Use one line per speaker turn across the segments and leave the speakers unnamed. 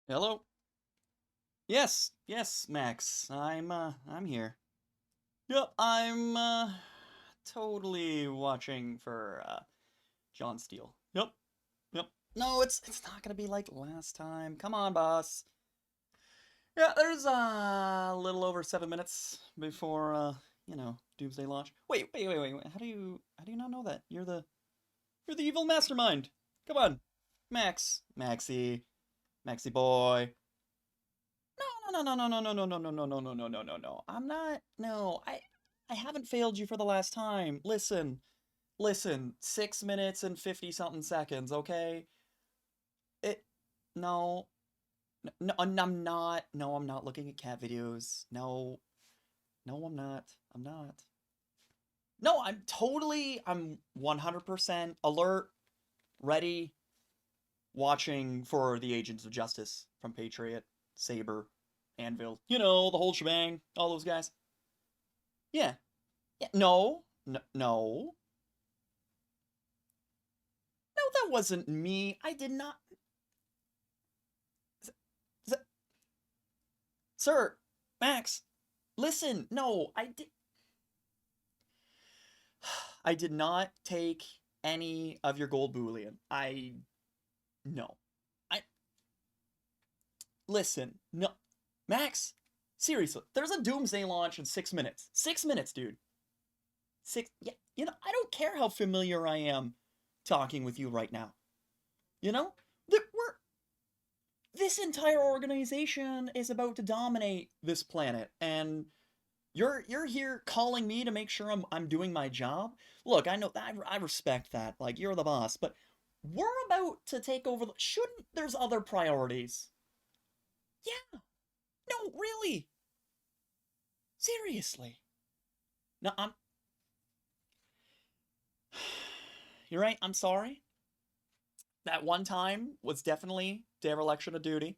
Hello? Yes, yes, Max. I'm here. Yep, I'm totally watching for John Steele. Yep, yep. No, it's not gonna be like last time. Come on, boss. Yeah, there's a little over 7 minutes before Doomsday launch. Wait. How do you not know that? You're the evil mastermind. Come on, Max, Maxie boy. No. I'm not. No, I haven't failed you for the last time. Listen. 6 minutes and 50 something seconds. Okay. It. No. No, I'm not. No, I'm not looking at cat videos. No. No, I'm not. I'm not. No, I'm 100% alert, ready, watching for the Agents of Justice from Patriot, Saber, Anvil. The whole shebang. All those guys. Yeah. Yeah, no, that wasn't me. I did not. S- Sir, Max, listen. No, I did not take any of your gold bullion. No. I listen. No, Max. Seriously, there's a Doomsday launch in 6 minutes. 6 minutes, dude. Six. Yeah, I don't care how familiar I am talking with you right now. You know, that we're this entire organization is about to dominate this planet, and you're here calling me to make sure I'm doing my job. Look, I know I respect that. Like, you're the boss, but we're about to take over. Shouldn't there's other priorities? Yeah. No, really. Seriously. No, I'm. You're right. I'm sorry. That one time was definitely dereliction of duty,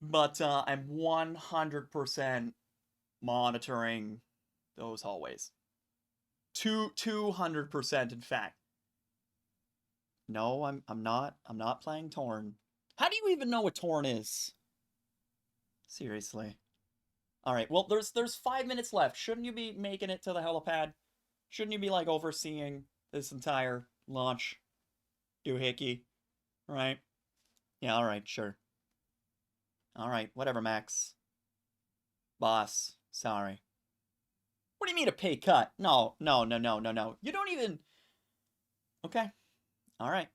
but I'm 100% monitoring those hallways. 200%, in fact. No, I'm not. I'm not playing Torn. How do you even know what Torn is? Seriously. All right. Well, there's 5 minutes left. Shouldn't you be making it to the helipad? Shouldn't you be like overseeing this entire launch doohickey? Right? Yeah. All right. Sure. All right. Whatever, Max. Boss. Sorry. What do you mean a pay cut? No. You don't even. Okay. All right.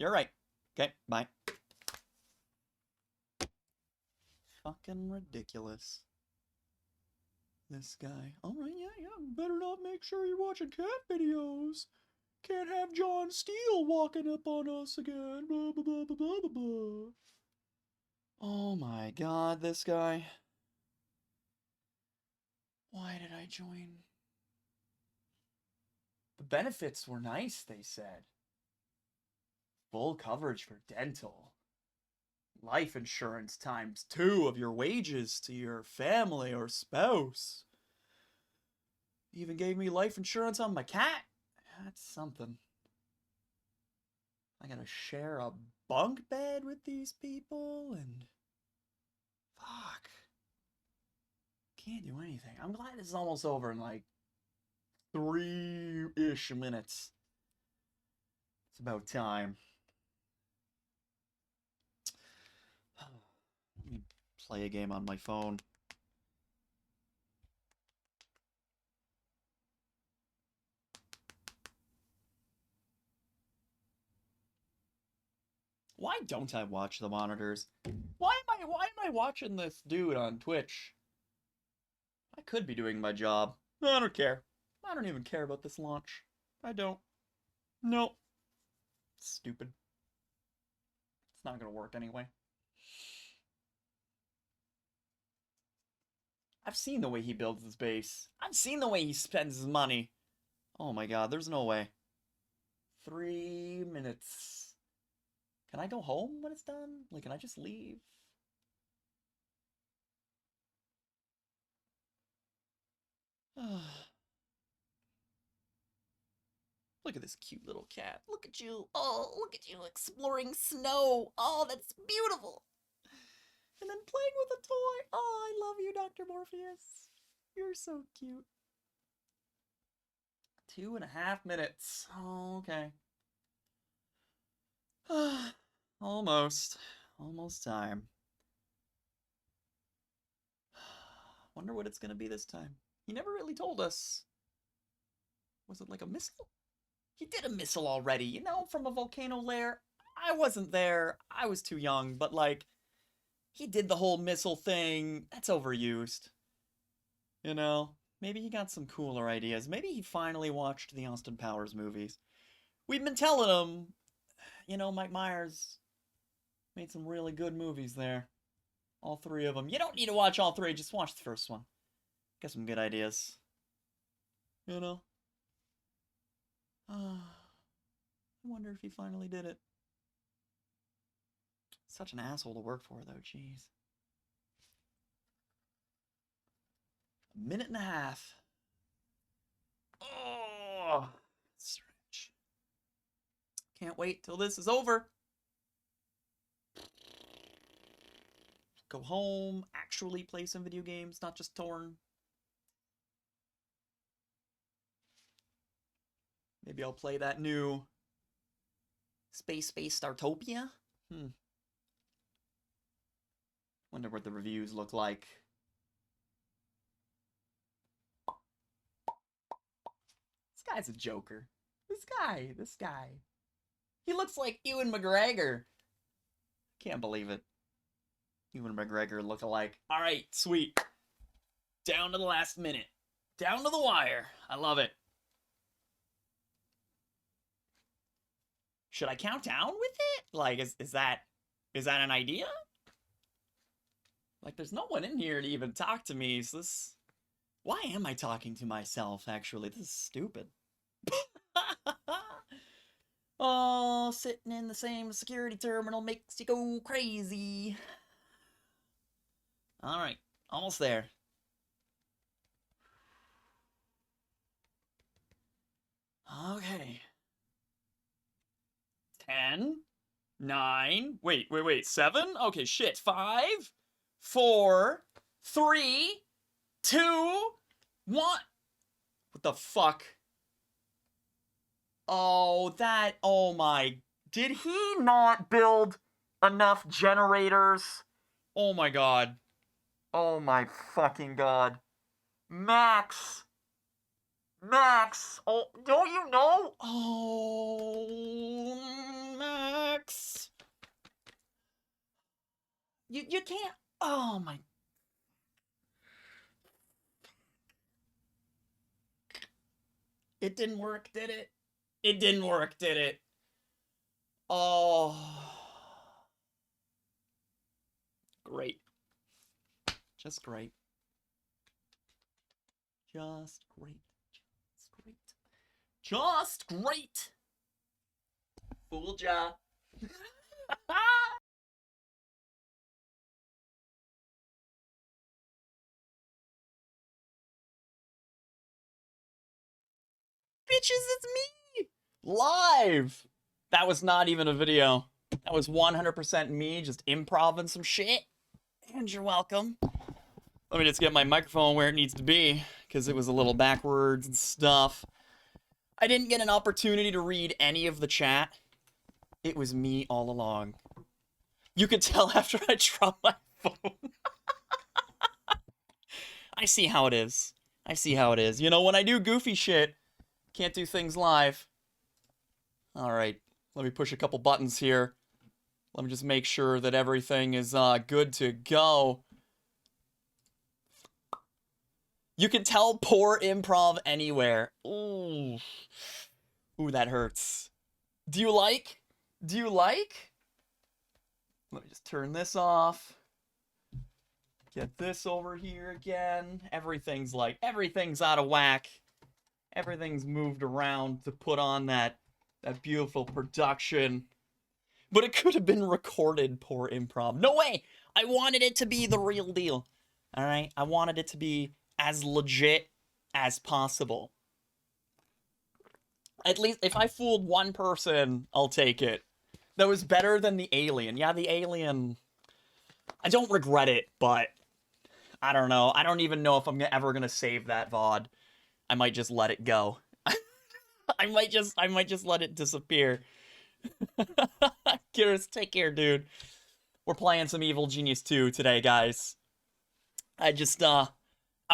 You're right. Okay. Bye. Fucking ridiculous. This guy. Alright, yeah. Better not make sure you're watching cat videos. Can't have John Steele walking up on us again. Blah, blah, blah, blah, blah, blah. Oh my god, this guy. Why did I join? The benefits were nice, they said. Full coverage for dental. Life insurance times 2 of your wages to your family or spouse. Even gave me life insurance on my cat. That's something. I gotta share a bunk bed with these people and fuck. Can't do anything. I'm glad this is almost over in like 3-ish minutes. It's about time. Let me play a game on my phone. Why don't I watch the monitors? Why am I watching this dude on Twitch? I could be doing my job. I don't care. I don't even care about this launch. I don't. Nope. Stupid. It's not gonna work anyway. I've seen the way he builds his base. I've seen the way he spends his money. Oh my god, there's no way. 3 minutes. Can I go home when it's done? Like, can I just leave? Look at this cute little cat. Look at you. Oh, look at you exploring snow. Oh, that's beautiful. And then playing with a toy. Oh, I love you, Dr. Morpheus. You're so cute. 2.5 minutes. Oh, okay. Almost. Almost time. Wonder what it's gonna be this time. He never really told us. Was it like a missile? He did a missile already, you know, from a volcano lair. I wasn't there. I was too young, but like, he did the whole missile thing. That's overused. You know? Maybe he got some cooler ideas. Maybe he finally watched the Austin Powers movies. We've been telling him, you know, Mike Myers made some really good movies there. All 3 of them. You don't need to watch all 3, just watch the first one. Got some good ideas. You know? I wonder if he finally did it. Such an asshole to work for, though, jeez. 1.5 minutes. Oh, stretch. Can't wait till this is over. Go home, actually play some video games, not just torn. Maybe I'll play that new Space Startopia. Wonder what the reviews look like. This guy's a joker. This guy. He looks like Ewan McGregor. Can't believe it. Ewan McGregor look-alike. Alright, sweet. Down to the last minute. Down to the wire. I love it. Should I count down with it? Like, is that an idea? Like, there's no one in here to even talk to me, so this... Why am I talking to myself, actually? This is stupid. Oh, sitting in the same security terminal makes you go crazy. Alright, almost there. Okay. 10, 9, wait, 7? Okay, shit. 5, 4, 3, 2, 1. What the fuck? Oh my. Did he not build enough generators? Oh my god. Oh my fucking god. Max. Oh, don't you know? Oh, Max. You can't. Oh my. It didn't work, did it? It didn't work, did it? Oh. Great. Just great. Just great. Just great! Fooled ya. Bitches, it's me! Live! That was not even a video. That was 100% me just improvising some shit. And you're welcome. Let me just get my microphone where it needs to be, because it was a little backwards and stuff. I didn't get an opportunity to read any of the chat. It was me all along. You could tell after I dropped my phone. I see how it is. I see how it is. You know, when I do goofy shit, can't do things live. Alright, let me push a couple buttons here. Let me just make sure that everything is good to go. You can tell poor improv anywhere. Ooh. Ooh, that hurts. Do you like? Do you like? Let me just turn this off. Get this over here again. Everything's out of whack. Everything's moved around to put on that beautiful production. But it could have been recorded, poor improv. No way! I wanted it to be the real deal. Alright? I wanted it to be as legit as possible. At least, if I fooled one person, I'll take it. That was better than the alien. Yeah, the alien... I don't regret it, but I don't know. I don't even know if I'm ever gonna save that VOD. I might just let it go. I might just let it disappear. Curious, take care, dude. We're playing some Evil Genius 2 today, guys. I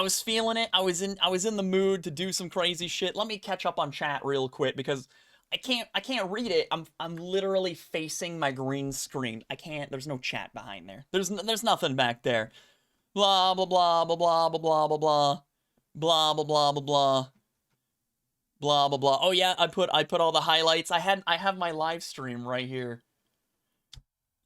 was feeling it. I was in the mood to do some crazy shit. Let me catch up on chat real quick because I can't read it. I'm literally facing my green screen. I can't. There's no chat behind there. There's nothing back there. Blah blah blah blah blah blah blah blah blah blah blah blah blah blah blah blah blah. Oh yeah, I put all the highlights. I have my live stream right here.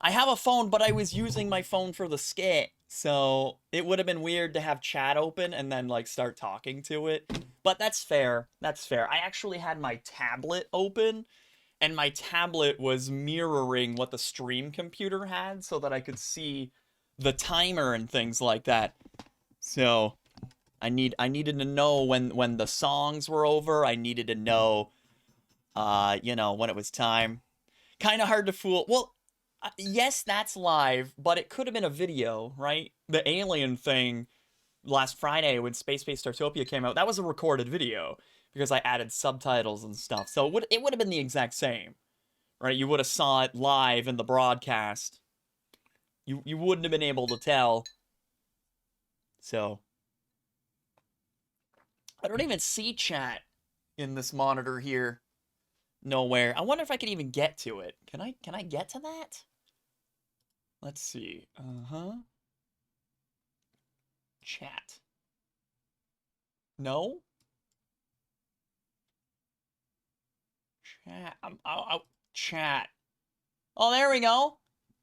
I have a phone, but I was using my phone for the skit, so it would have been weird to have chat open and then like start talking to it. But that's fair. That's fair. I actually had my tablet open, and my tablet was mirroring what the stream computer had so that I could see the timer and things like that. So I needed to know when the songs were over. I needed to know you know, when it was time. Kind of hard to fool. Well, yes, that's live, but it could have been a video, right? The alien thing last Friday when Space Startopia came out, that was a recorded video because I added subtitles and stuff. So it would have been the exact same, right? You would have saw it live in the broadcast. You wouldn't have been able to tell. So I don't even see chat in this monitor here. Nowhere. I wonder if I can even get to it. Can I get to that? Let's see. Chat. No? Chat. Chat. Oh, there we go.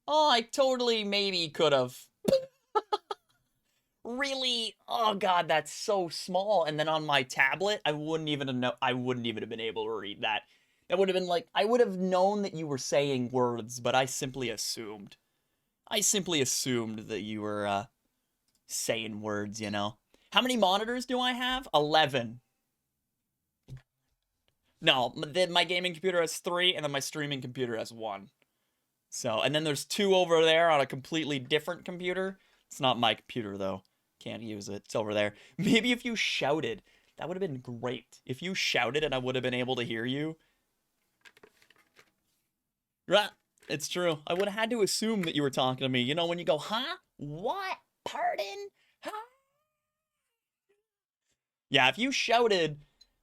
Oh, I totally maybe could have. Really? Oh god, that's so small. And then on my tablet, I wouldn't even have been able to read that. That would have been like, I would have known that you were saying words, but I simply assumed. I simply assumed that you were saying words, you know. How many monitors do I have? 11. No, my gaming computer has 3, and then my streaming computer has 1. So, and then there's 2 over there on a completely different computer. It's not my computer, though. Can't use it. It's over there. Maybe if you shouted, that would have been great. If you shouted and I would have been able to hear you. Right. It's true. I would have had to assume that you were talking to me. You know, when you go, huh? What? Pardon? Huh? Yeah, if you shouted,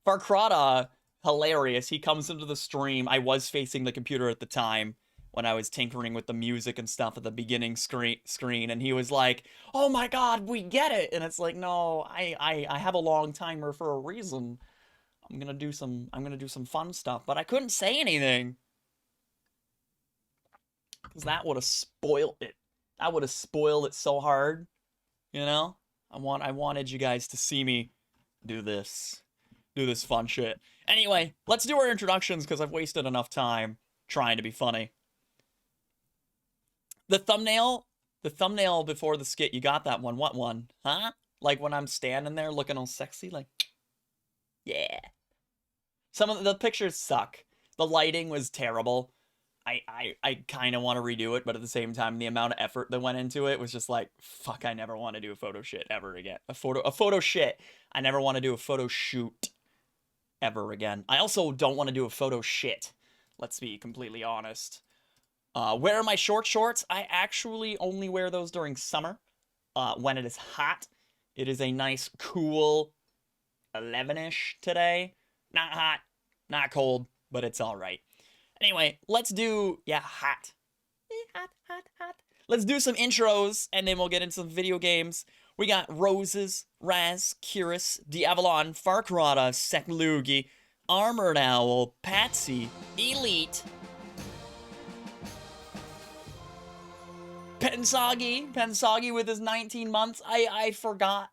Farkrada, hilarious. He comes into the stream. I was facing the computer at the time when I was tinkering with the music and stuff at the beginning screen, and he was like, "Oh my god, we get it!" And it's like, no, I have a long timer for a reason. I'm gonna do some fun stuff, but I couldn't say anything. Because that would have spoiled it. That would have spoiled it so hard. You know? I wanted you guys to see me do this. Do this fun shit. Anyway, let's do our introductions because I've wasted enough time trying to be funny. The thumbnail before the skit, you got that one. What one? Huh? Like when I'm standing there looking all sexy, like, yeah. Some of the pictures suck. The lighting was terrible. I kind of want to redo it, but at the same time, the amount of effort that went into it was just like, fuck, I never want to do a photo shit ever again. A photo shit. I never want to do a photo shoot ever again. I also don't want to do a photo shit. Let's be completely honest. Where are my short shorts? I actually only wear those during summer. When it is hot. It is a nice, cool 11-ish today. Not hot, not cold, but it's all right. Anyway, let's do, hot. Hot. Let's do some intros, and then we'll get into some video games. We got Roses, Raz, Curious, Diavalon, Farkrada, Seklugi, Armored Owl, Patsy, Elite, Pensagi with his 19 months. I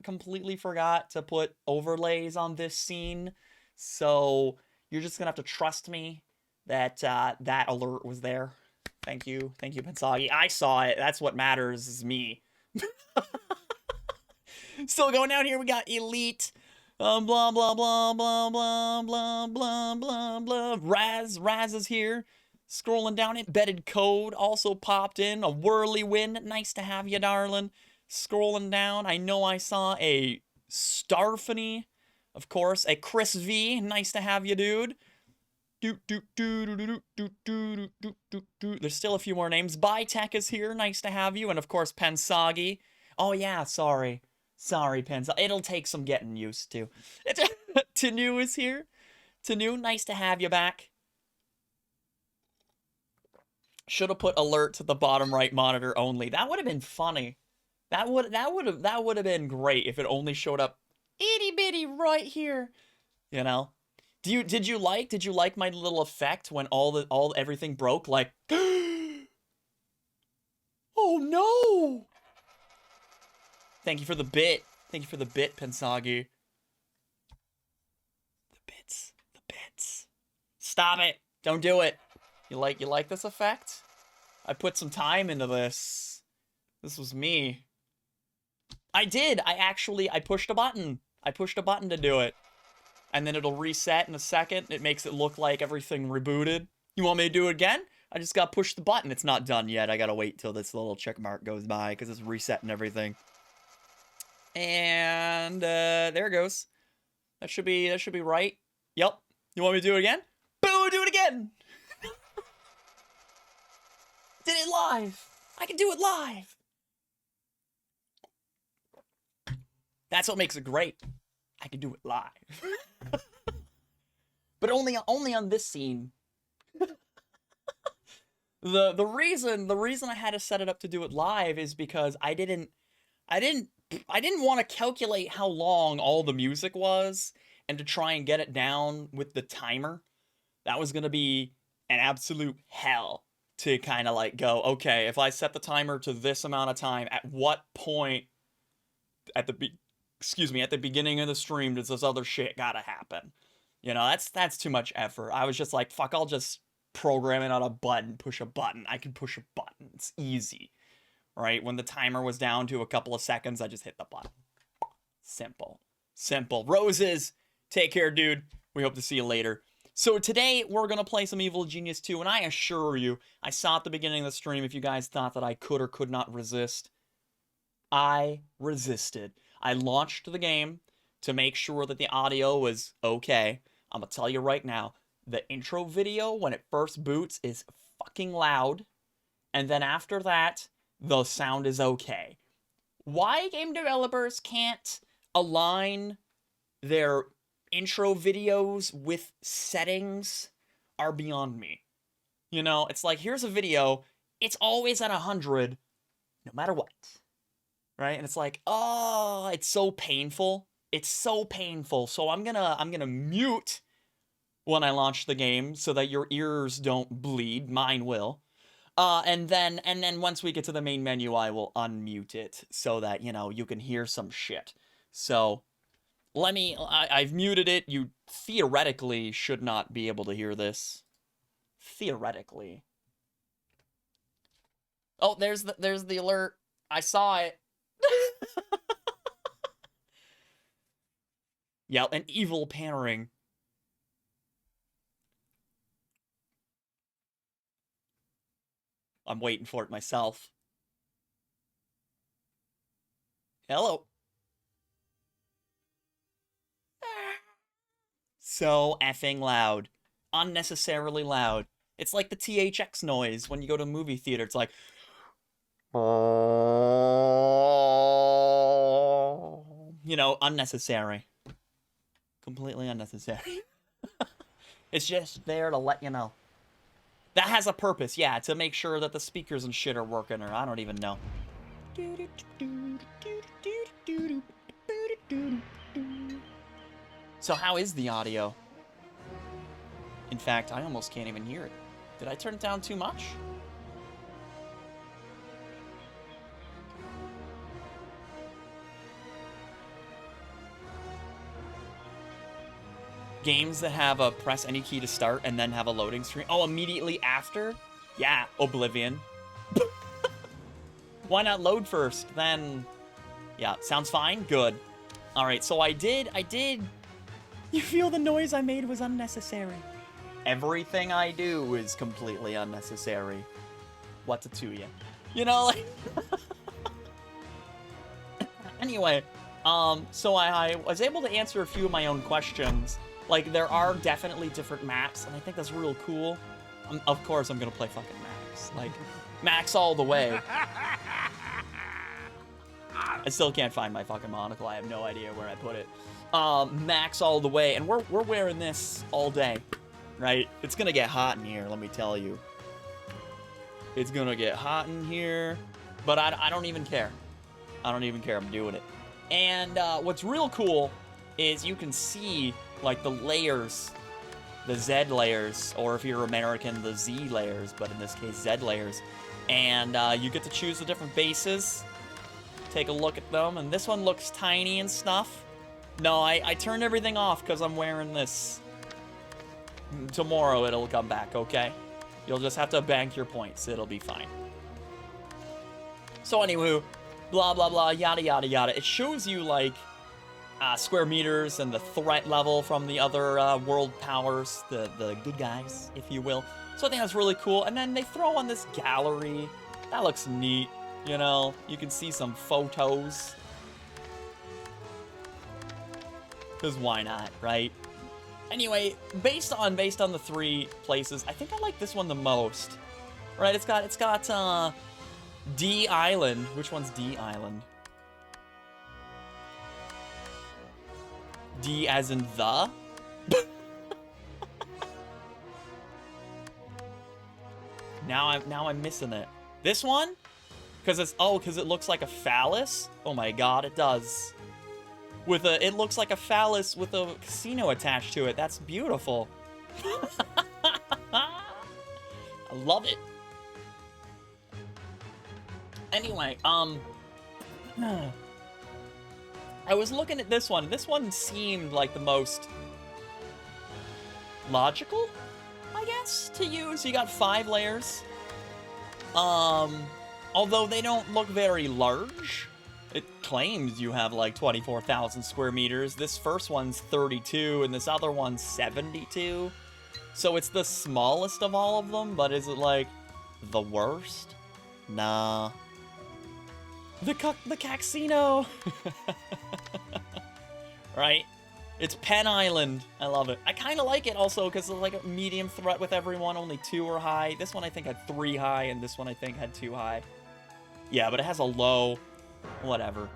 completely forgot to put overlays on this scene, so you're just gonna have to trust me that that alert was there. Thank you, Pensagi. I saw it. That's what matters, is me. Still going down here, we got Elite. Blah, blah, blah, blah, blah, blah, blah, blah, blah. Raz is here. Scrolling down, embedded code also popped in. A whirlwind, nice to have you, darling. Scrolling down, I know I saw a Starfany, of course. A Chris V, nice to have you, dude. There's still a few more names. Bytech is here, nice to have you. And of course, Pensagi. Oh yeah, sorry. Sorry, Pensagi. It'll take some getting used to. Tanu is here. Tanu, nice to have you back. Should have put alert to the bottom right monitor only. That would have been funny. That would have been great if it only showed up itty bitty right here. You know? Did you like my little effect when everything broke? Like, oh no! Thank you for the bit. Thank you for the bit, Pensagi. The bits. Stop it! Don't do it. You like this effect? I put some time into this. This was me. I did. I pushed a button. I pushed a button to do it. And then it'll reset in a second. It makes it look like everything rebooted. You want me to do it again? I just gotta push the button. It's not done yet. I gotta wait till this little check mark goes by because it's resetting everything. And there it goes. That should be right. Yep. You want me to do it again? Boom! Do it again. Did it live. I can do it live. That's what makes it great. I can do it live. But only on this scene. The reason I had to set it up to do it live is because I didn't want to calculate how long all the music was and to try and get it down with the timer. That was going to be an absolute hell to kind of like go, okay, if I set the timer to this amount of time, at what point at the beginning of the stream does this other shit gotta happen? You know, that's too much effort. I was just like, fuck, I'll just program it on a button, push a button. I can push a button. It's easy, right? When the timer was down to a couple of seconds, I just hit the button. Simple. Roses, take care, dude. We hope to see you later. So today, we're going to play some Evil Genius 2, and I assure you, I saw at the beginning of the stream if you guys thought that I could or could not resist. I resisted. I launched the game to make sure that the audio was okay. I'm going to tell you right now, the intro video, when it first boots, is fucking loud. And then after that, the sound is okay. Why game developers can't align their intro videos with settings are beyond me. You know, it's like, here's a video, it's always at 100, no matter what. Right? And it's like, oh, it's so painful. It's so painful. So I'm gonna mute when I launch the game so that your ears don't bleed. Mine will. And then once we get to the main menu, I will unmute it so that, you know, you can hear some shit. So I've muted it. You theoretically should not be able to hear this. Theoretically. Oh, there's the alert. I saw it. Yeah, an evil paneling. I'm waiting for it myself. Hello. So effing loud. Unnecessarily loud. It's like the THX noise when you go to a movie theater. It's like... You know, unnecessary. Completely unnecessary. It's just there to let you know. That has a purpose, yeah, to make sure that the speakers and shit are working, or I don't even know. So how is the audio? In fact, I almost can't even hear it. Did I turn it down too much? Games that have a press any key to start and then have a loading screen. Oh, immediately after? Yeah, Oblivion. Why not load first? Then, yeah, sounds fine? Good. Alright, so I did. You feel the noise I made was unnecessary. everything I do is completely unnecessary. What's it to you? You know, like... Anyway, so I was able to answer a few of my own questions. Like, there are definitely different maps, and I think that's real cool. Of course, I'm gonna play fucking Max. Like, Max all the way. I still can't find my fucking monocle. I have no idea where I put it. Max all the way, and we're wearing this all day, right? It's gonna get hot in here, let me tell you. It's gonna get hot in here, but I don't even care. I don't even care. I'm doing it. And what's real cool is you can see, like, the layers, the Z layers, or if you're American, the Z layers, but in this case, Z layers. And you get to choose the different bases. Take a look at them, and this one looks tiny and stuff. No, I turned everything off because I'm wearing this. Tomorrow it'll come back, okay? You'll just have to bank your points. It'll be fine. So anywho, blah, blah, blah, yada, yada, yada. It shows you, like, square meters and the threat level from the other world powers, the good guys, if you will. So I think that's really cool. And then they throw on this gallery. That looks neat, you know? You can see some photos. Because why not, right? Anyway, based on the 3 places, I think I like this one the most. Right, it's got D Island. Which one's D Island? D as in the? Now I'm missing it. This one? Because it looks like a phallus? Oh my god, it does. It looks like a phallus with a casino attached to it. That's beautiful. I love it. Anyway, I was looking at this one. This one seemed like the most logical, I guess, to use. You got 5 layers. Although they don't look very large. It claims you have like 24,000 square meters. This first one's 32, and this other one's 72. So it's the smallest of all of them, but is it like the worst? Nah. The casino. Right? It's Penn Island. I love it. I kind of like it also because it's like a medium threat with everyone. Only 2 are high. This one I think had 3 high, and this one I think had 2 high. Yeah, but it has a low. Whatever.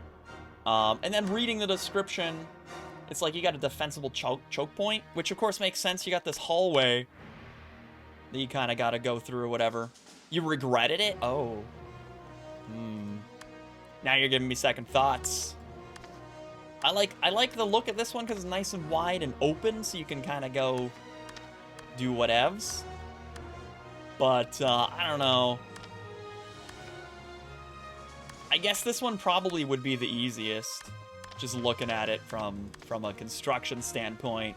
And then reading the description, it's like you got a defensible choke point, which of course makes sense. You got this hallway that you kind of got to go through or whatever. You regretted it? Oh. Now you're giving me second thoughts. I like the look at this one because it's nice and wide and open, so you can kind of go do whatevs. But, I don't know. I guess this one probably would be the easiest, just looking at it from a construction standpoint.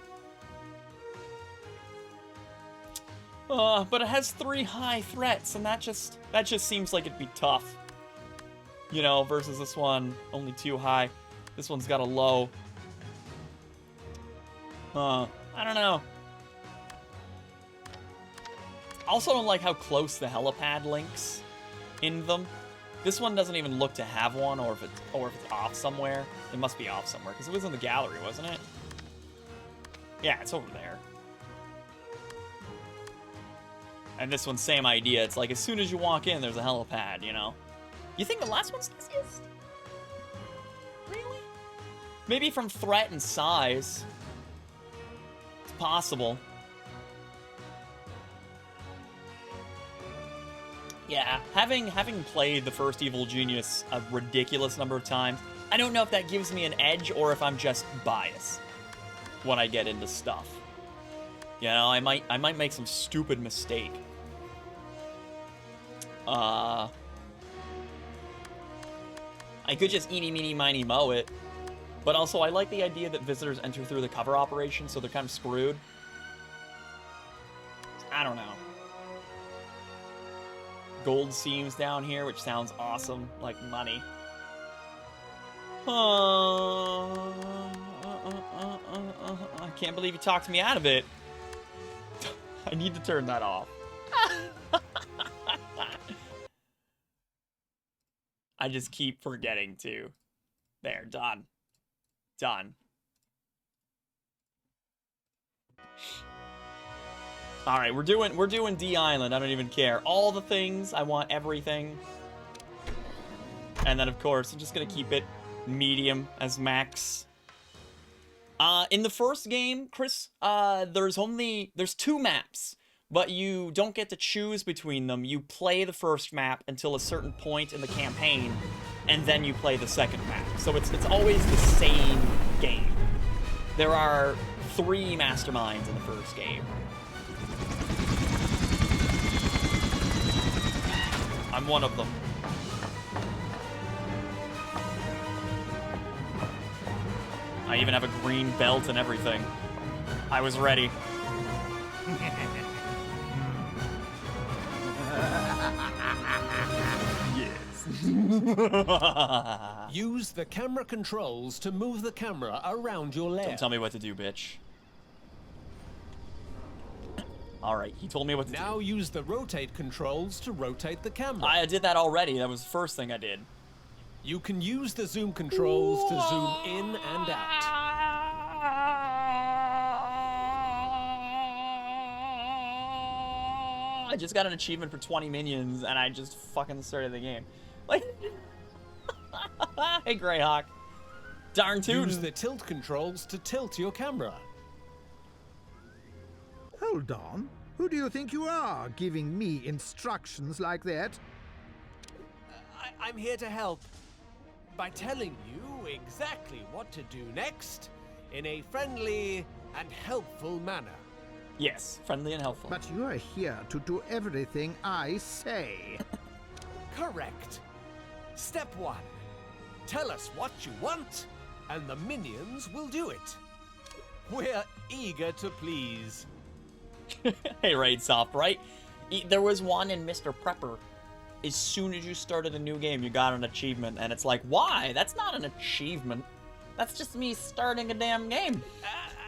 But it has 3 high threats, and that just seems like it'd be tough. You know, versus this one, only 2 high. This one's got a low. I don't know. Also don't like how close the helipad links in them. This one doesn't even look to have one, or if it's off somewhere. It must be off somewhere, because it was in the gallery, wasn't it? Yeah, it's over there. And this one, same idea. It's like, as soon as you walk in, there's a helipad, you know? You think the last one's easiest? Really? Maybe from threat and size. It's possible. Yeah, having played the first Evil Genius a ridiculous number of times, I don't know if that gives me an edge or if I'm just biased when I get into stuff. You know, I might make some stupid mistake. I could just eeny, meeny, miny, moe it. But also, I like the idea that visitors enter through the cover operation, so they're kind of screwed. I don't know. Gold seams down here, which sounds awesome, like money. I can't believe you talked me out of it. I need to turn that off. I just keep forgetting to. There, done. Done. All right, we're doing D Island. I don't even care. All the things. I want everything. And then, of course, I'm just gonna keep it medium as max. In the first game, Chris, there's 2 maps, but you don't get to choose between them. You play the first map until a certain point in the campaign, and then you play the second map. So it's always the same game. There are 3 masterminds in the first game. I'm one of them. I even have a green belt and everything. I was ready. Yes.
Use the camera controls to move the camera around your lair.
Don't tell me what to do, bitch. Alright, he told me what to do.
Now use the rotate controls to rotate the camera.
I did that already. That was the first thing I did.
You can use the zoom controls to zoom in and out.
I just got an achievement for 20 minions, and I just fucking started the game. Like, hey, Greyhawk. Darn tootin'.
Use the tilt controls to tilt your camera.
Hold on. Who do you think you are, giving me instructions like that?
I'm here to help by telling you exactly what to do next in a friendly and helpful manner.
Yes, friendly and helpful.
But you are here to do everything I say.
Correct. Step 1. Tell us what you want, and the minions will do it. We're eager to please.
Hey, Raid Soft, right? There was one in Mr. Prepper. As soon as you started a new game, you got an achievement, and it's like, why? That's not an achievement. That's just me starting a damn game.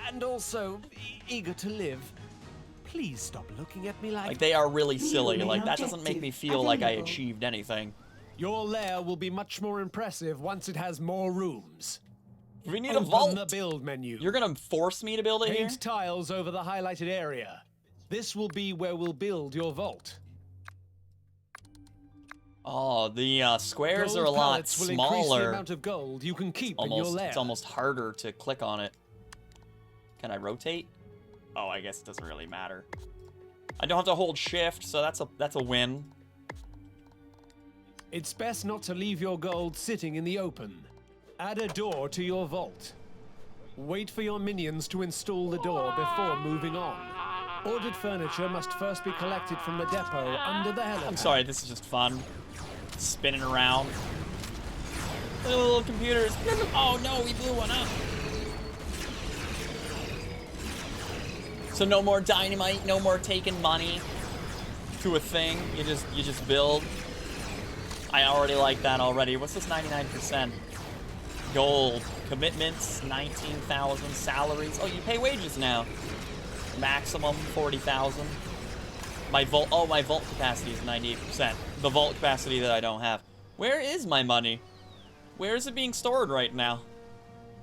And also, eager to live. Please stop looking at me like...
they are really silly. Like, that doesn't make me feel like I achieved anything.
Your lair will be much more impressive once it has more rooms.
We need a vault.
Open the build menu.
You're gonna force me to build it here?
Paint tiles over the highlighted area. This will be where we'll build your vault.
Oh, the squares
Gold
are a lot
pallets will increase the
smaller.
amount of gold you can keep in your lair.
It's almost harder to click on it. Can I rotate? Oh, I guess it doesn't really matter. I don't have to hold shift, so that's a win.
It's best not to leave your gold sitting in the open. Add a door to your vault. Wait for your minions to install the door before moving on. Ordered furniture must first be collected from the depot under the helipad.
I'm sorry, this is just fun. Spinning around. Look at the little computers. Oh no, we blew one up. So no more dynamite, no more taking money to a thing. You just build. I already like that already. What's this 99%? Gold. Commitments, 19,000. Salaries. Oh, you pay wages now. Maximum 40,000. My vault capacity is 98%. The vault capacity that I don't have. Where is my money? Where is it being stored right now?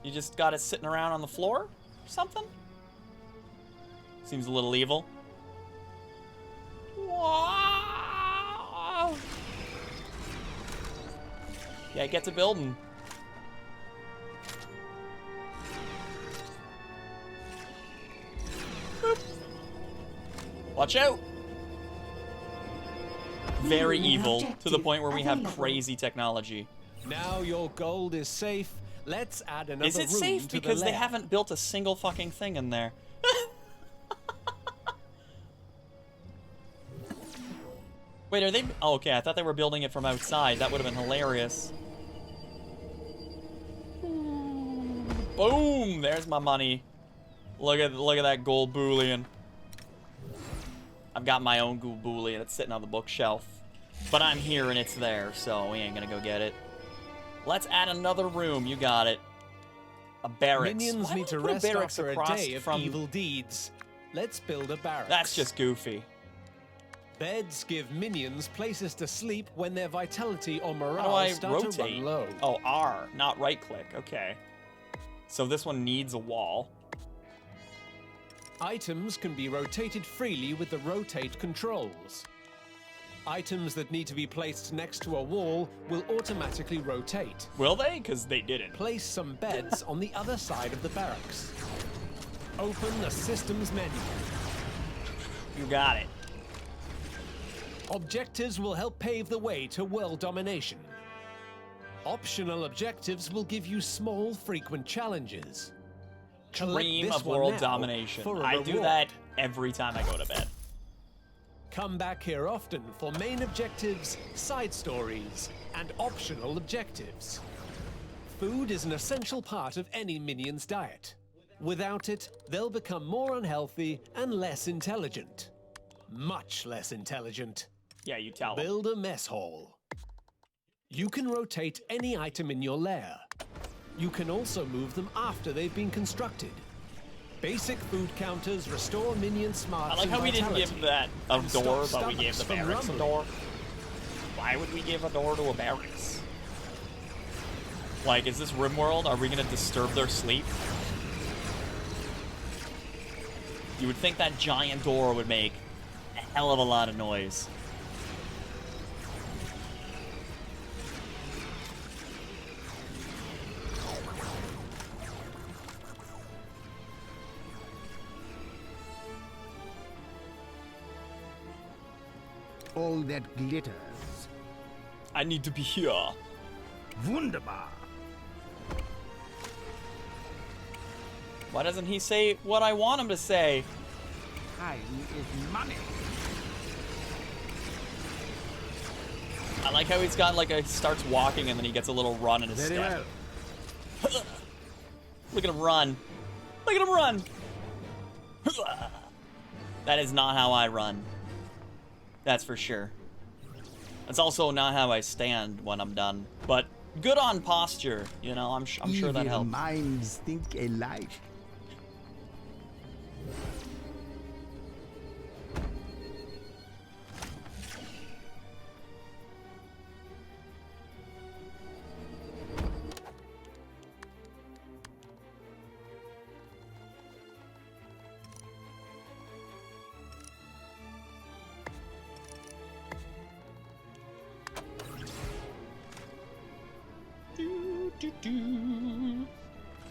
You just got it sitting around on the floor or something? Seems a little evil. Wow. Yeah, get to building. Boop. Watch out. Very evil, to the point where we have crazy technology.
Now your gold is safe. Let's add another room to the lair.
Is it safe? Because they haven't built a single fucking thing in there. Wait, are they... Oh, okay, I thought they were building it from outside. That would have been hilarious. Boom! There's my money. Look at that gold bullion. I've got my own gold bullion. It's sitting on the bookshelf. But I'm here and it's there, so we ain't gonna go get it. Let's add another room. You got it. A barracks.
Minions need to rest after a day of evil deeds. Let's build a barracks.
That's just goofy.
Beds give minions places to sleep when their vitality or
How do
morale
I
start to
rotate?
run low.
Oh, R, not right click. Okay. So this one needs a wall.
Items can be rotated freely with the rotate controls. Items that need to be placed next to a wall will automatically rotate.
Will they? Because they didn't.
Place some beds on the other side of the barracks. Open the systems menu.
You got it.
Objectives will help pave the way to world domination. Optional objectives will give you small, frequent challenges. Collect
Dream
this
of
one
world
now
domination.
for a
I do
reward.
that every time I go to bed.
Come back here often for main objectives, side stories, and optional objectives. Food is an essential part of any minion's diet. Without it, they'll become more unhealthy and less intelligent. Much less intelligent.
Yeah, you tell them.
Build a mess hall. You can rotate any item in your lair. You can also move them after they've been constructed. Basic food counters restore minion smarts
I like how
and
we didn't give
vitality,
that a
and
door,
stop
but we gave the
stomachs from
barracks a
rumbling.
door. Why would we give a door to a barracks? Like, is this RimWorld? Are we gonna disturb their sleep? You would think that giant door would make a hell of a lot of noise.
All that glitters.
I need to be here.
Wunderbar.
Why doesn't he say what I want him to say?
Time is money.
I like how he's got like a starts walking and then he gets a little run in his
Very
step.
well.
Look at him run. Look at him run. That is not how I run. That's for sure. That's also not how I stand when I'm done. But good on posture, you know. I'm sure that
Evil
helps.
minds think alike.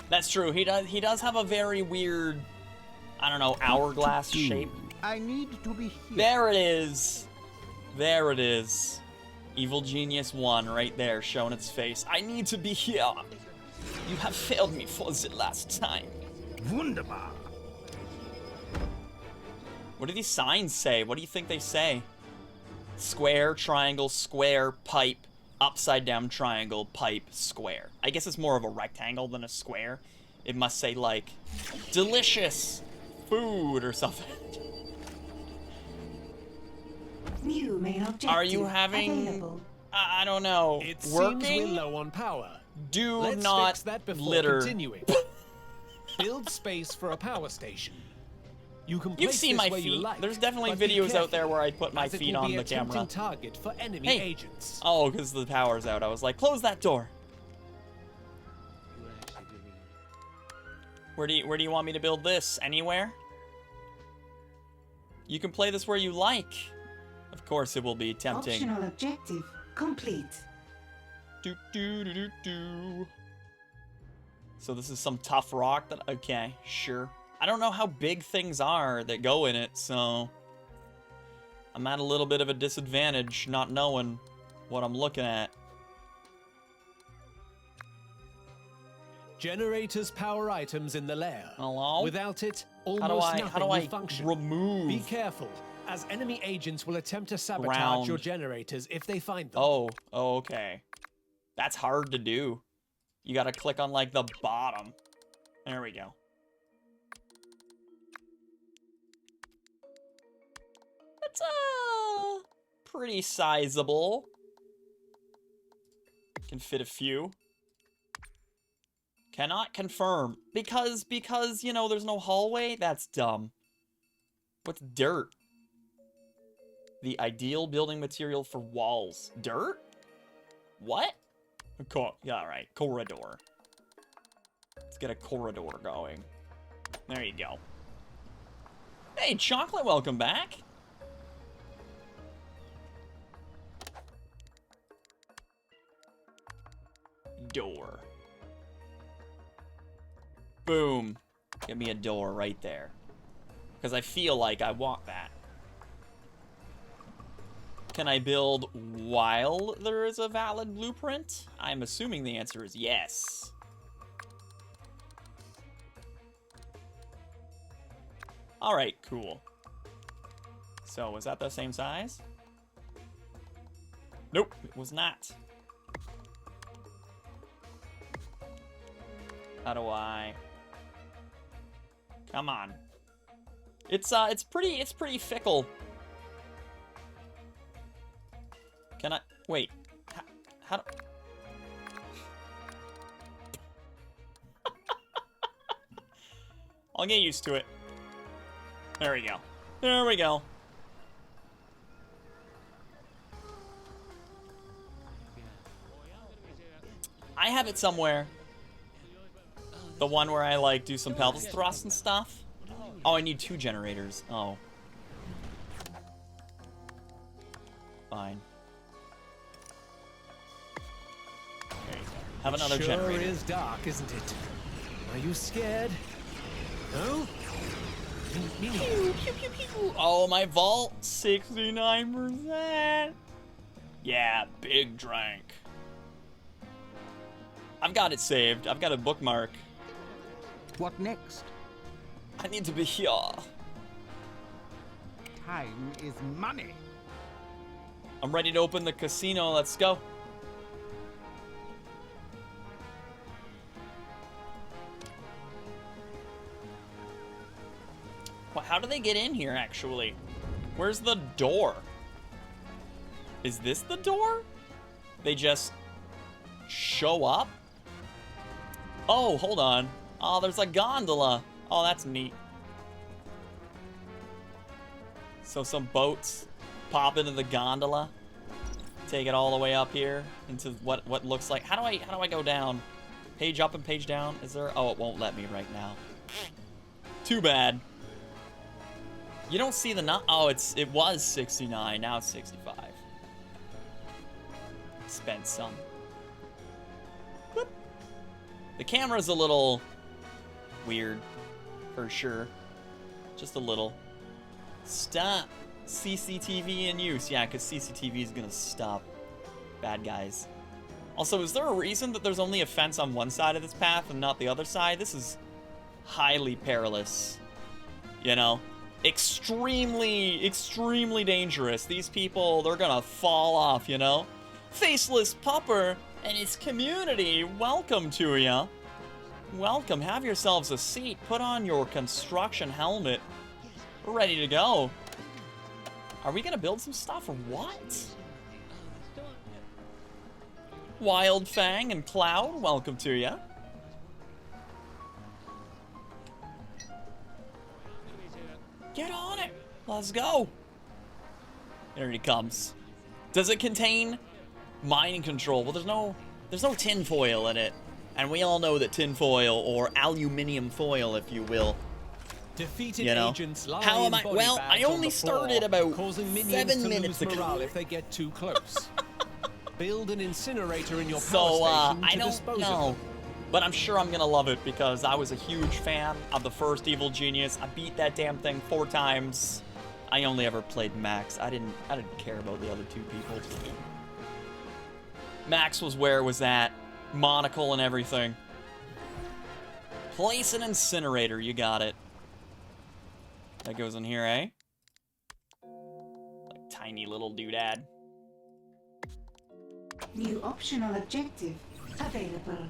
That's true. He does have a very weird, I don't know, hourglass shape.
I need to be here.
There it is. There it is. Evil Genius 1 right there, showing its face. I need to be here. You have failed me for the last time.
Wunderbar.
What do these signs say? What do you think they say? Square, triangle, square, pipe, upside down triangle, pipe, square. I guess it's more of a rectangle than a square. It must say, like, delicious food or something.
New main objective
Are you having...
available.
I don't know.
It
working?
seems we're low on power.
Do
Let's
not
fix that before
litter.
continuing. Build space for a power station. You can
You've
place
seen
this
my
where you
feet.
like,
There's definitely
but be
videos out
careful,
there where I put my
as it
feet
will
on
be
the
a tempting
camera.
target for enemy
Hey.
agents.
Oh, because the power's out. I was like, close that door. Where do you want me to build this? Anywhere? You can play this where you like. Of course, it will be tempting.
Optional objective complete.
Do do do do do. So this is some tough rock that, okay, sure. I don't know how big things are that go in it, so I'm at a little bit of a disadvantage not knowing what I'm looking at.
Generators power items in the lair.
Hello?
Without it,
How do
almost
I
nothing will function.
remove?
Be careful, as enemy agents will attempt to sabotage
Ground.
your generators if they find them.
Oh, okay. That's hard to do. You gotta click on, like, the bottom. There we go. That's, pretty sizable. Can fit a few. Cannot confirm. Because, you know, there's no hallway? That's dumb. What's dirt? The ideal building material for walls. Dirt? What? Yeah, alright. Corridor. Let's get a corridor going. There you go. Hey, Chocolate, welcome back. Door. Boom. Give me a door right there. Because I feel like I want that. Can I build while there is a valid blueprint? I'm assuming the answer is yes. Alright, cool. So, was that the same size? Nope, it was not. How do I... Come on. It's pretty fickle. Can I... Wait. How do... I'll get used to it. There we go. There we go. I have it somewhere. The one where I, like, do some pelvis thrust and stuff. Oh, I need 2 generators. Oh. Fine. There you go. Have another generator.
Sure is dark, isn't it? Are you scared? No?
Pew, pew, pew, pew. Oh, my vault, 69%. Yeah, big drank. I've got it saved. I've got a bookmark.
What next?
I need to be here.
Time is money.
I'm ready to open the casino. Let's go. Well, how do they get in here, actually? Where's the door? Is this the door? They just show up? Oh, hold on. Oh, there's a gondola. Oh, that's neat. So some boats pop into the gondola, take it all the way up here into what looks like. How do I go down? Page up and page down. Is there? Oh, it won't let me right now. Too bad. You don't see the oh, it was 69. Now it's 65. Spent some. Whoop. The camera's a little weird, for sure. Just a little. Stop. CCTV in use. Yeah, because CCTV is gonna stop bad guys. Also, is there a reason that there's only a fence on one side of this path and not the other side? This is highly perilous. You know? Extremely, extremely dangerous. These people, they're gonna fall off, you know? Faceless Pupper and his community, welcome to ya. Welcome, have yourselves a seat. Put on your construction helmet. We're ready to go. Are we gonna build some stuff or what? Wild Fang and Cloud, welcome to ya. Get on it. Let's go. There he comes. Does it contain mining control? Well, there's no tin foil in it. And we all know that tin foil, or aluminium foil, if you will,
Defeated
you know,
agents lie
how am
in
I?
body
Well,
bags
I
on
only
the floor,
started about
causing minions
7
to
minutes
lose
ago.
morale if they get too close. Build an incinerator in your power
So,
station
I
to
don't
dispose
know.
of them.
But I'm sure I'm gonna love it because I was a huge fan of the first Evil Genius. I beat that damn thing 4 times. I only ever played Max. I didn't care about the other 2 people. Max was where it was at. Monocle and everything. Place an incinerator, you got it. That goes in here, eh? Like tiny little doodad.
New optional objective available.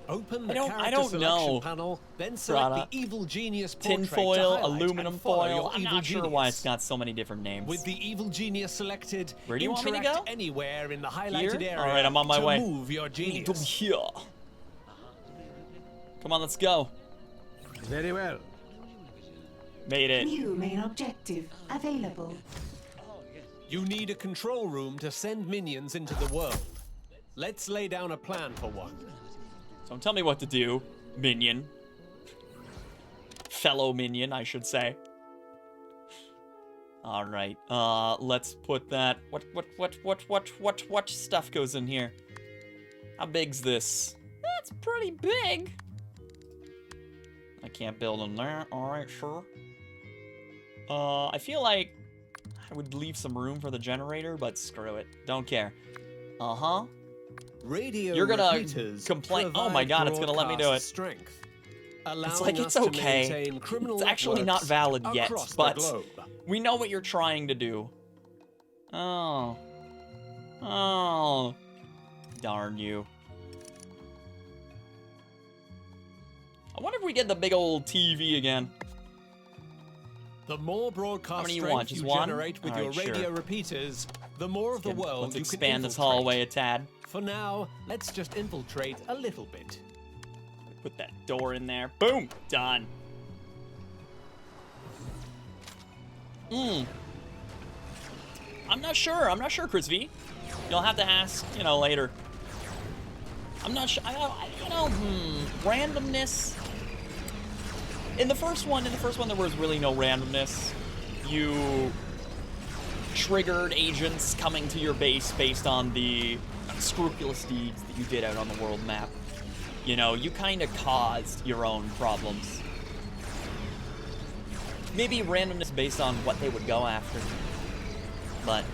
Open the
I
character
don't
selection
know,
panel, then select
Prada.
the evil genius portrait
Tin
to
foil,
highlight
aluminum
and follow
foil.
your
I'm
evil
not sure
genius.
why it's got so many different names.
With the evil genius selected,
Where do you want me to
interact
go?
anywhere in the highlighted
Here?
area
Alright, I'm on my
to
way.
move your
Need to be
genius.
here. Come on, let's go.
Very well.
Made it.
New main objective available.
You need a control room to send minions into the world. Let's lay down a plan for one.
Don't tell me what to do, minion. Fellow minion, I should say. All right. Let's put that. What stuff goes in here? How big's this? That's pretty big. I can't build in there. All right, sure. I feel like I would leave some room for the generator, but screw it. Don't care. Uh-huh.
Radio
You're gonna
repeaters
complain. Oh my god, it's gonna let me do it.
Strength,
It's like it's okay. It's actually not valid yet, but we know what you're trying to do. Oh. Oh. Darn you. I wonder if we get the big old TV again.
The more broadcast
you
strength
want? Just
you
one?
generate with
Alright,
your radio
sure.
repeaters, the more of the world
Let's
you can
expand this
infiltrate.
hallway a tad.
For now, let's just infiltrate a little bit.
Put that door in there. Boom! Done. I'm not sure. I'm not sure, Chris V. You'll have to ask, you know, later. I'm not sure. Randomness. In the first one, there was really no randomness. You triggered agents coming to your base based on the unscrupulous deeds that you did out on the world map. You know, you kind of caused your own problems. Maybe randomness based on what they would go after. But,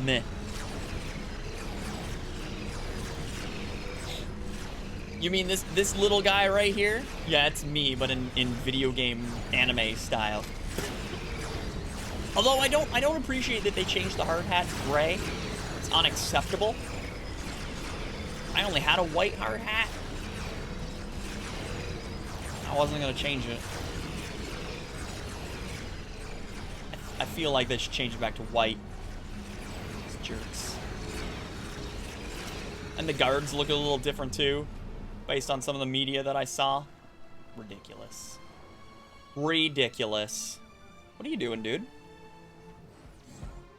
meh. You mean this little guy right here? Yeah, it's me, but in video game anime style. Although I don't appreciate that they changed the hard hat to gray. It's unacceptable. I only had a white hard hat. I wasn't gonna change it. I feel like they should change it back to white. These jerks. And the guards look a little different too, based on some of the media that I saw. Ridiculous. Ridiculous. What are you doing, dude?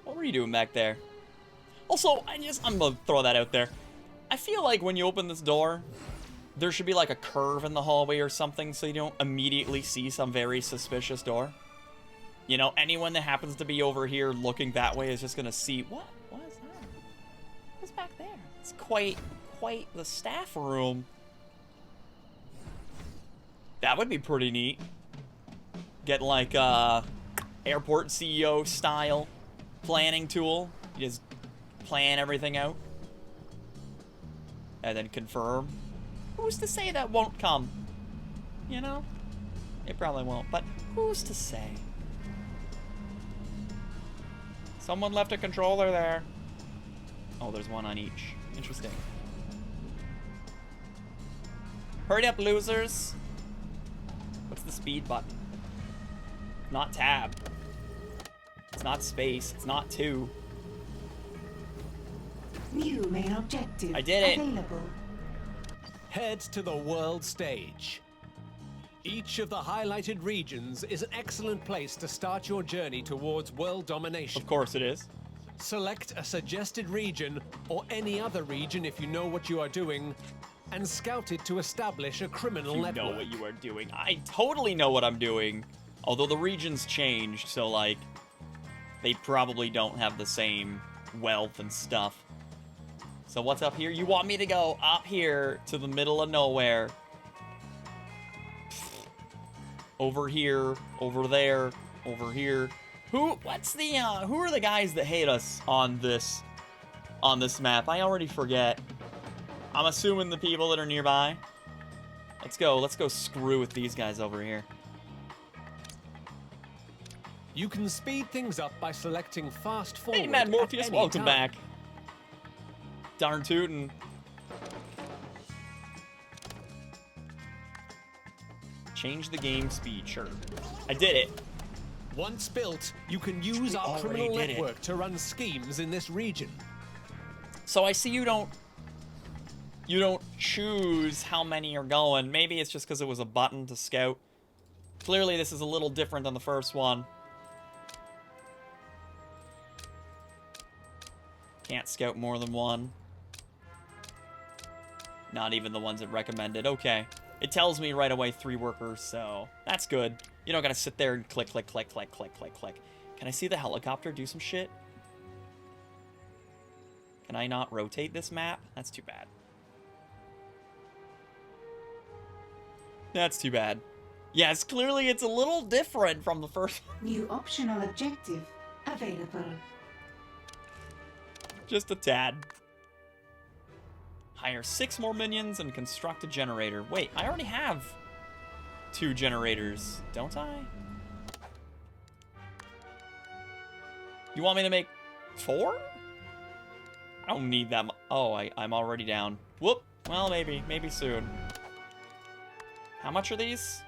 What were you doing back there? Also, I'm gonna throw that out there. I feel like when you open this door, there should be like a curve in the hallway or something so you don't immediately see some very suspicious door. You know, anyone that happens to be over here looking that way is just gonna see, what is that? What's back there? It's quite the staff room. That would be pretty neat. Get like airport CEO style planning tool. You just plan everything out and then confirm. Who's to say that won't come? You know? It probably won't, but who's to say? Someone left a controller there. Oh, there's one on each. Interesting. Hurry up, losers. What's the speed button? Not tab. It's not space. It's not 2.
New main objective
I did it.
available.
Head to the world stage. Each of the highlighted regions is an excellent place to start your journey towards world domination.
Of course it is.
Select a suggested region, or any other region if you know what you are doing, and scout it to establish a criminal
You
network.
know what you are doing. I totally know what I'm doing. Although the region's changed, so like, they probably don't have the same wealth and stuff. So what's up here? You want me to go up here to the middle of nowhere. Over here, over there, over here. Who are the guys that hate us on this map? I already forget. I'm assuming the people that are nearby. Let's go screw with these guys over here.
You can speed things up by selecting fast forward.
Hey, Mad
at
Morpheus,
any
welcome
time.
back. Darn tootin'. Change the game speed, sure. I did it.
Once built, you can use our
already
criminal
did it.
network to run schemes in this region.
So I see you don't choose how many are going. Maybe it's just because it was a button to scout. Clearly, this is a little different than the first one. Can't scout more than one. Not even the ones it recommended. Okay. It tells me right away 3 workers, so that's good. You don't gotta sit there and click, click, click, click, click, click, click. Can I see the helicopter do some shit? Can I not rotate this map? That's too bad. That's too bad. Yes, clearly it's a little different from the first one.
New optional objective available.
Just a tad. Hire 6 more minions and construct a generator. Wait, I already have 2 generators, don't I? You want me to make 4? I don't need that Oh, I'm already down. Whoop. Well, maybe soon. How much are these?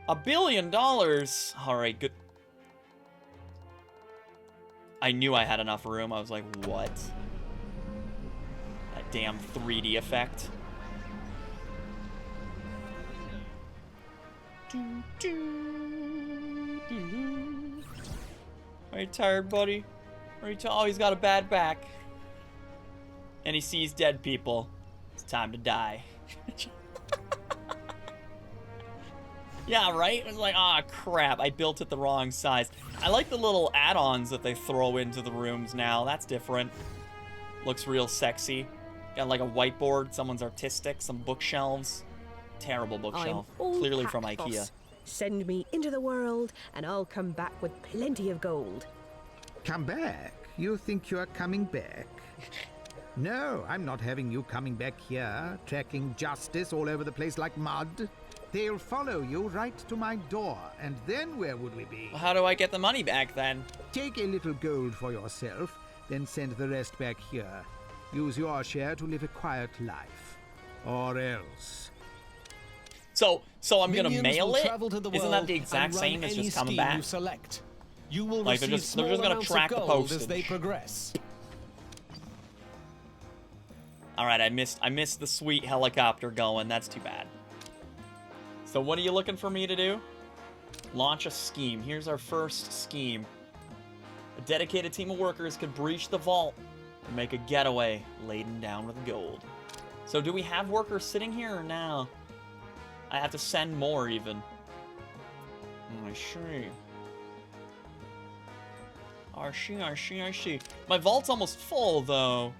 $1 billion. All right, good. I knew I had enough room. I was like, what? That damn 3D effect. Are you tired, buddy? Are you oh, he's got a bad back. And he sees dead people. It's time to die. Yeah, right? It was like, ah, crap. I built it the wrong size. I like the little add-ons that they throw into the rooms now. That's different. Looks real sexy. Got like a whiteboard. Someone's artistic. Some bookshelves. Terrible bookshelf. Clearly from IKEA.
Boss. Send me into the world, and I'll come back with plenty of gold.
Come back? You think you are coming back? No, I'm not having you coming back here, tracking justice all over the place like mud. They'll follow you right to my door, and then where would we be?
Well, how do I get the money back then?
Take a little gold for yourself, then send the rest back here. Use your share to live a quiet life. Or else.
So I'm gonna
Minions
mail
will
it?
travel to the
Isn't that
world
the exact
and run
same as
any
just coming
scheme
back?
You select. You will
Like, they're
receive
just
small
gonna
amounts
track
of
the
gold as they
postage.
progress.
Alright, I missed the sweet helicopter going. That's too bad. So what are you looking for me to do? Launch a scheme. Here's our first scheme. A dedicated team of workers could breach the vault and make a getaway laden down with gold. So do we have workers sitting here or no? I have to send more even. I see. I see. My vault's almost full though.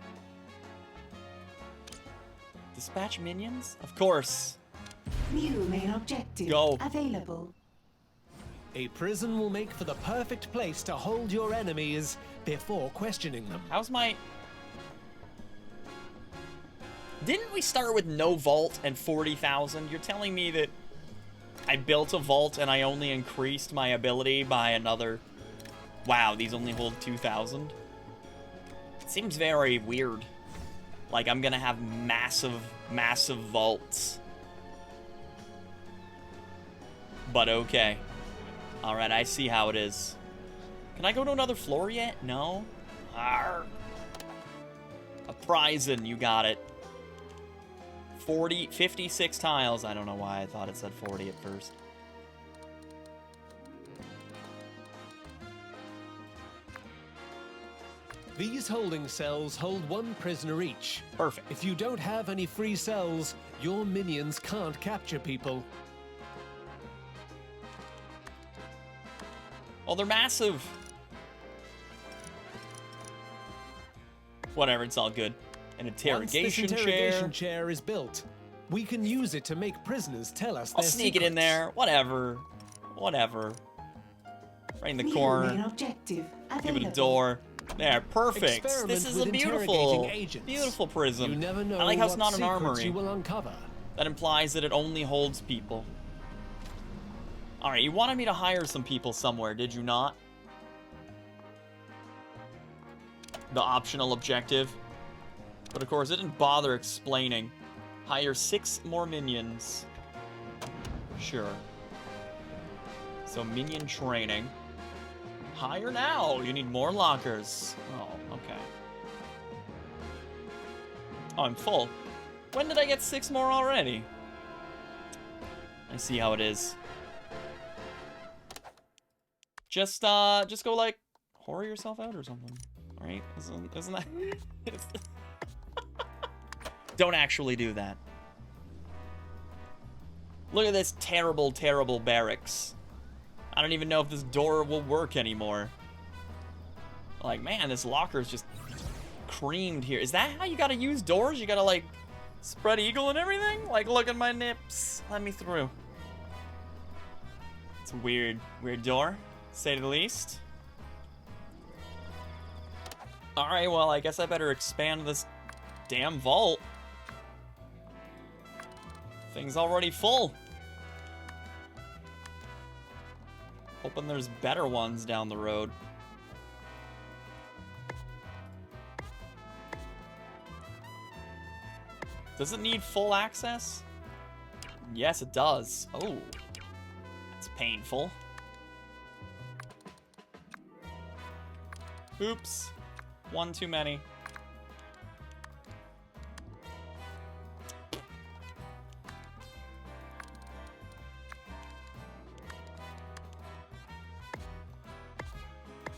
Dispatch minions? Of course.
New main objective
Go.
available.
A prison will make for the perfect place to hold your enemies before questioning them.
How's my... Didn't we start with no vault and 40,000? You're telling me that I built a vault and I only increased my ability by another... Wow, these only hold 2,000? It seems very weird. Like I'm gonna have massive vaults. But okay. Alright, I see how it is. Can I go to another floor yet? No? Arr. A prison, you got it. 56 tiles. I don't know why I thought it said 40 at first.
These holding cells hold 1 prisoner each.
Perfect.
If you don't have any free cells, your minions can't capture people.
Oh, they're massive. Whatever, it's all good. An interrogation
Once this
chair.
interrogation chair is built, we can use it to make prisoners tell us
I'll
their
sneak it in
secrets.
there. Whatever. Right in the
New main
corner.
objective
Give
available.
it a door. There, perfect.
Experiment
This is
with
a beautiful,
interrogating agents.
beautiful prison.
You never know
I like how it's
what
not an
secrets
armory.
you will uncover.
That implies that it only holds people. Alright, you wanted me to hire some people somewhere, did you not? The optional objective. But of course, it didn't bother explaining. Hire 6 more minions. Sure. So, minion training. Hire now! You need more lockers. Oh, okay. Oh, I'm full. When did I get 6 more already? I see how it is. Just go like horror yourself out or something, right? Isn't that? Don't actually do that. Look at this terrible, terrible barracks. I don't even know if this door will work anymore. Like, man, this locker is just creamed here. Is that how you gotta use doors? You gotta, like, spread eagle and everything? Like, look at my nips. Let me through. It's a weird door, to say the least. Alright, well, I guess I better expand this damn vault. Thing's already full. Hoping there's better ones down the road. Does it need full access? Yes, it does. Oh, that's painful. Oops. One too many.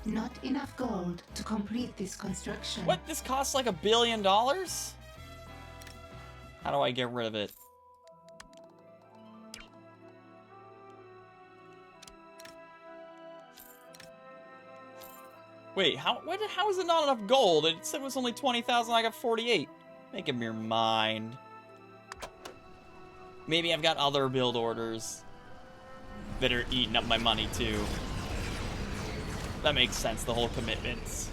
Not enough gold to complete this construction.
What? This costs like $1 billion? How do I get rid of it? Wait, how is it not enough gold? It said it was only 20,000, I got 48. Make up your mind. Maybe I've got other build orders that are eating up my money too. That makes sense, the whole commitments.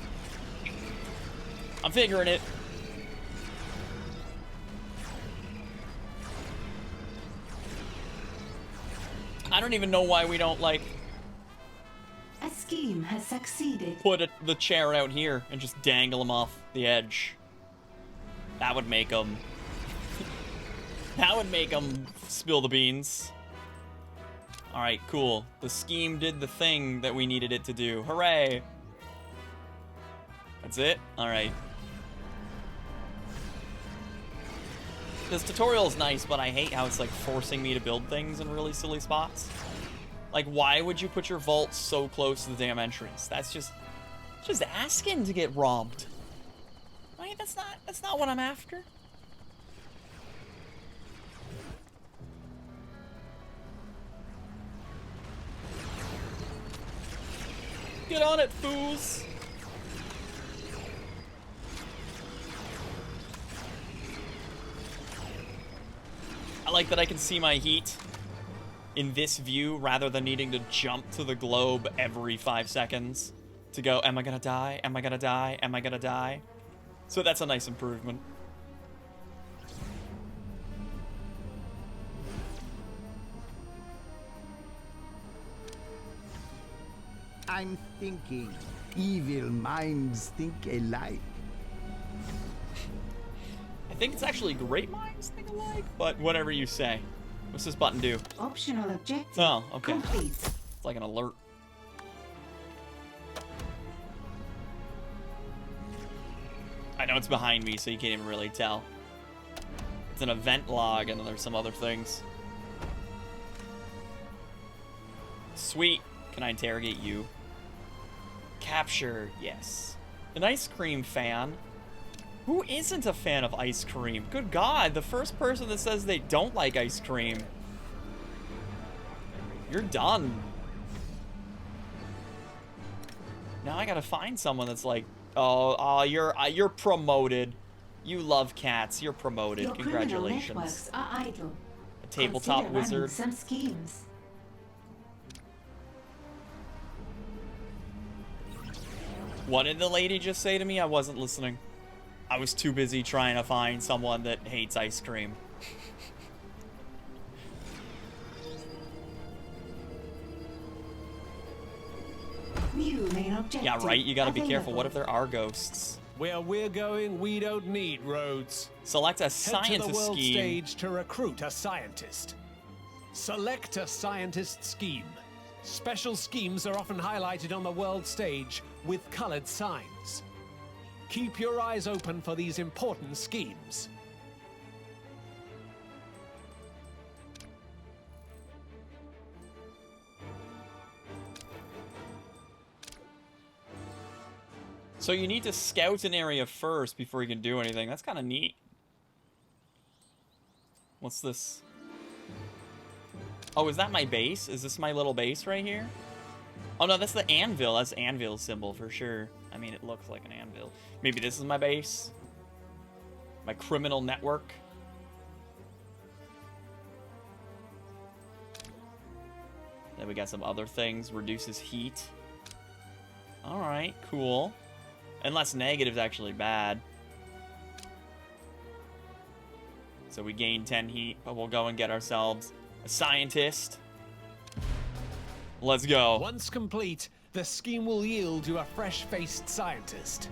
I'm figuring it. I don't even know why we don't, like,
A scheme has succeeded.
put the chair out here and just dangle him off the edge. That would make him... that would make him spill the beans. Alright, cool. The scheme did the thing that we needed it to do. Hooray! That's it? Alright. This tutorial is nice, but I hate how it's like forcing me to build things in really silly spots. Like, why would you put your vault so close to the damn entrance? That's just asking to get robbed. Right? That's not what I'm after. Get on it, fools! I like that I can see my heat in this view rather than needing to jump to the globe every 5 seconds to go, am I gonna die? Am I gonna die? Am I gonna die? So that's a nice improvement.
I'm thinking. Evil minds think alike.
I think it's actually great minds think alike, but whatever you say. What's this button do?
Optional objective
Oh, okay.
complete.
It's like an alert. I know it's behind me, so you can't even really tell. It's an event log, and then there's some other things. Sweet. Can I interrogate you? Capture, yes. An ice cream fan? Who isn't a fan of ice cream? Good God, the first person that says they don't like ice cream. You're done. Now I gotta find someone that's like, oh, you're promoted. You love cats. You're promoted.
Your
Congratulations.
criminal networks are idle.
A tabletop
Consider running
wizard.
some schemes.
What did the lady just say to me? I wasn't listening. I was too busy trying to find someone that hates ice cream.
New main objective.
Yeah, right? You gotta be careful.
available.
What if there are ghosts?
Where we're going, we don't need roads.
Select a
Head to the
scientist
world
scheme.
stage to recruit a scientist. Select a scientist scheme. Special schemes are often highlighted on the world stage with colored signs. Keep your eyes open for these important schemes.
So you need to scout an area first before you can do anything. That's kind of neat. What's this? Oh, is that my base? Is this my little base right here? Oh, no, that's the anvil. That's the anvil symbol for sure. I mean, it looks like an anvil. Maybe this is my base? My criminal network? Then we got some other things. Reduces heat. Alright, cool. Unless negative's actually bad. So we gain 10 heat, but we'll go and get ourselves a scientist. Let's go.
Once complete, the scheme will yield you a fresh-faced scientist.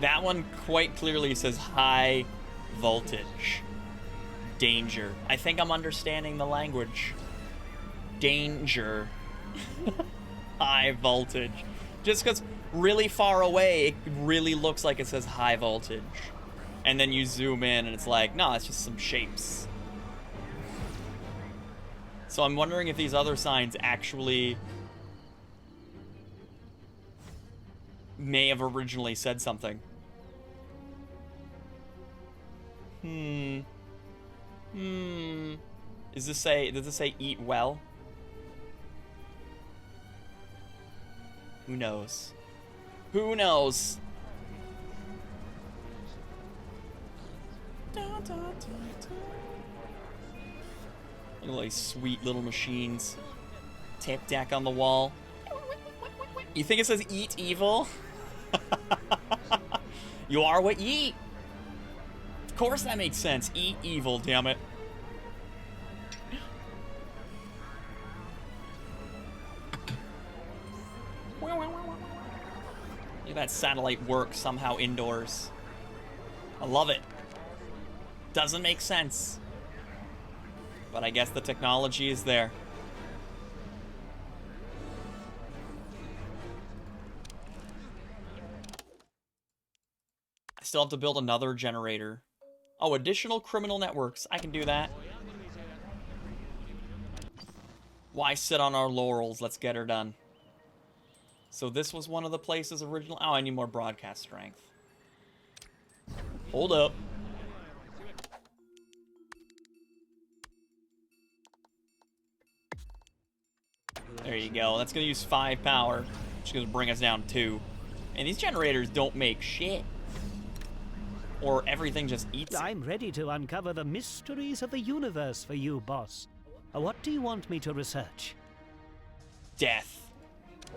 That one quite clearly says high voltage. Danger. I think I'm understanding the language. Danger. High voltage. Just because really far away, it really looks like it says high voltage. And then you zoom in and it's like, no, it's just some shapes. So I'm wondering if these other signs actually may have originally said something. Does this say eat well? Who knows? Who knows? Look at these sweet little machines. Tap deck on the wall. You think it says eat evil? You are what you eat. Of course that makes sense. Eat evil, damn it. Look at that satellite work somehow indoors. I love it. Doesn't make sense. But I guess the technology is there. I still have to build another generator. Oh, additional criminal networks. I can do that. Why sit on our laurels? Let's get her done. So this was one of the places original. Oh, I need more broadcast strength. Hold up. There you go. That's going to use 5 power. Which is going to bring us down to 2. And these generators don't make shit. Or everything just eats it.
I'm ready to uncover the mysteries of the universe for you, boss. What do you want me to research?
Death.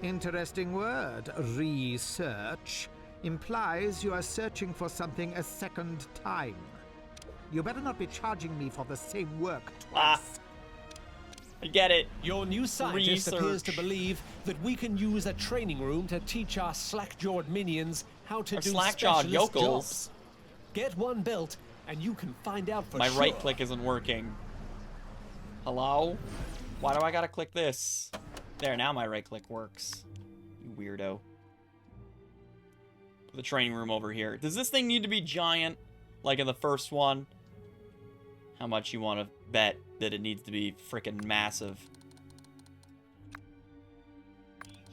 Interesting word. Research implies you are searching for something a second time. You better not be charging me for the same work twice.
I get it.
Your new scientist
Research.
appears to believe that we can use a training room to teach our slack-jawed minions how to
Our
do
slack-jawed
specialist
yokels.
jobs. Get one built, and you can find out for
My
sure.
right click isn't working. Hello? Why do I gotta click this? There, now my right click works. You weirdo. The training room over here. Does this thing need to be giant? Like in the first one? How much you want to bet that it needs to be freaking massive?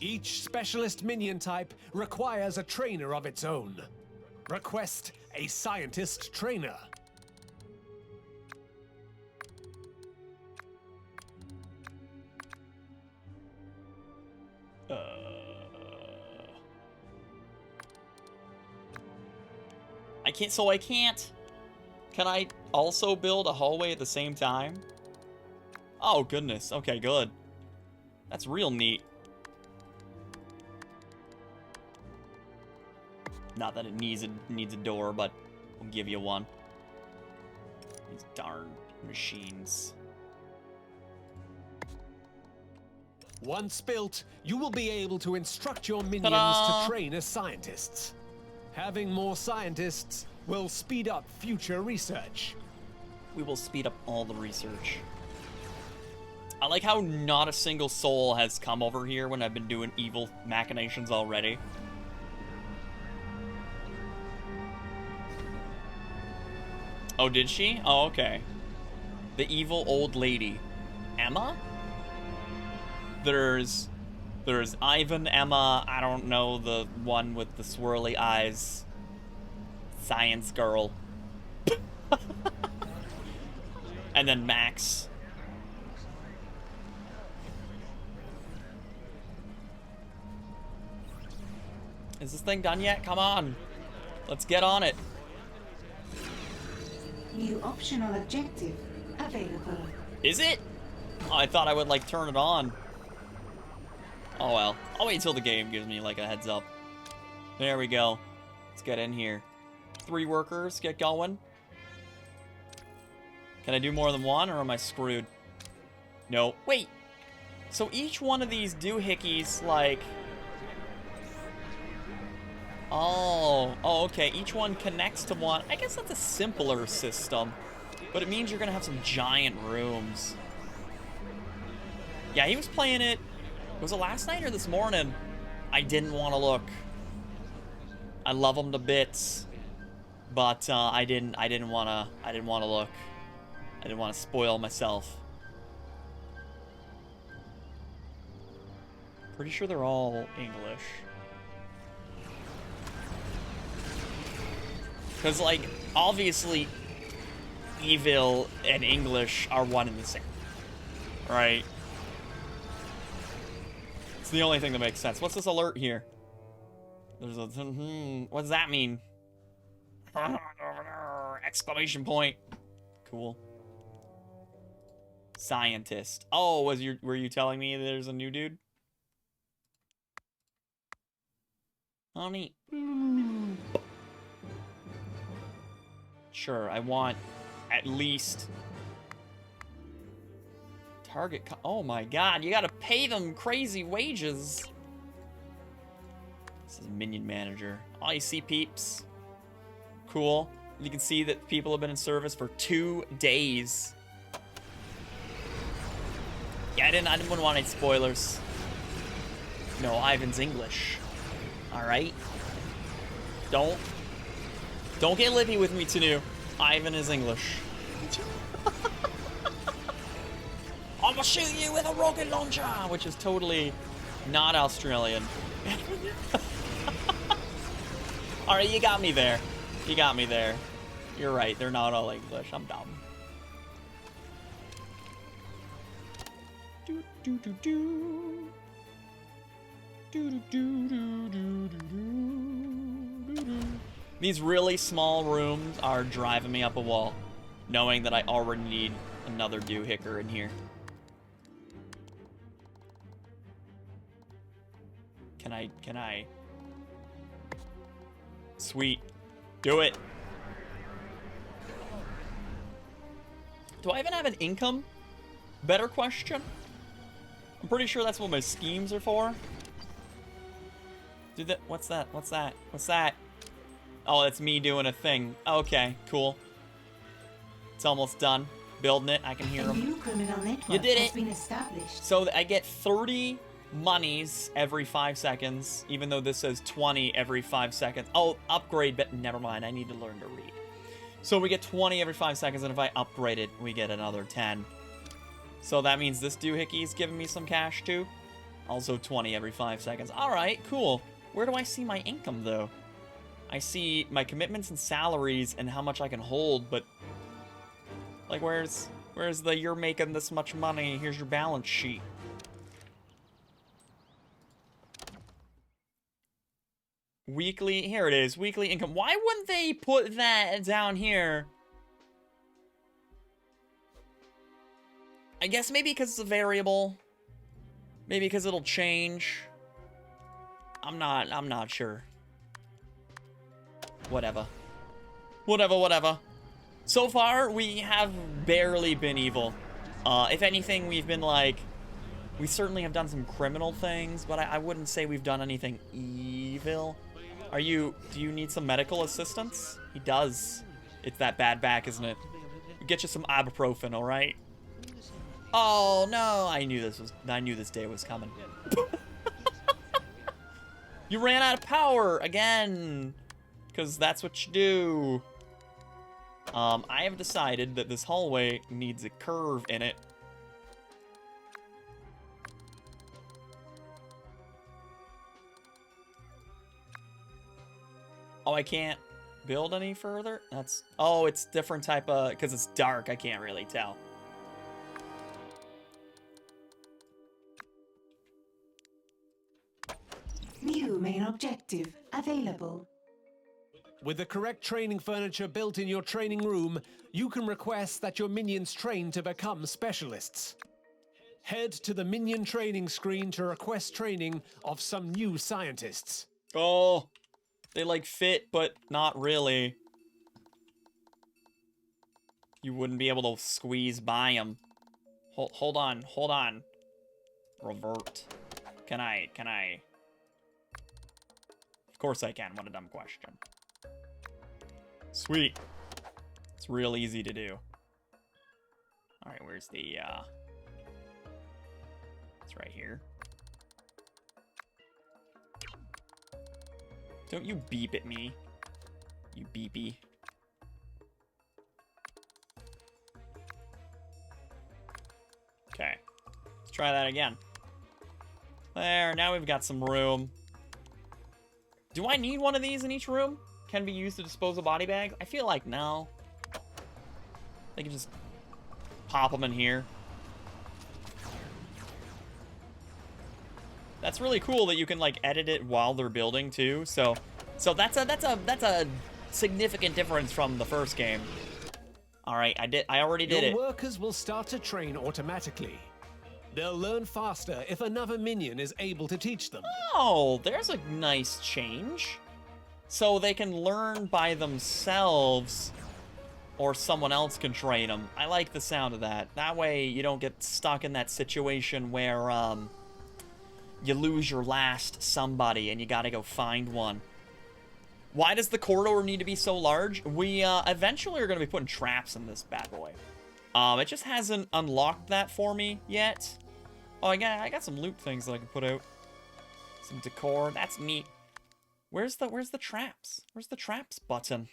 Each specialist minion type requires a trainer of its own. Request a scientist trainer.
I can't, so I can't. Can I also build a hallway at the same time? Oh, goodness. Okay, good. That's real neat. Not that it needs a door, but we'll give you one. These darn machines.
Once built, you will be able to instruct your minions
Ta-da!
to train as scientists. Having more scientists will speed up future research.
We will speed up all the research. I like how not a single soul has come over here when I've been doing evil machinations already. Oh, did she? Oh, okay. The evil old lady. Emma? There's There's Ivan, Emma, I don't know, the one with the swirly eyes. Science girl. And then Max. Is this thing done yet? Come on. Let's get on it.
New optional objective available.
Is it? Oh, I thought I would, like, turn it on. Oh, well. I'll wait until the game gives me, like, a heads up. There we go. Let's get in here. 3 workers, get going. Can I do more than one, or am I screwed? No. Wait. So each one of these doohickeys, like... Oh, okay. Each one connects to one. I guess that's a simpler system. But it means you're going to have some giant rooms. Yeah, he was playing it. Was it last night or this morning? I didn't want to look. I love him to bits. But I didn't want to look. I didn't want to spoil myself. Pretty sure they're all English. Because, like, obviously, evil and English are one and the same. Right? It's the only thing that makes sense. What's this alert here? There's a... what does that mean? Exclamation point. Cool. Scientist. Oh, were you telling me there's a new dude? Oh, neat. Sure, I want at least target. Oh my god, you gotta pay them crazy wages. This is Minion Manager. Oh, you see peeps? Cool. You can see that people have been in service for 2 days. Yeah, I didn't want any spoilers. No, Ivan's English. Alright? Don't get lippy with me, Tanu. Ivan is English. I'm gonna shoot you with a rocket launcher, which is totally not Australian. Alright, you got me there. You got me there. You're right, they're not all English. I'm dumb. Do do do do. Do do do do do do do do. These really small rooms are driving me up a wall, knowing that I already need another doohicker in here. Can I? Sweet. Do it. Do I even have an income? Better question. I'm pretty sure that's what my schemes are for. Do that. What's that? What's that? What's that? Oh, that's me doing a thing. Okay, cool. It's almost done. Building it. I can hear
A
them.
new criminal network
You did
has
it.
been established.
So I get 30 monies every 5 seconds, even though this says 20 every 5 seconds. Oh, upgrade, but never mind. I need to learn to read. So we get 20 every 5 seconds, and if I upgrade it, we get another 10. So that means this doohickey is giving me some cash too. Also 20 every 5 seconds. All right, cool. Where do I see my income though? I see my commitments and salaries and how much I can hold, but like where's the you're making this much money, here's your balance sheet. Weekly, here it is, weekly income. Why wouldn't they put that down here? I guess maybe because it's a variable. Maybe because it'll change. I'm not sure. Whatever. Whatever. So far, we have barely been evil. If anything, we've been like... We certainly have done some criminal things, but I wouldn't say we've done anything evil. Do you need some medical assistance? He does. It's that bad back, isn't it? Get you some ibuprofen, alright? Oh, no. I knew this day was coming. You ran out of power again. Because that's what you do. I have decided that this hallway needs a curve in it. Oh, I can't build any further? That's... Oh, it's different type of... Because it's dark, I can't really tell.
New main objective available.
With the correct training furniture built in your training room, you can request that your minions train to become specialists. Head to the minion training screen to request training of some new scientists.
Oh, they like fit, but not really. You wouldn't be able to squeeze by them. Hold on. Revert. Can I? Of course I can. What a dumb question. Sweet. It's real easy to do. Alright, where's the, It's right here. Don't you beep at me. You beepy. Okay. Let's try that again. There, now we've got some room. Do I need one of these in each room? Can be used to dispose of body bags? I feel like no. They can just pop them in here. That's really cool that you can like edit it while they're building too. So that's a significant difference from the first game. All right, I already did it.
Your workers will start to train automatically. They'll learn faster if another minion is able to teach them.
Oh, there's a nice change. So they can learn by themselves, or someone else can train them. I like the sound of that. That way you don't get stuck in that situation where you lose your last somebody and you gotta go find one. Why does the corridor need to be so large? We eventually are gonna be putting traps in this bad boy. It just hasn't unlocked that for me yet. Oh, I got some loot things that I can put out. Some decor. That's neat. Where's the traps? Where's the traps button?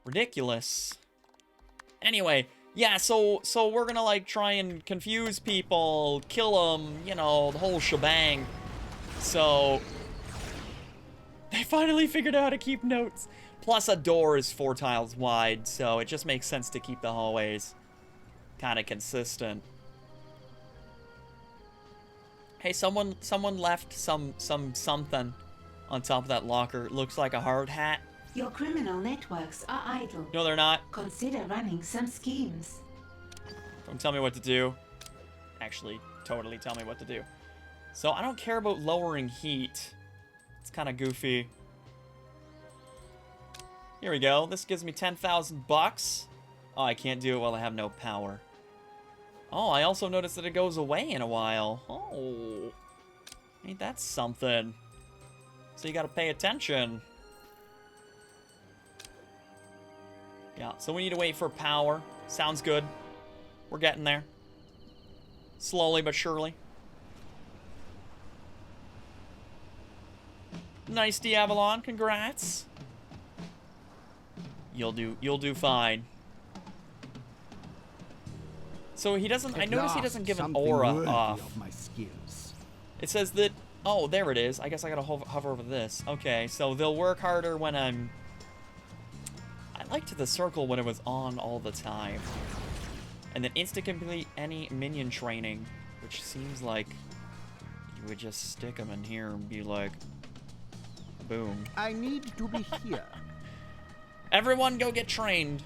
Ridiculous. Anyway, yeah, so we're gonna like try and confuse people, kill them, you know, the whole shebang. So they finally figured out how to keep notes. Plus a door is 4 tiles wide, so it just makes sense to keep the hallways kind of consistent. Hey, someone left something on top of that locker. It looks like a hard hat.
Your criminal networks are idle.
No, they're not.
Consider running some schemes.
Don't tell me what to do. Actually, totally tell me what to do. So I don't care about lowering heat. It's kind of goofy. Here we go. This gives me 10,000 bucks. Oh, I can't do it while I have no power. Oh, I also noticed that it goes away in a while. Oh, ain't that something? So you gotta pay attention. Yeah, so we need to wait for power. Sounds good. We're getting there. Slowly but surely. Nice, Diabolon. Congrats. You'll do fine. So he doesn't... I notice he doesn't give an aura off.
Of my skills.
It says that... Oh, there it is. I guess I gotta hover over this. Okay, so they'll work harder when I'm... I liked the circle when it was on all the time. And then insta-complete any minion training, which seems like you would just stick them in here and be like... Boom.
I need to be here.
Everyone go get trained.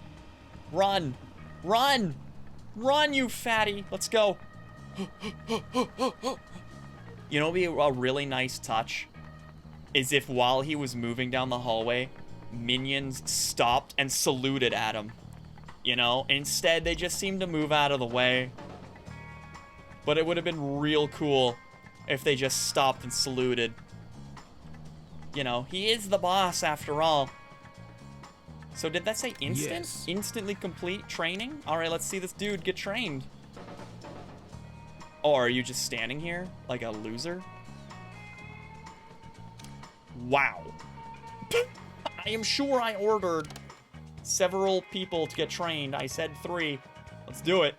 Run. Run! Run, you fatty! Let's go. You know what would be a really nice touch? Is if while he was moving down the hallway, minions stopped and saluted at him. You know? Instead, they just seemed to move out of the way. But it would have been real cool if they just stopped and saluted. You know, he is the boss after all. So did that say instant?
Yes.
Instantly complete training? Alright, let's see this dude get trained. Or are you just standing here like a loser? Wow. I am sure I ordered several people to get trained. I said 3. Let's do it.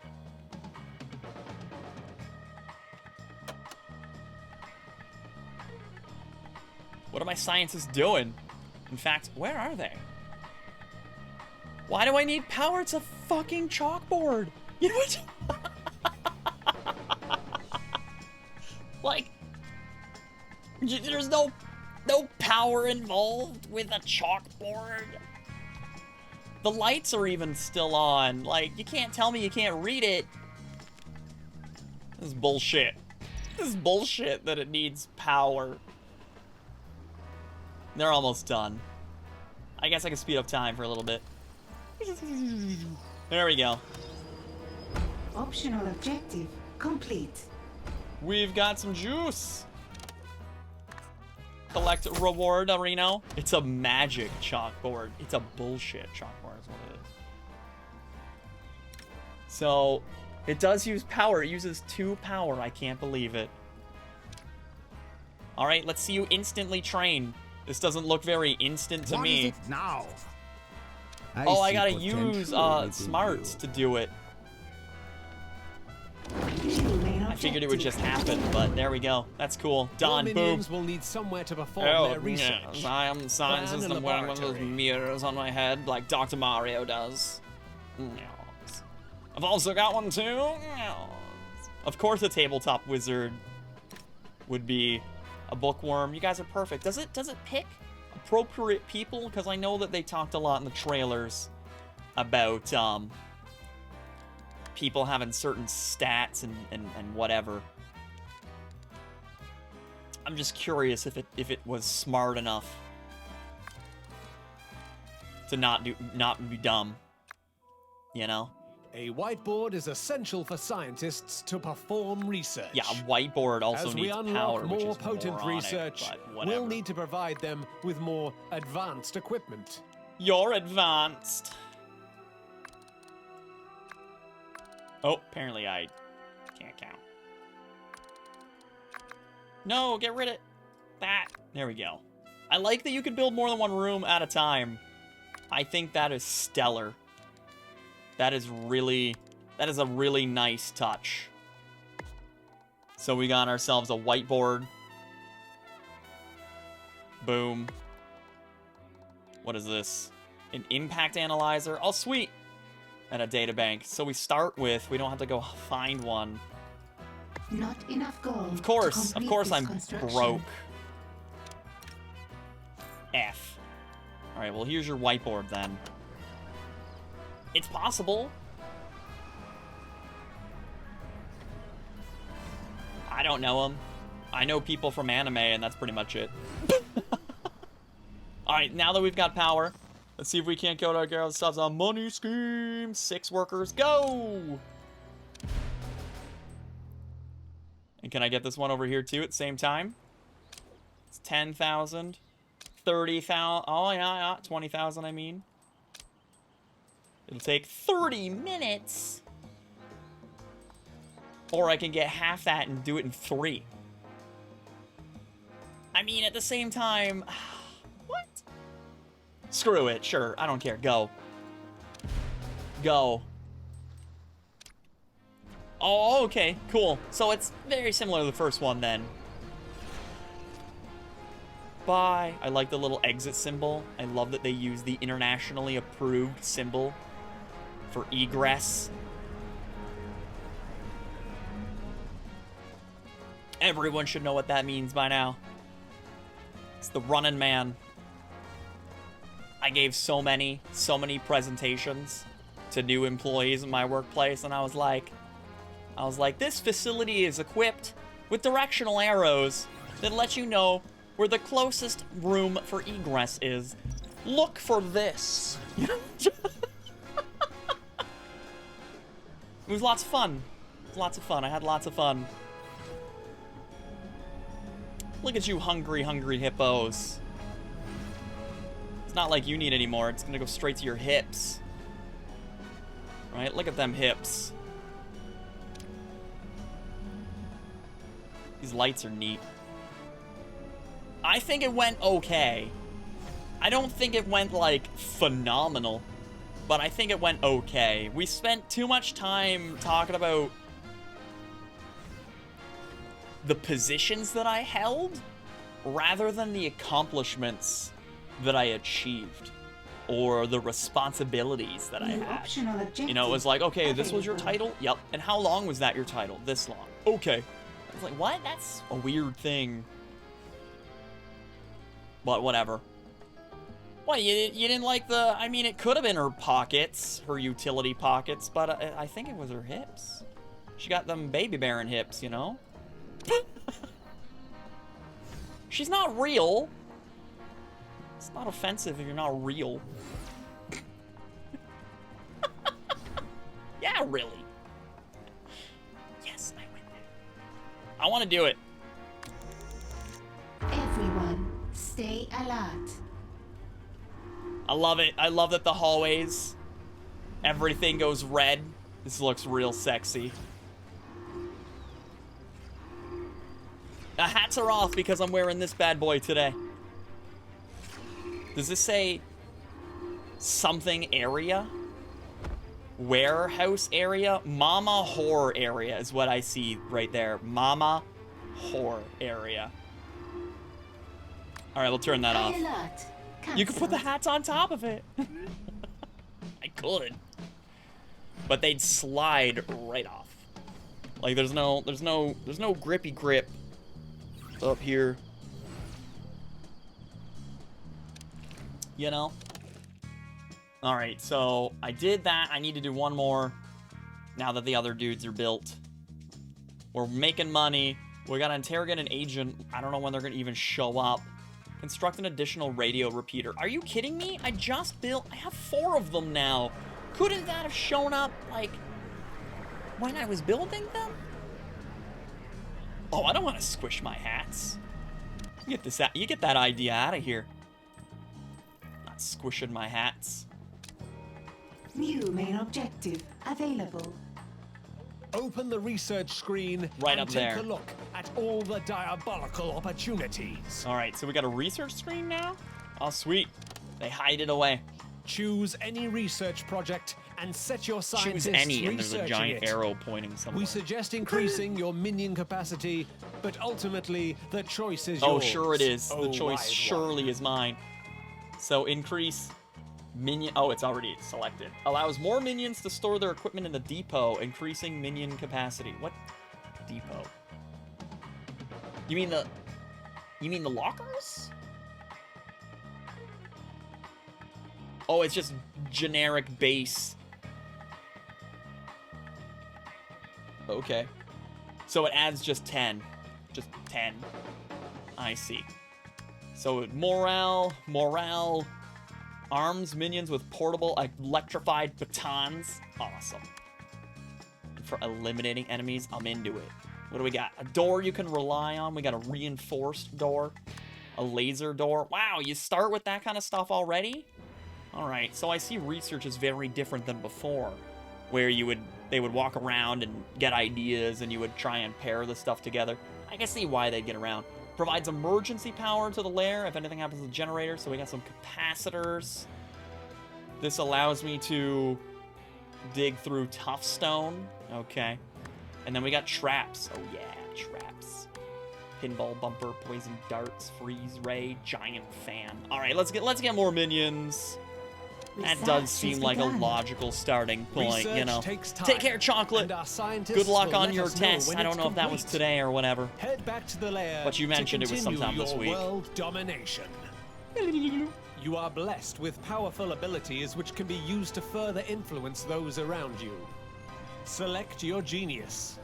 What are my scientists doing? In fact, where are they? Why do I need power? It's a fucking chalkboard. You know what? Like, there's no power involved with a chalkboard. The lights are even still on. Like, you can't tell me you can't read it. This is bullshit. This is bullshit that it needs power. They're almost done. I guess I can speed up time for a little bit. There we go.
Optional objective complete.
We've got some juice. Collect reward, Reno. It's a magic chalkboard. It's a bullshit chalkboard is what it is. So, it does use power. It uses 2 power. I can't believe it. Alright, let's see you instantly train. This doesn't look very instant to me.
What is it now?
I
see
gotta
potential
use
within
smarts
you.
to do it.
New main
I figured it would just
objective.
happen, but there we go. That's cool.
Your
Done. Boom.
minions will need somewhere to perform
Oh,
their research.
yes. I am the scientist.
Plan a
I'm wearing one of those
laboratory.
mirrors on my head like Dr. Mario does. Yes. I've also got one too. Yes. Of course a tabletop wizard would be a bookworm. You guys are perfect. Does it pick appropriate people? Because I know that they talked a lot in the trailers about people having certain stats and whatever. I'm just curious if it was smart enough to not be dumb. You know?
A whiteboard is essential for scientists to perform research.
Yeah, a whiteboard also
As we
needs
unlock
power, which
more
is
potent
moronic,
research,
but whatever.
we'll need to provide them with more advanced equipment.
You're advanced. Oh, apparently I can't count. No, get rid of that. There we go. I like that you can build more than one room at a time. I think that is stellar. That is a really nice touch. So we got ourselves a whiteboard. Boom. What is this? An impact analyzer. Oh, sweet. And a data bank. So we start with, we don't have to go find one.
Not enough gold.
Of course
to complete this
I'm
construction.
broke. F. Alright, well here's your whiteboard then. It's possible. I don't know them. I know people from anime and that's pretty much it. Alright, now that we've got power, let's see if we can't go to our girls' stuff on money scheme. 6 workers, go! And can I get this one over here too at the same time? It's 10,000. 30,000. Oh, yeah, 20,000, I mean. It'll take 30 minutes. Or I can get half that and do it in 3. I mean, at the same time... What? Screw it, sure. I don't care. Go. Go. Oh, okay. Cool. So it's very similar to the first one, then. Bye. I like the little exit symbol. I love that they use the internationally approved symbol for egress. Everyone should know what that means by now. It's the running man. I gave so many presentations to new employees in my workplace, and I was like, this facility is equipped with directional arrows that let you know where the closest room for egress is. Look for this. It was lots of fun. It was lots of fun. I had lots of fun. Look at you hungry, hungry hippos. It's not like you need any more. It's gonna go straight to your hips. Right? Look at them hips. These lights are neat. I think it went okay. I don't think it went, like, phenomenal. But I think it went okay. We spent too much time talking about the positions that I held rather than the accomplishments that I achieved or the responsibilities that I
New
had.
optional objective.
You know, it was like, okay, this was your
available.
title? Yep. And how long was that your title? This long. Okay. I was like, what? That's a weird thing. But whatever. What, you didn't like the... I mean, it could have been her pockets, her utility pockets, but I think it was her hips. She got them baby Baron hips, you know? She's not real. It's not offensive if you're not real. Yeah, really. Yes, I win that. I want to do it.
Everyone, stay alert.
I love it. I love that the hallways, everything goes red. This looks real sexy. The hats are off because I'm wearing this bad boy today. Does this say something area? Warehouse area? Mama whore area is what I see right there. Mama whore area. All right, we'll turn that off.
High alert.
You could put the
Cancelled.
hats on top of it. I could. But they'd slide right off. Like there's no grippy grip up here. You know? Alright, so I did that. I need to do one more now that the other dudes are built. We're making money. We gotta interrogate an agent. I don't know when they're gonna even show up. Construct an additional radio repeater. Are you kidding me? I just built... I have 4 of them now. Couldn't that have shown up, like, when I was building them? Oh, I don't want to squish my hats. You get that idea out of here. Not squishing my hats.
New main objective available.
Open the research screen
Right
and
up
take
there.
a look at all the diabolical opportunities.
All right, so we got a research screen now? Oh, sweet. They hide it away.
Choose any research project and set your scientists
Choose any, and there's a
researching
giant
it.
arrow pointing somewhere.
We suggest increasing your minion capacity, but ultimately the choice is
Oh,
yours.
sure it is. The
Oh,
choice
wise
surely
one.
is mine. So increase minion... Oh, it's already selected. Allows more minions to store their equipment in the depot, increasing minion capacity. What depot? You mean the lockers? Oh, it's just generic base. Okay. So it adds just 10. Just 10. I see. So morale, arms minions with portable electrified batons. Awesome. And for eliminating enemies, I'm into it. What do we got? A door you can rely on. We got a reinforced door. A laser door. Wow, you start with that kind of stuff already? Alright, so I see research is very different than before. Where they would walk around and get ideas and you would try and pair the stuff together. I can see why they'd get around. Provides emergency power to the lair if anything happens to the generator. So we got some capacitors. This allows me to dig through tough stone. Okay. And then we got traps. Oh yeah, traps. Pinball bumper, poison darts, freeze ray, giant fan. All right, let's get more minions. That
Research
does
has
seem like a
begun.
logical starting point,
Research
you know.
takes time,
Take care, Chocolate.
and our scientists
Good luck
will
on
let
your
us know
test.
when
I don't
it's
know if that was
complete.
today or whatever.
Head back to the lair.
But you mentioned
to
it was
continue
sometime this
your
week.
World domination. You are blessed with powerful abilities which can be used to further influence those around you. Select your genius.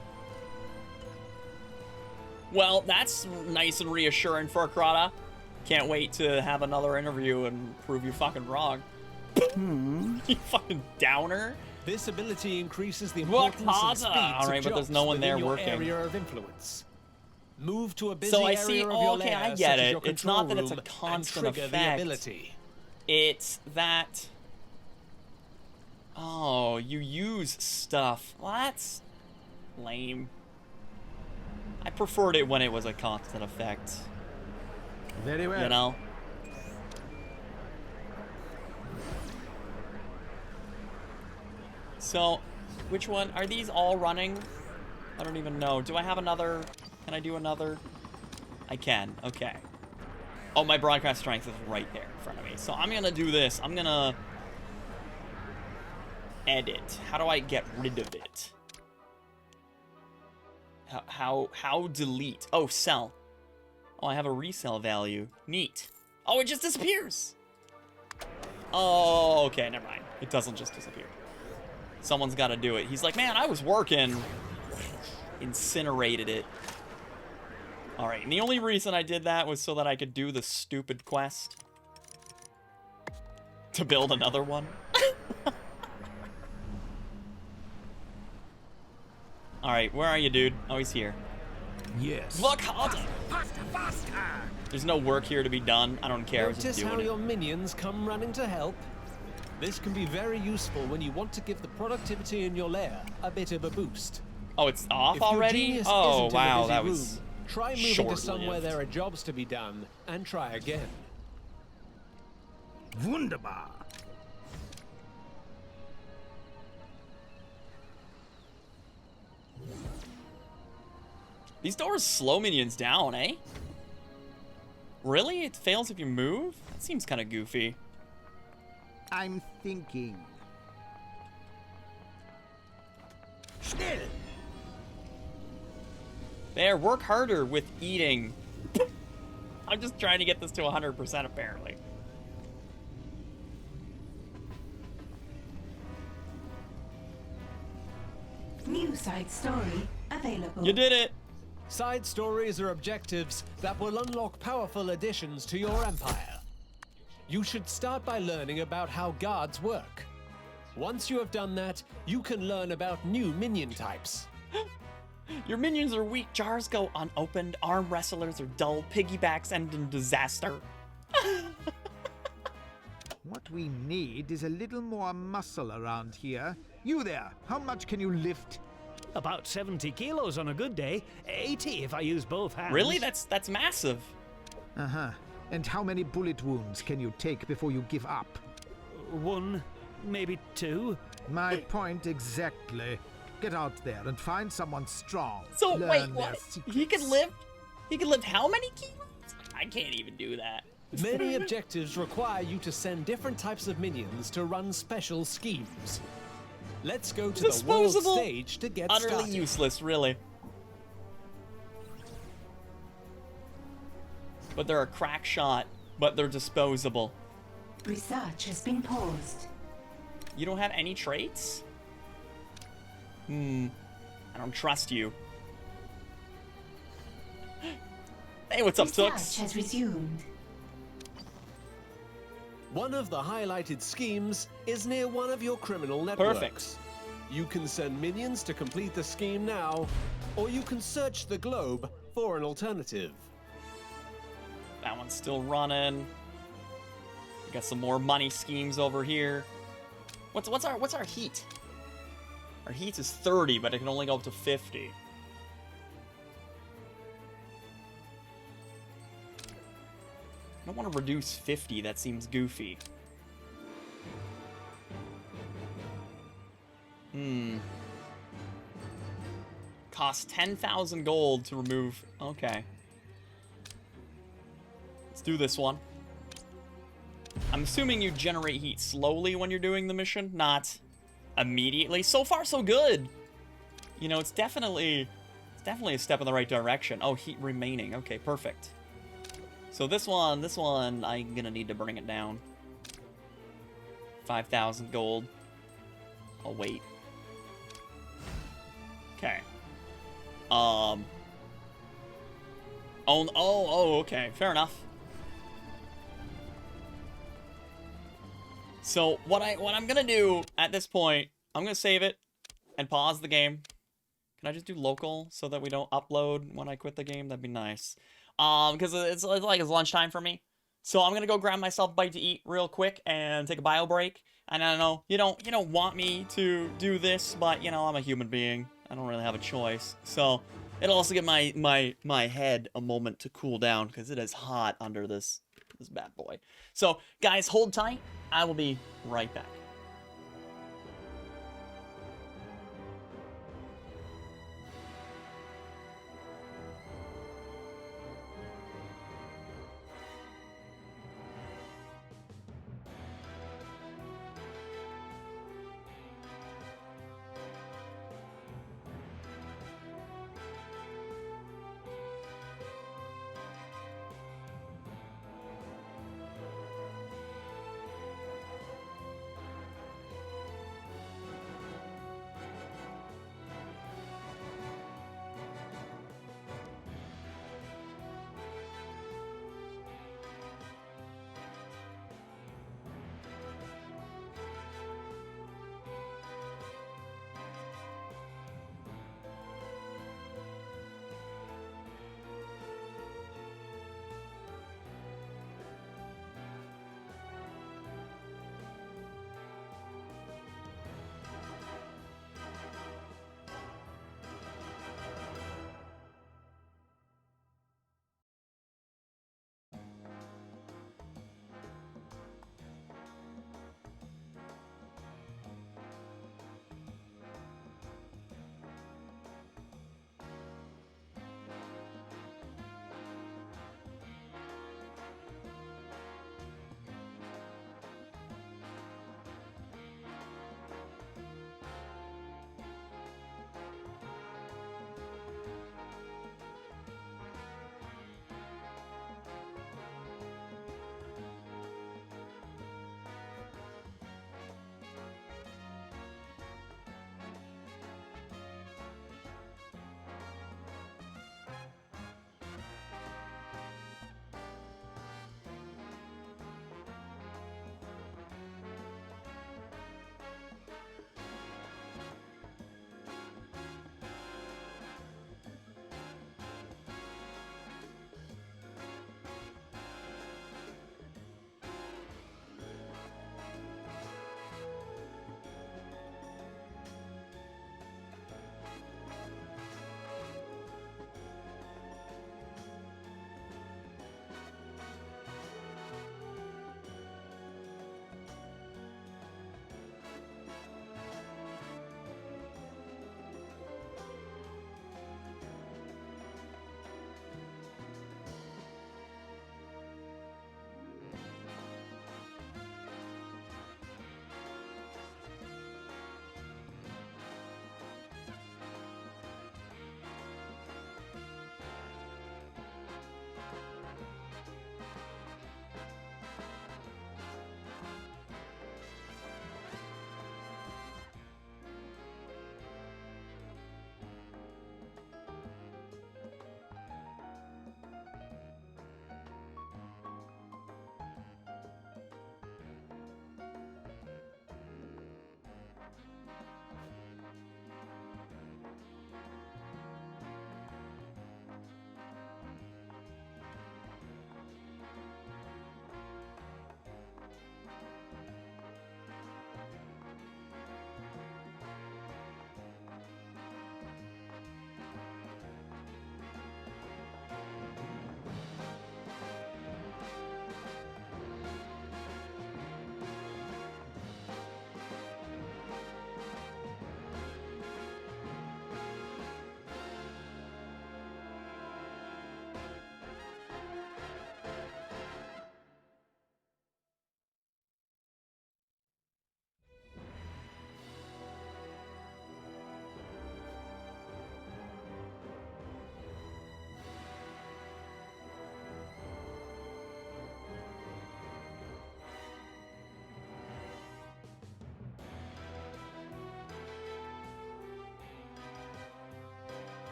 Well, that's nice and reassuring for Akrata. Can't wait to have another interview and prove you fucking wrong. You fucking downer.
This ability increases the
What
importance and
harder?
speeds
All right,
of
but there's
jobs
no one there
within your
working.
area of influence. Move to a busy
So I
area
see.
of
Oh,
your
okay,
lair,
I
such
get
as
it.
your
It's not
control
that it's a
room,
constant
and trigger
effect.
the ability.
It's that. Oh, you use stuff. Well, that's lame. I preferred it when it was a constant effect.
Very well.
You know? So, which one? Are these all running? I don't even know. Do I have another? Can I do another? I can. Okay. Oh, my broadcast strength is right there in front of me. So I'm gonna do this. I'm gonna edit. How do I get rid of it? How delete? Oh, sell. Oh, I have a resell value. Neat. Oh, it just disappears. Oh, okay, never mind. It doesn't just disappear. Someone's got to do it. He's like, man, I was working. Incinerated it. All right, and the only reason I did that was so that I could do the stupid quest to build another one. All right, where are you, dude? Oh, he's here.
Yes.
Look harder.
Faster, faster!
There's no work here to be done. I don't care. I was just
Notice how
doing it.
your minions come running to help? This can be very useful when you want to give the productivity in your lair a bit of a boost.
Oh, it's off
If your
already?
genius
Oh,
isn't in a
wow,
busy
that
room,
was
try moving to
short-lived.
somewhere there are jobs to be done and try again.
Wunderbar!
These doors slow minions down, eh? Really? It fails if you move? That seems kind of goofy.
I'm thinking. Schnell!
There, work harder with eating. I'm just trying to get this to 100% apparently.
New side story available.
You did it!
Side stories are objectives that will unlock powerful additions to your empire. You should start by learning about how guards work. Once you have done that, you can learn about new minion types.
Your minions are weak, jars go unopened, arm wrestlers are dull, piggybacks end in disaster.
What we need is a little more muscle around here. You there, how much can you lift?
About 70 kilos on a good day, 80 if I use both hands.
Really? That's massive.
Uh-huh. And how many bullet wounds can you take before you give up?
One, maybe two.
My point exactly. Get out there and find someone strong.
So
Learn
wait,
their
what?
secrets.
He can lift how many kilos? I can't even do that.
Many objectives require you to send different types of minions to run special schemes. Let's go to the world
Disposable.
stage to get
Utterly
started.
useless, really. But they're a crack shot, but they're disposable.
Research has been paused.
You don't have any traits? I don't trust you. Hey, what's up,
Research
Tooks?
has resumed.
One of the highlighted schemes is near one of your criminal networks.
Perfect.
You can send minions to complete the scheme now, or you can search the globe for an alternative.
That one's still running. We got some more money schemes over here. What's our heat? Our heat is 30, but it can only go up to 50. I don't want to reduce 50. That seems goofy. Costs 10,000 gold to remove. Okay. Let's do this one. I'm assuming you generate heat slowly when you're doing the mission, not immediately. So far, so good. You know, it's definitely a step in the right direction. Oh, heat remaining. Okay, perfect. So this one, I'm gonna need to bring it down. 5,000 gold. I'll wait. Okay. Oh, okay. Fair enough. So what I'm gonna do at this point, I'm gonna save it and pause the game. Can I just do local so that we don't upload when I quit the game? That'd be nice. Because it's like it's lunchtime for me. So I'm gonna go grab myself a bite to eat real quick and take a bio break. And I don't know, you don't want me to do this, but you know, I'm a human being. I don't really have a choice. So it'll also give my head a moment to cool down because it is hot under this bad boy. So guys, hold tight. I will be right back.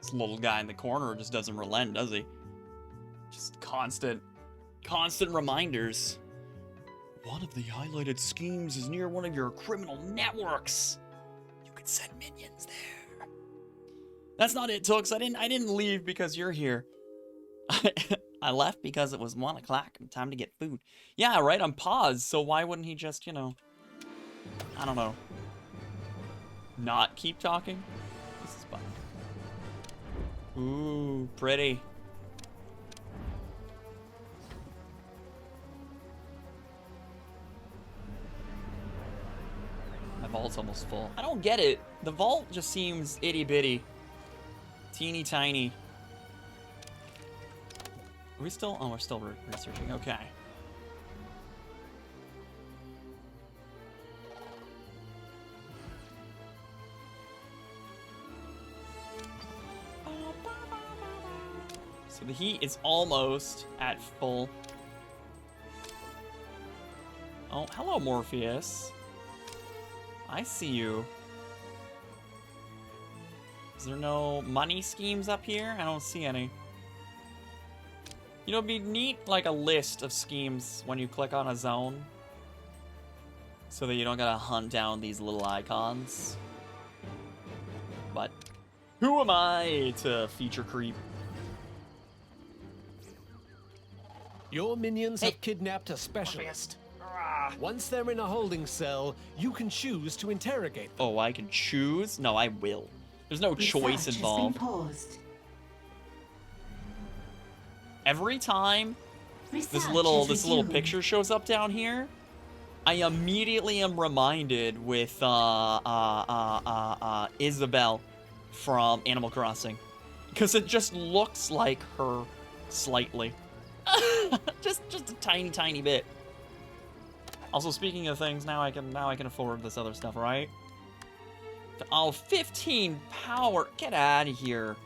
This little guy in the corner just doesn't relent, does he? Just constant reminders. One of the highlighted schemes is near one of your criminal networks. You could send minions there. That's not it, Tooks. I didn't leave because you're here. I left because it was 1 o'clock and time to get food. Yeah, right, I'm paused, so why wouldn't he just, you know, I don't know, not keep talking? This is fun. Ooh, pretty. My vault's almost full. I don't get it. The vault just seems itty-bitty. Teeny tiny. Are we still? Oh, we're still researching. Okay. So the heat is almost at full. Oh, hello, Morpheus. I see you. Is there no money schemes up here? I don't see any. You know, it'd be neat, like a list of schemes when you click on a zone. So that you don't gotta hunt down these little icons. But who am I to feature creep?
Your minions have kidnapped a specialist. Once they're in a holding cell, you can choose to interrogate them.
Oh, I can choose? No, I will. There's no choice
Research
involved.
has been paused.
Every time this
Research
little
is resumed.
picture shows up down here, I immediately am reminded with Isabelle from Animal Crossing, because it just looks like her slightly, just a tiny bit. Also, speaking of things, now I can afford this other stuff, right? Oh, 15 power! Get out of here!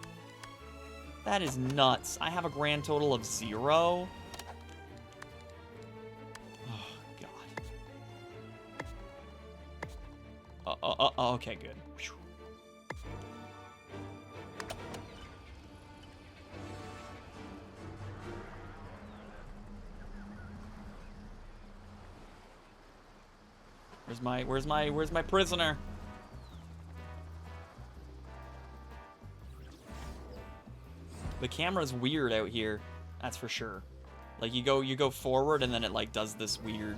That is nuts. I have a grand total of 0. Oh, God. Okay, good. Whew. Where's my prisoner? The camera's weird out here, that's for sure. Like you go forward and then it like does this weird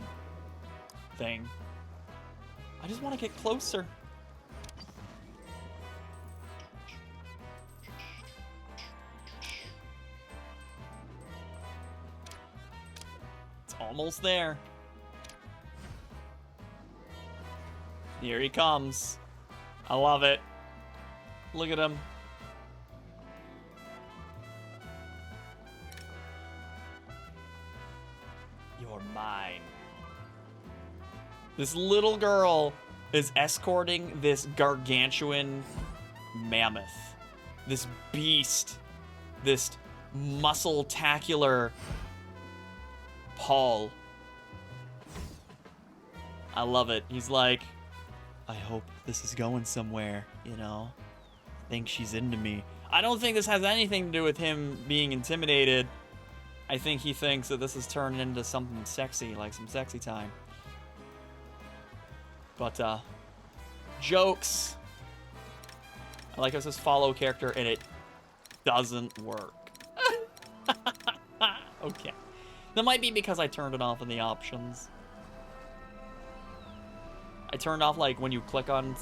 thing. I just want to get closer. It's almost there. Here he comes. I love it. Look at him. You're mine. This little girl is escorting this gargantuan mammoth. This beast. This muscle-tacular Paul. I love it. He's like, I hope this is going somewhere, you know? I think she's into me. I don't think this has anything to do with him being intimidated. I think he thinks that this has turned into something sexy, like some sexy time. But, jokes. I like how it says follow character, and it doesn't work. Okay. That might be because I turned it off in the options. I turned off, like, when you click on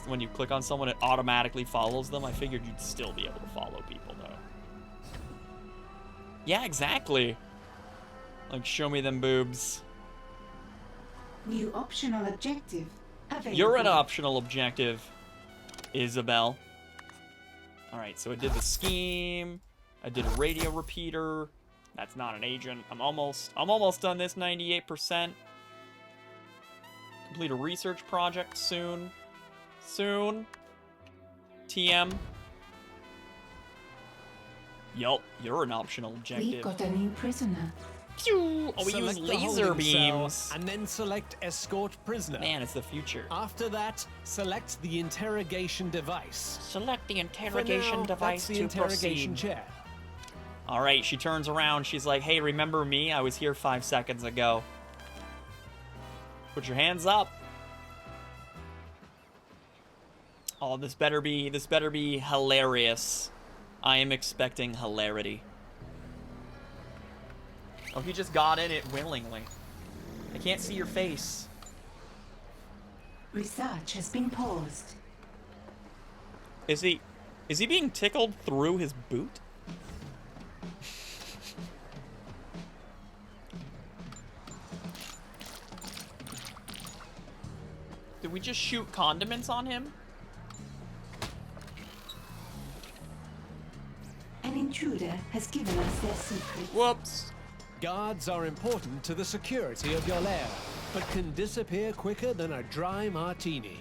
someone, it automatically follows them. I figured you'd still be able to follow people, though. Yeah, exactly. Like, show me them boobs.
New optional objective available.
You're an optional objective, Isabelle. Alright, so I did the scheme. I did a radio repeater. That's not an agent. I'm almost done this, 98%. Complete a research project soon. Soon. TM. Yup, you're an optional objective.
We've got a new prisoner.
Pew! Oh, we use
Select the
laser
holding cell,
beams.
and then select escort prisoner.
Man, it's the future.
After that, select the interrogation device.
Select the
For
interrogation
now,
device
that's the
to
interrogation
proceed.
chair.
All right, she turns around. She's like, "Hey, remember me? I was here 5 seconds ago. Put your hands up." Oh, this better be hilarious. I am expecting hilarity. Oh, he just got in it willingly. I can't see your face.
Research has been paused.
Is he being tickled through his boot? Did we just shoot condiments on him?
An intruder has given us their secret.
Whoops.
Guards are important to the security of your lair, but can disappear quicker than a dry martini.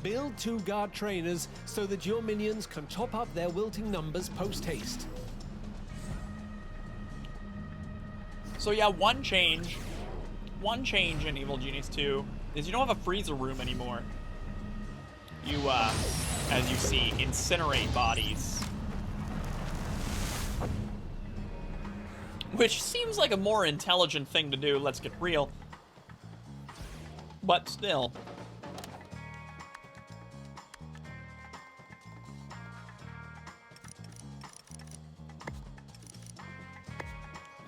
Build 2 guard trainers so that your minions can top up their wilting numbers post-haste.
So yeah, one change in Evil Genius 2 is you don't have a freezer room anymore. You, as you see, incinerate bodies. Which seems like a more intelligent thing to do, let's get real. But still.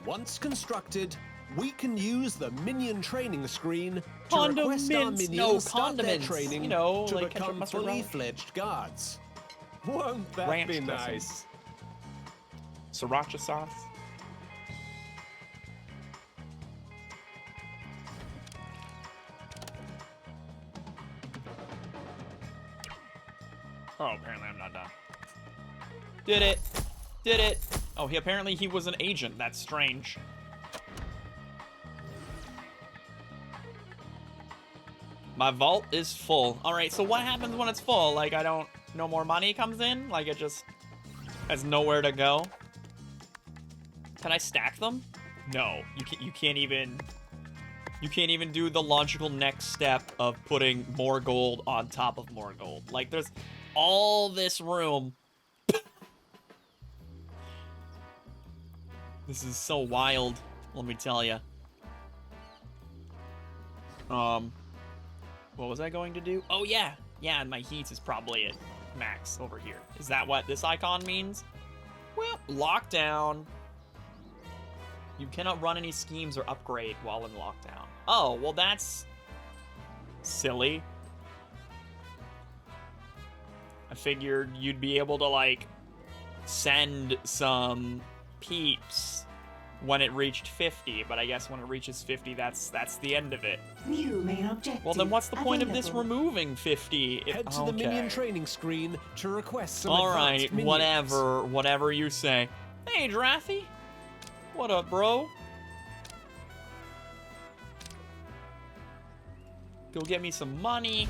Once constructed, we can use the minion training screen to request our
Condiments.
minions
No,
start their
condiments.
training
You know,
to
like ketchup,
become
mustard,
fully
relish.
fledged guards. Won't that
Ranch
be
dressing.
nice?
Sriracha sauce. Oh, apparently I'm not done. Did it. Did it. Oh, apparently he was an agent. That's strange. My vault is full. All right, so what happens when it's full? Like, no more money comes in? Like, it just has nowhere to go? Can I stack them? No, you can't even do the logical next step of putting more gold on top of more gold. Like, there's all this room. This is so wild, let me tell you. What was I going to do? Oh, yeah. Yeah, and my heat is probably at max over here. Is that what this icon means? Well, lockdown. You cannot run any schemes or upgrade while in lockdown. Oh, well, that's silly. I figured you'd be able to, like, send some peeps when it reached 50, but I guess when it reaches 50, that's the end of it.
New main objective.
Well, then what's the point of this
available.
removing 50?
Head to the minion training screen to request some
All
advanced
right,
minions.
whatever you say. Hey, Drathy. What up, bro? Go get me some money.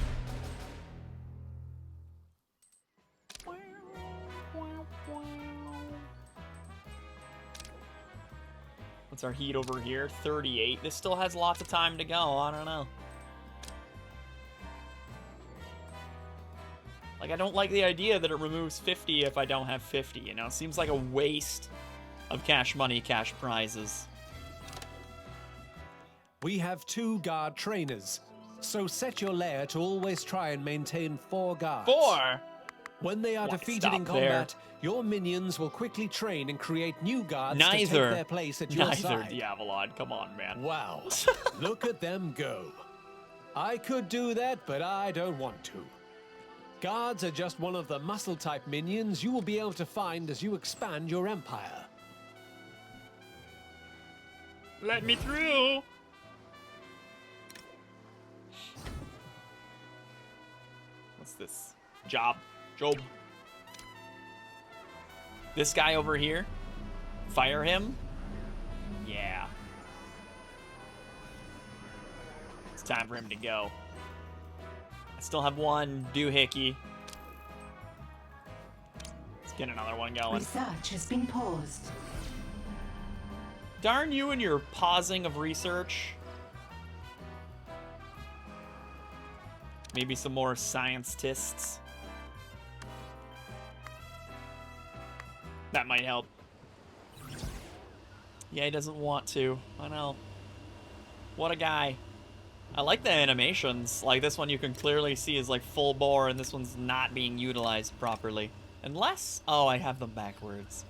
What's our heat over here? 38. This still has lots of time to go. I don't know. Like, I don't like the idea that it removes 50 if I don't have 50, you know? It seems like a waste of cash money, cash prizes.
We have 2 guard trainers, so set your lair to always try and maintain 4 guards.
4!
When they are
Why,
defeated in
stop there.
combat, your minions will quickly train and create new guards to take
Neither.
their place at your
Neither,
side.
Diavolon. Come on, man.
Wow, look at them go. I could do that, but I don't want to. Guards are just one of the muscle-type minions you will be able to find as you expand your empire.
Let me through! What's this? Job. This guy over here? Fire him? Yeah. It's time for him to go. I still have one doohickey. Let's get another one going.
Research has been paused.
Darn you and your pausing of research. Maybe some more scientists. That might help. Yeah, he doesn't want to. I know. What a guy. I like the animations. Like, this one you can clearly see is like full bore, and this one's not being utilized properly. Unless... Oh, I have them backwards.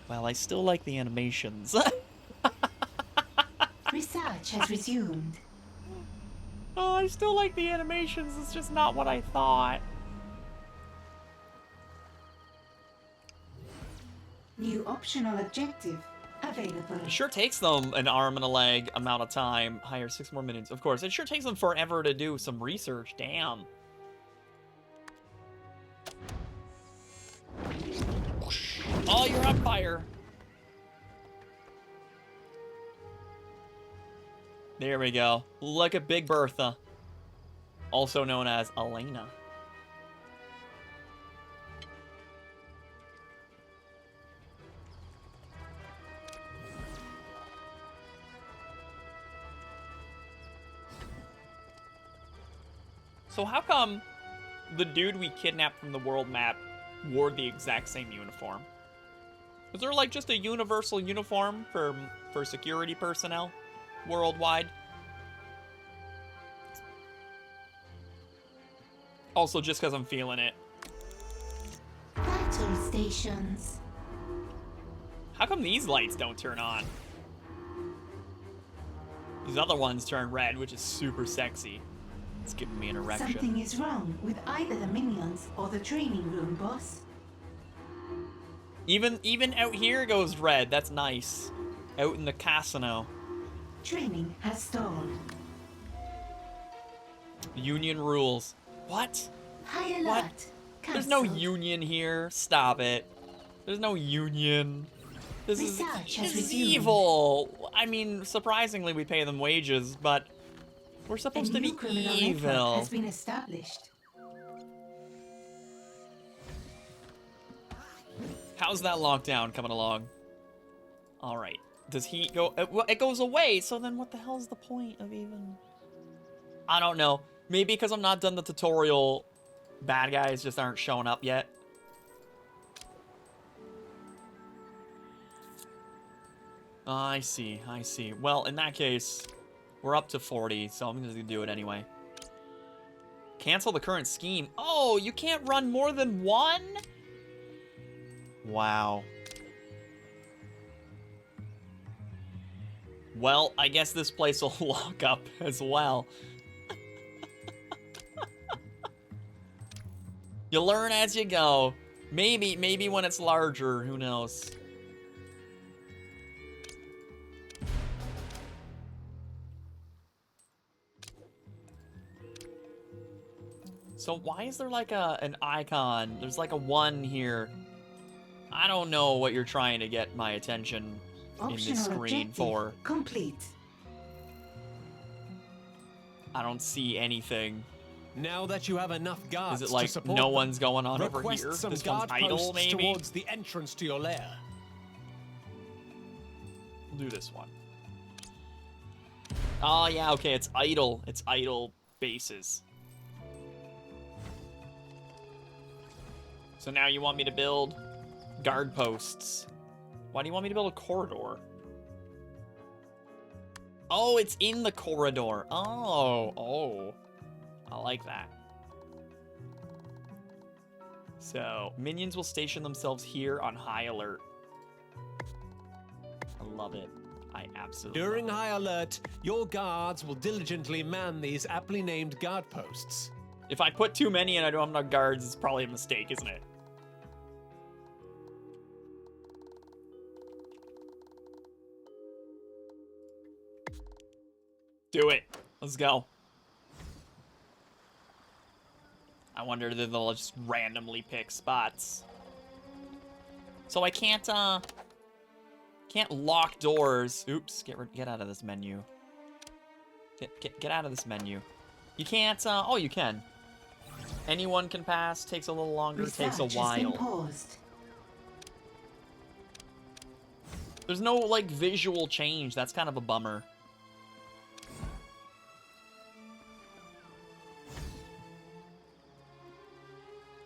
Well, I still like the animations.
Research has resumed.
Oh, I still like the animations. It's just not what I thought.
New optional objective available.
It sure takes them an arm and a leg amount of time. Hire 6 more minutes. Of course, it sure takes them forever to do some research. Damn. Oh, you're on fire. There we go. Look at Big Bertha. Also known as Elena. So how come the dude we kidnapped from the world map wore the exact same uniform? Is there like just a universal uniform for security personnel worldwide? Also, just because I'm feeling it.
Battle stations.
How come these lights don't turn on? These other ones turn red, which is super sexy. It's giving me an erection.
Something is wrong with either the minions or the training room, boss.
Even out here goes red. That's nice. Out in the casino.
Training has stalled.
Union rules. What?
High alert.
What? There's no
Cancelled.
union here. Stop it. There's no union. This
Research has
is
resumed.
evil. I mean, surprisingly, we pay them wages, but we're
A
supposed to be
new criminal network
evil.
has been established.
How's that lockdown coming along? All right. Does he go? Well, it goes away. So then, what the hell's the point of even? I don't know. Maybe because I'm not done the tutorial, bad guys just aren't showing up yet. I see. I see. Well, in that case, we're up to 40, so I'm just gonna do it anyway. Cancel the current scheme. Oh, you can't run more than one? Wow. Well, I guess this place will lock up as well. You learn as you go. Maybe when it's larger, who knows? So why is there like an icon? There's like a 1 here. I don't know what you're trying to get my attention in this
Optional
screen
objective
for.
complete.
I don't see anything.
Now that you have enough guards
Is it
to
like
support
no
them,
one's going on over
request
here?
some
This
guard
one's idle,
posts
maybe?
towards the entrance to your lair.
We'll do this one. Oh, yeah, okay, it's idle. It's idle bases. So now you want me to build guard posts. Why do you want me to build a corridor? Oh, it's in the corridor. Oh. I like that. So, minions will station themselves here on high alert. I love it. I absolutely
During
love it.
high alert, your guards will diligently man these aptly named guard posts.
If I put too many and I don't have enough guards, it's probably a mistake, isn't it? Do it. Let's go. I wonder if they'll just randomly pick spots. So I can't lock doors. Oops, get out of this menu. Get out of this menu. You can't, oh, you can. Anyone can pass, takes a little longer, takes a
Research has been
while.
paused.
There's no, like, visual change. That's kind of a bummer.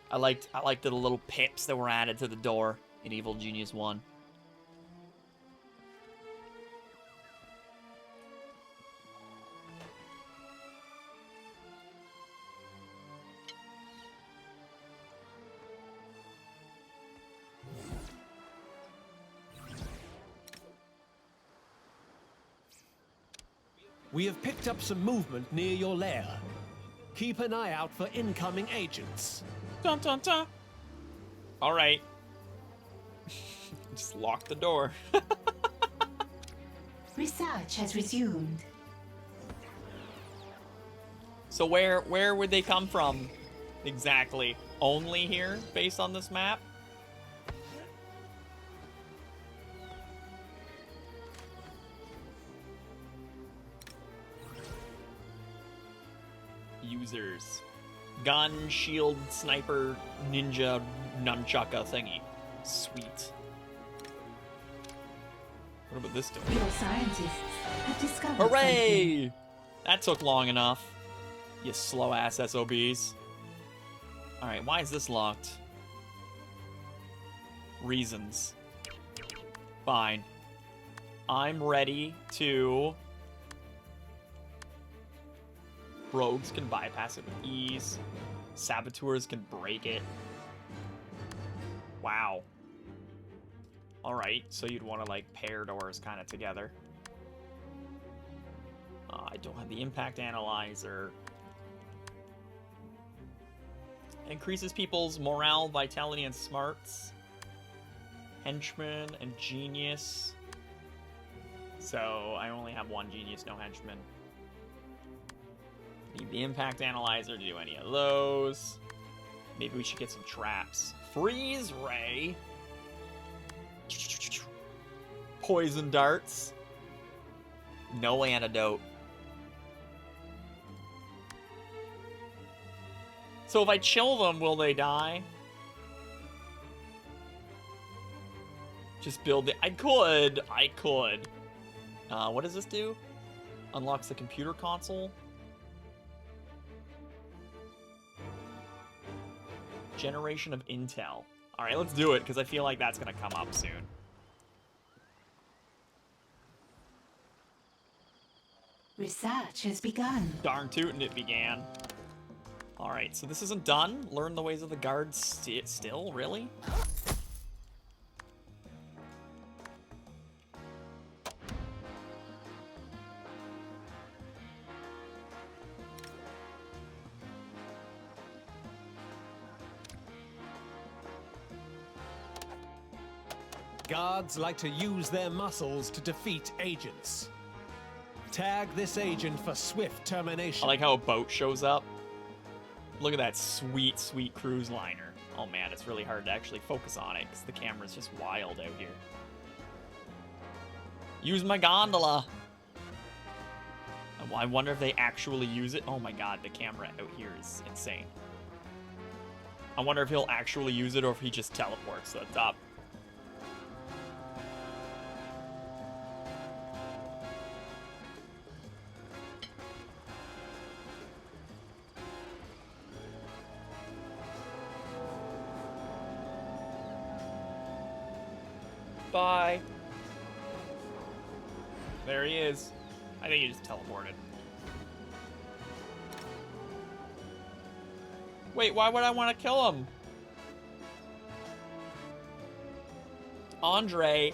I liked the little pips that were added to the door in Evil Genius 1.
We have picked up some movement near your lair. Keep an eye out for incoming agents.
Dun dun dun. All right. Just lock the door.
Research has resumed.
So where would they come from exactly? Only here, based on this map? Users. Gun, shield, sniper, ninja, nunchaka thingy. Sweet. What about this doing?
Your scientists have discovered
Hooray! That took long enough. You slow-ass SOBs. Alright, why is this locked? Reasons. Fine. I'm ready to... Rogues can bypass it with ease. Saboteurs can break it. Wow. Alright, so you'd want to, like, pair doors kind of together. I don't have the impact analyzer. It increases people's morale, vitality, and smarts. Henchman and genius. So I only have one genius, no henchman. Need the impact analyzer to do any of those. Maybe we should get some traps. Freeze ray. Poison darts. No antidote. So if I chill them, will they die? Just build it. I could. What does this do? Unlocks the computer console. Generation of intel. All right, let's do it, because I feel like that's going to come up soon.
Research has begun.
Darn tootin' it began. All right, so this isn't done. Learn the ways of the guards still? Really?
Guards like to use their muscles to defeat agents. Tag this agent for swift termination.
I like how a boat shows up. Look at that sweet, sweet cruise liner. Oh man, it's really hard to actually focus on it because the camera's just wild out here. Use my gondola. I wonder if they actually use it. Oh my god, the camera out here is insane. I wonder if he'll actually use it or if he just teleports to the top. Bye. There he is. I think he just teleported. Wait, why would I want to kill him? Andre.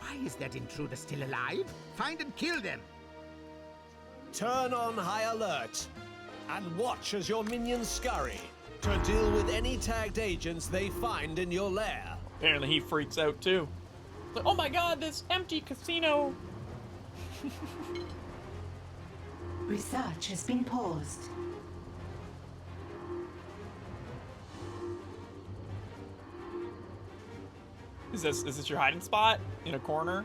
Why is that intruder still alive? Find and kill them!
Turn on high alert and watch as your minions scurry to deal with any tagged agents they find in your lair.
Apparently he freaks out too. Like, oh my god, this empty casino.
Research has been paused.
Is this your hiding spot? In a corner?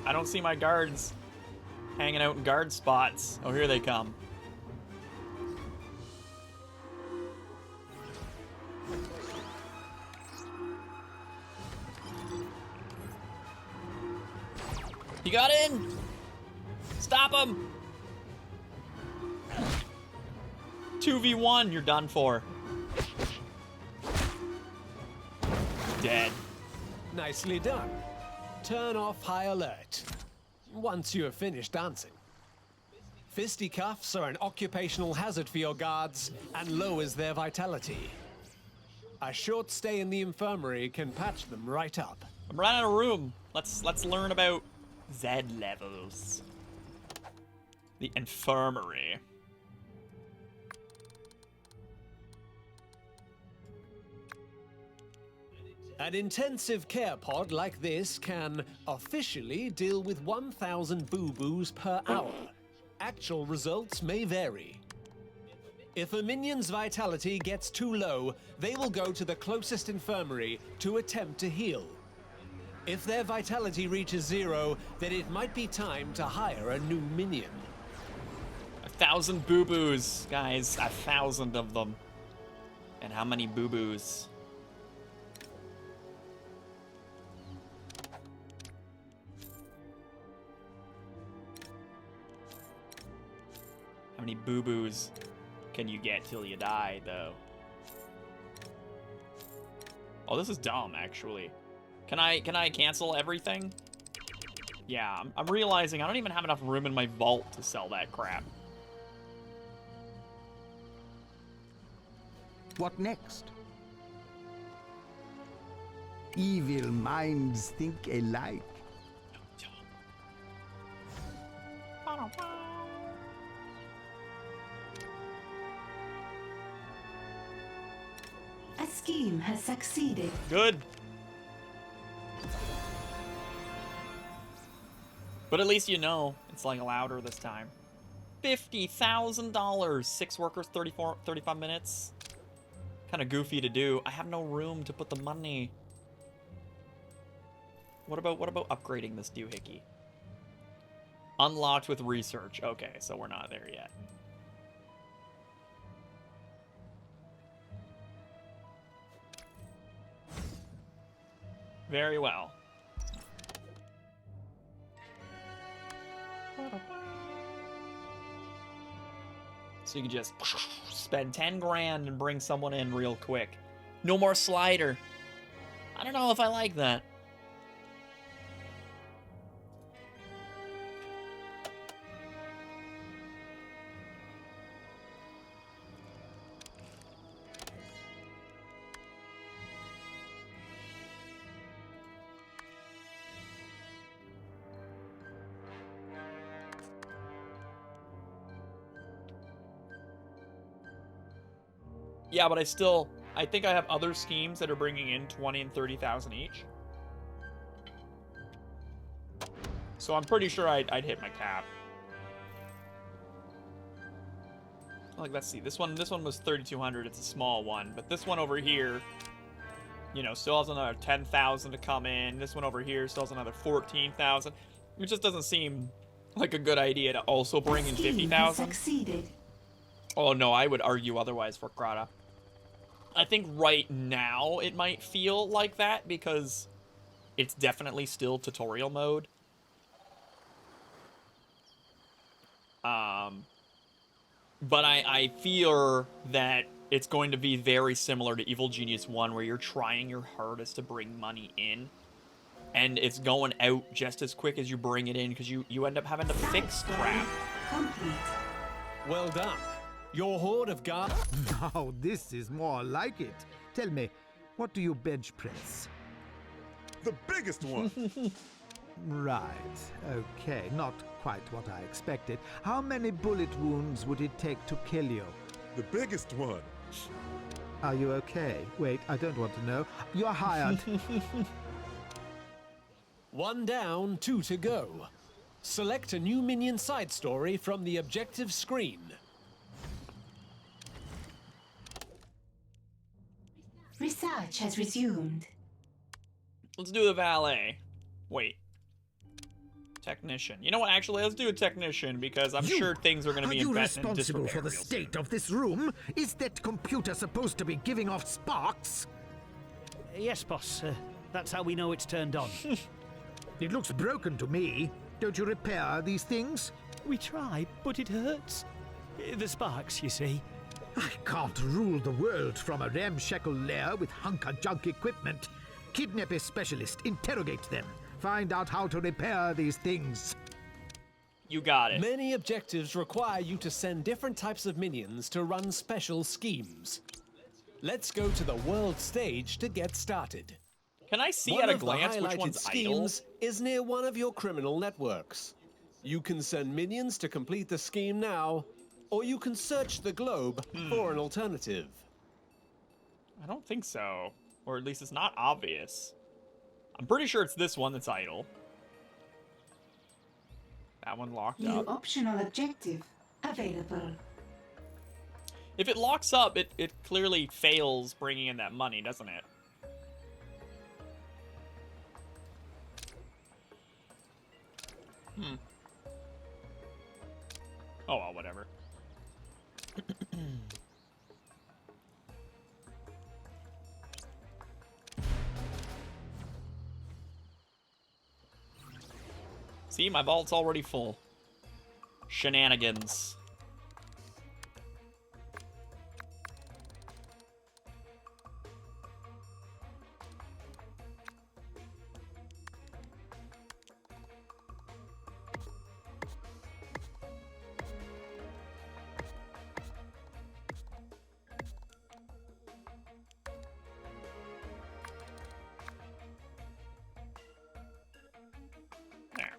I don't see my guards hanging out in guard spots. Oh, here they come. He got in! Stop him! 2v1, you're done for. Dead.
Nicely done. Turn off high alert once you have finished dancing. Fisticuffs are an occupational hazard for your guards and lowers their vitality. A short stay in the infirmary can patch them right up.
I'm running out of room. Let's learn about Z levels. The infirmary.
An intensive care pod like this can officially deal with 1,000 boo-boos per hour. Actual results may vary. If a minion's vitality gets too low, they will go to the closest infirmary to attempt to heal. If their vitality reaches 0, then it might be time to hire a new minion.
1,000 boo-boos, guys. 1,000 of them. And how many boo-boos? How many boo-boos can you get till you die, though? Oh, this is dumb, actually. Can I cancel everything? Yeah, I'm realizing I don't even have enough room in my vault to sell that crap.
What next? Evil minds think alike.
A scheme has succeeded.
Good. But at least you know it's like louder this time. $50,000. 6 workers, 35 minutes. Kind of goofy to do. I have no room to put the money. What about upgrading this doohickey? Unlocked with research. Okay, so we're not there yet. Very well. So you can just spend 10 grand and bring someone in real quick. No more slider. I don't know if I like that. Yeah, but I think I have other schemes that are bringing in 20 and 30,000 each. So I'm pretty sure I'd hit my cap. Like, let's see. This one was 3,200. It's a small one, but this one over here, you know, still has another 10,000 to come in. This one over here still has another 14,000. It just doesn't seem like a good idea to also bring in 50,000.
Succeeded.
Oh no, I would argue otherwise for Krata. I think right now it might feel like that because it's definitely still tutorial mode. But I fear that it's going to be very similar to Evil Genius 1 where you're trying your hardest to bring money in and it's going out just as quick as you bring it in because you end up having to fix crap.
Complete.
Well done. Your horde of guards...
Now this is more like it. Tell me, what do you bench press?
The biggest one.
Right. Okay, not quite what I expected. How many bullet wounds would it take to kill you?
The biggest one.
Are you okay? Wait, I don't want to know. You're hired.
1 down, 2 to go. Select a new minion side story from the objective screen.
Research has resumed.
Let's do the valet. Wait. Technician. You know what? Actually, let's do a technician because I'm sure things are going to be in disrepair.
Are you responsible for the state of this room? Is that computer supposed to be giving off sparks?
Yes, boss. That's how we know it's turned on.
It looks broken to me. Don't you repair these things?
We try, but it hurts. The sparks, you see.
I can't rule the world from a ramshackle lair with hunk-of-junk equipment. Kidnap a specialist, interrogate them, find out how to repair these things.
You got it.
Many objectives require you to send different types of minions to run special schemes. Let's go to the world stage to get started.
Can I see
One
at a
of the
glance which
highlighted
one's idle?
schemes is near one of your criminal networks. You can send minions to complete the scheme now, or you can search the globe for an alternative.
I don't think so. Or at least it's not obvious. I'm pretty sure it's this one that's idle. That one locked
New
up.
optional objective available.
If it locks up, it clearly fails bringing in that money, doesn't it? Oh, well, whatever. See, my vault's already full. Shenanigans. There.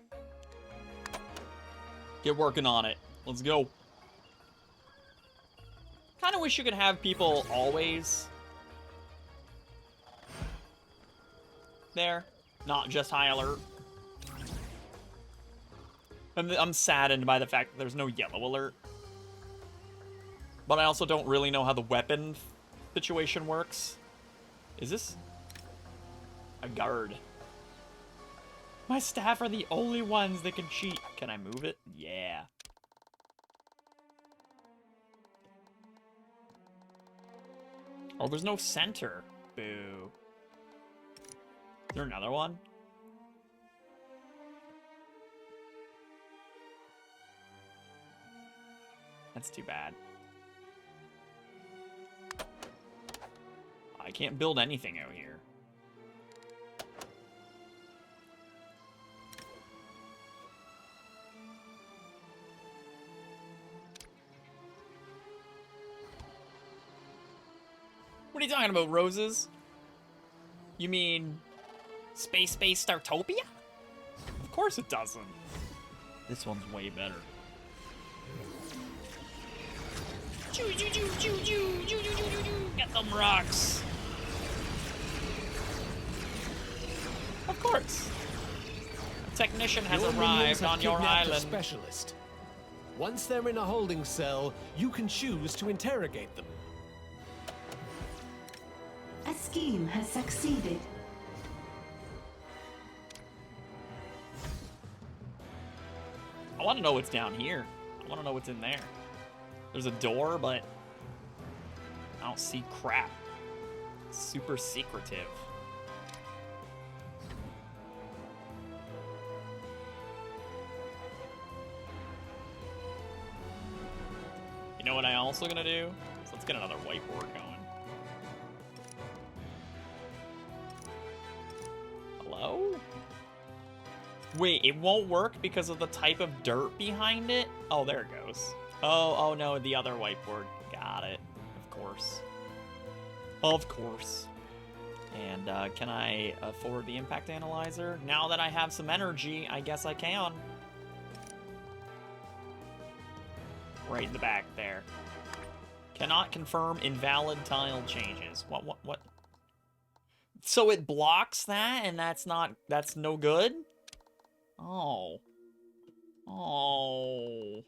Get working on it. Let's go. Kind of wish you could have people always there, not just high alert. I'm saddened by the fact that there's no yellow alert. But I also don't really know how the weapon situation works. Is this a guard? My staff are the only ones that can cheat. Can I move it? Yeah. Oh, there's no center. Boo. Is there another one? That's too bad. I can't build anything out here. What are you talking about, Roses? You mean Space Startopia? Of course it doesn't. This one's way better. Get them rocks. Of course. A technician has
Your minions
arrived
have
on your
kidnapped a
island.
specialist. Once they're in a holding cell, you can choose to interrogate them.
A scheme has succeeded.
I want to know what's down here. I want to know what's in there. There's a door, but I don't see crap. It's super secretive. You know what I'm also gonna do? So let's get another whiteboard going. Hello? Wait, it won't work because of the type of dirt behind it? Oh, there it goes. Oh no, the other whiteboard. Got it. Of course. Of course. And can I afford the impact analyzer? Now that I have some energy, I guess I can. Right in the back there. Cannot confirm invalid tile changes. What? So it blocks that, and that's no good? Oh. Oh.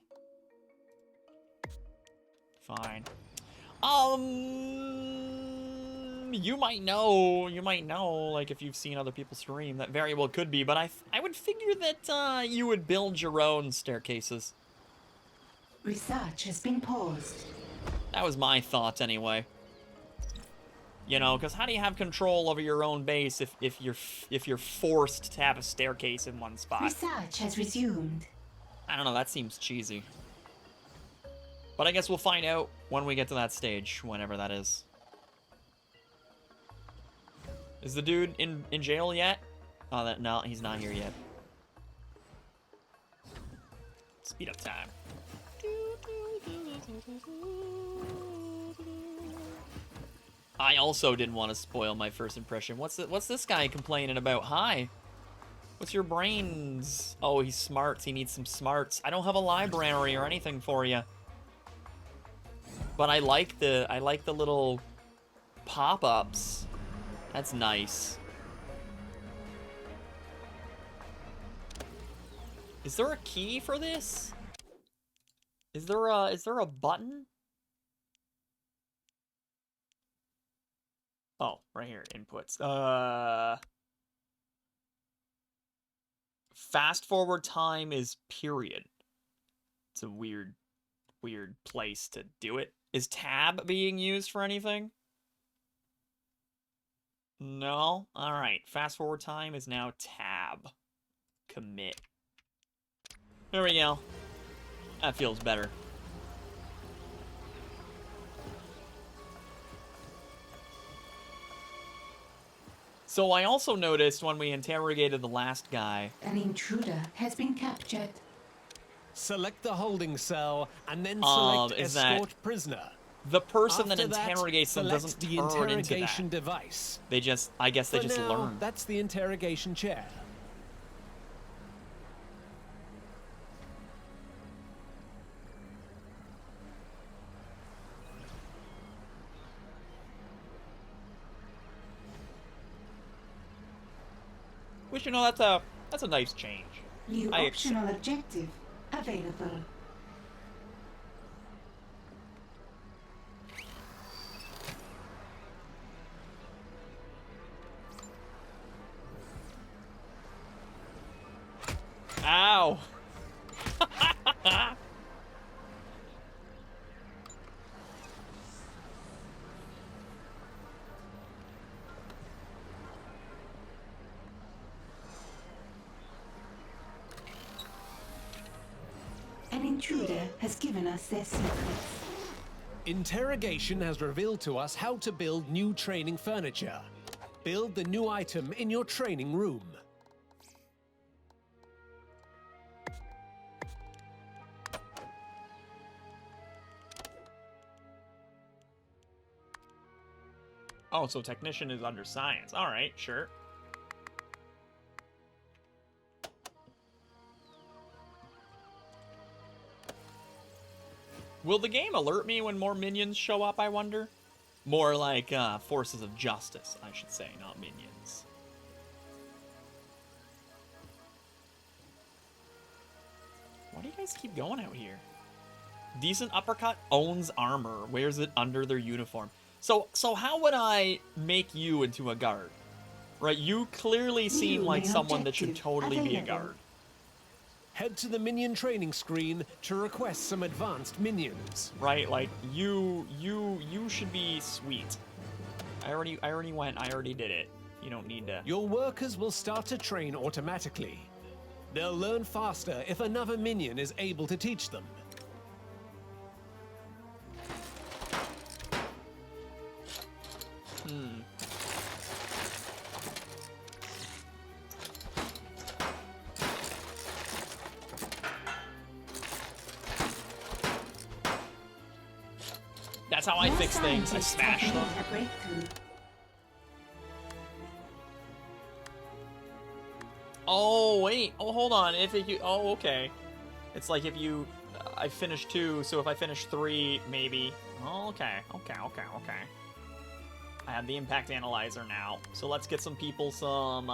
Fine. You might know, like, if you've seen other people stream, that very well could be, but I would figure that, you would build your own staircases.
Research has been paused.
That was my thought, anyway. You know, because how do you have control over your own base if you're forced to have a staircase in one spot?
Research has resumed.
I don't know, that seems cheesy. But I guess we'll find out when we get to that stage, whenever that is. Is the dude in jail yet? Oh, no, he's not here yet. Speed up time. I also didn't want to spoil my first impression. What's this guy complaining about? Hi. What's your brains? Oh, he's smarts. He needs some smarts. I don't have a library or anything for you. But I like the little pop-ups. That's nice. Is there a key for this? Is there a button? Oh, right here, inputs. Fast forward time is period. It's a weird place to do it. Is tab being used for anything? No? Alright, fast forward time is now tab. Commit. There we go. That feels better. So I also noticed when we interrogated the last guy...
An intruder has been captured.
Select the holding cell and then select escort prisoner.
The person
After
that interrogates them doesn't
the
turn
interrogation
into that.
device.
They just, I guess they
For
just
now,
learn.
That's the interrogation chair.
Which, you know, that's a nice change.
New optional objective available.
Ow!
An intruder has given us their secrets.
Interrogation has revealed to us how to build new training furniture. Build the new item in your training room.
Oh, so technician is under science. Alright, sure. Will the game alert me when more minions show up, I wonder? More like, forces of justice, I should say, not minions. Why do you guys keep going out here? Decent uppercut owns armor, wears it under their uniform. So how would I make you into a guard? Right, you clearly seem like someone that should totally be a guard.
Head to the minion training screen to request some advanced minions.
Right, like you should be sweet. I already went. I already did it. You don't need to.
Your workers will start to train automatically. They'll learn faster if another minion is able to teach them.
That's how I fix things. I smash them. Oh, wait. Oh, hold on. Oh, okay. It's like if you... I finished 2, so if I finish 3, maybe... Oh, okay. Okay. I have the impact analyzer now. So let's get some people some,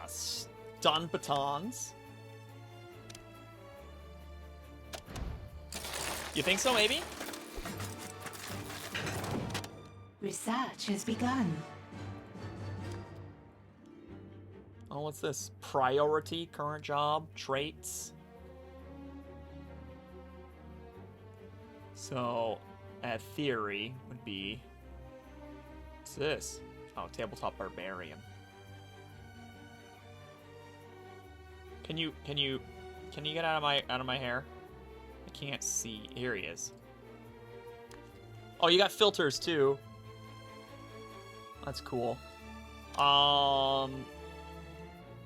stun batons. You think so, maybe?
Research has begun.
Oh, what's this? Priority, current job, traits. So, theory would be What's this? Oh, tabletop barbarian. Can you get out of my hair? I can't see. Here he is. Oh, you got filters too. That's cool.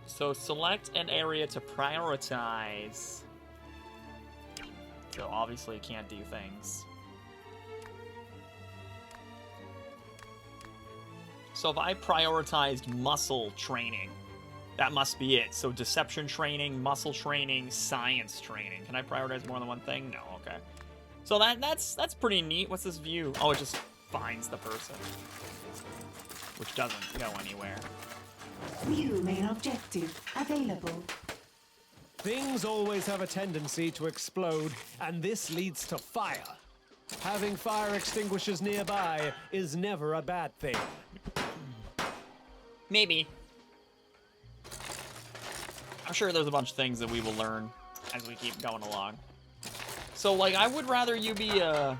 So select an area to prioritize. So obviously can't do things. So if I prioritized muscle training, that must be it. So deception training, muscle training, science training. Can I prioritize more than one thing? No, okay. So that's pretty neat. What's this view? Oh, it just finds the person. Which doesn't go anywhere.
New main objective available.
Things always have a tendency to explode, and this leads to fire. Having fire extinguishers nearby is never a bad thing.
Maybe. I'm sure there's a bunch of things that we will learn as we keep going along. So, like, I would rather you be a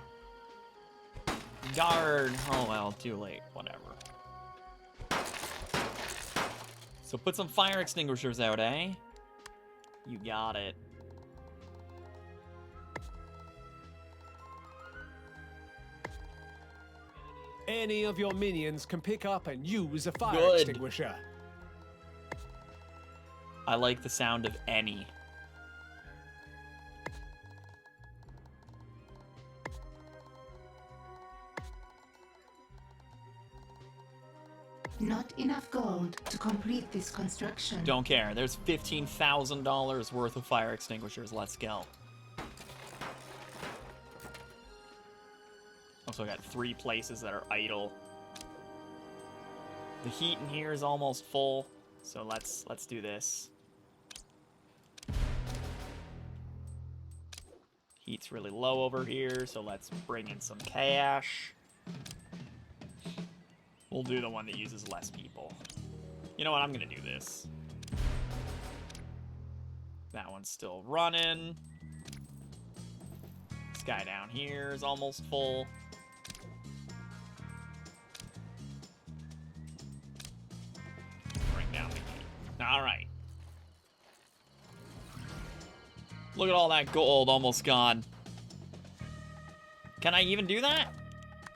guard. Oh, well, too late. Whatever. So put some fire extinguishers out, eh? You got it.
Any of your minions can pick up and use a fire
Good.
extinguisher.
I like the sound of any.
Not enough gold to complete this construction.
Don't care. There's $15,000 worth of fire extinguishers. Let's go. Also got 3 places that are idle. The heat in here is almost full, so let's do this. Heat's really low over here, so let's bring in some cash. We'll do the one that uses less people. You know what? I'm gonna do this. That one's still running. This guy down here is almost full. Bring down the heat. All right. Look at all that gold almost gone. Can I even do that?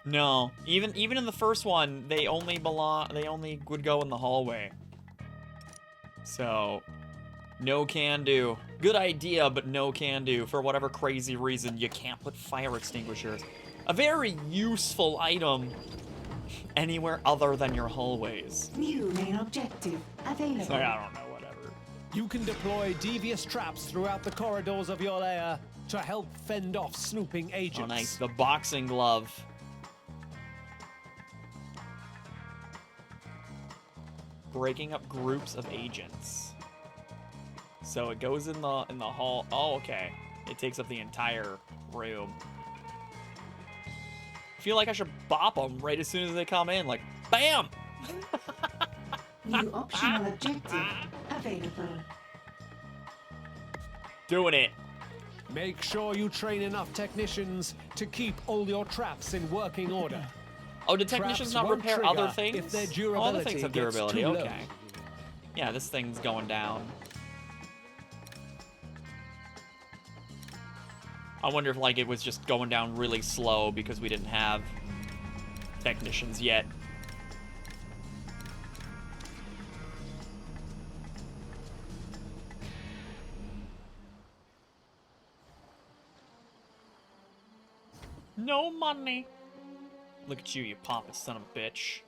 No. Even in the first one, they only would go in the hallway. So, no can do. Good idea, but no can do. For whatever crazy reason, you can't put fire extinguishers. A very useful item anywhere other than your hallways.
New main objective available.
Sorry, I don't know, whatever.
You can deploy devious traps throughout the corridors of your lair to help fend off snooping agents.
Oh, nice. The boxing glove. Breaking up groups of agents. So it goes in the hall. Oh, okay. It takes up the entire room. I feel like I should bop them right as soon as they come in. Like, bam!
New optional objective available.
Doing it.
Make sure you train enough technicians to keep all your traps in working order.
Oh, did technicians not
won't
repair
trigger
other things?
if their
Oh, other
durability
things have
gets
durability.
too low.
Okay. Yeah, this thing's going down. I wonder if, like, it was just going down really slow because we didn't have technicians yet. No money. Look at you, you pompous son of a bitch.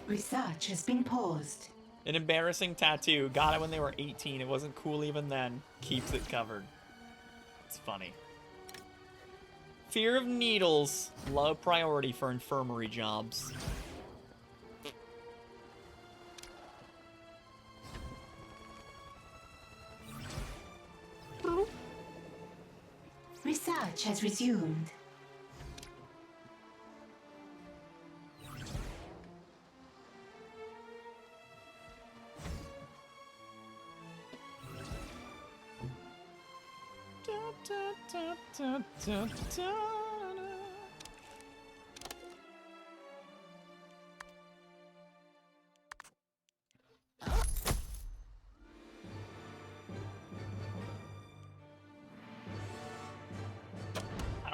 Research has been paused.
An embarrassing tattoo. Got it when they were 18. It wasn't cool even then. Keeps it covered. It's funny. Fear of needles. Low priority for infirmary jobs.
Research has resumed.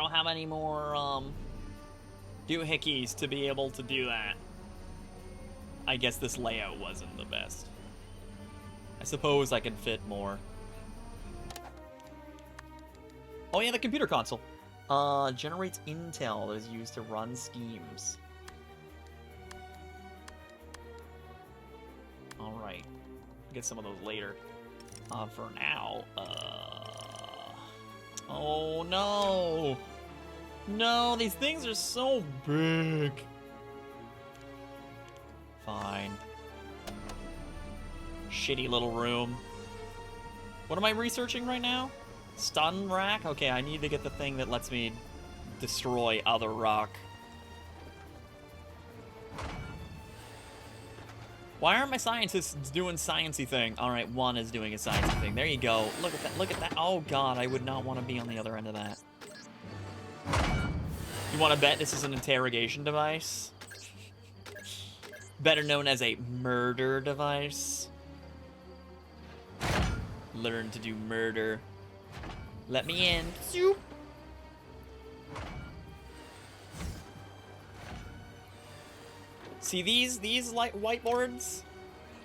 know how many more, doohickeys to be able to do that. I guess this layout wasn't the best. I suppose I could fit more. Oh yeah, the computer console. Generates intel that is used to run schemes. Alright. Get some of those later. For now, oh no! No, these things are so big. Fine. Shitty little room. What am I researching right now? Stun rack? Okay, I need to get the thing that lets me destroy other rock. Why aren't my scientists doing sciencey thing? Alright, one is doing a sciencey thing. There you go. Look at that. Look at that. Oh god, I would not want to be on the other end of that. You want to bet this is an interrogation device? Better known as a murder device. Learn to do murder. Let me in. Zoop. See these like whiteboards?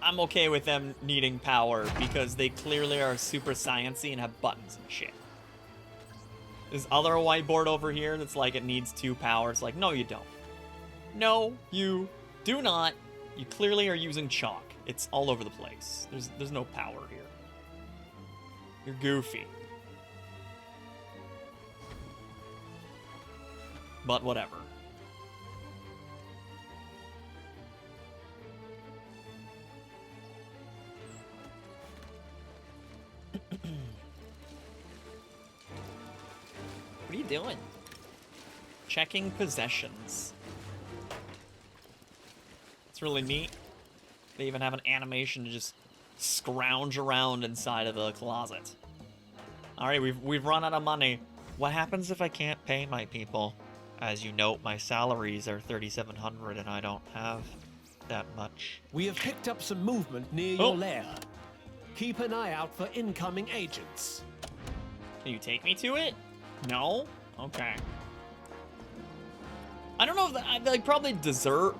I'm okay with them needing power because they clearly are super sciencey and have buttons and shit. This other whiteboard over here that's like it needs 2 power. It's like, no you don't. No, you do not. You clearly are using chalk. It's all over the place. There's no power here. You're goofy. But whatever. What are you doing? Checking possessions. It's really neat. They even have an animation to just scrounge around inside of a closet. Alright, we've run out of money. What happens if I can't pay my people? As you note, my salaries are $3,700 and I don't have that much.
We have picked up some movement near your lair. Keep an eye out for incoming agents.
Can you take me to it? No? Okay. I don't know if that, like, probably dessert.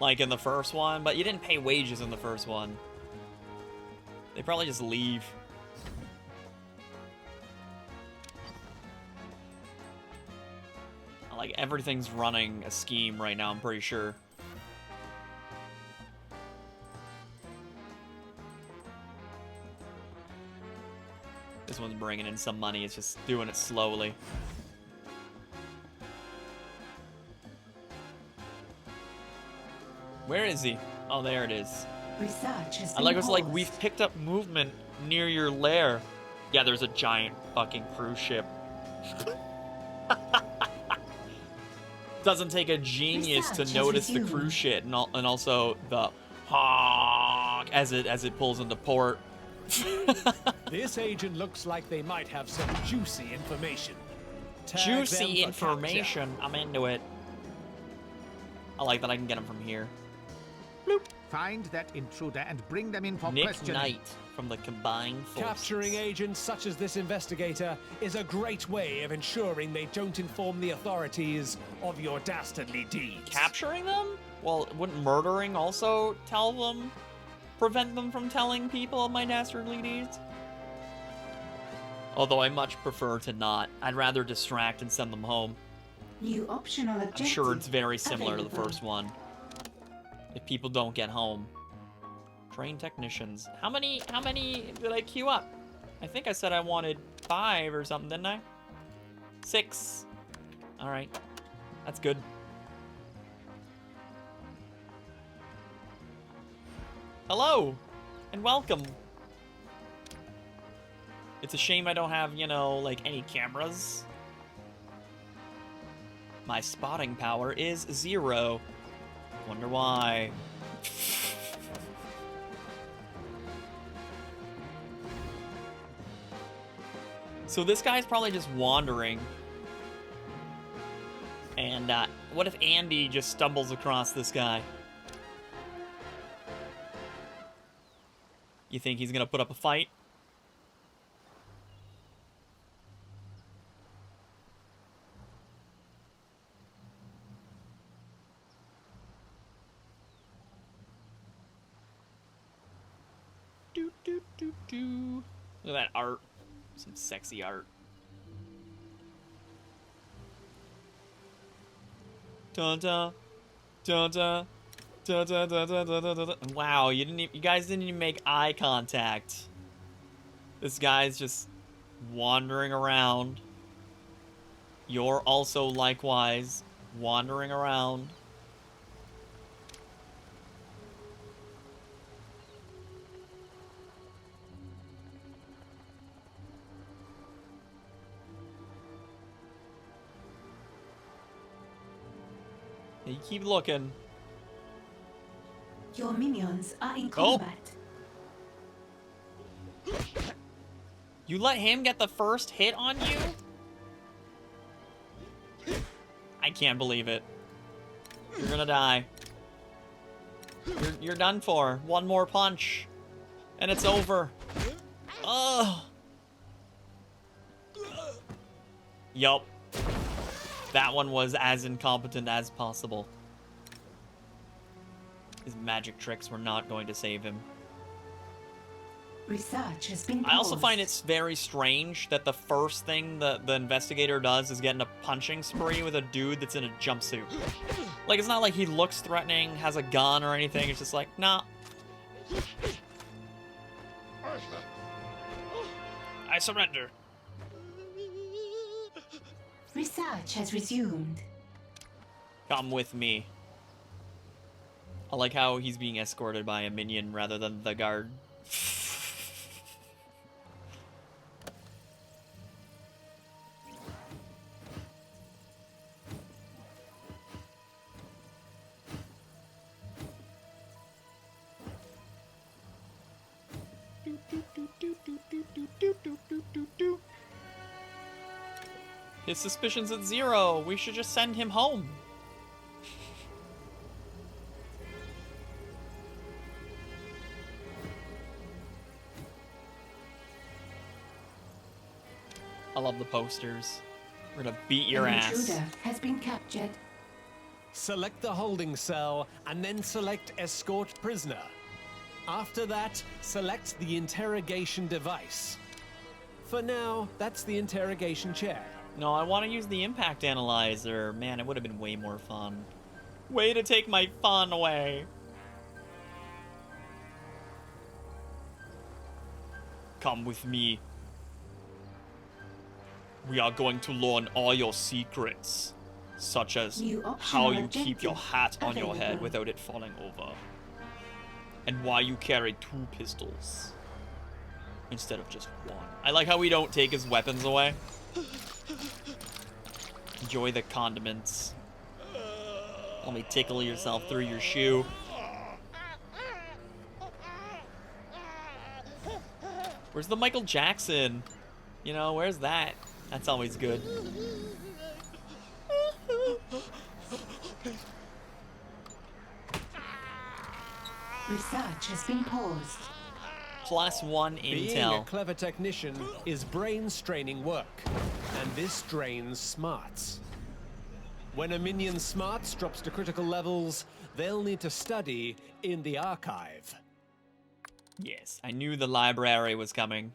Like in the first one, but you didn't pay wages in the first one. They probably just leave. Like, everything's running a scheme right now, I'm pretty sure. This one's bringing in some money, it's just doing it slowly. Where is he? Oh, there it is.
Research has
I like
been
it's like
paused.
we've picked up movement near your lair. Yeah, there's a giant fucking cruise ship. Doesn't take a genius to
Research has
notice the
resumed.
cruise ship and also the honk as it pulls into port.
This agent looks like they might have some juicy information. Tag them
Juicy
for
information. I'm into it. I like that I can get him from here.
Find that intruder and bring them in for
Nick
questioning.
Knight from the Combined
capture.
Forces.
Capturing agents such as this investigator is a great way of ensuring they don't inform the authorities of your dastardly deeds.
Capturing them? Well, wouldn't murdering also tell them? Prevent them from telling people of my dastardly deeds? Although I much prefer to not. I'd rather distract and send them home.
New optional objective.
I'm sure it's very similar to the
available.
first one. If people don't get home. Train technicians. How many did I queue up? I think I said I wanted 5 or something, didn't I? 6. Alright. That's good. Hello! And welcome! It's a shame I don't have, you know, like, any cameras. My spotting power is 0. Wonder why. So this guy's probably just wandering. And, what if Andy just stumbles across this guy? You think he's gonna put up a fight? Look at that art. Some sexy art. Dun dun dun dun dun dun dun dun dun dun dun. Wow, you guys didn't even make eye contact. This guy's just wandering around. You're also likewise wandering around. You keep looking.
Your minions are in combat.
You let him get the first hit on you? I can't believe it. You're gonna die. You're done for. One more punch. And it's over. Ugh. Yup. That one was as incompetent as possible. His magic tricks were not going to save him.
Research has been paused.
I also find it's very strange that the first thing the investigator does is get in a punching spree with a dude that's in a jumpsuit. Like, it's not like he looks threatening, has a gun or anything. It's just like, nah. I surrender.
Research has resumed.
Come with me. I like how he's being escorted by a minion rather than the guard. His suspicion's at 0. We should just send him home. I love the posters. We're gonna beat your
An
ass.
intruder has been captured.
Select the holding cell and then select escort prisoner. After that, select the interrogation device. For now, that's the interrogation chair.
No, I want to use the impact analyzer. Man, it would have been way more fun. Way to take my fun away. Come with me. We are going to learn all your secrets, such as
New
how
optional
you keep your
objective
hat on your head
available.
without it falling over, and why you carry 2 pistols instead of just 1. I like how we don't take his weapons away. Enjoy the condiments. Let me tickle yourself through your shoe. Where's the Michael Jackson? You know, where's that? That's always good.
Research has been paused.
+1
Being a
intel.
clever technician is brain-straining work, and this drains smarts. When a minion's smarts drops to critical levels, they'll need to study in the archive.
Yes, I knew the library was coming.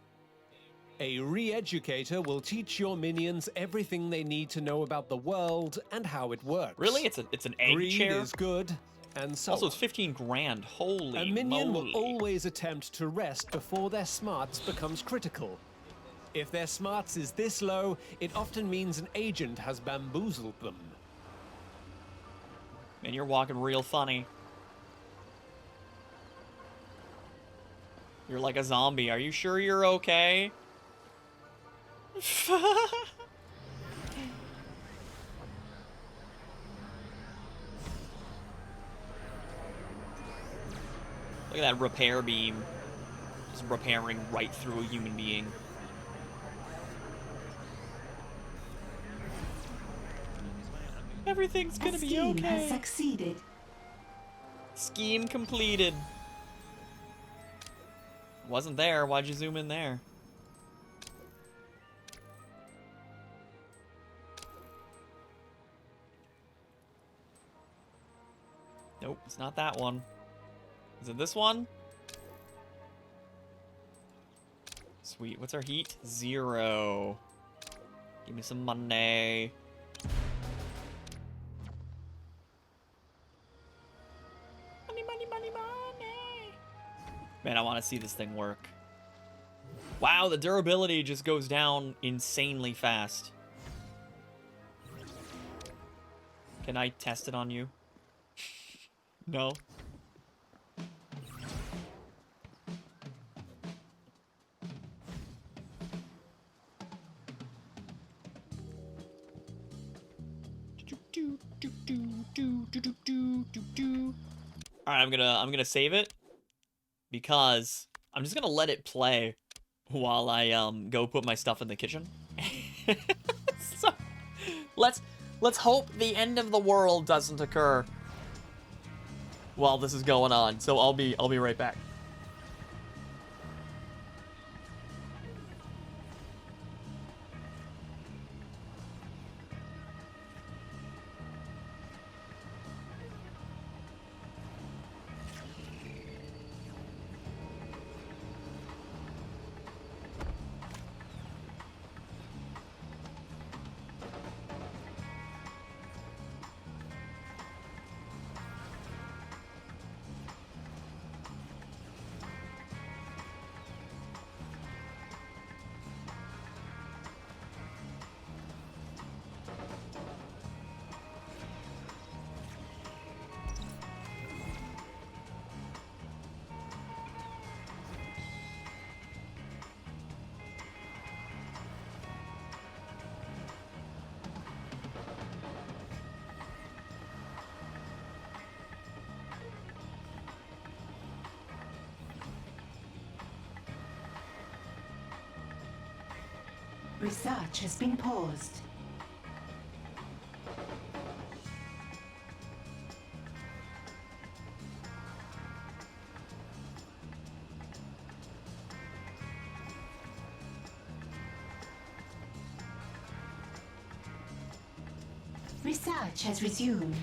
A re-educator will teach your minions everything they need to know about the world and how it works.
Really? It's an egg
Greed
chair?
is good, and so
Also,
on.
it's 15 grand. Holy
A minion
moly.
will always attempt to rest before their smarts becomes critical. If their smarts is this low, it often means an agent has bamboozled them.
Man, you're walking real funny. You're like a zombie. Are you sure you're okay? Look at that repair beam. Just repairing right through a human being. Everything's gonna be
Scheme has
okay.
succeeded.
Scheme completed. Wasn't there. Why'd you zoom in there? Nope, it's not that one. Is it this one? Sweet. What's our heat? 0. Give me some money. Money, money, money, money. Man, I want to see this thing work. Wow, the durability just goes down insanely fast. Can I test it on you? No? Alright, I'm gonna save it because I'm just gonna let it play while I go put my stuff in the kitchen. So, let's hope the end of the world doesn't occur while this is going on. So I'll be right back.
Research has been paused. Research has resumed.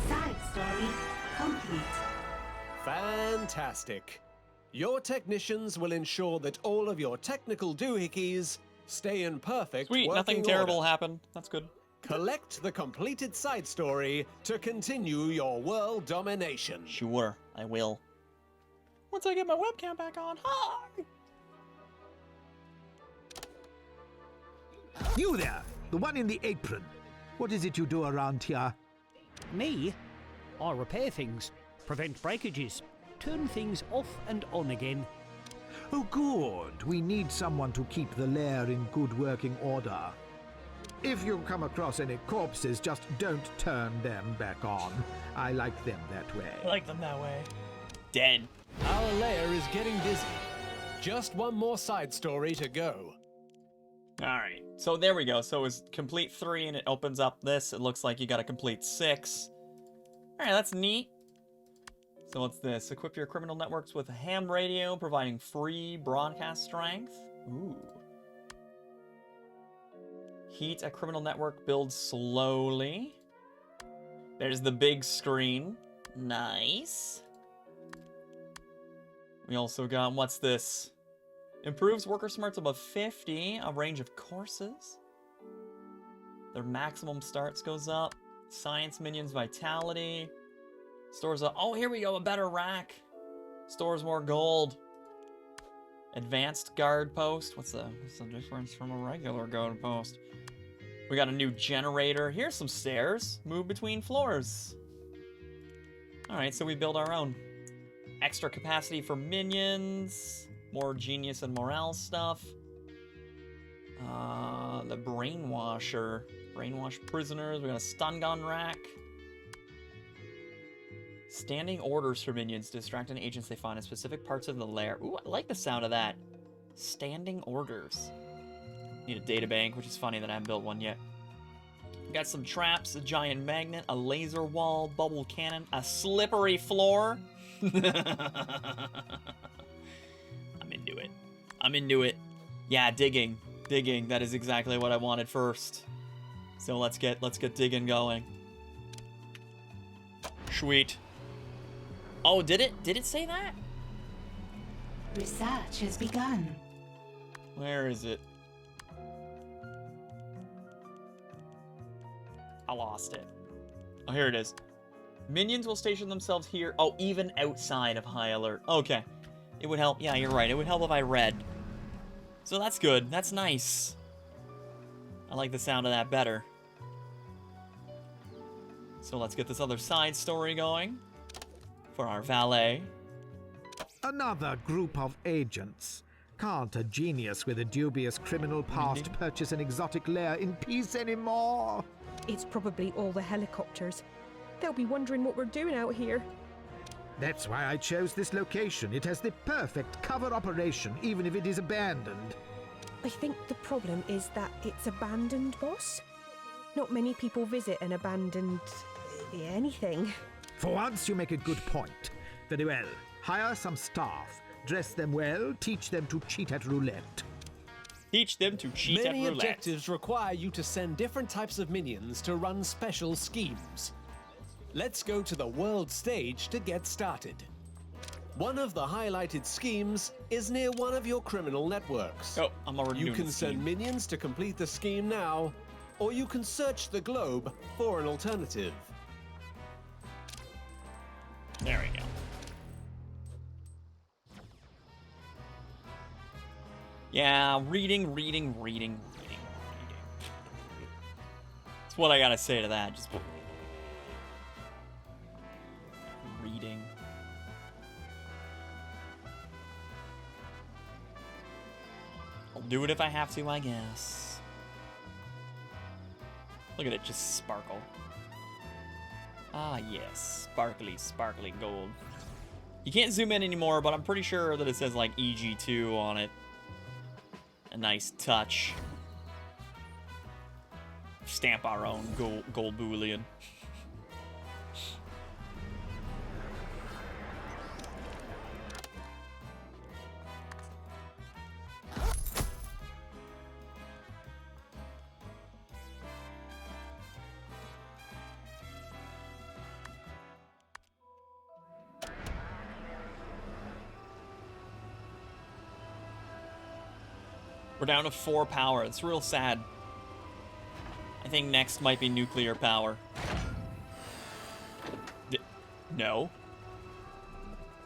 Side story complete.
Fantastic. Your technicians will ensure that all of your technical doohickeys stay in perfect
Sweet,
working
nothing terrible
order.
happened. That's good.
Collect the completed side story to continue your world domination.
Sure, I will. Once I get my webcam back on. Hi!
You there, the one in the apron. What is it you do around here?
Me? I repair things, prevent breakages, turn things off and on again.
Oh, good. We need someone to keep the lair in good working order. If you come across any corpses, just don't turn them back on. I like them that way.
I like them that way. Dead.
Our lair is getting busy. Just one more side story to go.
Alright, so there we go. So it was complete 3 and it opens up this. It looks like you gotta complete 6. Alright, that's neat. So what's this? Equip your criminal networks with a ham radio, providing free broadcast strength. Ooh. Heat a criminal network builds slowly. There's the big screen. Nice. We also got, what's this? Improves worker smarts above 50, a range of courses. Their maximum starts goes up. Science minions vitality. Stores a, oh, here we go, a better rack. Stores more gold. Advanced guard post. What's the difference from a regular guard post? We got a new generator. Here's some stairs. Move between floors. Alright, so we build our own. Extra capacity for minions. More genius and morale stuff. The brainwasher. Brainwash prisoners. We got a stun gun rack. Standing orders for minions. Distract any agents they find in specific parts of the lair. Ooh, I like the sound of that. Standing orders. Need a data bank, which is funny that I haven't built one yet. We got some traps, a giant magnet, a laser wall, bubble cannon, a slippery floor. I'm into it. I'm into it. Yeah, digging. Digging. That is exactly what I wanted first. So let's get digging going. Sweet. Oh, did it say that?
Research has begun.
Where is it? I lost it. Oh, here it is. Minions will station themselves here. Oh, even outside of high alert. Okay. It would help. Yeah, you're right. It would help if I read. So that's good. That's nice. I like the sound of that better. So let's get this other side story going for our valet.
Another group of agents. Can't a genius with a dubious criminal past purchase an exotic lair in peace anymore?
It's probably all the helicopters. They'll be wondering what we're doing out here.
That's why I chose this location. It has the perfect cover operation, even if it is abandoned.
I think the problem is that it's abandoned, boss. Not many people visit an abandoned... anything.
For once, you make a good point. Very well. Hire some staff. Dress them well. Teach them to cheat at roulette.
Teach them to cheat
Many
at roulette.
objectives require you to send different types of minions to run special schemes. Let's go to the world stage to get started. One of the highlighted schemes is near one of your criminal networks.
Oh, I'm already
You
doing
can
the
send
scheme.
minions to complete the scheme now, or you can search the globe for an alternative.
There we go. Yeah, reading. That's what I gotta say to that. Just reading. I'll do it if I have to, I guess. Look at it, just sparkle. Ah, yes. Sparkly, sparkly gold. You can't zoom in anymore, but I'm pretty sure that it says, like, EG2 on it. A nice touch. Stamp our own gold bullion. We're down to 4 power. It's real sad. I think next might be nuclear power. No.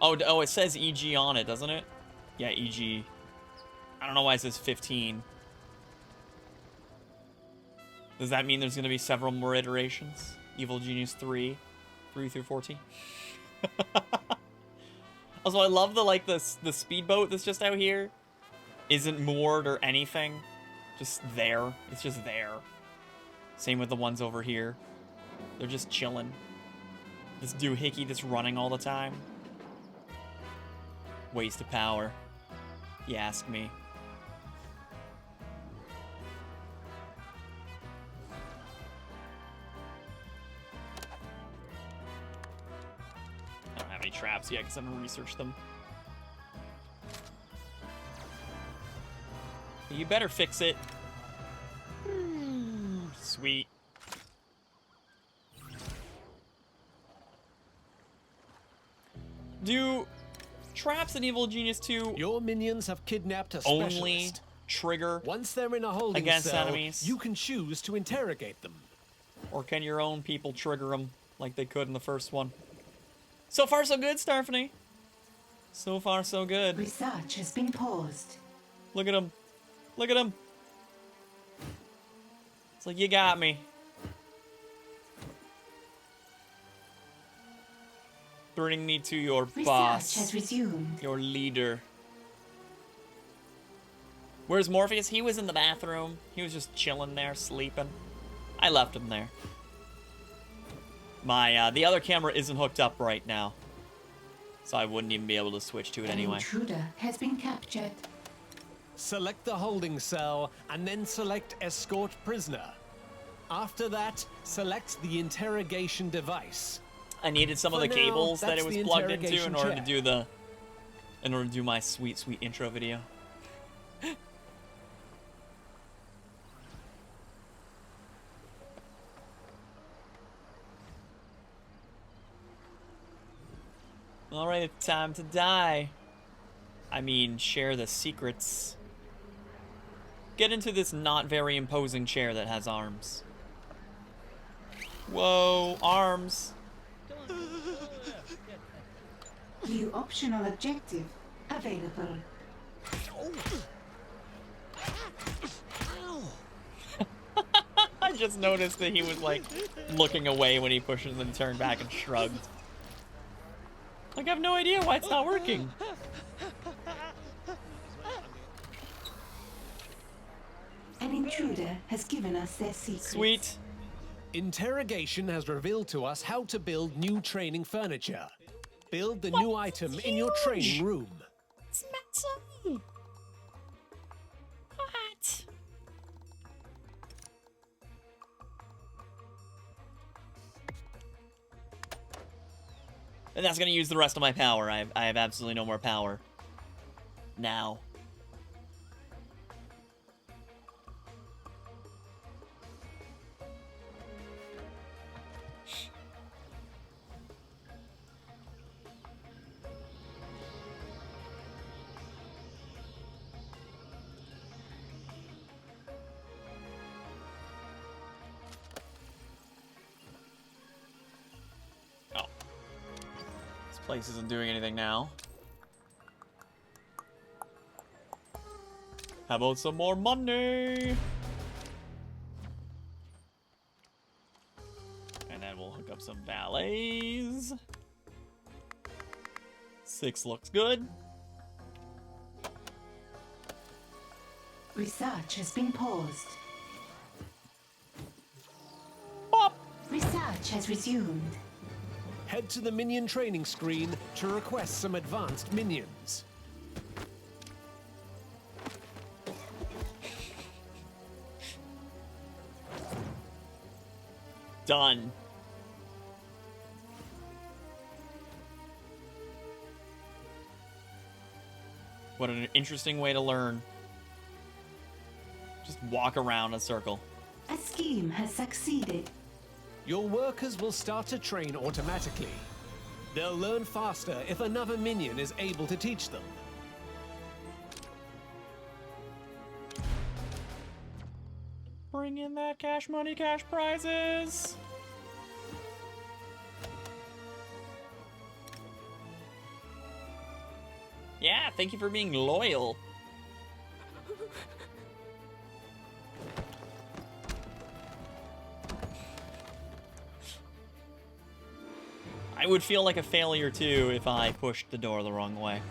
Oh, it says EG on it, doesn't it? Yeah, EG. I don't know why it says 15. Does that mean there's going to be several more iterations? Evil Genius 3 through 14? Also, I love the speedboat that's just out here. Isn't moored or anything. Just there. It's just there. Same with the ones over here. They're just chilling. This doohickey that's running all the time. Waste of power. You ask me. I don't have any traps yet because I haven't researched them. You better fix it. Sweet. Do traps in Evil Genius 2
Your minions have kidnapped a
only
specialist.
trigger,
Once they're in a holding
against
cell,
enemies?
you can choose to interrogate them.
or can your own people trigger them like they could in the first one? So far, so good, Starfany. So far, so good.
Research has been paused.
Look at him. Look at him. It's like, you got me. Bring me to your
Research
boss.
has resumed.
Your leader. Where's Morpheus? He was in the bathroom. He was just chilling there, sleeping. I left him there. My, the other camera isn't hooked up right now. So I wouldn't even be able to switch to it
An
anyway.
intruder has been captured.
Select the holding cell and then select escort prisoner. After that, select the interrogation device.
I needed some of
For
the
now,
cables that
that's
it was
the
plugged into
interrogation
in order
chair.
to do the in order to do my sweet, sweet intro video. Alright, time to die. I mean, share the secrets. Get into this not very imposing chair that has arms. Whoa, arms.
New optional objective available.
I just noticed that he was like looking away when he pushed and then turned back and shrugged. Like, I have no idea why it's not working.
An intruder has given us their secrets.
Sweet.
Interrogation has revealed to us how to build new training furniture. Build the new item in your training room.
It's massive. What? And that's gonna use the rest of my power. I have absolutely no more power. Now. Place isn't doing anything now. How about some more money? And then we'll hook up some valets. 6 looks good.
Research has been paused.
Bop!
Research has resumed.
Head to the minion training screen to request some advanced minions.
Done. What an interesting way to learn. Just walk around a circle.
A scheme has succeeded.
Your workers will start to train automatically. They'll learn faster if another minion is able to teach them.
Bring in that cash money, cash prizes. Yeah, thank you for being loyal. I would feel like a failure too if I pushed the door the wrong way.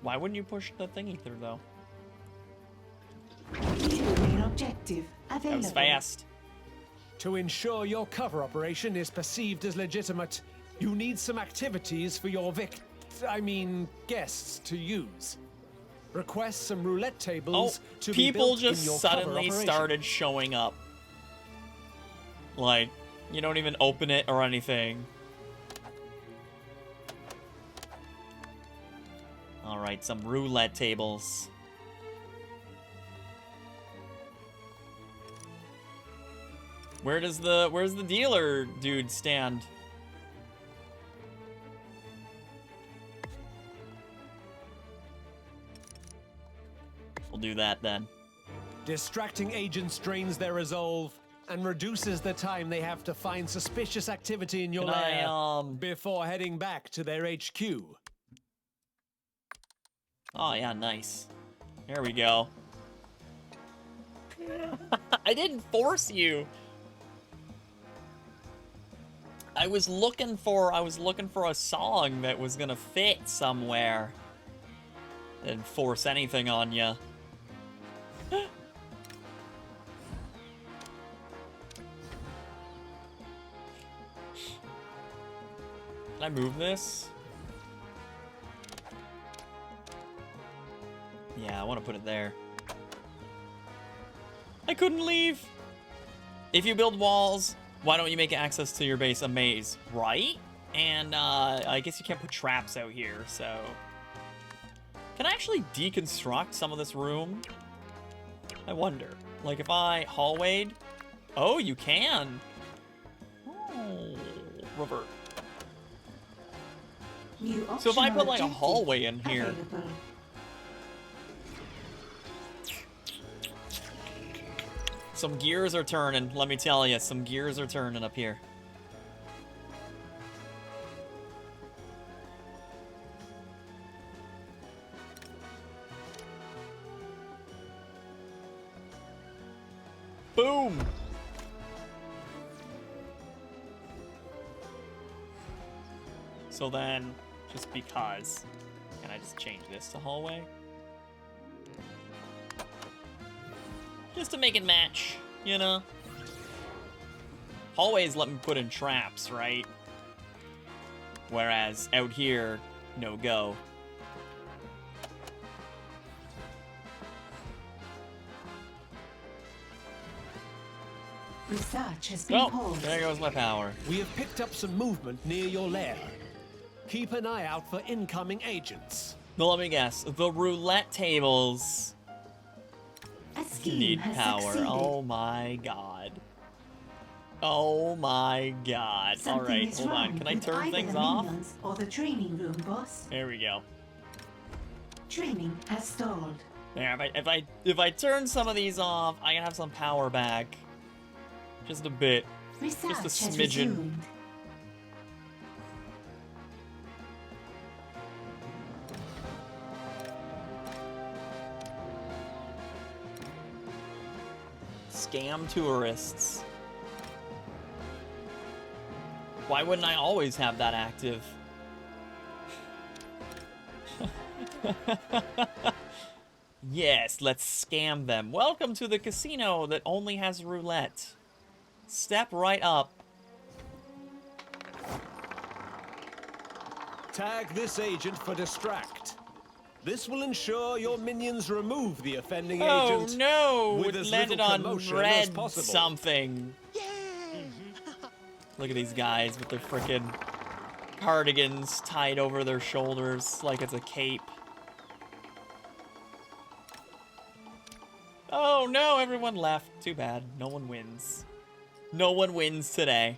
Why wouldn't you push the thingy through though?
New main objective available.
That was fast.
To ensure your cover operation is perceived as legitimate, you need some activities for your guests to use. Request some roulette tables to be
people
built
just
in your cover
suddenly
operation.
started showing up. Like, you don't even open it or anything. Alright, some roulette tables. Where's the dealer dude stand? We'll do that then.
Distracting agents drains their resolve and reduces the time they have to find suspicious activity in your
Can
lair
I,
before heading back to their HQ.
Oh yeah, nice. There we go. I didn't force you. I was looking for a song that was gonna fit somewhere. Didn't force anything on you. Can I move this? Yeah, I want to put it there. I couldn't leave. If you build walls, why don't you make access to your base a maze, right? And I guess you can't put traps out here, so... Can I actually deconstruct some of this room? I wonder. Like, if I hallwayed... Oh, you can! Oh, revert.
New
So if I
optional
put, like, a
objective
hallway in here...
available.
Some gears are turning, let me tell you. Some gears are turning up here. Boom! So then, just because, can I just change this to hallway? Just to make it match, you know? Hallways let me put in traps, right? Whereas out here, no go.
Research has been
Oh,
paused.
there goes my power.
We have picked up some movement near your lair. Keep an eye out for incoming agents.
Now let me guess, the roulette tables
A scheme
need
has
power.
succeeded.
Oh my god. Oh my god.
Something
Alright,
is
hold on.
wrong
Can I
with
turn
either
things
the
off?
minions or the training room, boss.
There we go.
Training has stalled.
There, if I turn some of these off, I can have some power back. Just a bit.
Research
Just a
has
smidgen.
resumed.
Scam tourists. Why wouldn't I always have that active? Yes, let's scam them. Welcome to the casino that only has roulette. Step right up.
Tag this agent for distract. This will ensure your minions remove the offending
Oh
agent.
no!
with
It
as
landed
little
on
commotion as
red
possible.
something. Look at these guys with their frickin' cardigans tied over their shoulders like it's a cape. Oh no, everyone left. Too bad. No one wins. No one wins today.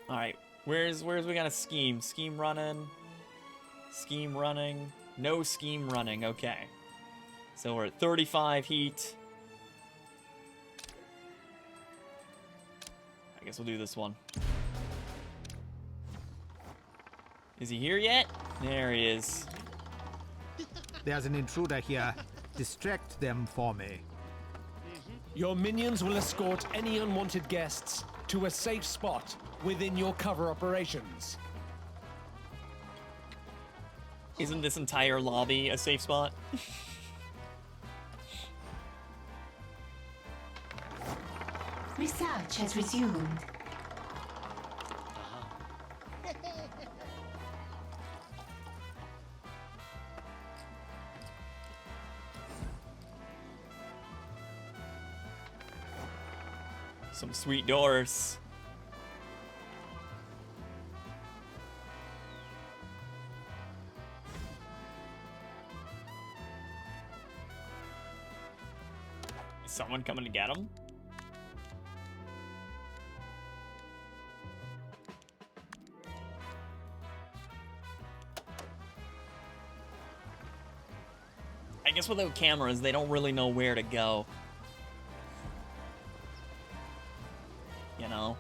Alright, where's we got a scheme? Scheme running. Scheme running. No scheme running, okay. So we're at 35 heat. I guess we'll do this one. Is he here yet? There he is.
There's an intruder here. Distract them for me.
Your minions will escort any unwanted guests to a safe spot within your cover operations.
Isn't this entire lobby a safe spot?
Research has resumed.
Some sweet doors. Is someone coming to get him? I guess without cameras, they don't really know where to go. You know?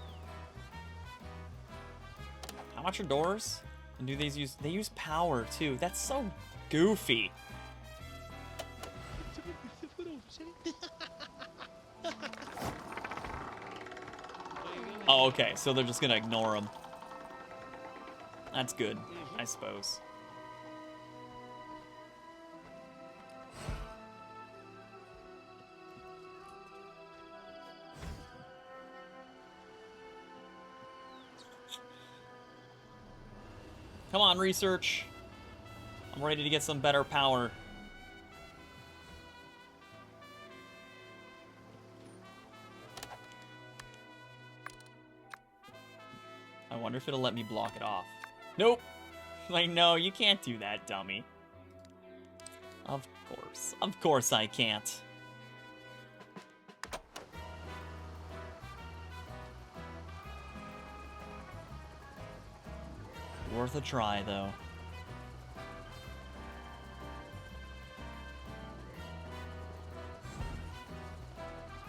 How much are doors? And do these use... They use power, too. That's so goofy. Oh, okay. So they're just gonna ignore them. That's good, I suppose. Come on, research. I'm ready to get some better power. I wonder if it'll let me block it off. Nope. Like, no, you can't do that, dummy. Of course. Of course I can't. Worth a try, though.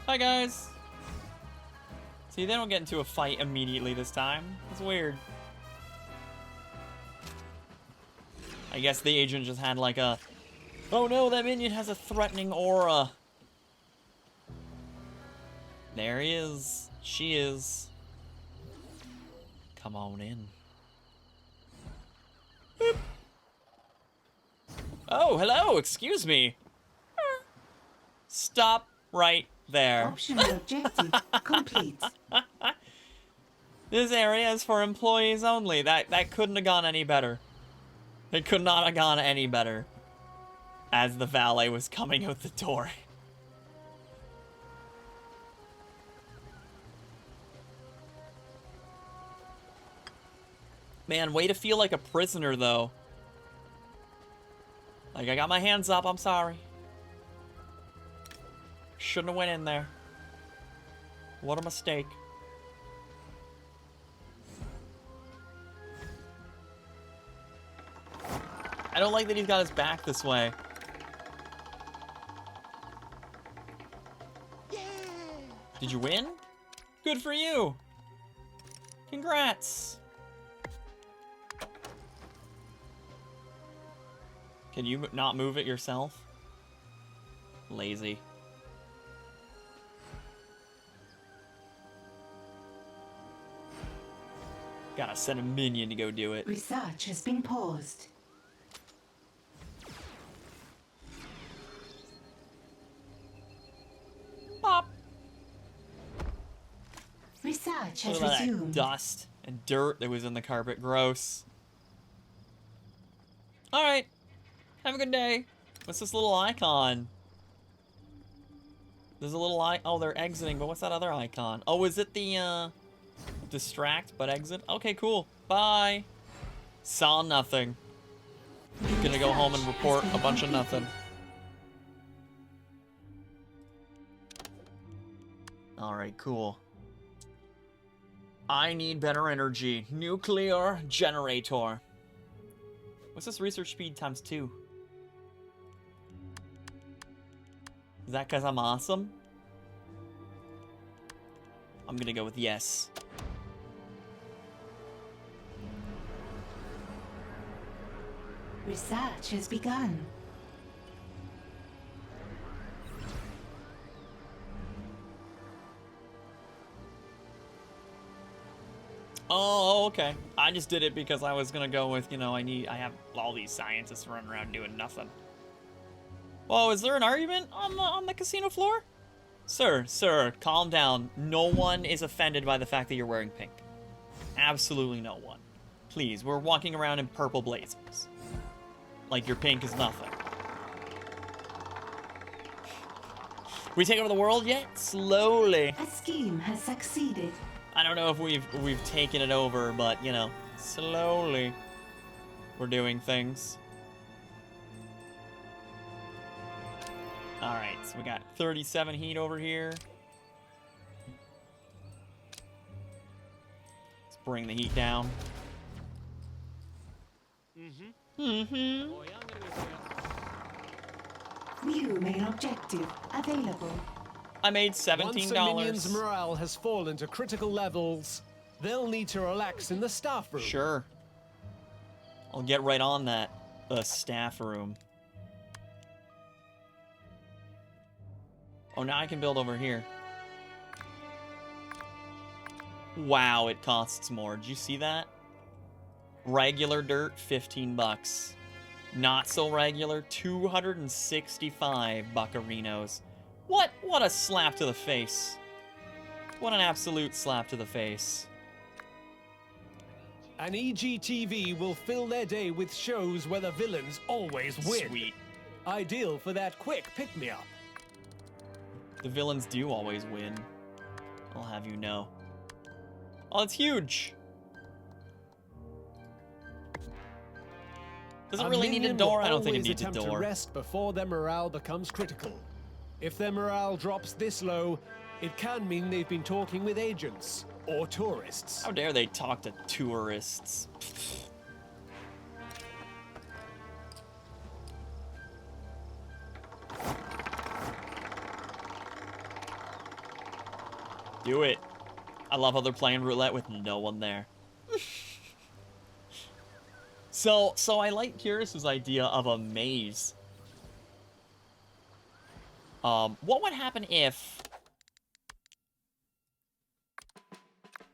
Hi, guys. See, they don't get into a fight immediately this time. It's weird. I guess the agent just had like a... Oh no, that minion has a threatening aura. There he is. She is. Come on in. Boop. Oh, hello, excuse me. Stop right there.
Optional objective complete.
This area is for employees only. That couldn't have gone any better. It could not have gone any better. As the valet was coming out the door. Man, way to feel like a prisoner, though. Like, I got my hands up, I'm sorry. Shouldn't have went in there. What a mistake. I don't like that he's got his back this way. Did you win? Good for you. Congrats. Can you not move it yourself? Lazy. Gotta send a minion to go do it.
Research has been paused.
Pop.
Research
Look
has
at that
resumed.
dust and dirt that was in the carpet. Gross. Alright. Have a good day. What's this little icon? There's a little oh, they're exiting, but what's that other icon? Oh, is it the, distract but exit? Okay, cool. Bye. Saw nothing. Gonna go home and report a bunch of nothing. Alright, cool. I need better energy. Nuclear generator. What's this research speed times 2? Is that because I'm awesome? I'm gonna go with yes.
Research has begun.
Oh, okay. I just did it because I was gonna go with, you know, I have all these scientists running around doing nothing. Whoa, is there an argument on the casino floor? Sir, calm down. No one is offended by the fact that you're wearing pink. Absolutely no one. Please, we're walking around in purple blazers. Like your pink is nothing. We take over the world yet? Slowly.
A scheme has succeeded.
I don't know if we've taken it over, but you know, slowly we're doing things. All right, so we got 37 heat over here. Let's bring the heat down.
New main objective available.
I made
Once
$17.
a minion's morale has fallen to critical levels, they'll need to relax in the staff room.
Sure. I'll get right on that. The staff room. Oh, now I can build over here. Wow, it costs more. Did you see that? Regular dirt, 15 bucks. Not so regular, 265 buccarinos. What a slap to the face. What an absolute slap to the face.
And EGTV will fill their day with shows where the villains always win.
Sweet.
Ideal for that quick pick-me-up.
The villains do always win. I'll have you know. Oh, it's huge. Does it really need a
minion
door?
will
I don't think it
always
needs a
attempt
door.
to rest before their morale becomes critical. If their morale drops this low, it can mean they've been talking with agents or tourists.
How dare they talk to tourists? Do it. I love how they're playing roulette with no one there. So I like Curious's idea of a maze. What would happen if...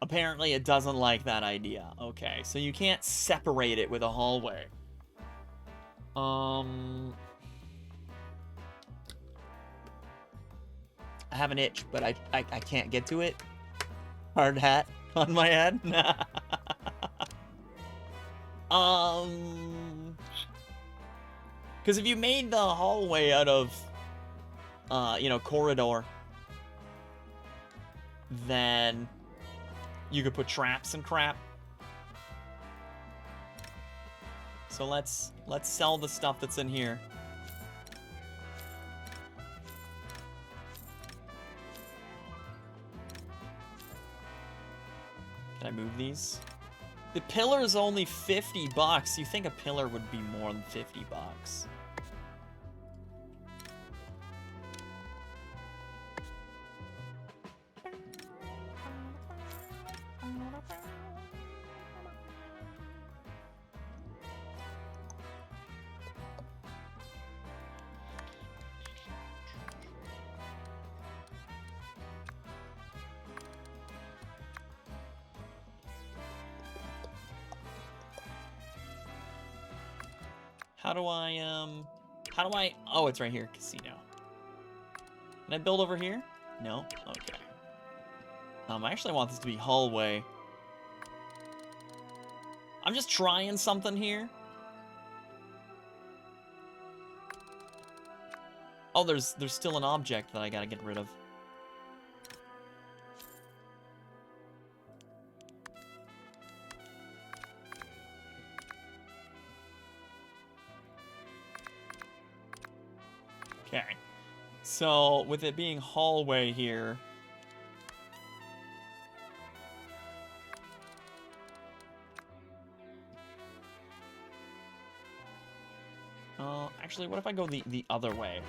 Apparently it doesn't like that idea. Okay, so you can't separate it with a hallway. I have an itch, but I can't get to it. Hard hat on my head. Because if you made the hallway out of, you know, corridor, then you could put traps and crap. So let's sell the stuff that's in here. Can I move these? The pillar is only 50 bucks. You think a pillar would be more than 50 bucks? How do I, oh, it's right here, casino. Can I build over here? No? Okay. I actually want this to be hallway. I'm just trying something here. Oh, there's still an object that I gotta get rid of. Okay, so with it being hallway here, actually, what if I go the other way?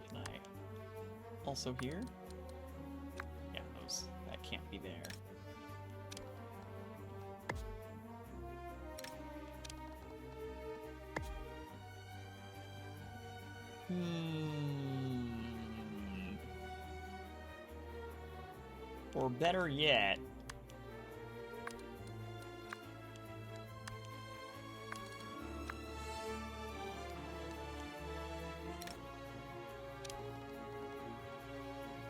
Can I also here? Yeah, that can't be there. Or better yet,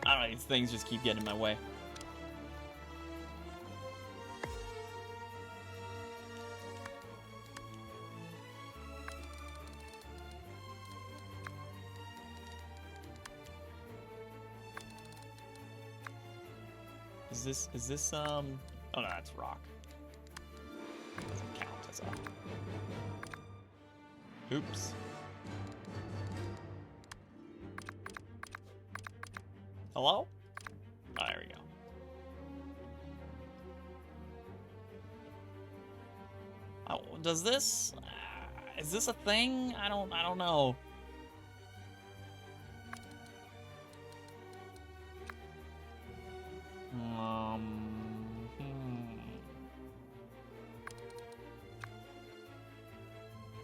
I don't know, these things just keep getting in my way. Is this, oh no, that's rock. Doesn't count as a... Oops. Hello? Oh, there we go. Oh, does this... is this a thing? I don't know. I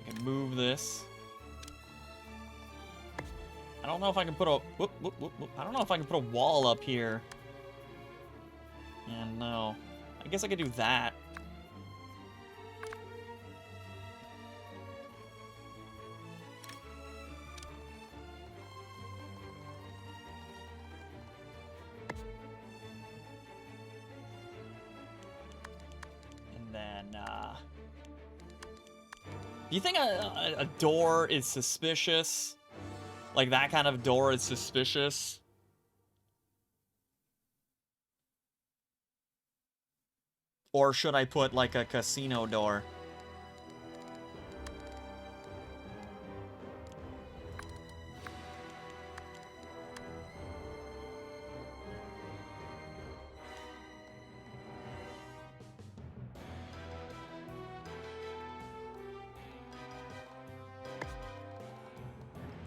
can move this. I don't know if I can put a... I don't know if I can put a wall up here. Yeah, no. I guess I could do that. And then, do you think a door is suspicious? Like, that kind of door is suspicious? Or should I put, like, a casino door?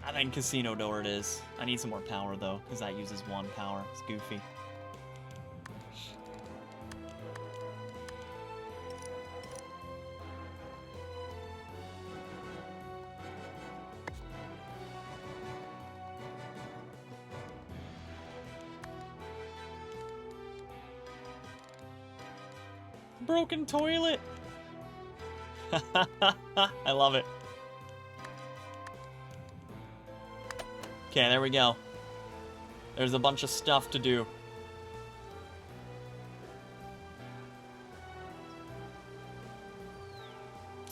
I think casino door it is. I need some more power, though, because that uses 1 power. It's goofy. Broken toilet! I love it. Okay, there we go. There's a bunch of stuff to do.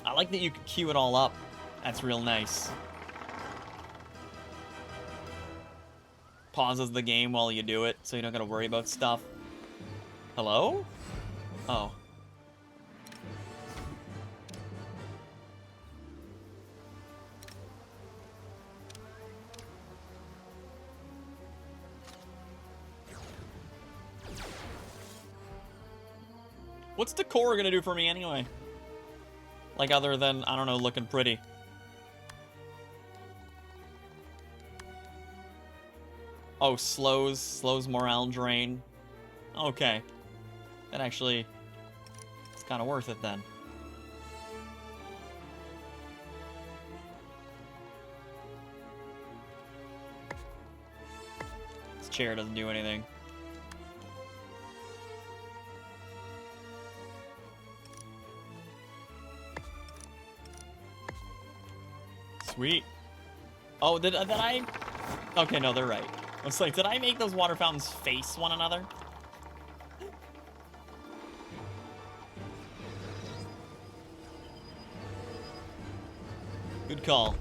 I like that you can queue it all up. That's real nice. Pauses the game while you do it, so you don't gotta worry about stuff. Hello? Oh. What's decor gonna do for me anyway? Like, other than, I don't know, looking pretty. Oh, slows morale drain. Okay. That actually is kind of worth it then. This chair doesn't do anything. Sweet. Oh, did I... Okay, no, they're right. I was like, did I make those water fountains face one another? Good call.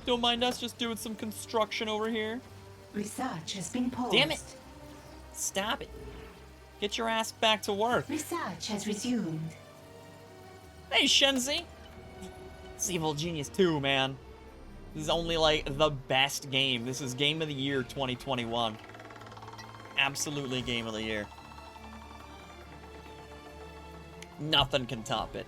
Don't mind us just doing some construction over here.
Research has been paused.
Damn it! Stop it. Get your ass back to work.
Research has resumed.
Hey, Shenzi! It's Evil Genius 2, man. This is only, like, the best game. This is Game of the Year 2021. Absolutely Game of the Year. Nothing can top it.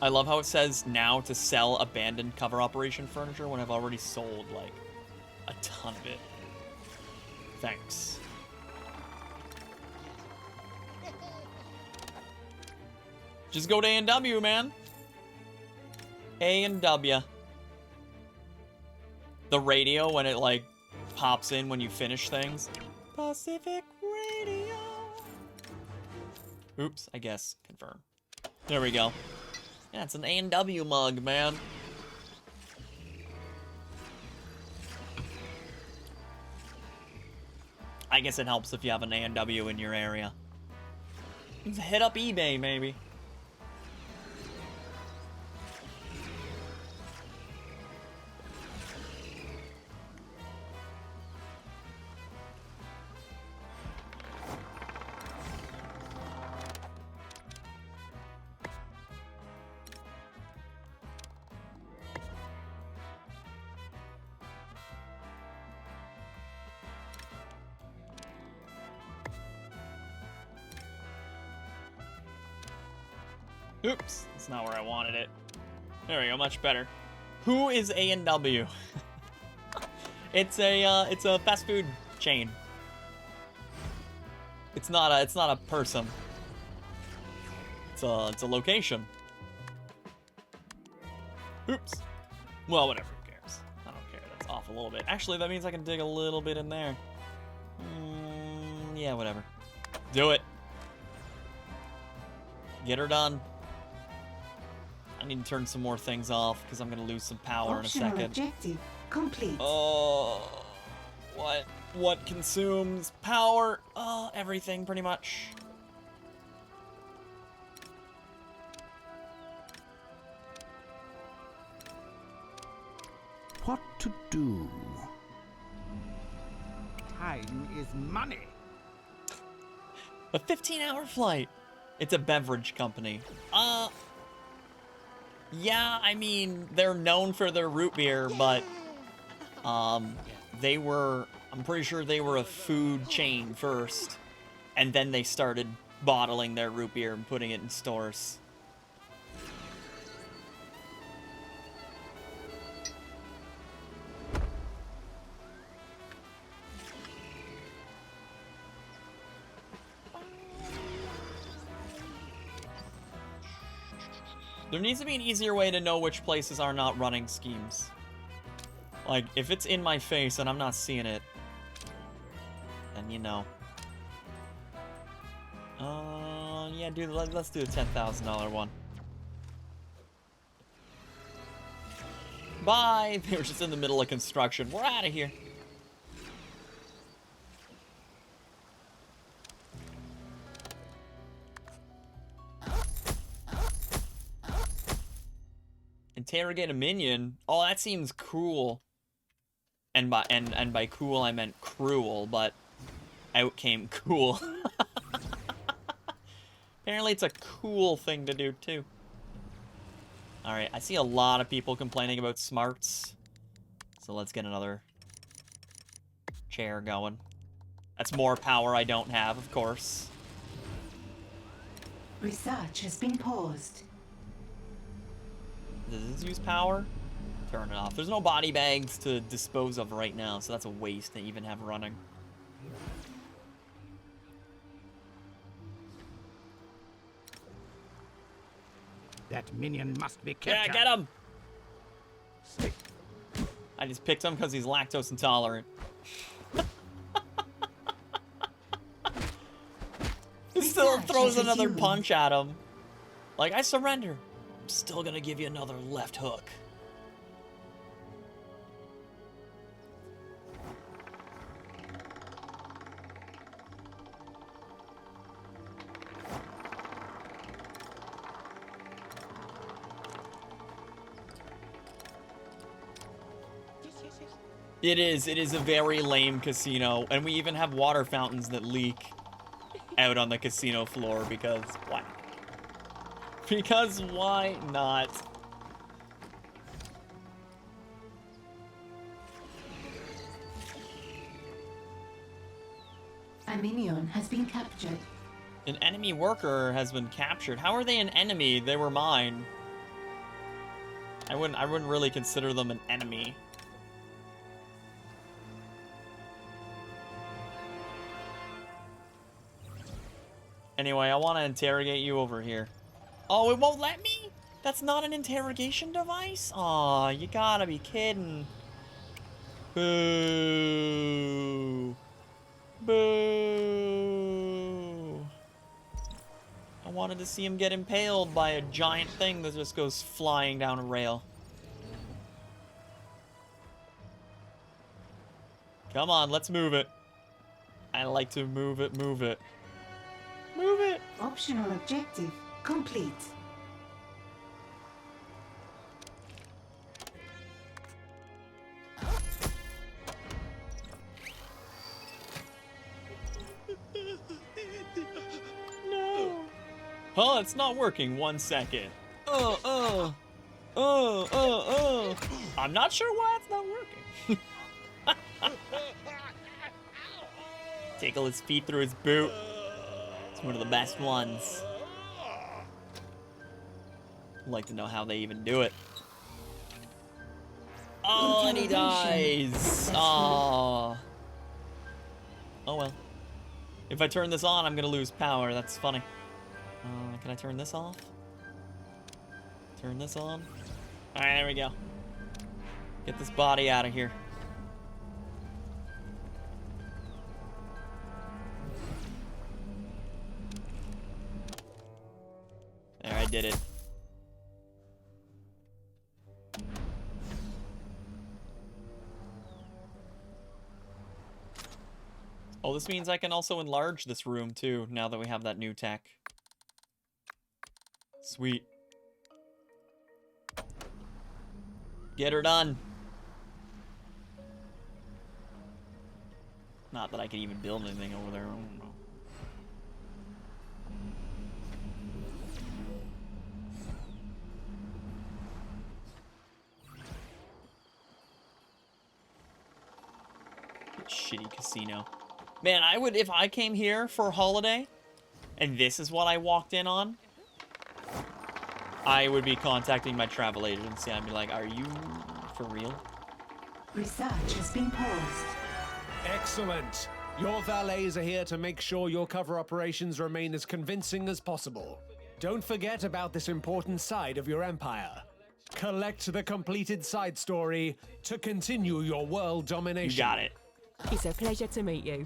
I love how it says now to sell abandoned cover operation furniture when I've already sold, like, a ton of it. Thanks. Just go to A&W, man. A&W. The radio, when it, like, pops in when you finish things. Pacific Radio. Oops, I guess. Confirm. There we go. Yeah, it's an A&W mug, man. I guess it helps if you have an A&W in your area. Hit up eBay, maybe. Oops, that's not where I wanted it. There we go, much better. Who is A&W? It's a fast food chain. It's not a person. It's a location. Oops. Well, whatever, who cares? I don't care, that's off a little bit. Actually, that means I can dig a little bit in there. Yeah, whatever. Do it. Get her done. I need to turn some more things off because I'm gonna lose some power in a
Optional
second.
objective complete.
Oh, what consumes power? Everything pretty much.
What to do? Time is money.
A 15-hour flight. It's a beverage company. Yeah, I mean, they're known for their root beer, but, I'm pretty sure they were a food chain first, and then they started bottling their root beer and putting it in stores. There needs to be an easier way to know which places are not running schemes. Like, if it's in my face and I'm not seeing it, then you know. Yeah, dude, let's do a $10,000 one. Bye! They were just in the middle of construction. We're out of here. Interrogate a minion? Oh, that seems cool. And by cool I meant cruel, but out came cool. Apparently it's a cool thing to do too. Alright, I see a lot of people complaining about smarts. So let's get another chair going. That's more power I don't have, of course.
Research has been paused.
Does this use power? Turn it off. There's no body bags to dispose of right now, so that's a waste to even have running.
That minion must be
Yeah,
captured.
get him! I just picked him because he's lactose intolerant. He still throws another punch at him. Like, I surrender. I'm still gonna give you another left hook. It is a very lame casino, and we even have water fountains that leak out on the casino floor because why? Because why not?
A minion has been captured.
An enemy worker has been captured. How are they an enemy? They were mine. I wouldn't really consider them an enemy. Anyway, I want to interrogate you over here. Oh, it won't let me? That's not an interrogation device? Aw, you gotta be kidding. Boo. Boo. I wanted to see him get impaled by a giant thing that just goes flying down a rail. Come on, let's move it. I like to move it, move it. Move it!
Optional objective complete.
No! Oh, it's not working. 1 second. I'm not sure why it's not working. Tickle his feet through his boot. It's one of the best ones. I'd like to know how they even do it. Oh, and he dies. Oh. Oh well. If I turn this on, I'm gonna lose power. That's funny. Can I turn this off? Turn this on. Alright, there we go. Get this body out of here. There, I did it. Oh, this means I can also enlarge this room too, now that we have that new tech. Sweet. Get her done. Not that I can even build anything over there. I don't know. Shitty casino. Man, I would, if I came here for a holiday, and this is what I walked in on, I would be contacting my travel agency. I'd be like, are you for real?
Research has been paused.
Excellent. Your valets are here to make sure your cover operations remain as convincing as possible. Don't forget about this important side of your empire. Collect the completed side story to continue your world domination.
You got it.
It's a pleasure to meet you.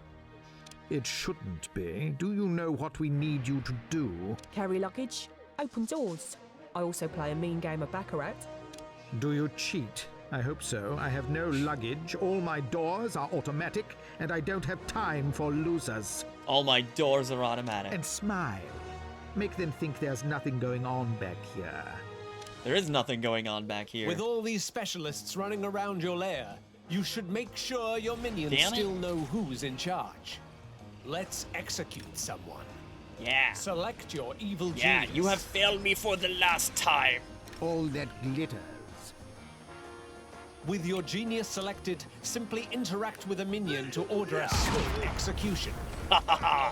It shouldn't be. Do you know what we need you to do?
Carry luggage, open doors. I also play a mean game of Baccarat.
Do you cheat? I hope so. I have no luggage, all my doors are automatic, and I don't have time for losers.
All my doors are automatic.
And smile. Make them think there's nothing going on back here.
There is nothing going on back here.
With all these specialists running around your lair, you should make sure your minions
Damn it.
still know who's in charge. Let's execute someone.
Yeah.
Select your evil genius.
Yeah, you have failed me for the last time.
All that glitters.
With your genius selected, simply interact with a minion to order a swift execution.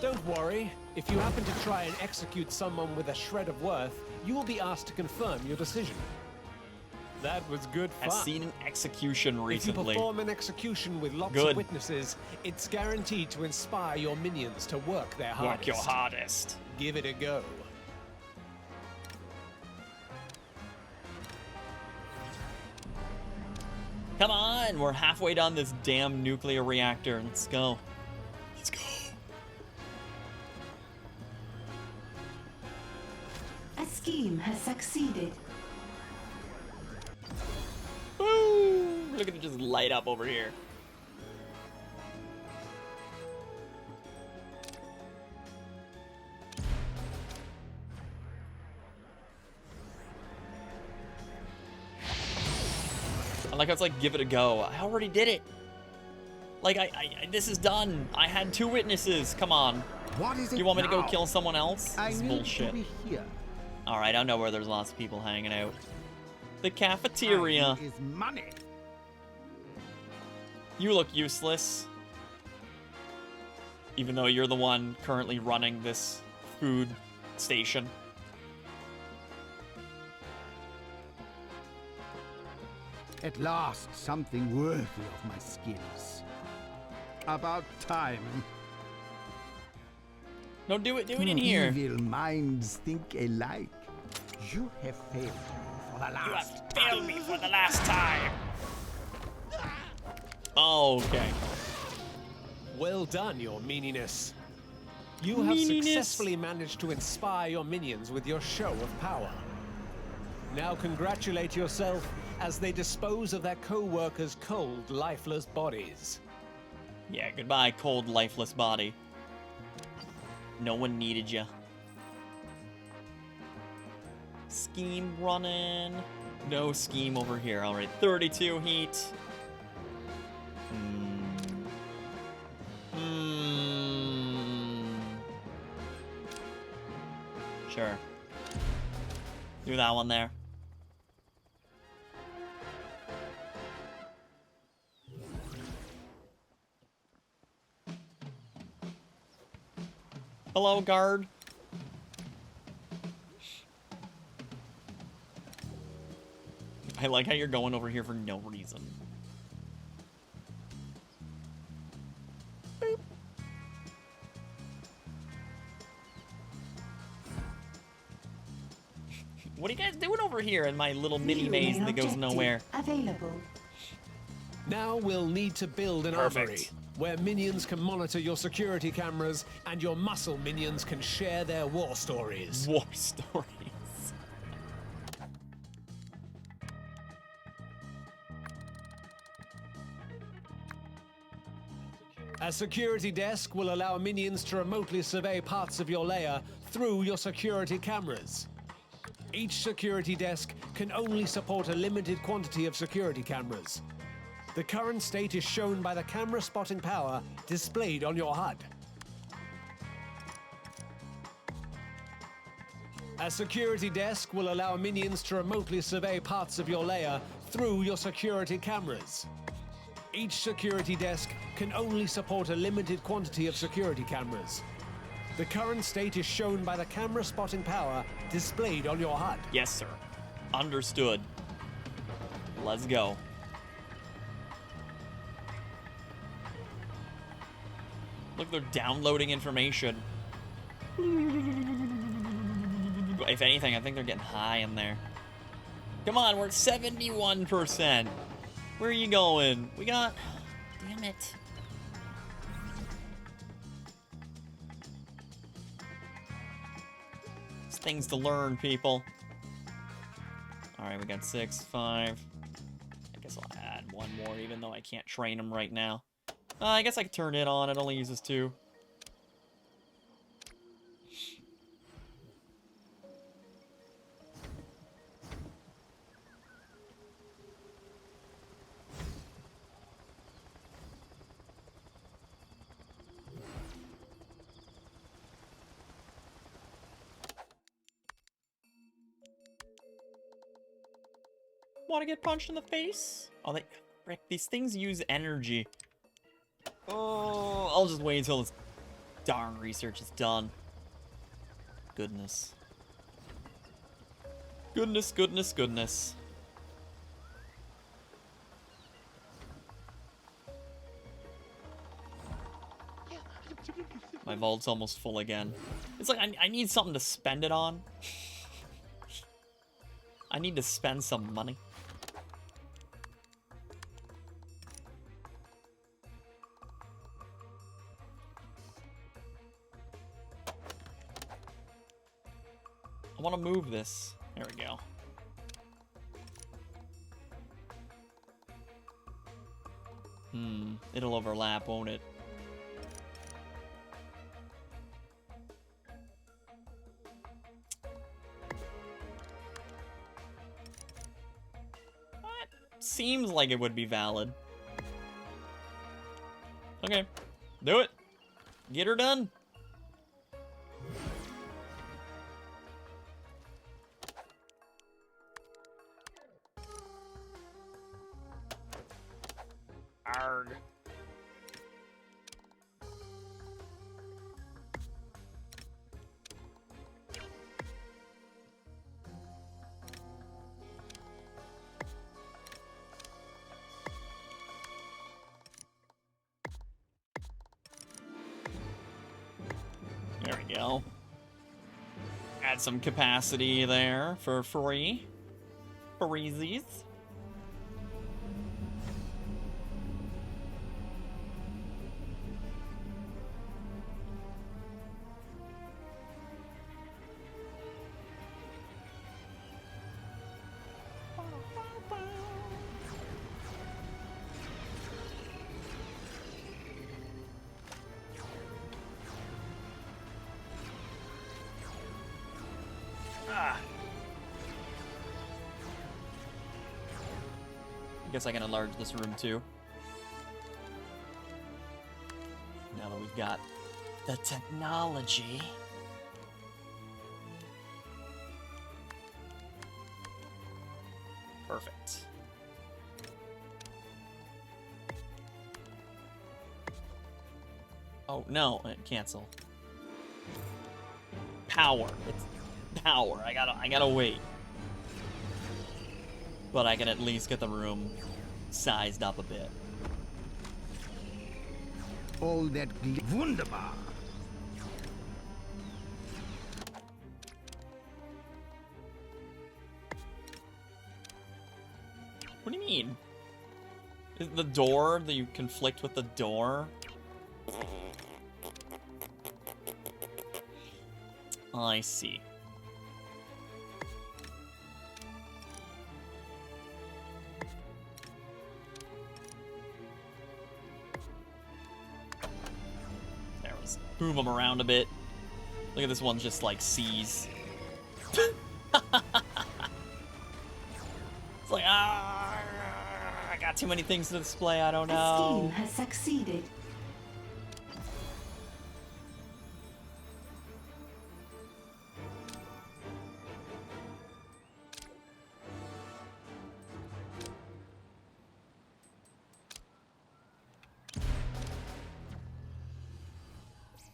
Don't worry, if you happen to try and execute someone with a shred of worth, you will be asked to confirm your decision. That was good fun.
I've seen an execution
If you
recently.
perform an execution with lots
Good.
of witnesses, it's guaranteed to inspire your minions to work their hardest.
Work your hardest.
Give it a go.
Come on, we're halfway down this damn nuclear reactor. Let's go. Let's go.
A scheme has succeeded.
Woo! Look at it just light up over here. I like how it's like, give it a go. I already did it. Like, this is done. I had 2 witnesses. Come on.
What is it
You want me to go
now?
kill someone else?
I
This is
need
bullshit.
to be here.
Alright, I know where there's lots of people hanging out. The cafeteria.
Time is money.
You look useless. Even though you're the one currently running this food station.
At last, something worthy of my skills. About time.
No, do it in here.
Evil minds think alike. You have failed me for the
You
last
have failed me for the last time. Oh, okay.
Well done, your meaniness. You have
Meaniness.
successfully managed to inspire your minions with your show of power. Now congratulate yourself as they dispose of their co-workers' cold, lifeless bodies.
Yeah, goodbye, cold, lifeless body. No one needed you. Scheme running. No scheme over here. Alright, 32 heat. Sure. Do that one there. Hello, guard. I like how you're going over here for no reason. Boop. What are you guys doing over here in my little mini maze that goes nowhere?
Available.
Now we'll need to build an armory, where minions can monitor your security cameras and your muscle minions can share their war stories.
War stories.
A security desk will allow minions to remotely survey parts of your lair through your security cameras. Each security desk can only support a limited quantity of security cameras. The current state is shown by the camera spotting power displayed on your HUD. A security desk will allow minions to remotely survey parts of your lair through your security cameras. Each security desk can only support a limited quantity of security cameras. The current state is shown by the camera spotting power displayed on your HUD.
Yes, sir. Understood. Let's go. Look, they're downloading information. If anything, I think they're getting high in there. Come on, we're at 71%. Where are you going? We got... Damn it. There's things to learn, people. Alright, we got 6, 5. I guess I'll add one more, even though I can't train them right now. I guess I can turn it on. It only uses 2. Want to get punched in the face? Oh, frick, these things use energy. Oh, I'll just wait until this darn research is done. Goodness. Goodness, goodness, goodness. My vault's almost full again. It's like I need something to spend it on. I need to spend some money. I want to move this. There we go. It'll overlap, won't it? Seems like it would be valid. Okay. Do it. Get her done. Arrgh. There we go. Add some capacity there for free. Freezies. Guess I can enlarge this room too. Now that we've got the technology. Perfect. Oh no, cancel. Power. It's power. I gotta wait. but I can at least get the room sized up a bit.
All that wunderbar.
What do you mean? Is the door that you conflict with the door? I see. There, let's move them around a bit. Look at this one, just like sees. It's like, I got too many things to display, I don't
A
know.
scheme has succeeded.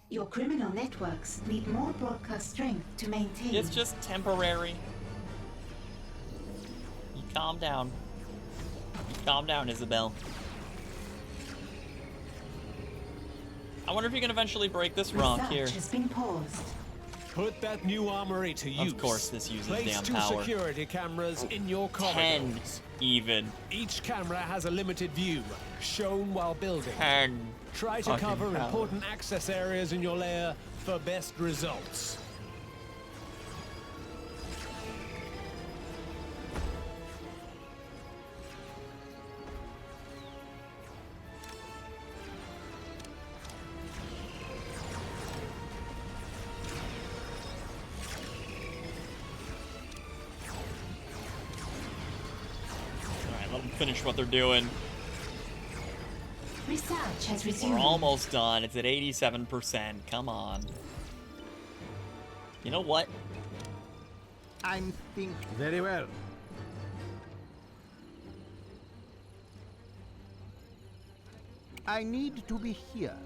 Your criminal networks need more broadcast strength to maintain.
It's just temporary. You calm down. You calm down, Isabel. I wonder if you can eventually break this rock
Research
here.
has been paused.
Put that new armory to use.
Of course this uses
Place
damn
2
power.
security cameras in your
10
corridors.
even.
Each camera has a limited view, shown while building.
10.
Try to
fucking
cover
power.
important access areas in your lair for best results.
Alright, let them finish what they're doing.
Research has resumed.
We're almost done. It's at 87%. Come on. You know what?
I'm thinking. Very well. I need to be here.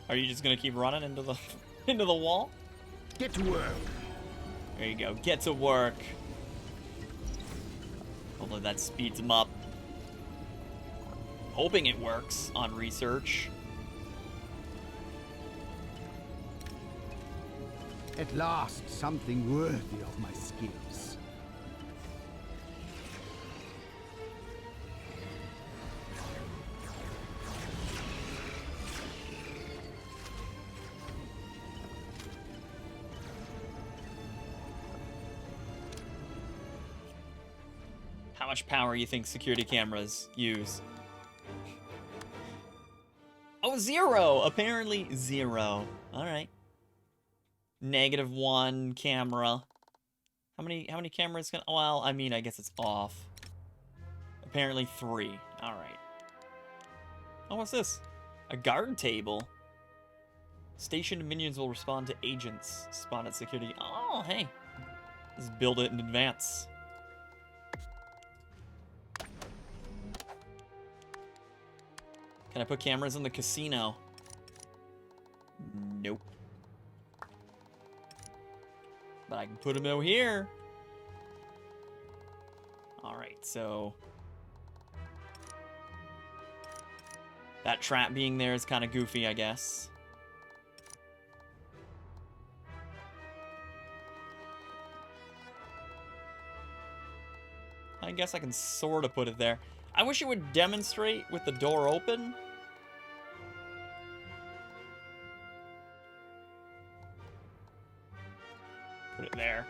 Are you just gonna keep running into the into the wall?
Get to work.
There you go. Get to work. Hopefully that speeds them up. Hoping it works on research.
At last, something worthy of my skills.
How much power you think security cameras use? Oh, 0! Apparently 0. Alright. -1 camera. How many cameras can... Well, I mean, I guess it's off. Apparently 3. Alright. Oh, what's this? A guard table. Stationed minions will respond to agents. Spawn at security. Oh, hey. Let's build it in advance. Can I put cameras in the casino? Nope. But I can put them out here. Alright, so... that trap being there is kind of goofy, I guess. I guess I can sort of put it there. I wish it would demonstrate with the door open. Put it there.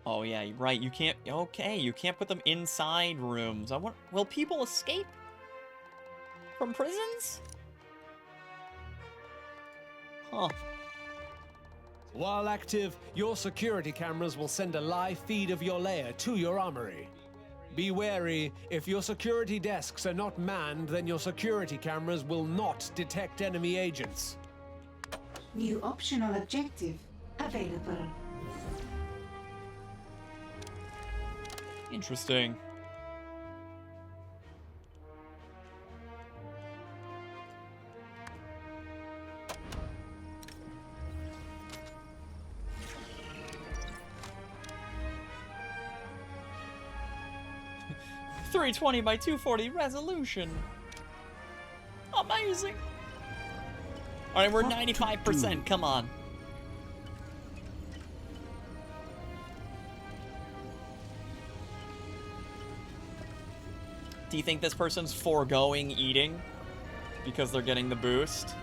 Oh yeah, you're right. You can't. Okay, you can't put them inside rooms. I want. Will people escape from prisons? Huh.
While active, your security cameras will send a live feed of your lair to your armory. Be wary, if your security desks are not manned, then your security cameras will not detect enemy agents.
New optional objective available.
Interesting. .320 by 240 resolution. Amazing. All right, we're 95%. Come on. Do you think this person's foregoing eating because they're getting the boost?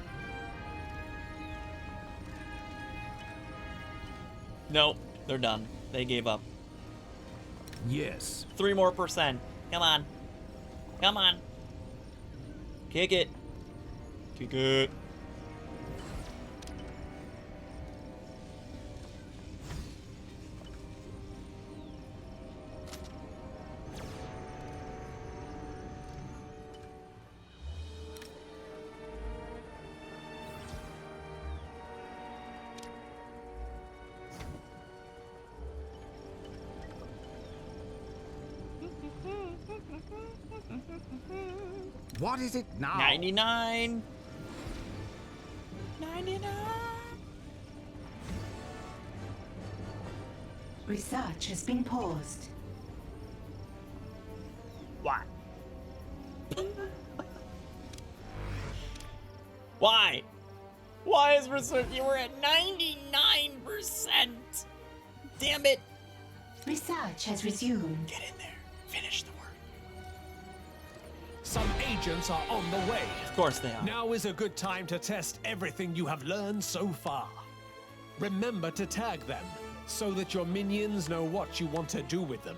Nope, they're done. They gave up.
Yes.
3 more percent. Come on. Come on. Kick it. Kick it.
What is it now?
99. 99.
Research has been paused.
Why? Why? Why is research? You were at 99%. Damn it.
Research has resumed.
Get in there. Finish the work.
Some agents are on the way.
Of course they are.
Now is a good time to test everything you have learned so far. Remember to tag them, so that your minions know what you want to do with them.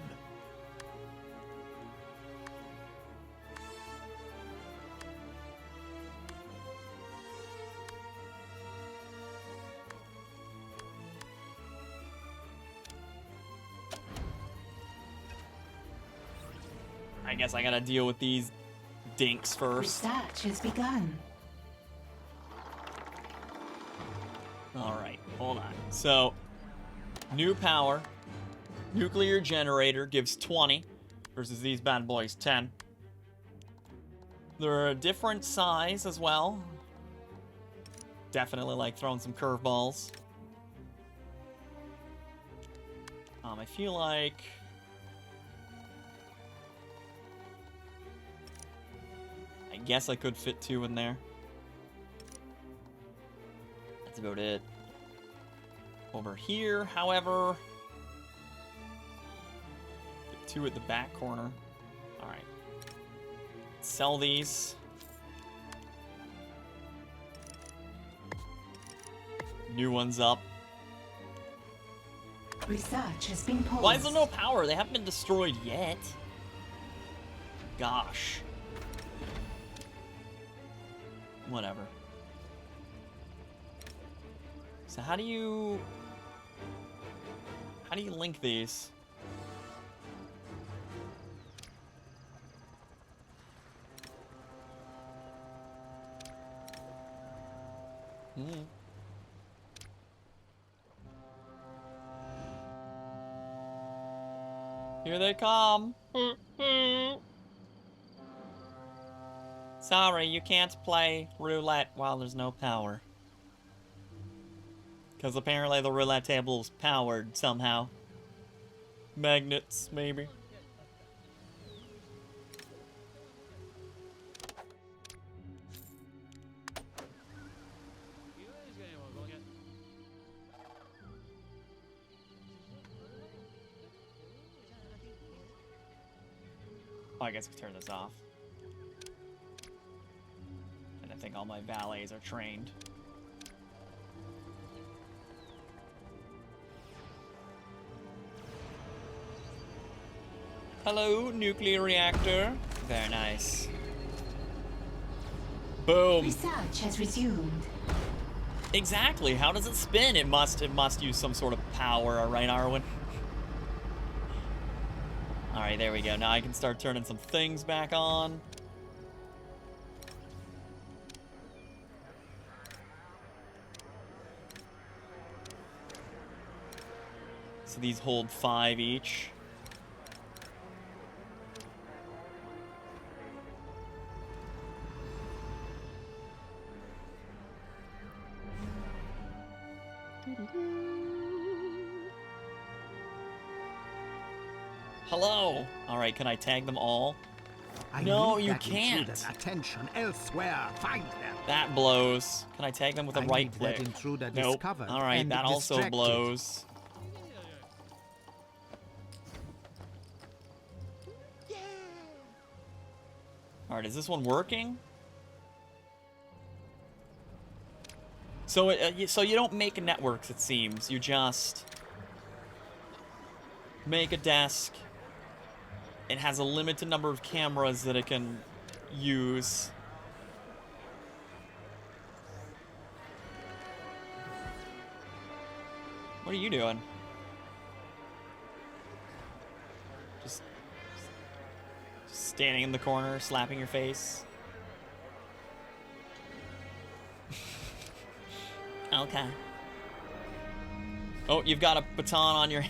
I guess I gotta deal with these dinks first.
Research has begun.
Alright, hold on. So, new power. Nuclear generator gives 20 versus these bad boys 10. They're a different size as well. Definitely like throwing some curveballs. I feel like... I guess I could fit 2 in there. That's about it. Over here, however... Get 2 at the back corner. Alright. Sell these. New one's up.
Research has been paused.
Why is there no power? They haven't been destroyed yet. Gosh. Whatever. So how do you link these? Here they come. Sorry, you can't play roulette while there's no power. Because apparently the roulette table's powered somehow. Magnets, maybe. Oh, I guess I can turn this off. And I think all my valets are trained. Hello, nuclear reactor. Very nice. Boom.
Research has resumed.
Exactly. How does it spin? It must use some sort of power, right, Arwen? Alright, there we go. Now I can start turning some things back on. So these hold 5 each. Hello. All right, can I tag them all?
I
No,
need
you
that
can't.
intruder's attention elsewhere. Find them.
That blows. Can I tag them with a
I
right
need
click?
that intruder
Nope.
discovered
All right,
and
that also
distracted.
blows. All right, is this one working? So, so you don't make networks, it seems. You just make a desk. It has a limited number of cameras that it can use. What are you doing? Just standing in the corner, slapping your face. Okay. Oh, you've got a baton on your...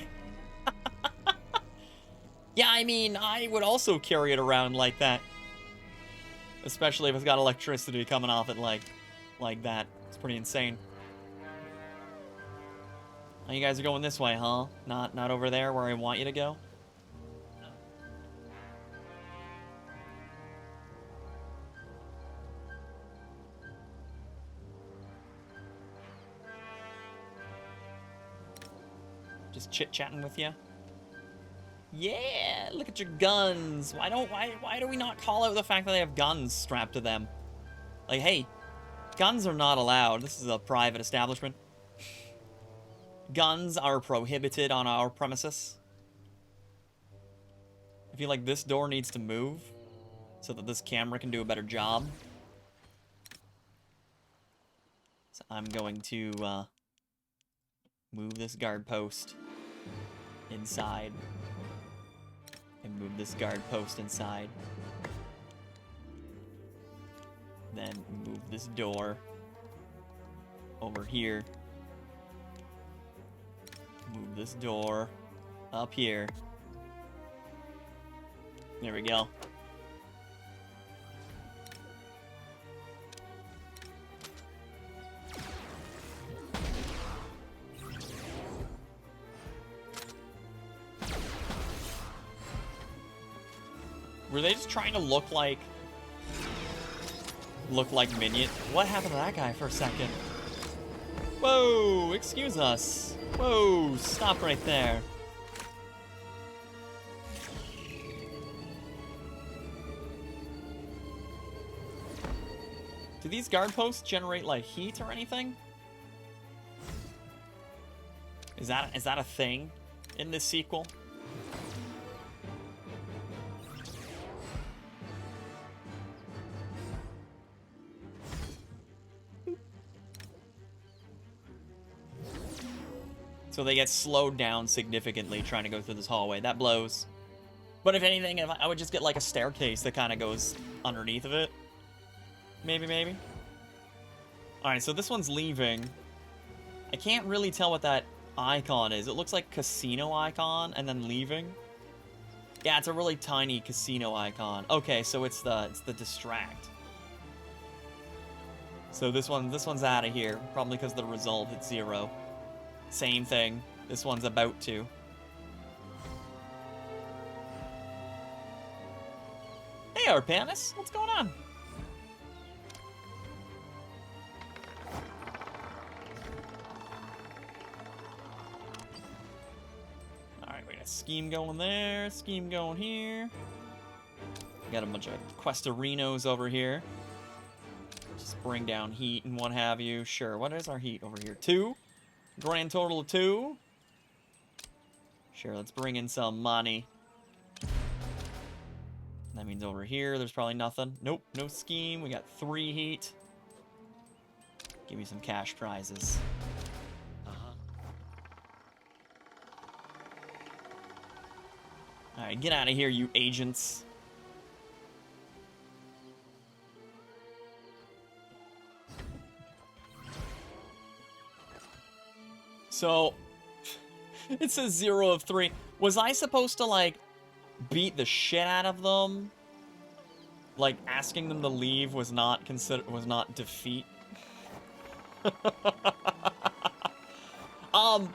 Yeah, I mean, I would also carry it around like that. Especially if it's got electricity coming off it like that. It's pretty insane. Oh, you guys are going this way, huh? Not over there where I want you to go? Just chit-chatting with you. Yeah, look at your guns. Why do we not call out the fact that they have guns strapped to them? Like, hey, guns are not allowed. This is a private establishment. Guns are prohibited on our premises. I feel like this door needs to move so that this camera can do a better job. So I'm going to move this guard post inside. And move this guard post inside. Then move this door over here. Move this door up here. There we go. Were they just trying to look like Minion? What happened to that guy for a second? Whoa, excuse us. Whoa, stop right there. Do these guard posts generate like heat or anything? Is that a thing in this sequel? So they get slowed down significantly trying to go through this hallway. That blows. But if anything, I would just get like a staircase that kind of goes underneath of it. Maybe. Alright, so this one's leaving. I can't really tell what that icon is. It looks like casino icon and then leaving. Yeah, it's a really tiny casino icon. Okay, so it's the distract. So this one's out of here. Probably because the result hit 0. Same thing. This one's about to. Hey, Arpanis. What's going on? Alright, we got a scheme going there, scheme going here. We got a bunch of Questarinos over here. Just bring down heat and what have you. Sure, what is our heat over here? 2? Grand total of 2. Sure, let's bring in some money. That means over here, there's probably nothing. Nope, no scheme. We got 3 heat. Give me some cash prizes. Alright, get out of here, you agents. So, it says 0 of 3. Was I supposed to, like, beat the shit out of them? Like, asking them to leave was not defeat? Of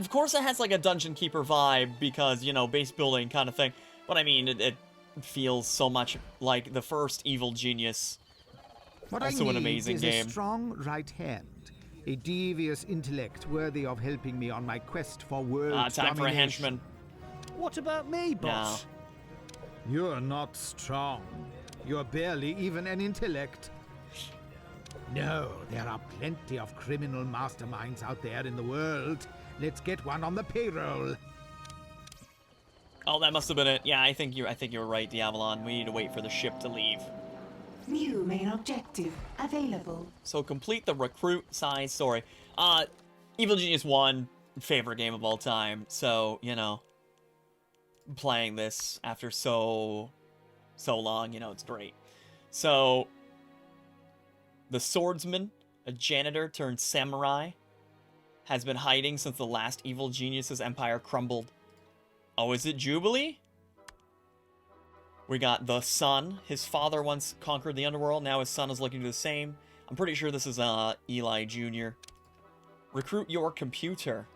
course it has like a Dungeon Keeper vibe because, you know, base building kind of thing. But I mean, it feels so much like the first Evil Genius.
What
Also
I
an
need
amazing
is
game.
a strong right hand, a devious intellect worthy of helping me on my quest for world
Time for a
domination.
henchman.
What about me, boss?
You're not strong. You're barely even an intellect. No, there are plenty of criminal masterminds out there in the world. Let's get one on the payroll.
Oh, that must have been it. Yeah, I think you were right, Diavalon. We need to wait for the ship to leave.
New main objective available.
So complete the recruit side story. Evil Genius 1, favorite game of all time. So, you know, playing this after so long, you know, it's great. So, the swordsman, a janitor turned samurai, has been hiding since the last Evil Genius's empire crumbled. Oh, is it Jubilee? We got the son. His father once conquered the underworld. Now his son is looking to do the same. I'm pretty sure this is Eli Jr. Recruit your computer.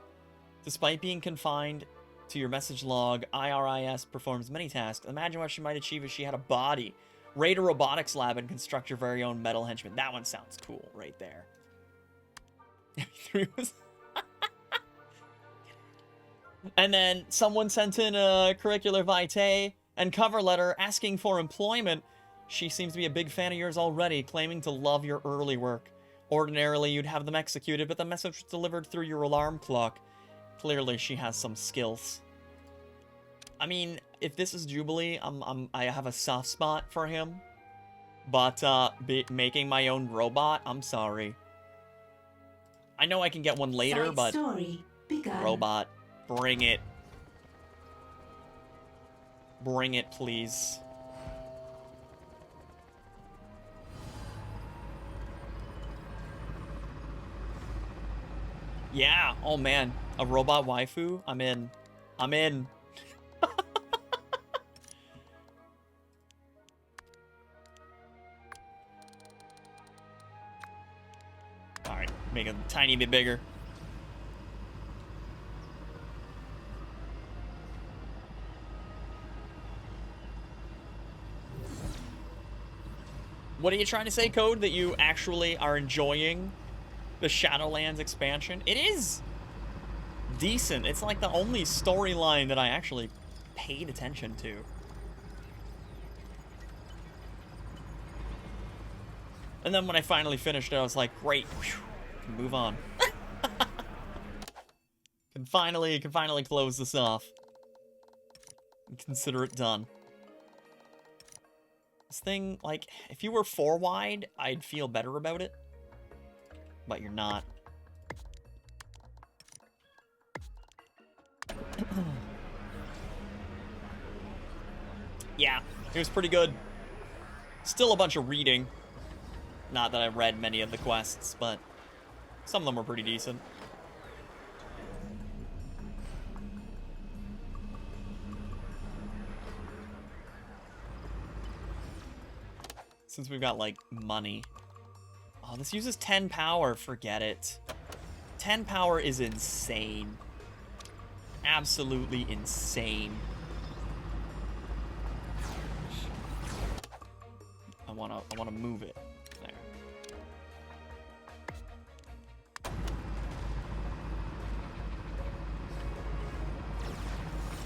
Despite being confined to your message log, IRIS performs many tasks. Imagine what she might achieve if she had a body. Raid a robotics lab and construct your very own metal henchman. That one sounds cool right there. And then someone sent in a curricular vitae and cover letter asking for employment. She seems to be a big fan of yours already, claiming to love your early work. Ordinarily, you'd have them executed, but the message was delivered through your alarm clock. Clearly, she has some skills. I mean, if this is Jubilee, I have a soft spot for him. But making my own robot, I'm sorry. I know I can get one later,
Side
but
story begun.
robot, bring it. Bring it, please. Yeah, oh man, a robot waifu? I'm in. I'm in. Alright, make it a tiny bit bigger. What are you trying to say, Code? That you actually are enjoying the Shadowlands expansion? It is decent. It's like the only storyline that I actually paid attention to. And then when I finally finished it, I was like, great, whew, move on. can finally close this off and consider it done. This thing, like, if you were 4 wide, I'd feel better about it. But you're not. Yeah, it was pretty good. Still a bunch of reading. Not that I read many of the quests, but some of them were pretty decent. Since we've got, like, money. Oh, this uses 10 power. Forget it. 10 power is insane. Absolutely insane. I wanna move it. There.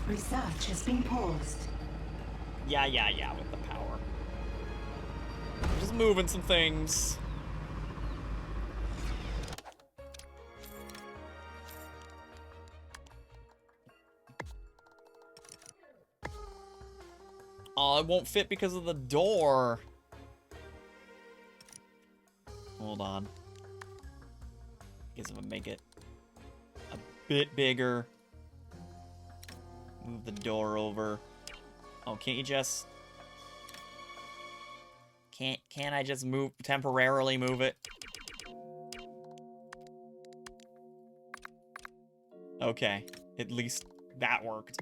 Research has been paused.
Yeah, with the power. Just moving some things. Oh, it won't fit because of the door. Hold on. Guess I'm gonna make it a bit bigger. Move the door over. Oh, can't you just... Can't I just temporarily move it? Okay, at least that worked.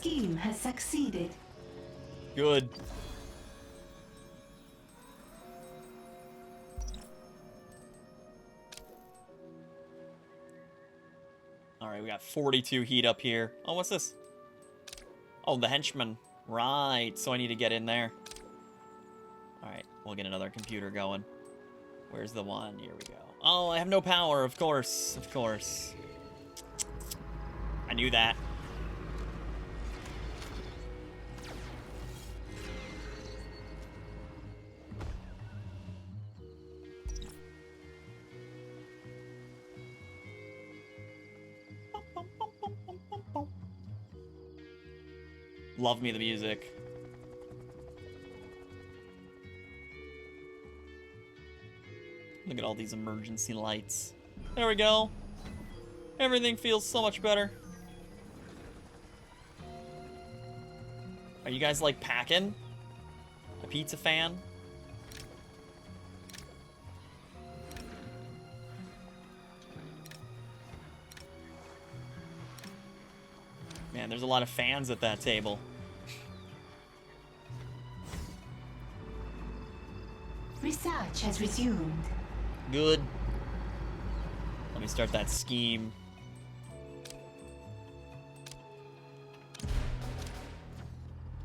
scheme has succeeded.
Good. Alright, we got 42 heat up here. Oh, what's this? Oh, the henchman. Right, so I need to get in there. Alright, we'll get another computer going. Where's the one? Here we go. Oh, I have no power, of course. Of course. I knew that. Love me the music. Look at all these emergency lights. There we go. Everything feels so much better. Are you guys like packing? A pizza fan? Man, there's a lot of fans at that table.
Research has resumed.
Good. Let me start that scheme.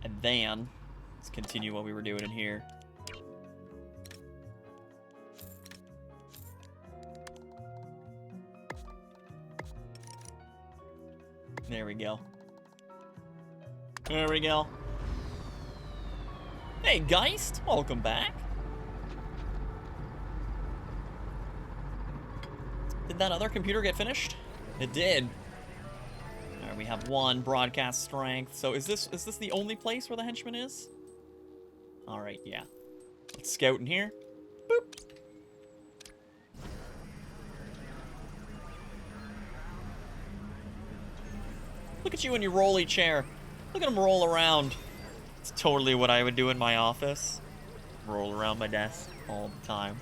And then, let's continue what we were doing in here. There we go. There we go. Hey, Geist! Welcome back. Did that other computer get finished? It did. Alright, we have one broadcast strength. So is this the only place where the henchman is? Alright, yeah. Let's scout in here. Boop. Look at you in your rolly chair. Look at him roll around. It's totally what I would do in my office. Roll around my desk all the time.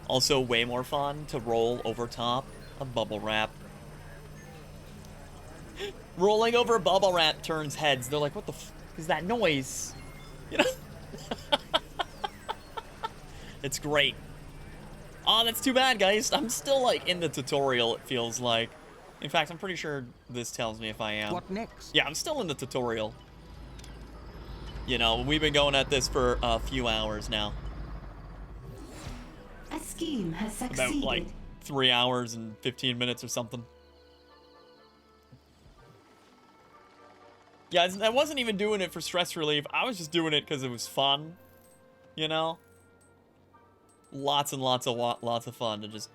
Also, way more fun to roll over top of bubble wrap. Rolling over bubble wrap turns heads. They're like, what the f is that noise? You know? It's great. Oh, that's too bad, guys. I'm still, like, in the tutorial, it feels like. In fact, I'm pretty sure this tells me if I am.
What next?
Yeah, I'm still in the tutorial. You know, we've been going at this for a few hours now.
A scheme has succeeded.
About, like, 3 hours and 15 minutes or something. Yeah, I wasn't even doing it for stress relief. I was just doing it because it was fun. You know? Lots and lots of fun to just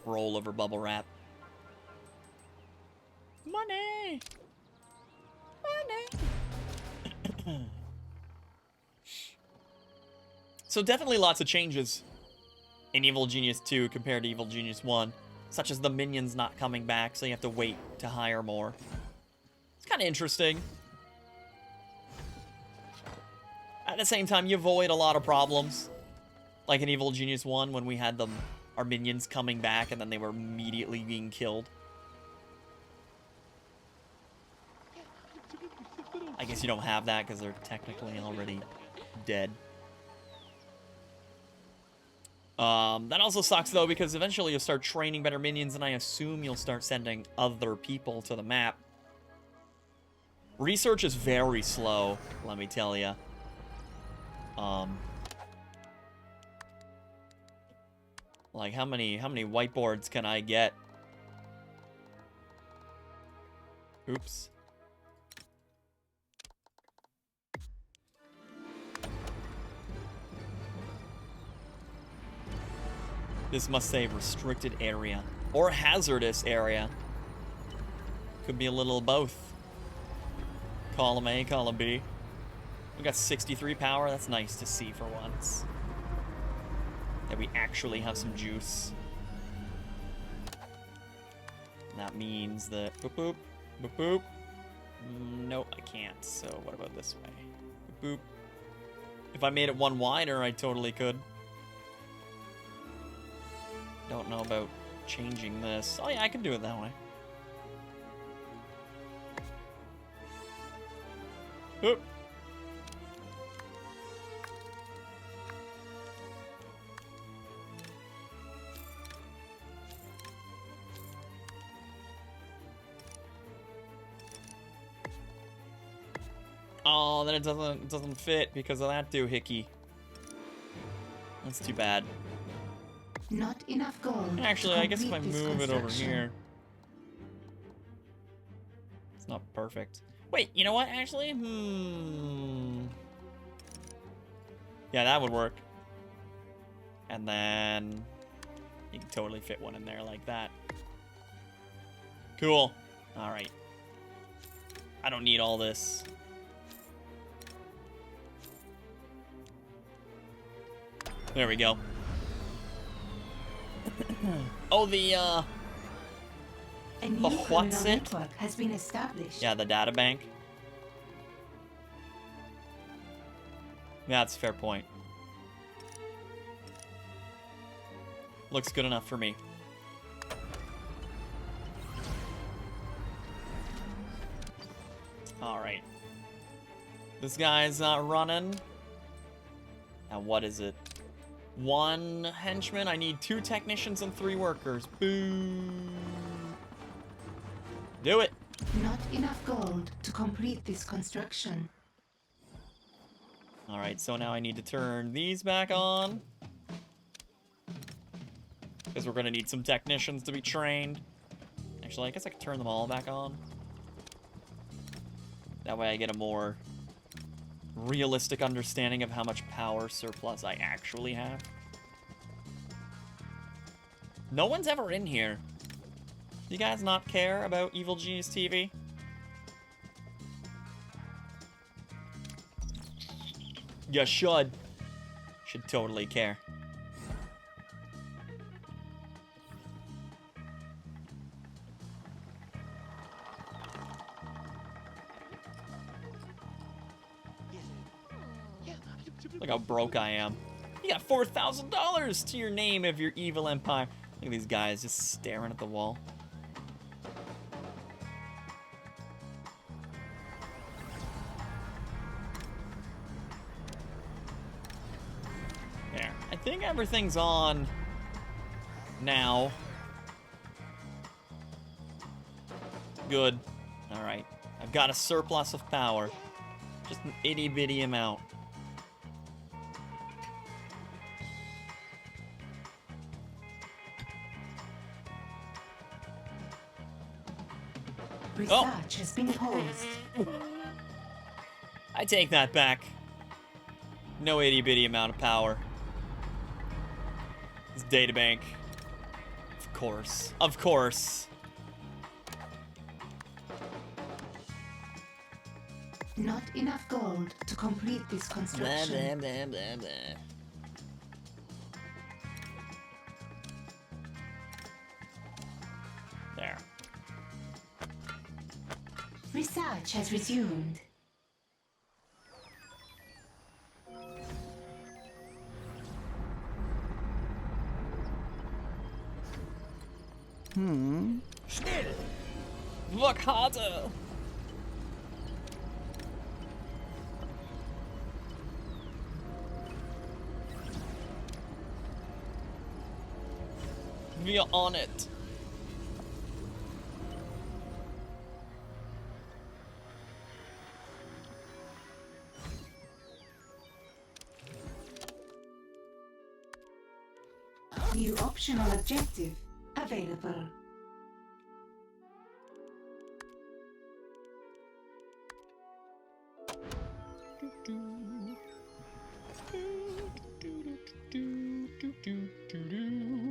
roll over bubble wrap. Money! Money! So definitely lots of changes in Evil Genius 2 compared to Evil Genius 1. Such as the minions not coming back, so you have to wait to hire more. It's kind of interesting. At the same time, you avoid a lot of problems. Like in Evil Genius 1, when we had our minions coming back and then they were immediately being killed. I guess you don't have that because they're technically already dead. That also sucks, though, because eventually you'll start training better minions, and I assume you'll start sending other people to the map. Research is very slow, let me tell you. Like, how many whiteboards can I get? Oops. This must say restricted area. Or hazardous area. Could be a little of both. Column A, column B. We got 63 power. That's nice to see for once. That we actually have some juice. And that means that... Boop, boop. Boop, boop. Nope, I can't. So what about this way? Boop, boop. If I made it one wider, I totally could. Don't know about changing this. Oh yeah, I can do it that way. Oop. Oh, then it doesn't fit because of that doohickey. That's too bad.
Not enough gold.
Actually,
to
I guess if I
complete this
move it over
construction.
here, it's not perfect. Wait, you know what? Actually, yeah, that would work. And then you can totally fit one in there like that. Cool. All right. I don't need all this. There we go. Oh, the
A new
what's
criminal
it?
network has been established.
yeah, the data bank. Yeah, that's a fair point. Looks good enough for me. All right. This guy's not running. Now, what is it? 1 henchman. I need 2 technicians and 3 workers. Boo. Do it.
Not enough gold to complete this construction.
All right, so now I need to turn these back on. Because we're going to need some technicians to be trained. Actually, I guess I could turn them all back on. That way I get a more realistic understanding of how much power surplus I actually have. No one's ever in here. Do you guys not care about Evil Genius TV? You should. Should totally care. Look how broke I am. You got $4,000 to your name of your evil empire. Look at these guys just staring at the wall. There. I think everything's on now. Good. Alright. I've got a surplus of power. Just an itty-bitty amount.
Research has been paused.
I take that back. No itty-bitty amount of power. This databank. Of course. Of course.
Not enough gold to complete this
Blah,
construction.
blah, blah, blah, blah. There.
Research has resumed.
Schnell! Work harder! We're on it.
New optional objective available.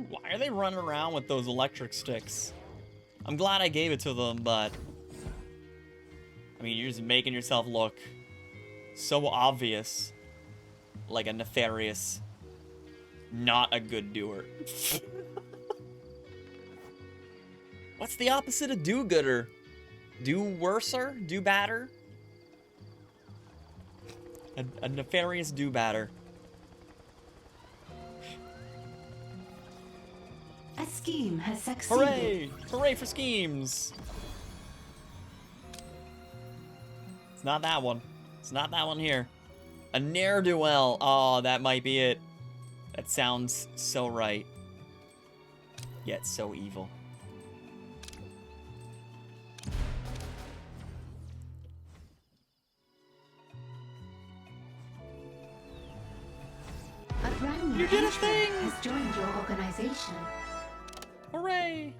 Why are they running around with those electric sticks? I'm glad I gave it to them, but I mean, you're just making yourself look so obvious, like a nefarious, not a good doer. What's the opposite of do-gooder? Do-worser? Do-badder? A nefarious do-badder.
A scheme has succeeded.
Hooray! Hooray for schemes! It's not that one. It's not that one here. A ne'er-do-well. Oh, that might be it. That sounds so right. Yet so evil.
A brand new
You did a
patron
thing!
has joined your organization.
Hooray!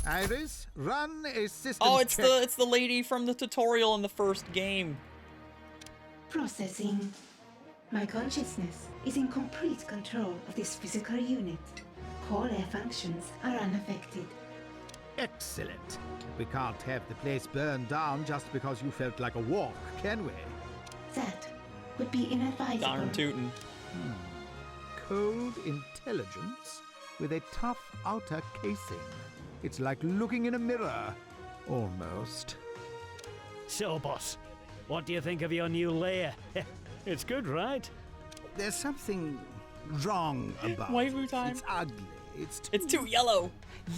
Iris, run a system
Oh, it's
check.
the lady from the tutorial in the first game.
Processing. My consciousness is in complete control of this physical unit. Core air functions are unaffected.
Excellent. We can't have the place burned down just because you felt like a walk, can we?
That would be inadvisable.
Darn tootin'.
Cold intelligence with a tough outer casing. It's like looking in a mirror. Almost.
So, boss, what do you think of your new lair? It's good, right?
There's something wrong about
Waifu
it.
time.
It's ugly. It's
Too yellow.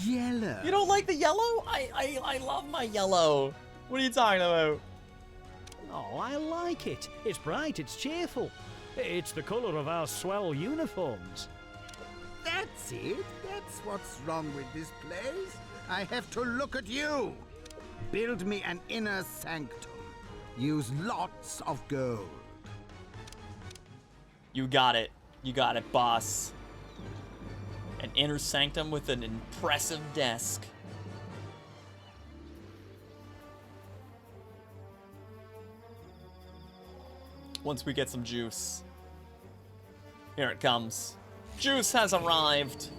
yellow.
You don't like the yellow? I love my yellow. What are you talking about?
Oh, I like it. It's bright, it's cheerful. It's the colour of our swell uniforms.
That's it. That's what's wrong with this place. I have to look at you. Build me an inner sanctum. Use lots of gold.
You got it. You got it, boss. An inner sanctum with an impressive desk. Once we get some juice. Here it comes. Juice has arrived.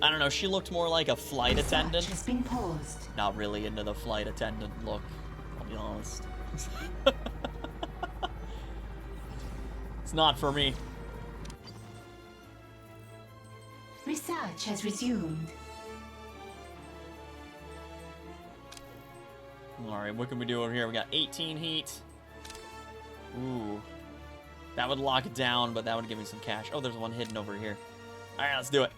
I don't know, she looked more like a flight
Research
attendant.
has been paused.
Not really into the flight attendant look, I'll be honest. It's not for me.
Research has resumed.
Alright, what can we do over here? We got 18 heat. Ooh. That would lock it down, but that would give me some cash. Oh, there's one hidden over here. Alright, let's do it.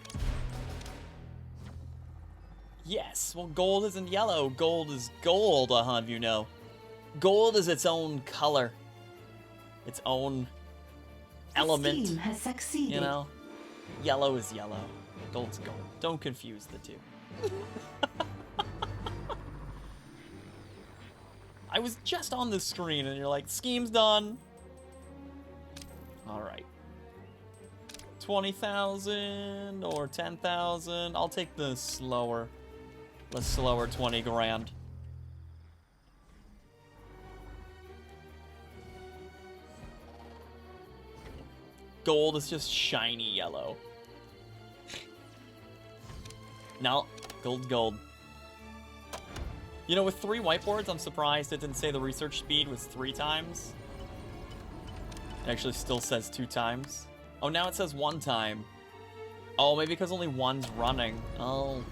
Yes, well, gold isn't yellow. Gold is gold, I'll have you know. Gold is its own color. Its own element.
Scheme has succeeded.
You know? Yellow is yellow. Gold's gold. Don't confuse the two. I was just on the screen and you're like, scheme's done. Alright. 20,000 or 10,000. I'll take the slower 20 grand. Gold is just shiny yellow. No, gold's gold. You know, with 3 whiteboards, I'm surprised it didn't say the research speed was 3 times. It actually still says 2 times. Oh, now it says 1 time. Oh, maybe because only one's running. Oh.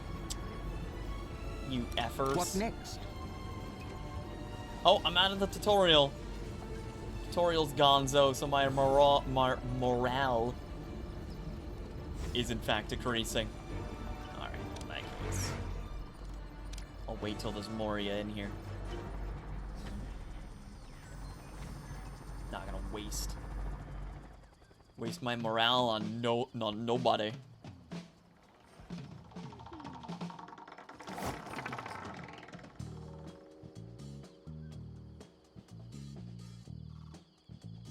You effers.
What next?
Oh, I'm out of the tutorial. Tutorial's gonzo, so my morale is in fact decreasing. Alright, in that case. I'll wait till there's Moria in here. Not gonna waste my morale on nobody.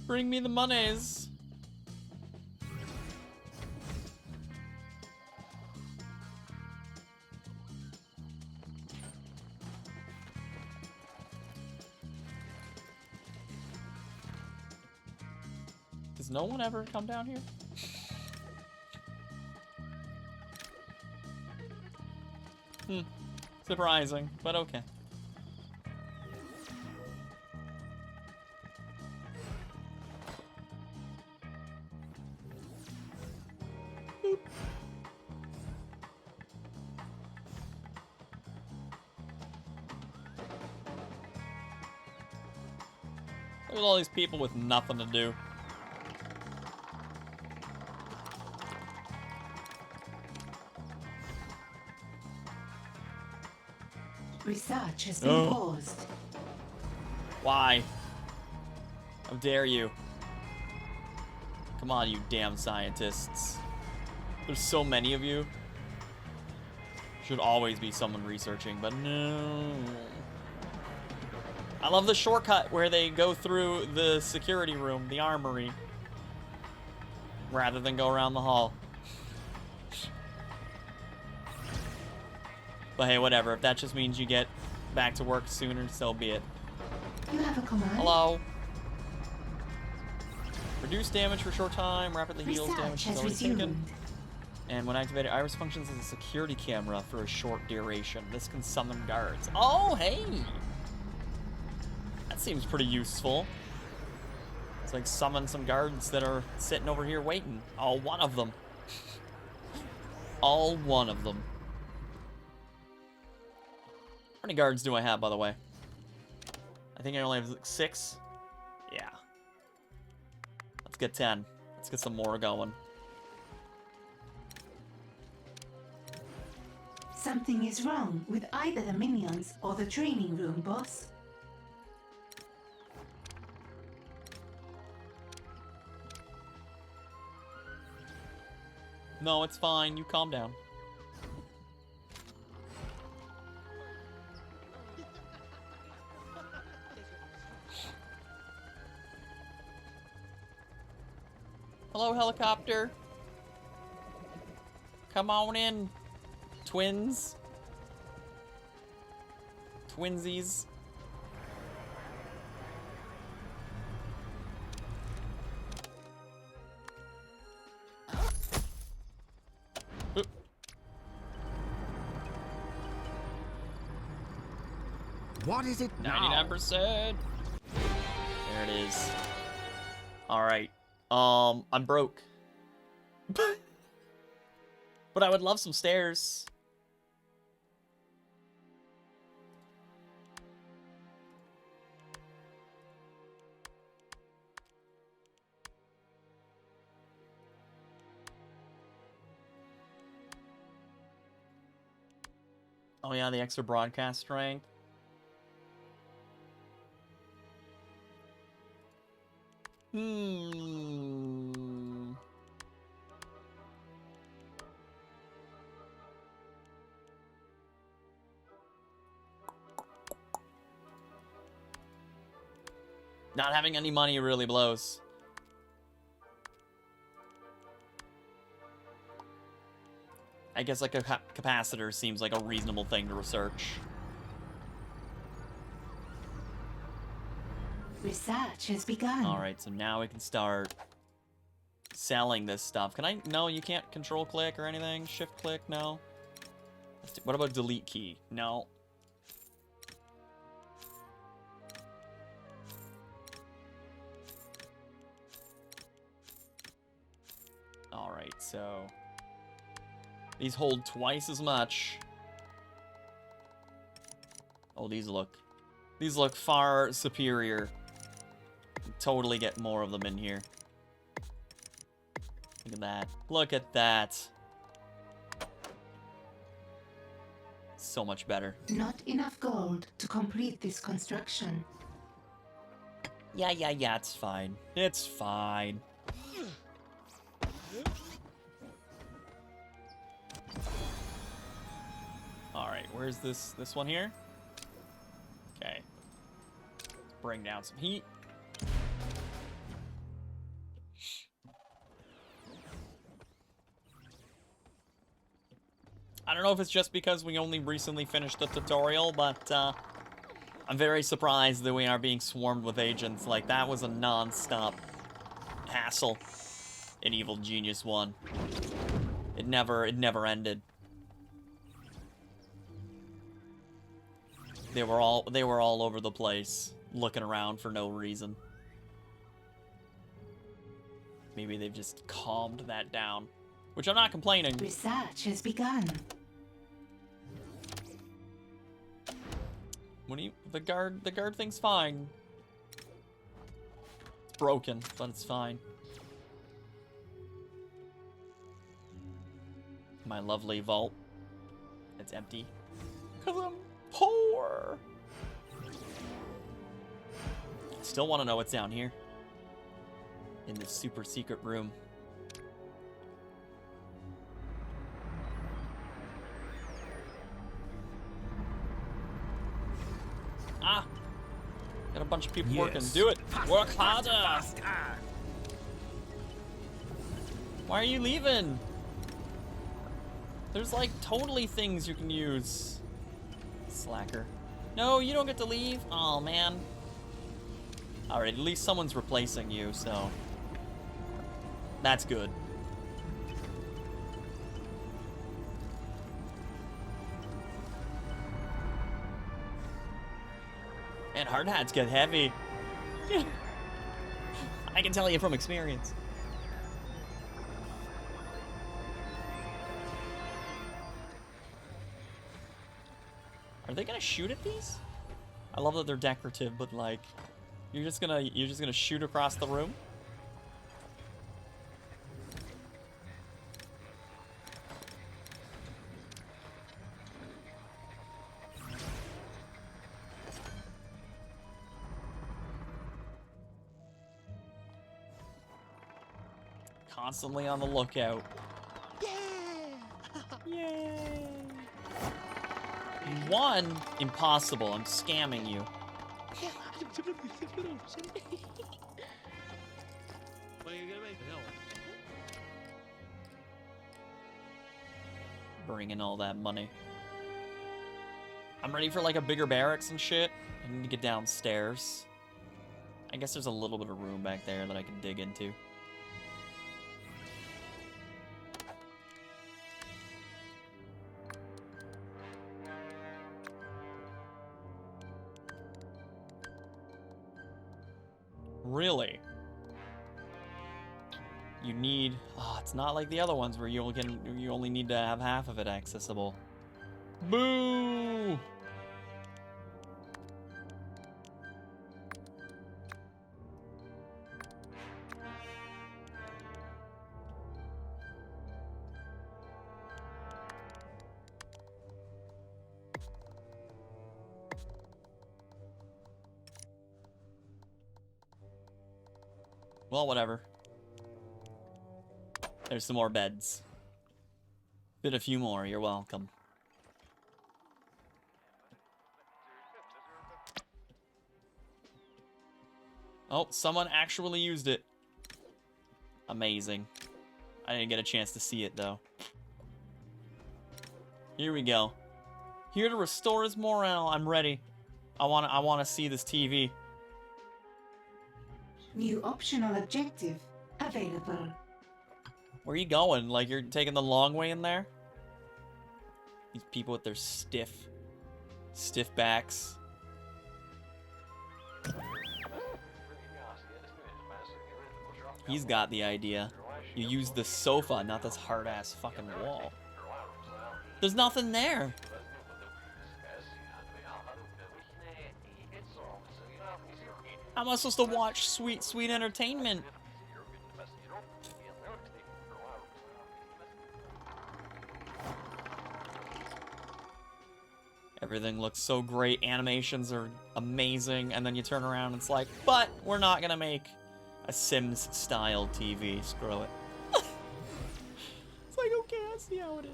Bring me the monies. Does no one ever come down here? Surprising, but okay. Look at all these people with nothing to do.
Research has been paused.
Why? How dare you? Come on, you damn scientists. There's so many of you. Should always be someone researching, but no. I love the shortcut where they go through the security room, the armory, rather than go around the hall. But hey, whatever. If that just means you get back to work sooner, so be it.
You have a command?
Hello. Reduce damage for a short time, rapidly heals damage
Research has
already taken.
resumed.
And when activated, Iris functions as a security camera for a short duration. This can summon guards. Oh, hey! That seems pretty useful. It's like summon some guards that are sitting over here waiting. All one of them. All one of them. How many guards do I have, by the way? I think I only have 6. Yeah. Let's get 10. Let's get some more going.
Something is wrong with either the minions or the training room, boss.
No, it's fine. You calm down. Hello, helicopter. Come on in, twins. Twinsies. Oop.
What is it now?
99%. There it is. All right. I'm broke. But I would love some stairs. Oh yeah, the extra broadcast strength. Not having any money really blows. I guess like a capacitor seems like a reasonable thing to research.
Research has begun.
Alright, so now we can start selling this stuff. Can I? No, you can't control click or anything? Shift click? No. What about delete key? No. Alright, so these hold twice as much. Oh, these look far superior. Totally get more of them in here. Look at that. Look at that. So much better.
Not enough gold to complete this construction.
Yeah, it's fine. It's fine. Alright, where's this one here? Okay. Let's bring down some heat. I don't know if it's just because we only recently finished the tutorial, but I'm very surprised that we are being swarmed with agents. Like, that was a non-stop hassle in Evil Genius 1. It never ended. They were all over the place, looking around for no reason. Maybe they've just calmed that down, which I'm not complaining.
Research has begun.
The guard thing's fine. It's broken, but it's fine. My lovely vault. It's empty. 'Cause I'm poor. Still want to know what's down here. in this super secret room. Ah! Got a bunch of people working.
Yes.
Do it! Work harder! Why are you leaving? There's like totally things you can use. Slacker. No, you don't get to leave. Oh man. Alright, at least someone's replacing you, so that's good. And hard hats get heavy. I can tell you from experience. Are they gonna shoot at these? I love that they're decorative, but like, you're just gonna shoot across the room? Constantly on the lookout. Yay! One, impossible. I'm scamming you. Bring in all that money. I'm ready for like a bigger barracks and shit. I need to get downstairs. I guess there's a little bit of room back there that I can dig into. Really? You need... Oh, it's not like the other ones where you only need to have half of it accessible. Boo! Well, whatever. There's some more beds. Bit a few more, you're welcome. Oh, someone actually used it. Amazing. I didn't get a chance to see it, though. Here we go. Here to restore his morale. I'm ready. I wanna see this TV.
New optional objective available.
Where are you going? Like, you're taking the long way in there? These people with their stiff backs. He's got the idea. You use the sofa, not this hard-ass fucking wall. There's nothing there. How am I supposed to watch sweet, sweet entertainment? Everything looks so great. Animations are amazing. And then you turn around and it's like, but we're not gonna make a Sims-style TV. Screw it. It's like, okay, I see how it is.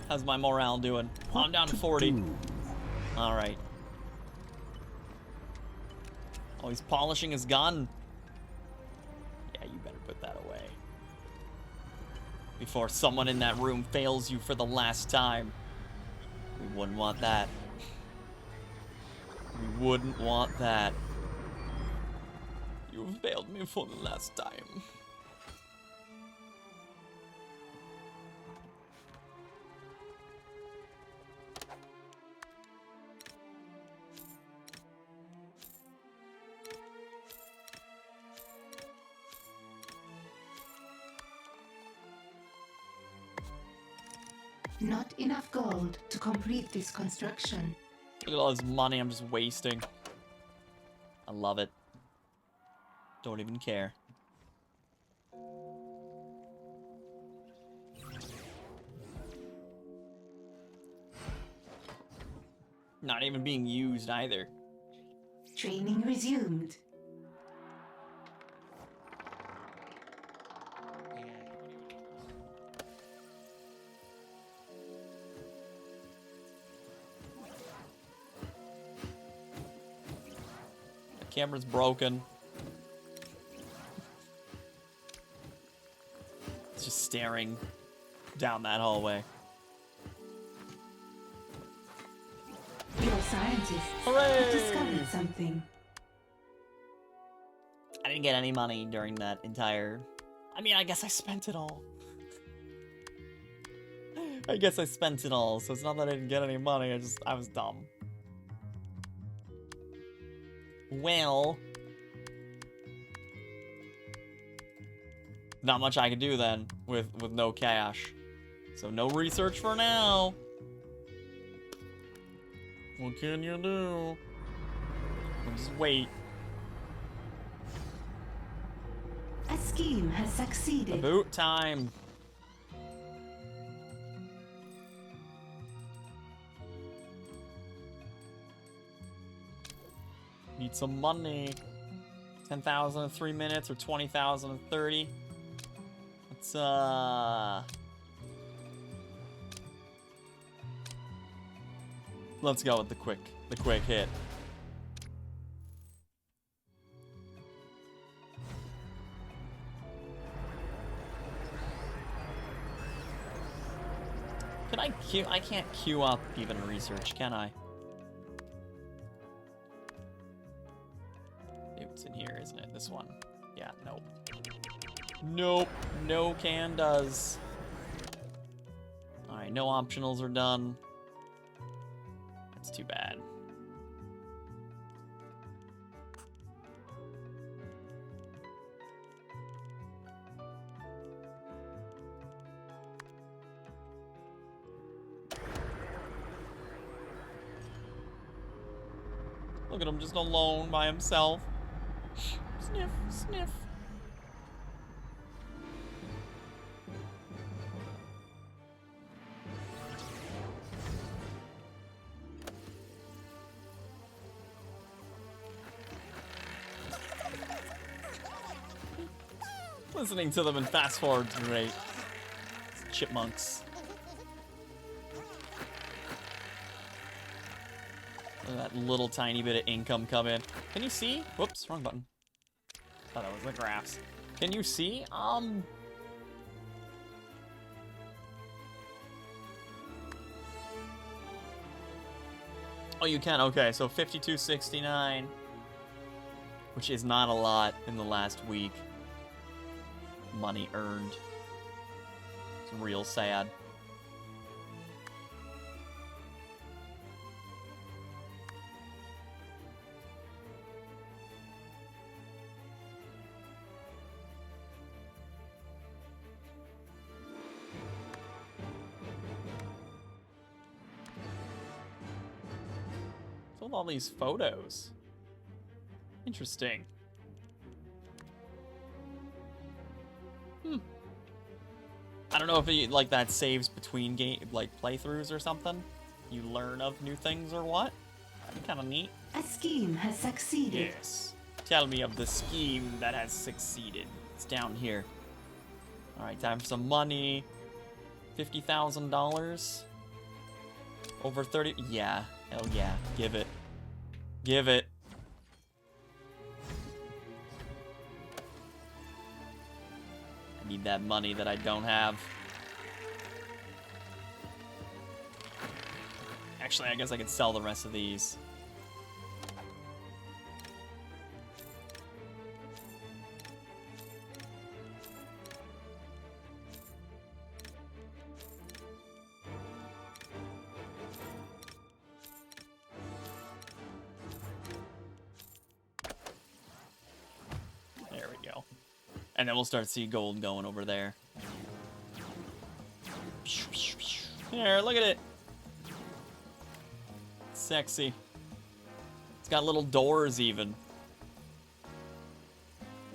How's my morale doing? Oh, I'm down to 40. Alright. Oh, he's polishing his gun. Yeah, you better put that away. Before someone in that room fails you for the last time. We wouldn't want that. We wouldn't want that. You failed me for the last time.
Not enough gold to complete this construction.
Look at all this money I'm just wasting. I love it. Don't even care. Not even being used either.
Training resumed.
The camera's broken. It's just staring down that hallway.
Your scientists
Hooray!
have discovered something.
I didn't get any money during that entire... I mean, I guess I spent it all. I guess I spent it all, so it's not that I didn't get any money, I was dumb. Well... Not much I can do then, with no cash. So no research for now. What can you do? Just wait.
A scheme has succeeded.
About time. Need some money. 10,000 in 3 minutes or 20,000 in 30. Let's go with the quick hit. Can I queue? I can't queue up even research, can I? It's in here, isn't it? This one. Yeah, nope. Nope. No can does. Alright, no optionals are done. That's too bad. Look at him just alone by himself. Sniff, sniff. Listening to them in fast forward's great. It's chipmunks. Look at that little tiny bit of income come in. Can you see? Whoops, wrong button. Thought that was the graphs. Can you see? Oh, you can. Okay, so 52.69, which is not a lot in the last week. Money earned. It's real sad. With all these photos. Interesting. I don't know if it, like, that saves between game, like, playthroughs or something. You learn of new things or what? That'd be kind of neat.
A scheme has succeeded.
Yes. Tell me of the scheme that has succeeded. It's down here. Alright, time for some money. $50,000. Over 30. Yeah. Hell yeah. Give it. Give it. I need that money that I don't have. Actually, I guess I could sell the rest of these. There we go. And then we'll start seeing gold going over there. There, look at it. Sexy. It's got little doors even.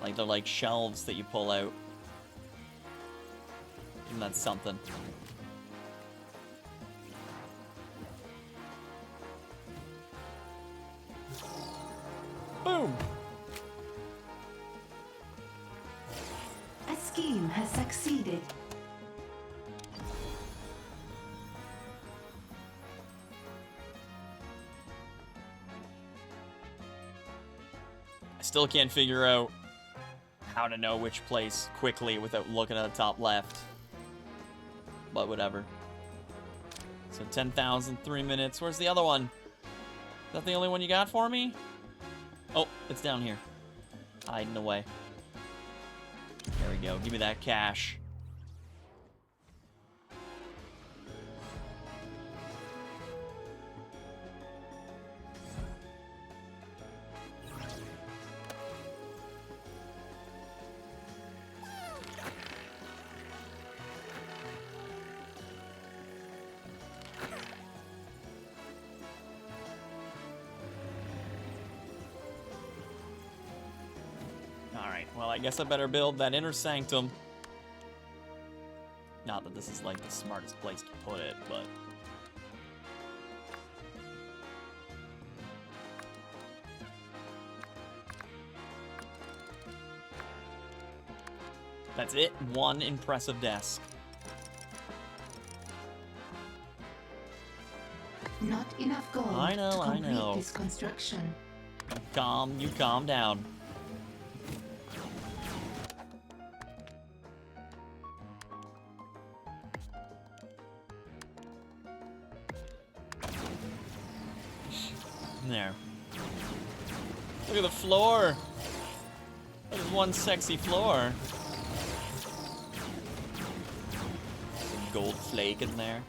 Like they're like shelves that you pull out. And that's something.
succeeded.
I still can't figure out how to know which place quickly without looking at the top left. But whatever. So 10,000, 3 minutes. Where's the other one? Is that the only one you got for me? Oh, it's down here. Hiding away. There we go. Give me that cash. Alright, well, I guess I better build that inner sanctum. Not that this is, like, the smartest place to put it, but... That's it. One impressive desk.
Not enough gold
I know,
to
I
complete
know.
this construction.
You calm down. There. Look at the floor. There's one sexy floor. Some gold flake in there.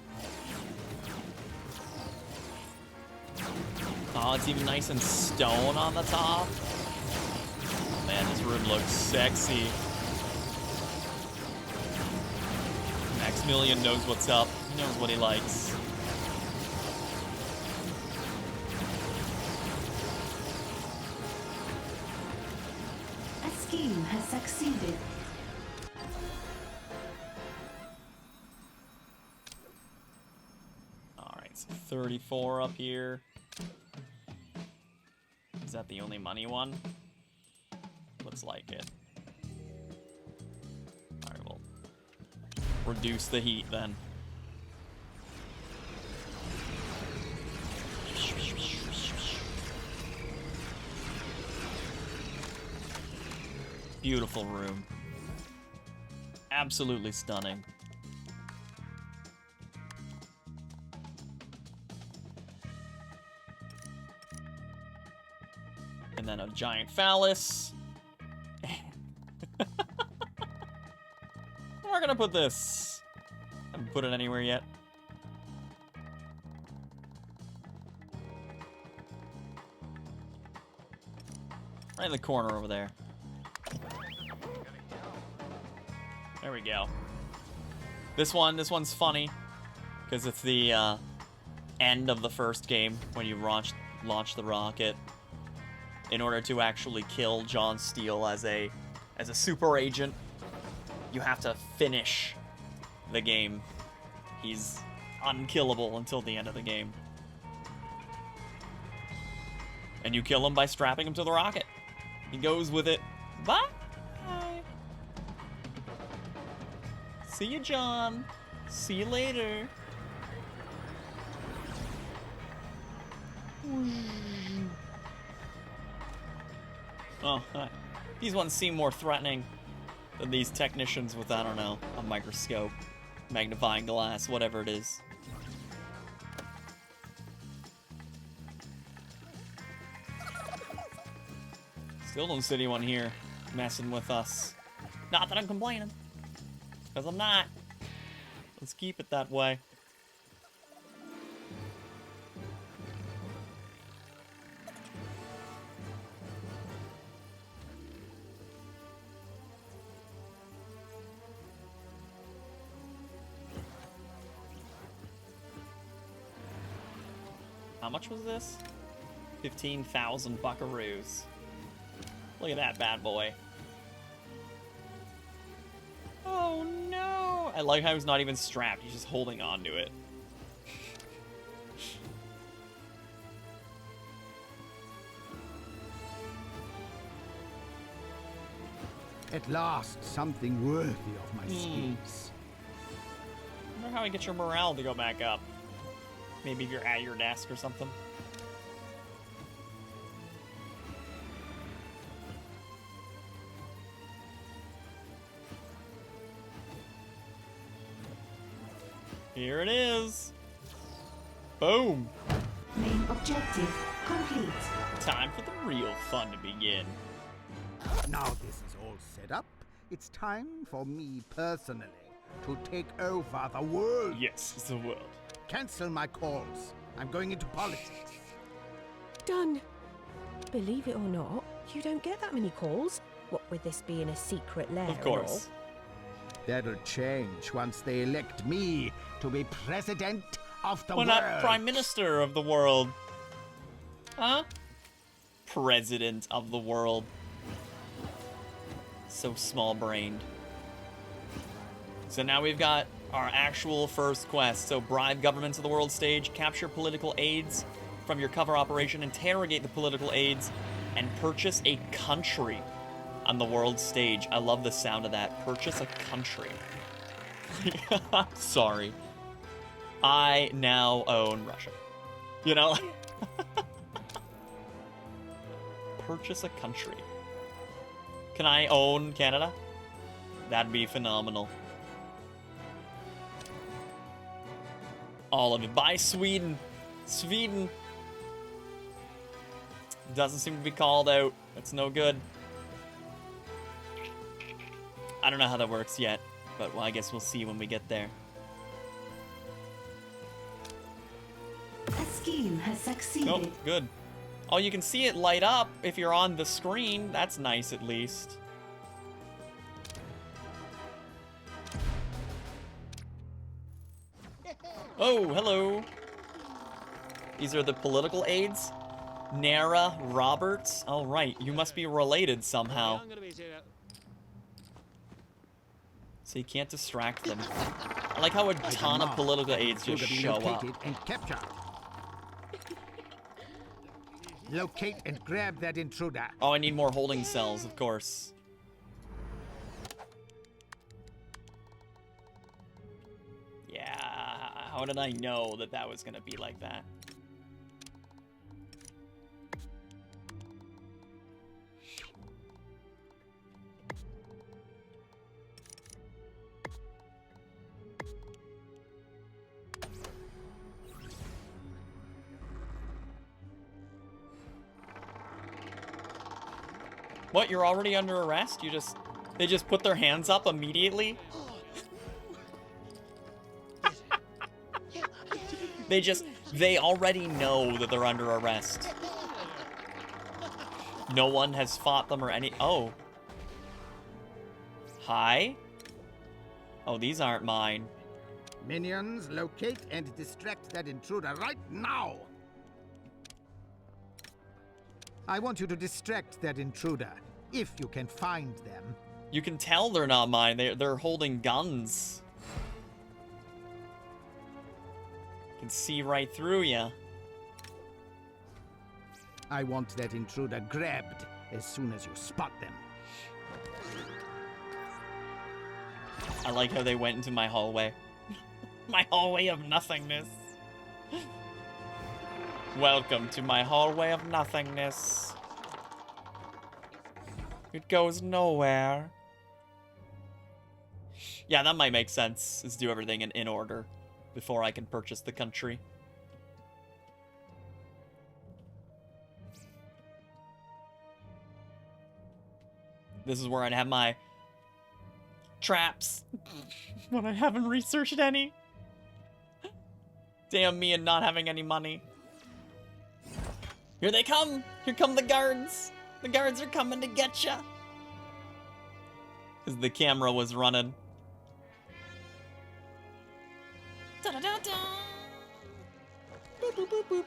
Oh, it's even nice and stone on the top. Man, this room looks sexy. Maximilian knows what's up. He knows what he likes.
A scheme has succeeded.
Alright, so 34 up here. Is that the only money one? Looks like it. Alright, well. Reduce the heat then. Beautiful room. Absolutely stunning. And then a giant phallus. We're gonna put this. Haven't put it anywhere yet. Right in the corner over there. There we go. This one's funny because it's the end of the first game when you launch the rocket. In order to actually kill John Steele as a super agent, you have to finish the game. He's unkillable until the end of the game. And you kill him by strapping him to the rocket. He goes with it. Bye! See you, John. See you later. Oh, these ones seem more threatening than these technicians with, I don't know, a microscope, magnifying glass, whatever it is. Still don't see anyone here messing with us. Not that I'm complaining, because I'm not. Let's keep it that way. How much was this? 15,000 buckaroos. Look at that bad boy. Oh no! I like how he's not even strapped, he's just holding on to it.
At last, something worthy of my skills.
I wonder how I get your morale to go back up. Maybe if you're at your desk or something. Here it is. Boom.
Main objective complete.
Time for the real fun to begin.
Now this is all set up, it's time for me personally to take over the world.
Yes, it's the world.
Cancel my calls. I'm going into politics.
Done. Believe it or not, you don't get that many calls. What with this being a secret lair
Of course.
That'll change once they elect me to be president of the
Why
world.
not prime minister of the world? Huh? President of the world. So small-brained. So now we've got our actual first quest. So bribe governments of the world stage, capture political aides from your cover operation, interrogate the political aides, and purchase a country on the world stage. I love the sound of that. Purchase a country. I'm sorry. I now own Russia. You know? Purchase a country. Can I own Canada? That'd be phenomenal. All of it. Buy Sweden. Sweden. Doesn't seem to be called out. That's no good. I don't know how that works yet, but well, I guess we'll see when we get there.
A scheme has succeeded.
Nope, good. Oh, you can see it light up if you're on the screen. That's nice, at least. Oh, hello. These are the political aides. Nara Roberts. All right, you must be related somehow. So you can't distract them. I like how a ton of political aides just show up.
And capture. Locate and grab that intruder.
Oh, I need more holding cells, of course. Yeah, how did I know that that was gonna be like that? What, you're already under arrest? They just put their hands up immediately? They already know that they're under arrest. No one has fought them or any, oh. Hi? Oh, these aren't mine.
Minions, locate and distract that intruder right now! I want you to distract that intruder, if you can find them.
You can tell they're not mine. They're holding guns. Can see right through ya.
I want that intruder grabbed as soon as you spot them.
I like how they went into my hallway. My hallway of nothingness. Welcome to my hallway of nothingness. It goes nowhere. Yeah, that might make sense, is do everything in order before I can purchase the country. This is where I'd have my traps when I haven't researched any. Damn me and not having any money. Here they come! Here come the guards! The guards are coming to get ya! Because the camera was running. Da-da-da-da! Boop, boop, boop, boop.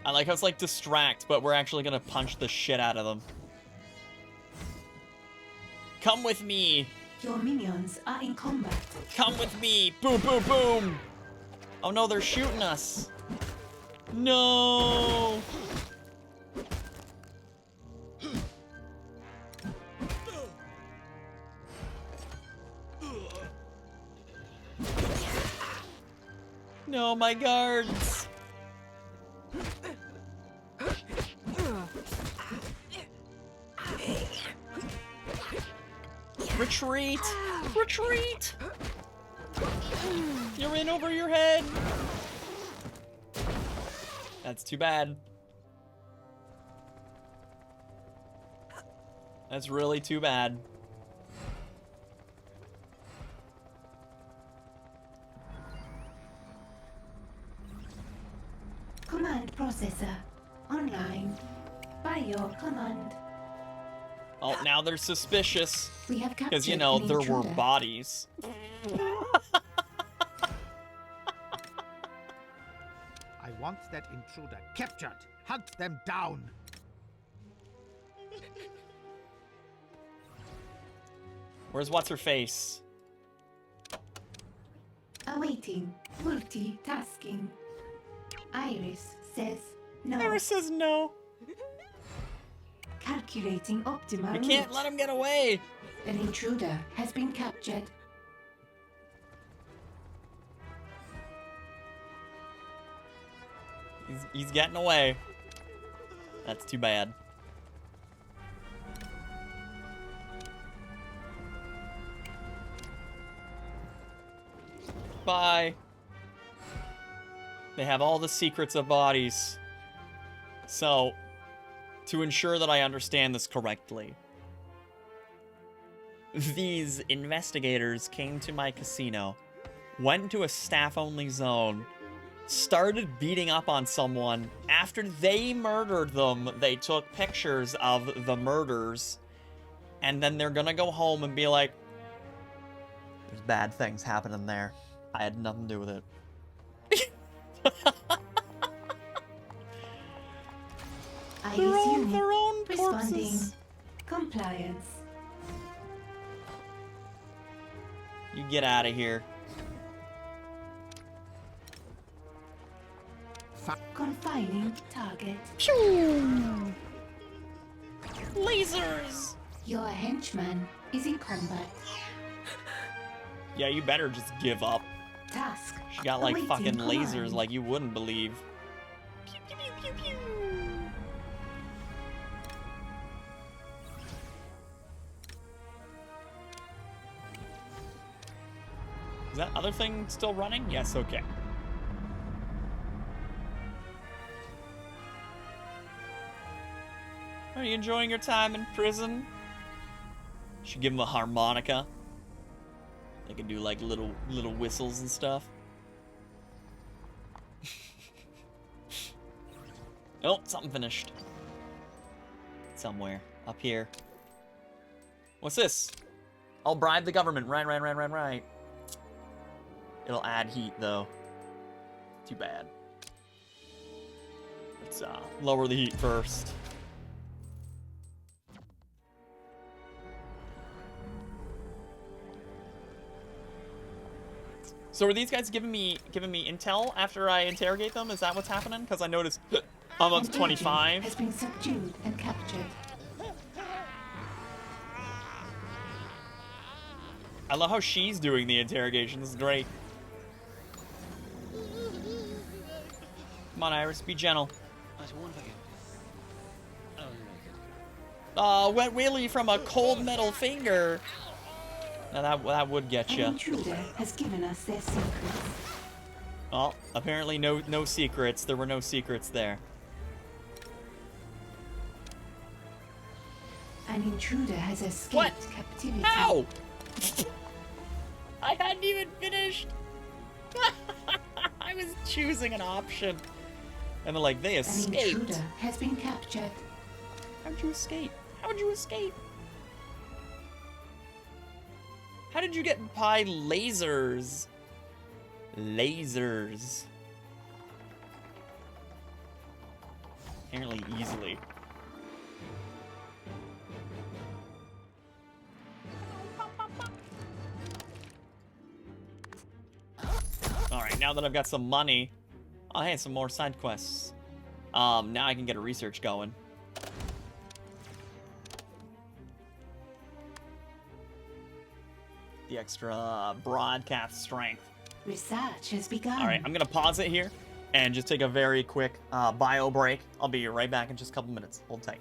I like how it's like distract, but we're actually gonna punch the shit out of them. Come with me!
Your minions are in combat.
Come with me! Boom, boom, boom! Oh no, they're shooting us! No! No, my guards. Retreat! Retreat! You're in over your head. That's too bad. That's really too bad.
Command processor online. By your command.
Oh, now they're suspicious.
We have captured
Because, you know,
an
there were
intruder.
bodies.
I want that intruder captured. Hunt them down.
Where's what's-her-face?
Awaiting multitasking. Iris says no.
Iris says no.
Calculating optimal
You can't
route.
let him get away.
An intruder has been captured.
He's getting away. That's too bad. Bye. They have all the secrets of bodies. So, to ensure that I understand this correctly, these investigators came to my casino, went to a staff-only zone, started beating up on someone. After they murdered them, they took pictures of the murders, and then they're gonna go home and be like, there's bad things happening there. I had nothing to do with it.
Iris
Their own
unit responding.
corpses.
Compliance.
You get out of here.
Confining target.
Pew! Lasers!
Your henchman is in combat.
Yeah, you better just give up.
Task.
She got like
awaiting
fucking lasers
command.
like you wouldn't believe. Pew, pew, pew, pew, pew. Is that other thing still running? Yes, okay. Are you enjoying your time in prison? Should give him a harmonica. They can do like little whistles and stuff. Oh, something finished. Somewhere. Up here. What's this? I'll bribe the government. Right. It'll add heat, though. Too bad. Let's lower the heat first. So are these guys giving me intel after I interrogate them? Is that what's happening? Because I noticed I'm up to
An agent
25.
has been subdued and captured.
I love how she's doing the interrogation. This is great. Come on, Iris, be gentle. Wet willy from a cold metal finger. Now that would get
An
you.
intruder has given us their secrets.
Well, apparently no secrets. There were no secrets there.
An intruder has escaped
What?
captivity.
How? I hadn't even finished. I was choosing an option. And they're like, they
An
escaped.
intruder has been captured.
How'd you escape? How'd you escape? How did you get by lasers? Lasers. Apparently easily. Alright, now that I've got some money, I had some more side quests. Now I can get a research going. The extra broadcast strength.
Research has begun.
All right, I'm gonna pause it here and just take a very quick bio break. I'll be right back in just a couple minutes. Hold tight.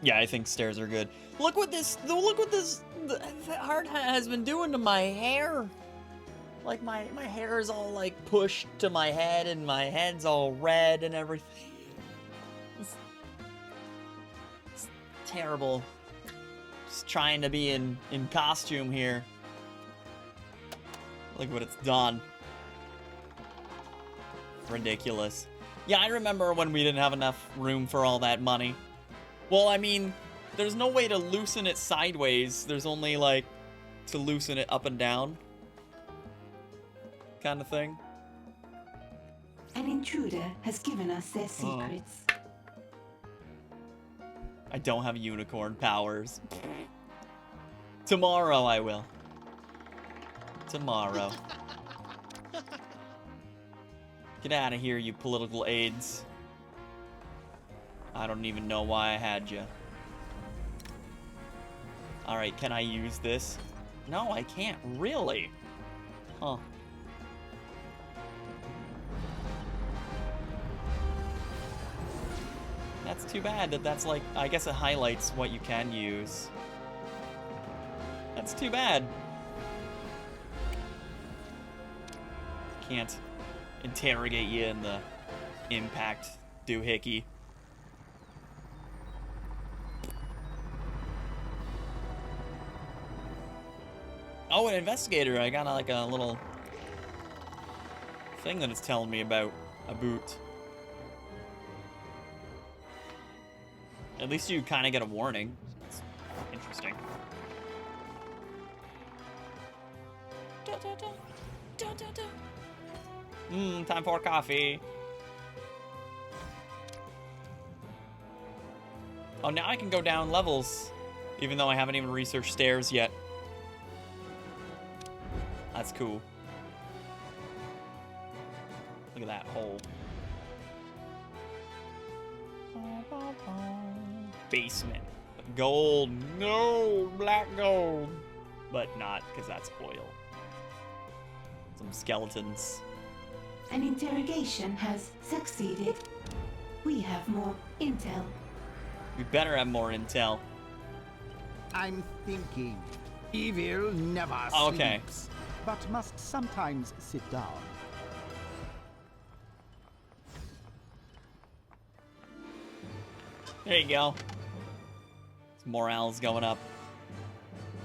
Yeah, I think stairs are good. Look what this the heart has been doing to my hair. Like my hair is all like pushed to my head and my head's all red and everything. It's terrible. Just trying to be in costume here. Look what it's done. Ridiculous. Yeah, I remember when we didn't have enough room for all that money. Well, I mean, there's no way to loosen it sideways. There's only, like, to loosen it up and down. Kind of thing.
An intruder has given us their secrets.
I don't have unicorn powers. Tomorrow I will. Tomorrow. Get out of here, you political aides. I don't even know why I had you. Alright, can I use this? No, I can't. Really? Huh. That's too bad that's like, I guess it highlights what you can use. That's too bad. Can't interrogate you in the impact doohickey. Oh, an investigator. I got like a little thing that it's telling me about a boot. At least you kind of get a warning. It's interesting. Time for coffee. Oh, now I can go down levels, even though I haven't even researched stairs yet. That's cool. Look at that hole. Basement. Gold. No, black gold. But not, because that's oil. Some skeletons.
An interrogation has succeeded. We have more intel.
We better have more intel.
I'm thinking. Evil never
Okay.
sleeps, but must sometimes sit down.
There you go. Morale's going up.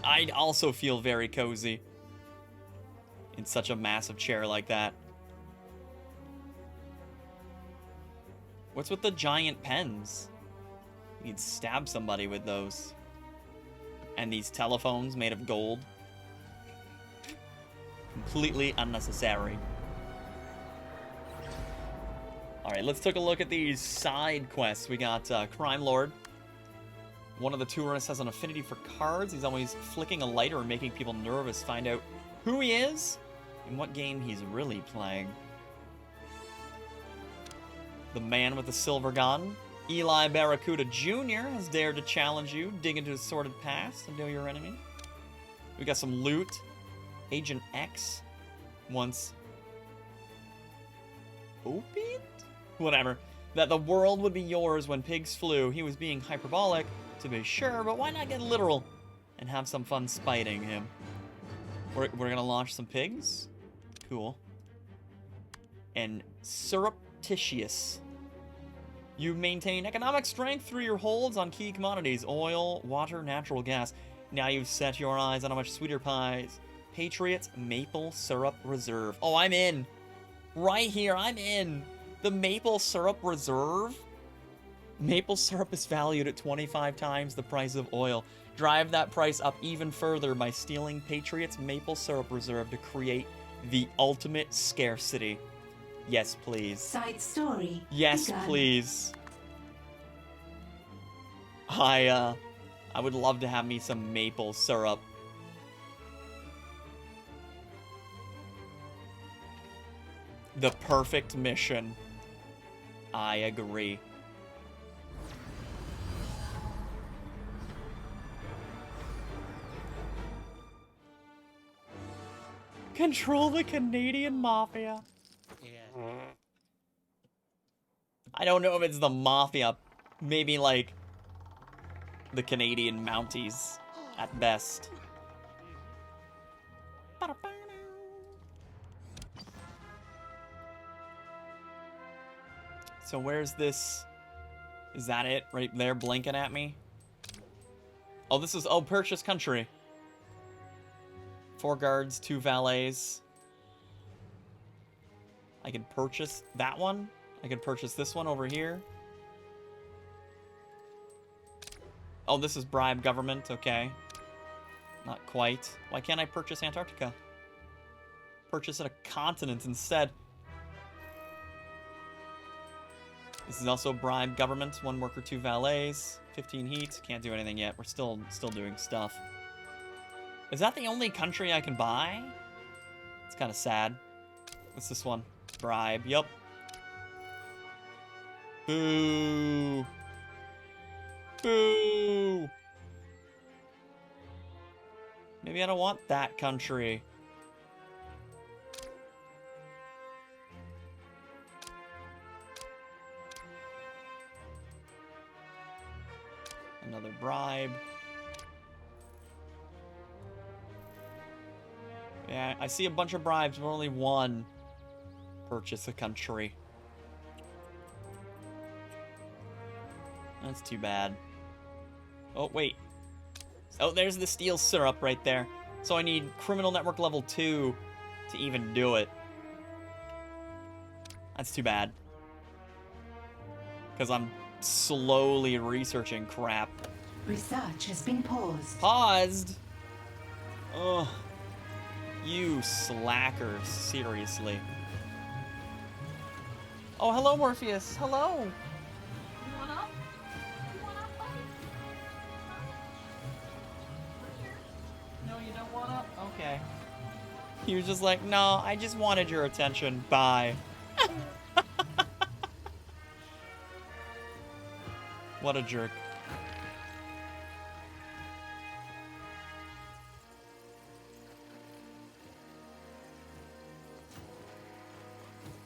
I'd also feel very cozy in such a massive chair like that. What's with the giant pens? You'd stab somebody with those. And these telephones made of gold. Completely unnecessary. Alright, let's take a look at these side quests. We got Crime Lord. One of the tourists has an affinity for cards. He's always flicking a lighter and making people nervous. Find out who he is and what game he's really playing. The man with the silver gun. Eli Barracuda Jr. has dared to challenge you. Dig into his sordid past and know your enemy. We got some loot. Agent X wants opiate? Whatever. That the world would be yours when pigs flew. He was being hyperbolic, to be sure, but why not get literal and have some fun spiting him? We're gonna launch some pigs. Cool. And surreptitious. You maintain economic strength through your holds on key commodities. Oil, water, natural gas. Now you've set your eyes on a much sweeter pies. Patriots Maple Syrup Reserve. Oh, I'm in. Right here, I'm in. The Maple Syrup Reserve? Maple syrup is valued at 25 times the price of oil. Drive that price up even further by stealing Patriots Maple Syrup Reserve to create the ultimate scarcity. Yes, please.
Side story.
Yes,
begun.
please. I would love to have me some maple syrup. The perfect mission. I agree. Control the Canadian Mafia. I don't know if it's the Mafia. Maybe, like, the Canadian Mounties at best. So where's this? Is that it? Right there blinking at me? Oh, this is... Oh, purchase country. 4 guards, 2 valets. I can purchase that one. I can purchase this one over here. Oh, this is bribe government. Okay. Not quite. Why can't I purchase Antarctica? Purchase a continent instead. This is also bribe government. 1 worker, 2 valets. 15 heat. Can't do anything yet. We're still doing stuff. Is that the only country I can buy? It's kind of sad. What's this one? Bribe. Yup. Boo. Boo. Maybe I don't want that country. Another bribe. Yeah, I see a bunch of bribes, but only one. Purchase a country. That's too bad. Oh, wait. Oh, there's the steel syrup right there. So I need criminal network level 2 to even do it. That's too bad. Because I'm slowly researching crap.
Research has been paused.
Paused? Ugh. You slackers. Seriously. Oh, hello, Morpheus. Hello. You want up? You want up, buddy? No, you don't want up? Okay. He was just like, no, I just wanted your attention. Bye. What a jerk.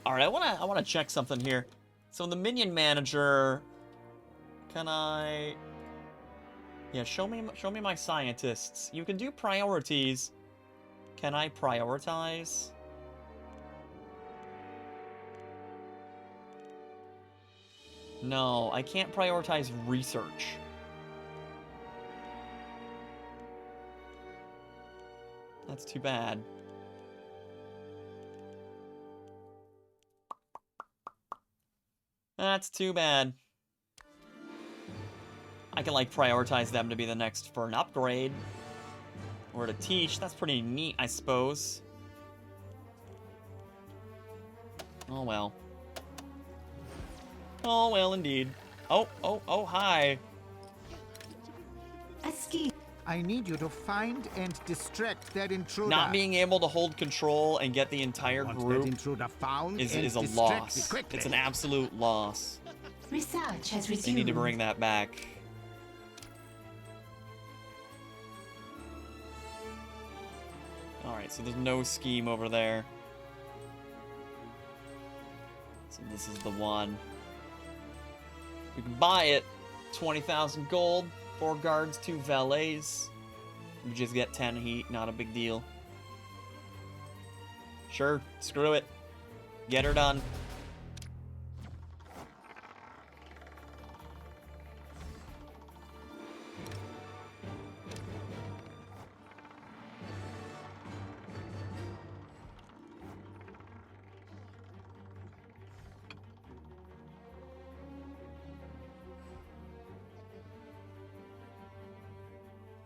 All right, I wanna check something here. So the Minion Manager, can I? Yeah, show me my scientists. You can do priorities. Can I prioritize? No, I can't prioritize research. That's too bad. That's too bad. I can, like, prioritize them to be the next for an upgrade. Or to teach. That's pretty neat, I suppose. Oh, well. Oh, well, indeed. Oh, hi.
A ski.
I need you to find and distract that intruder.
Not being able to hold control and get the entire
Once
group
that intruder found
is
and
a
distract
loss.
it quickly.
It's an absolute loss.
Research has
They
resumed.
need to bring that back. Alright, so there's no scheme over there. So this is the one. We can buy it. 20,000 gold, 4 guards, 2 valets. We just get 10 heat, not a big deal. Sure, screw it. Get her done.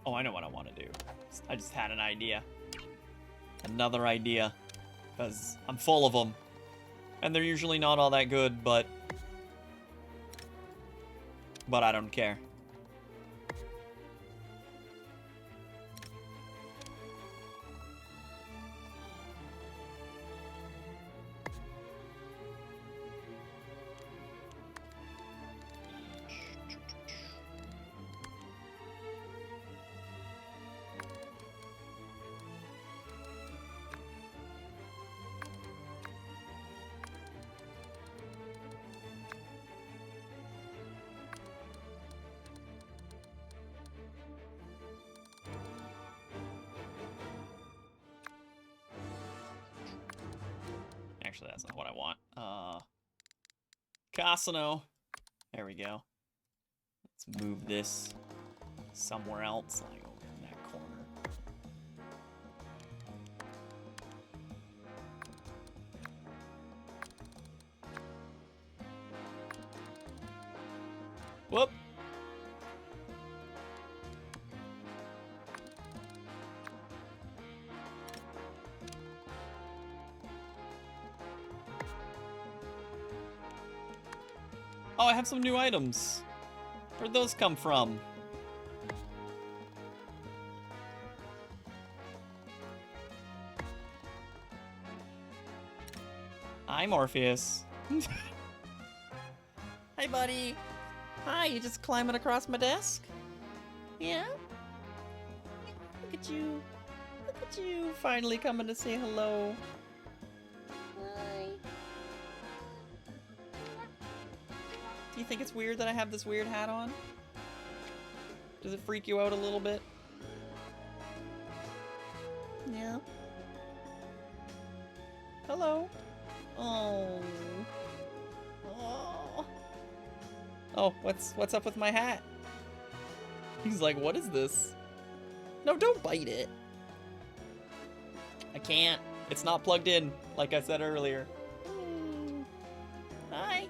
Oh, I know what I want to do. I just had an idea. Another idea. Because I'm full of them. And they're usually not all that good, but I don't care. Actually, that's not what I want. Casino. There we go. Let's move this somewhere else, like over in that corner. Whoop. Oh, I have some new items. Where'd those come from? Hi, Morpheus. Hi, buddy. Hi, you just climbing across my desk? Yeah? Look at you. Look at you finally coming to say hello. Hi. Do you think it's weird that I have this weird hat on? Does it freak you out a little bit? Yeah. Hello. Oh. Oh. Oh, what's up with my hat? He's like, what is this? No, don't bite it. I can't. It's not plugged in, like I said earlier. Hi.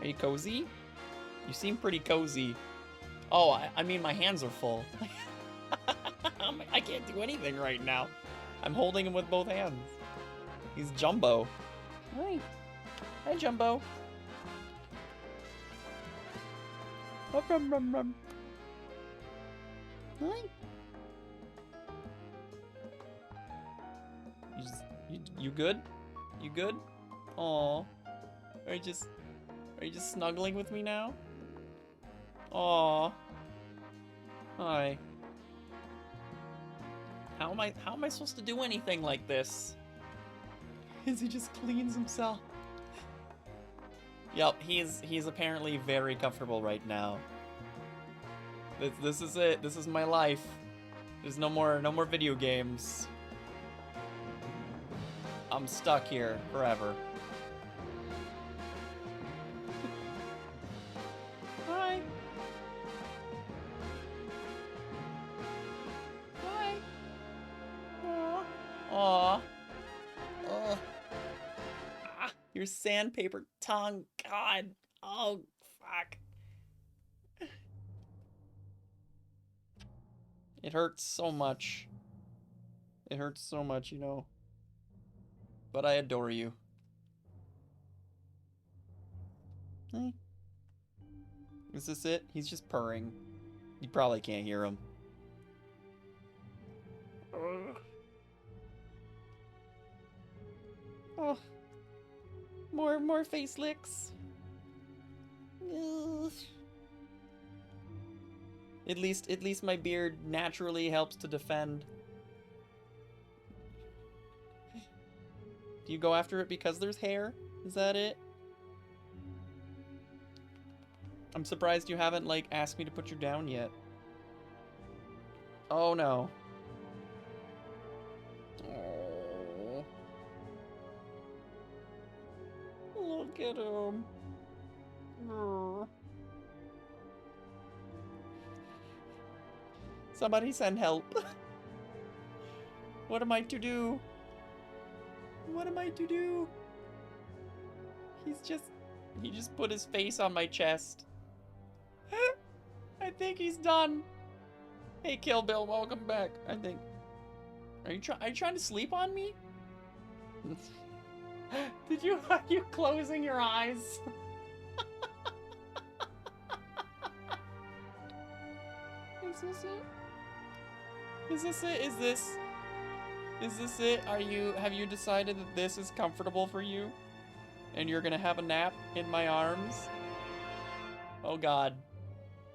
Are you cozy? You seem pretty cozy. Oh, I mean, my hands are full. I can't do anything right now. I'm holding him with both hands. He's Jumbo. Hi. Hi, Jumbo. Rum, rum, rum. Hi. You good? You good? Aw. Are you just snuggling with me now? Aw. Hi. How am I supposed to do anything like this? Is he just cleans himself? Yep, he's apparently very comfortable right now. This is it. This is my life. There's no more video games. I'm stuck here forever. Hi. Your sandpaper tongue. God. Oh, fuck. It hurts so much. It hurts so much, you know. But I adore you. Eh. Is this it? He's just purring. You probably can't hear him. Oh. More face licks. Ugh. At least my beard naturally helps to defend. Do you go after it because there's hair? Is that it? I'm surprised you haven't, like, asked me to put you down yet. Oh, no. Oh. Look at him. Oh. Somebody send help. What am I to do? What am I to do? He just put his face on my chest. I think he's done. Hey, Kill Bill, welcome back. I think. Are you trying to sleep on me? Are you closing your eyes? Is this it? Is this it? Is this it? Have you decided that this is comfortable for you? And you're gonna have a nap in my arms? Oh god.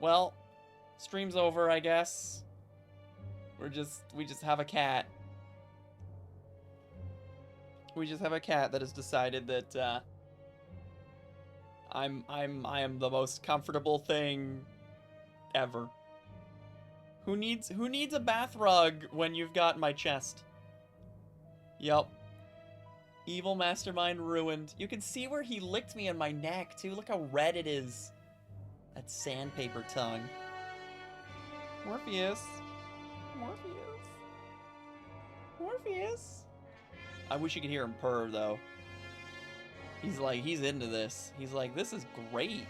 Well, stream's over, I guess. We just have a cat. We just have a cat that has decided that I am the most comfortable thing ever. Who needs a bath rug when you've got my chest? Yup. Evil mastermind ruined. You can see where he licked me in my neck too. Look how red it is. That sandpaper tongue. Morpheus. Morpheus. Morpheus. I wish you could hear him purr though. He's into this. He's like, this is great.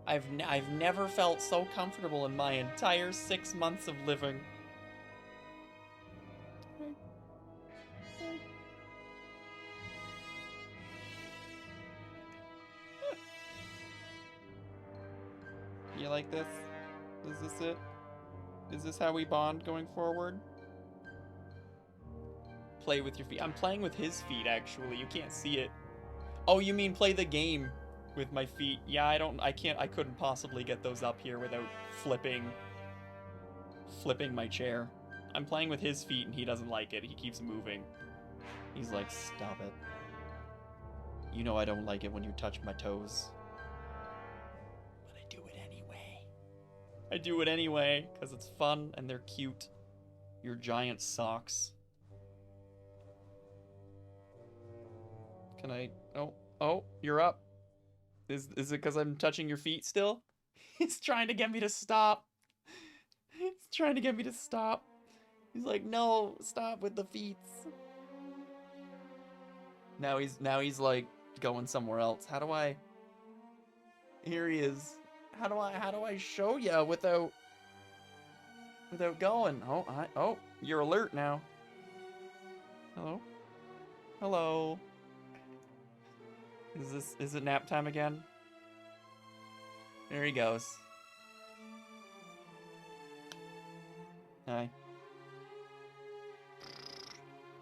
I've never felt so comfortable in my entire 6 months of living. You like this? Is this it? Is this how we bond going forward? Play with your feet. I'm playing with his feet, actually. You can't see it. Oh, you mean play the game with my feet? Yeah, I couldn't possibly get those up here without flipping my chair. I'm playing with his feet and he doesn't like it. He keeps moving. He's like, stop it. You know I don't like it when you touch my toes. But I do it anyway. I do it anyway, because it's fun and they're cute. Your giant socks. Can I... Oh, you're up. Is it because I'm touching your feet still? He's trying to get me to stop. He's trying to get me to stop. He's like, no, stop with the feet. Now he's like going somewhere else. How do I... Here he is. How do I show ya without going? Oh, you're alert now. Hello? Hello? Is it nap time again? There he goes. Hi.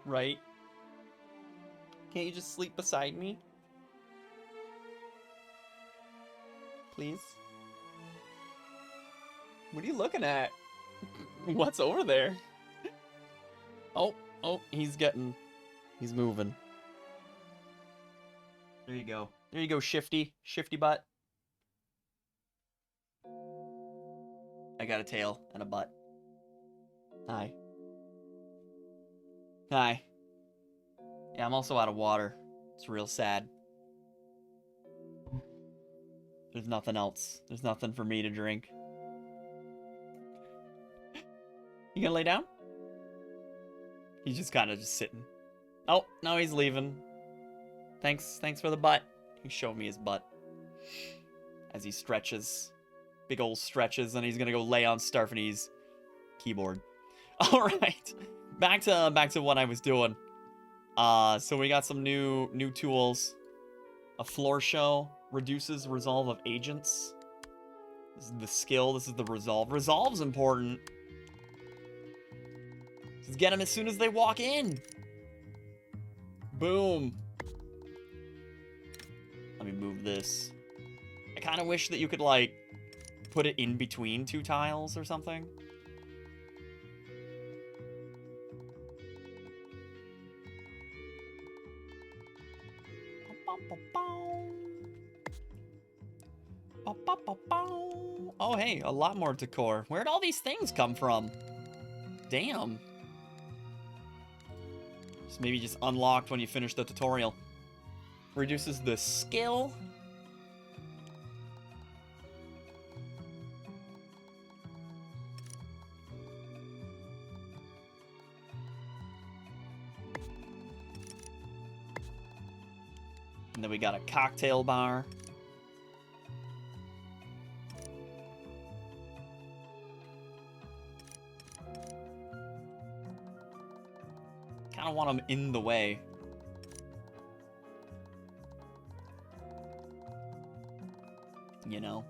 Right? Can't you just sleep beside me? Please? What are you looking at? What's over there? Oh, he's moving. There you go. There you go, Shifty. Shifty butt. I got a tail and a butt. Hi. Hi. Yeah, I'm also out of water. It's real sad. There's nothing else. There's nothing for me to drink. You gonna lay down? He's just kind of just sitting. Oh, now he's leaving. Thanks for the butt. He showed me his butt. As he stretches. Big old stretches, and he's gonna go lay on Starfany's keyboard. Alright. Back to what I was doing. So we got some new tools. A floor show. Reduces resolve of agents. This is the skill. This is the resolve. Resolve's important. Just get them as soon as they walk in. Boom. Let me move this. I kind of wish that you could, like, put it in between two tiles or something. Oh, hey, a lot more decor. Where'd all these things come from? Damn. Just maybe just unlocked when you finish the tutorial. Reduces the skill. And then we got a cocktail bar. Kind of want them in the way. You know?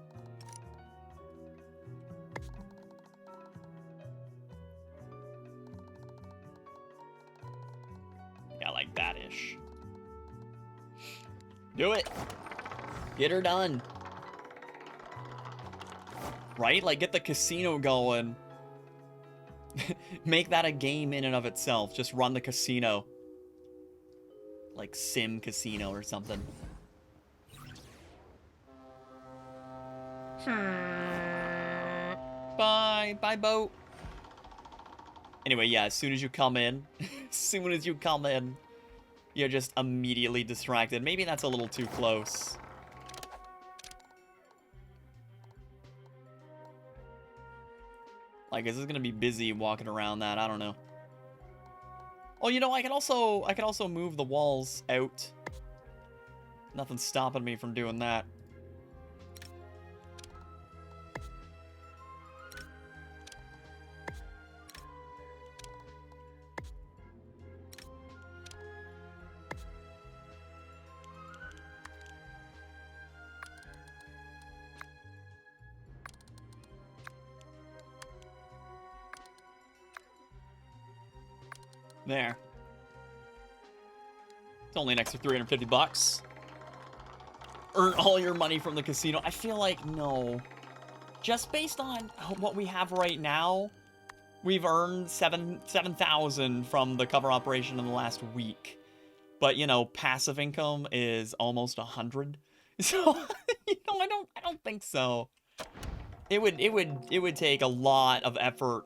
Yeah, like that-ish. Do it! Get her done. Right? Like, get the casino going. Make that a game in and of itself. Just run the casino. Like Sim Casino or something. Bye. Bye, boat. Anyway, yeah, as soon as you come in, you're just immediately distracted. Maybe that's a little too close. Like, is this gonna be busy walking around that? I don't know. Oh, you know, I could also move the walls out. Nothing's stopping me from doing that. There. It's only an extra 350 bucks. Earn all your money from the casino. I feel like, no. Just based on what we have right now, we've earned 7,000 from the cover operation in the last week. But, you know, passive income is almost 100. So, you know, I don't think so. It would take a lot of effort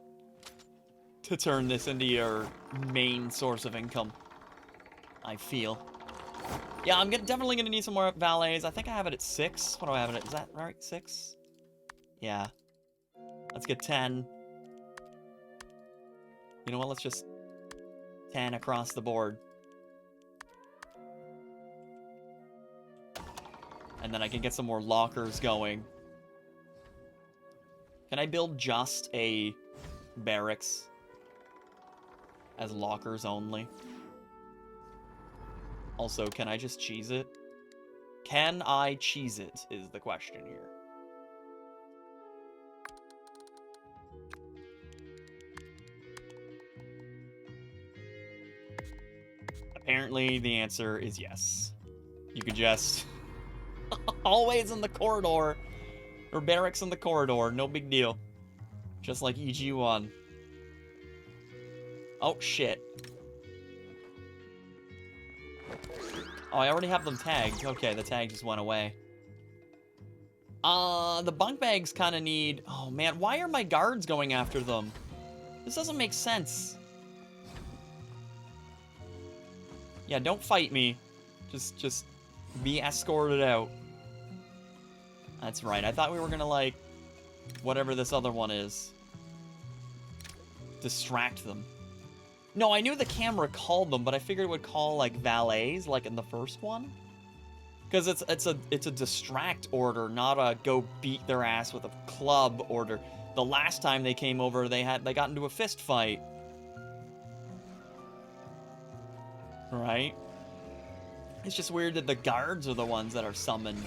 to turn this into your main source of income, I feel. Yeah, I'm definitely gonna need some more valets. I think I have it at 6. What do I have it at? Is that right? 6? Yeah. Let's get 10. You know what? Let's just 10 across the board. And then I can get some more lockers going. Can I build just a barracks as lockers only? Also, can I just cheese it? Can I cheese it is the question here. Apparently, the answer is yes. You could just... always in the corridor. Or barracks in the corridor. No big deal. Just like EG1. Oh, shit. Oh, I already have them tagged. Okay, the tag just went away. The bunk bags kind of need... Oh, man. Why are my guards going after them? This doesn't make sense. Yeah, don't fight me. Just be escorted out. That's right. I thought we were gonna, like, whatever this other one is, distract them. No, I knew the camera called them, but I figured it would call, like, valets, like in the first one. Because it's a distract order, not a go beat their ass with a club order. The last time they came over, they got into a fist fight. Right? It's just weird that the guards are the ones that are summoned.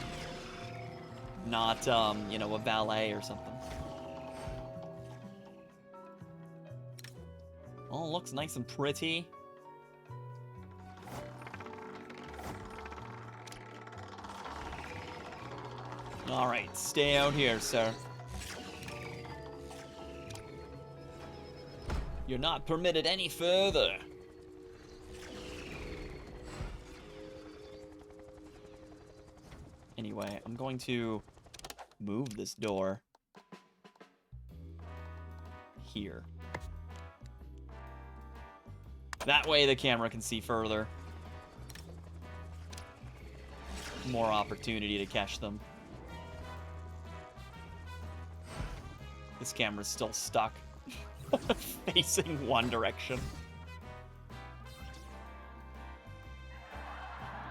Not, you know, a valet or something. Oh, it looks nice and pretty. Alright, stay out here, sir. You're not permitted any further. Anyway, I'm going to move this door here. That way the camera can see further. More opportunity to catch them. This camera's still stuck. Facing one direction.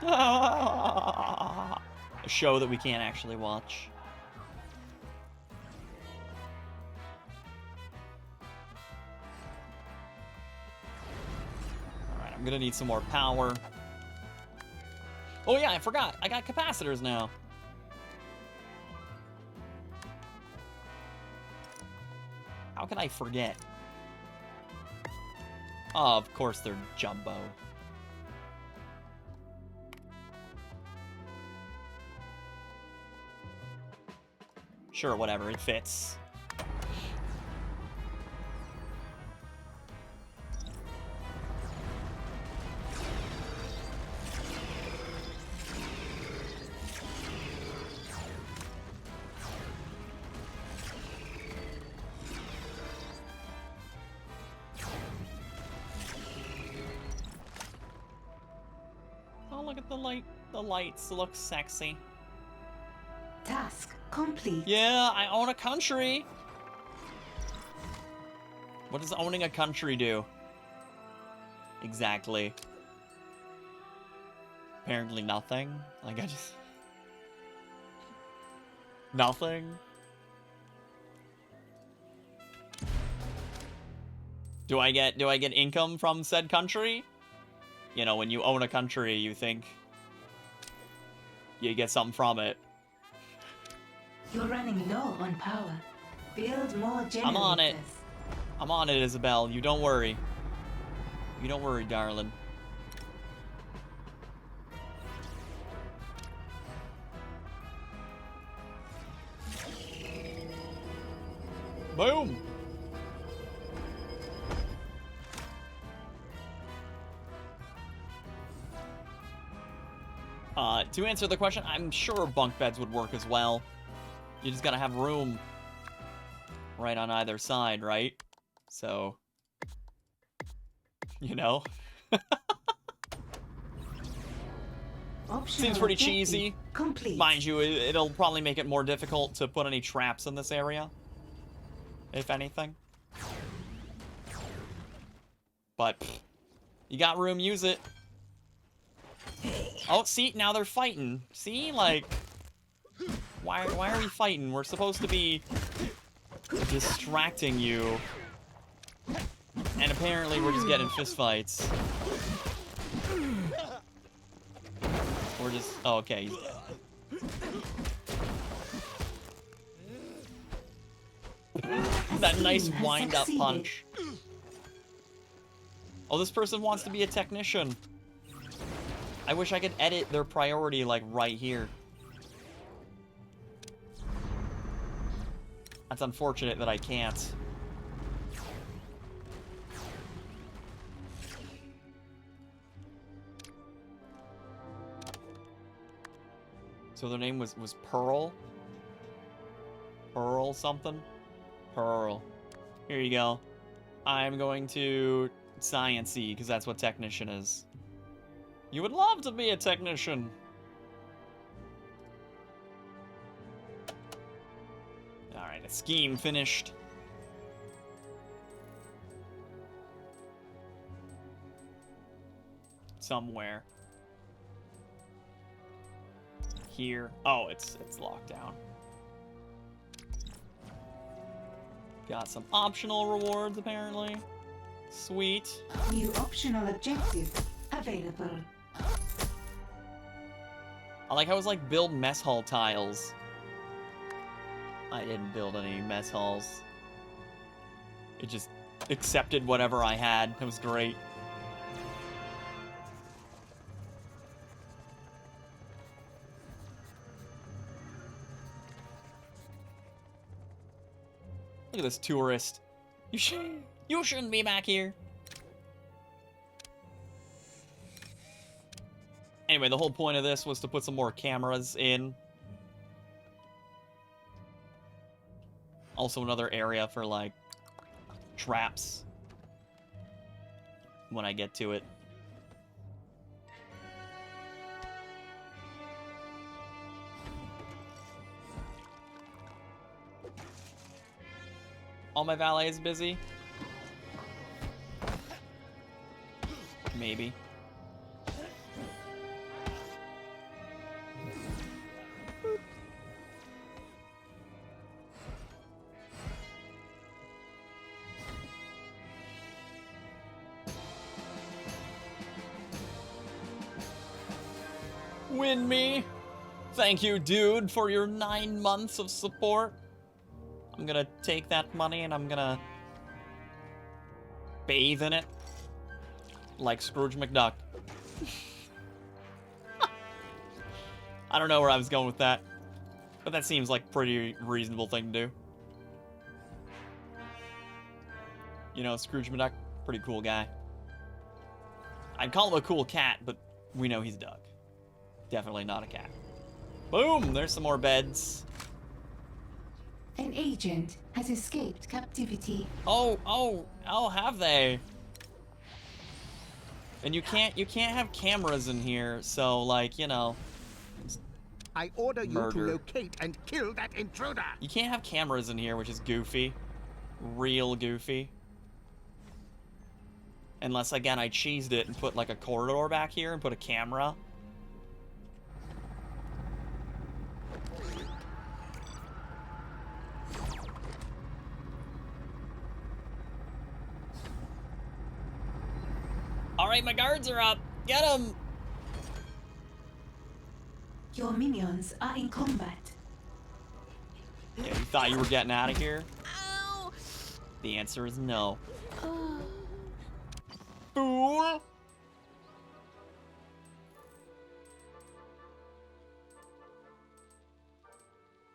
A show that we can't actually watch. Alright, I'm gonna need some more power. Oh yeah, I forgot. I got capacitors now. How could I forget? Oh, of course they're jumbo. Sure, whatever, it fits. Oh, look at the light. The lights look sexy.
Task complete.
Yeah, I own a country. What does owning a country do? Exactly. Apparently nothing. Like I just... Nothing. Do I get income from said country? You know, when you own a country, you think you get something from it.
You're running low on power. Build more generators.
I'm on it. I'm on it, Isabel. You don't worry. You don't worry, darling. Boom! To answer the question, I'm sure bunk beds would work as well. You just gotta have room right on either side, right? So, you know. Seems pretty cheesy.
Complete.
Mind you, it'll probably make it more difficult to put any traps in this area, if anything. But, you got room, use it. Oh, see, now they're fighting. See, like, why are we fighting? We're supposed to be distracting you. And apparently we're just getting fistfights. We're just... Oh, okay, he's dead. That nice wind-up punch. Oh, this person wants to be a technician. I wish I could edit their priority, like, right here. That's unfortunate that I can't. So their name was Pearl? Pearl something? Pearl. Here you go. I'm going to Science-y, because that's what technician is. You would love to be a technician. Alright, a scheme finished. somewhere. Here. Oh, it's locked down. Got some optional rewards, apparently. Sweet.
New optional objective available.
I like how it's like build mess hall tiles. I didn't build any mess halls. It just accepted whatever I had. It was great. Look at this tourist. You shouldn't be back here. Anyway, the whole point of this was to put some more cameras in. Also another area for, like, traps. When I get to it. All my valet is busy? Maybe. Win me. Thank you, dude, for your 9 months of support. I'm gonna take that money and I'm gonna bathe in it like Scrooge McDuck. I don't know where I was going with that, but that seems like a pretty reasonable thing to do. You know, Scrooge McDuck, pretty cool guy. I'd call him a cool cat, but we know he's a dog. Definitely not a cat. Boom! There's some more beds.
An agent has escaped captivity.
Oh, have they? And you can't have cameras in here, so like, you know.
I order you
Murder.
to locate and kill that intruder.
You can't have cameras in here, which is goofy. Real goofy. Unless, again, I cheesed it and put like a corridor back here and put a camera. Alright, my guards are up. Get them!
Your minions are in combat.
Yeah, you thought you were getting out of here?
Ow!
The answer is no.
Oh.
Fool!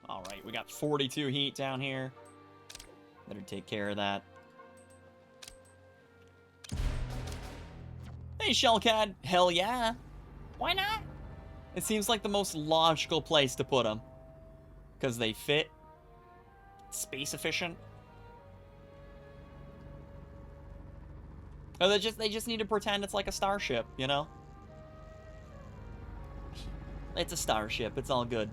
Alright, we got 42 heat down here. Better take care of that. Hey, Shellcat. Hell yeah. Why not? It seems like the most logical place to put them. Because they fit. Space efficient. Oh, they just need to pretend it's like a starship, you know? It's a starship. It's all good.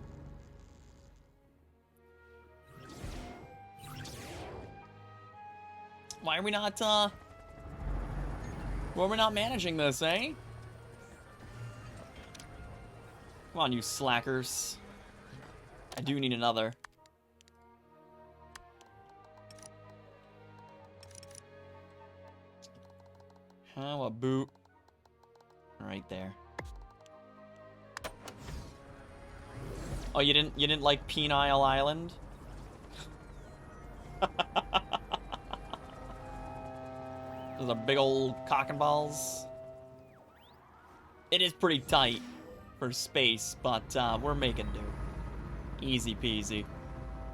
Why are we not, why are we not managing this, eh? Come on, you slackers. I do need another. How a boot. Right there. Oh, you didn't like Penile Island? Those are big old cock and balls. It is pretty tight for space, but we're making do. Easy peasy.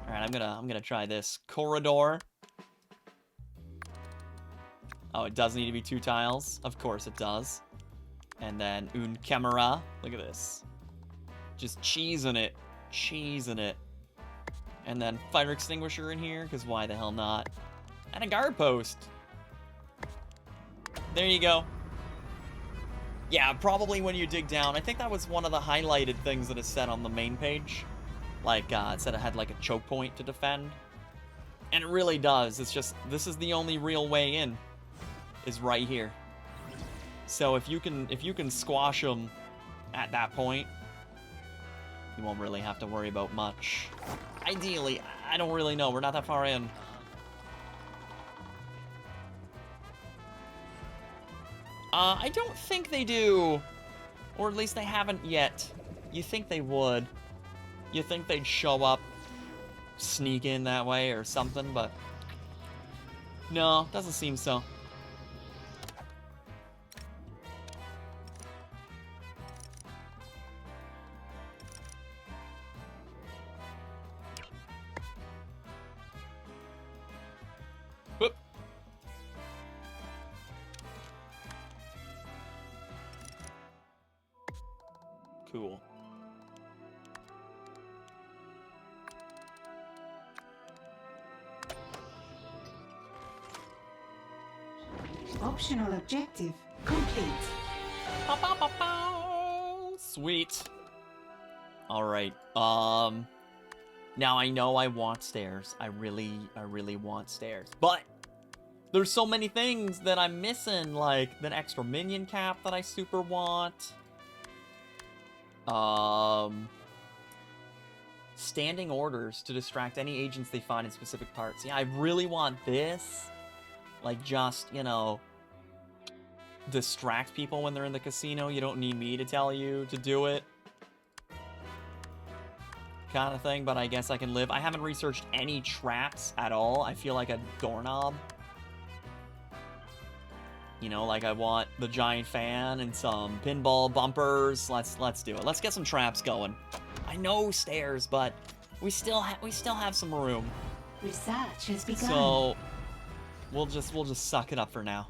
All right, I'm gonna try this corridor. Oh, it does need to be 2 tiles. Of course it does. And then une camera. Look at this. Just cheesing it. Cheesing it. And then fire extinguisher in here, because why the hell not? And a guard post. There you go. Yeah, probably when you dig down. I think that was one of the highlighted things that is said on the main page. Like, it said it had like a choke point to defend. And it really does. It's just, this is the only real way in. Is right here. So if you can squash them at that point, you won't really have to worry about much. Ideally, I don't really know. We're not that far in. I don't think they do. Or at least they haven't yet. You think they would. You think they'd show up, sneak in that way or something, but... No, doesn't seem so. Whoop. Cool.
Optional objective complete.
Sweet. Alright, now I know I want stairs. I really want stairs. But there's so many things that I'm missing, like the extra minion cap that I super want. Standing orders to distract any agents they find in specific parts. Yeah, I really want this. Like, just, you know, distract people when they're in the casino. You don't need me to tell you to do it. Kind of thing, but I guess I can live. I haven't researched any traps at all. I feel like a doorknob. You know, like I want the giant fan and some pinball bumpers. Let's do it. Let's get some traps going. I know stairs, but we still have some room.
Research has begun.
So we'll just suck it up for now.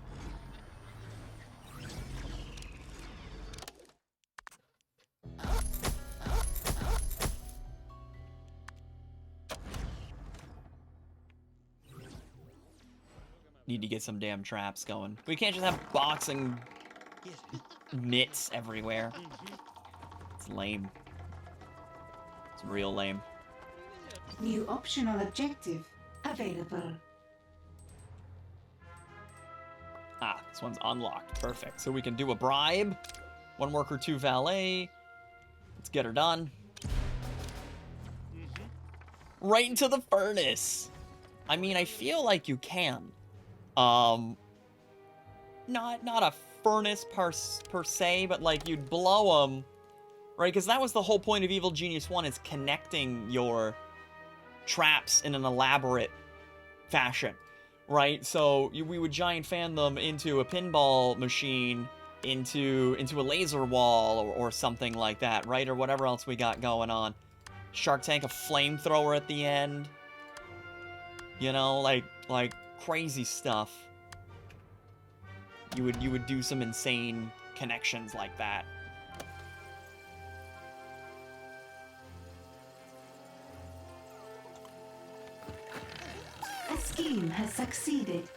Need to get some damn traps going. We can't just have boxing mitts everywhere. It's lame. It's real lame.
New optional objective available.
Ah, this one's unlocked. Perfect. So we can do a bribe. 1 worker, 2 valet. Let's get her done. Right into the furnace. I mean, I feel like you can. Not a furnace per se, but like you'd blow them, right? Because that was the whole point of Evil Genius 1, is connecting your traps in an elaborate fashion, right? So we would giant fan them into a pinball machine, into a laser wall or something like that, right? Or whatever else we got going on. Shark Tank, a flamethrower at the end. You know, like crazy stuff. You would do some insane connections like that.
A scheme has succeeded.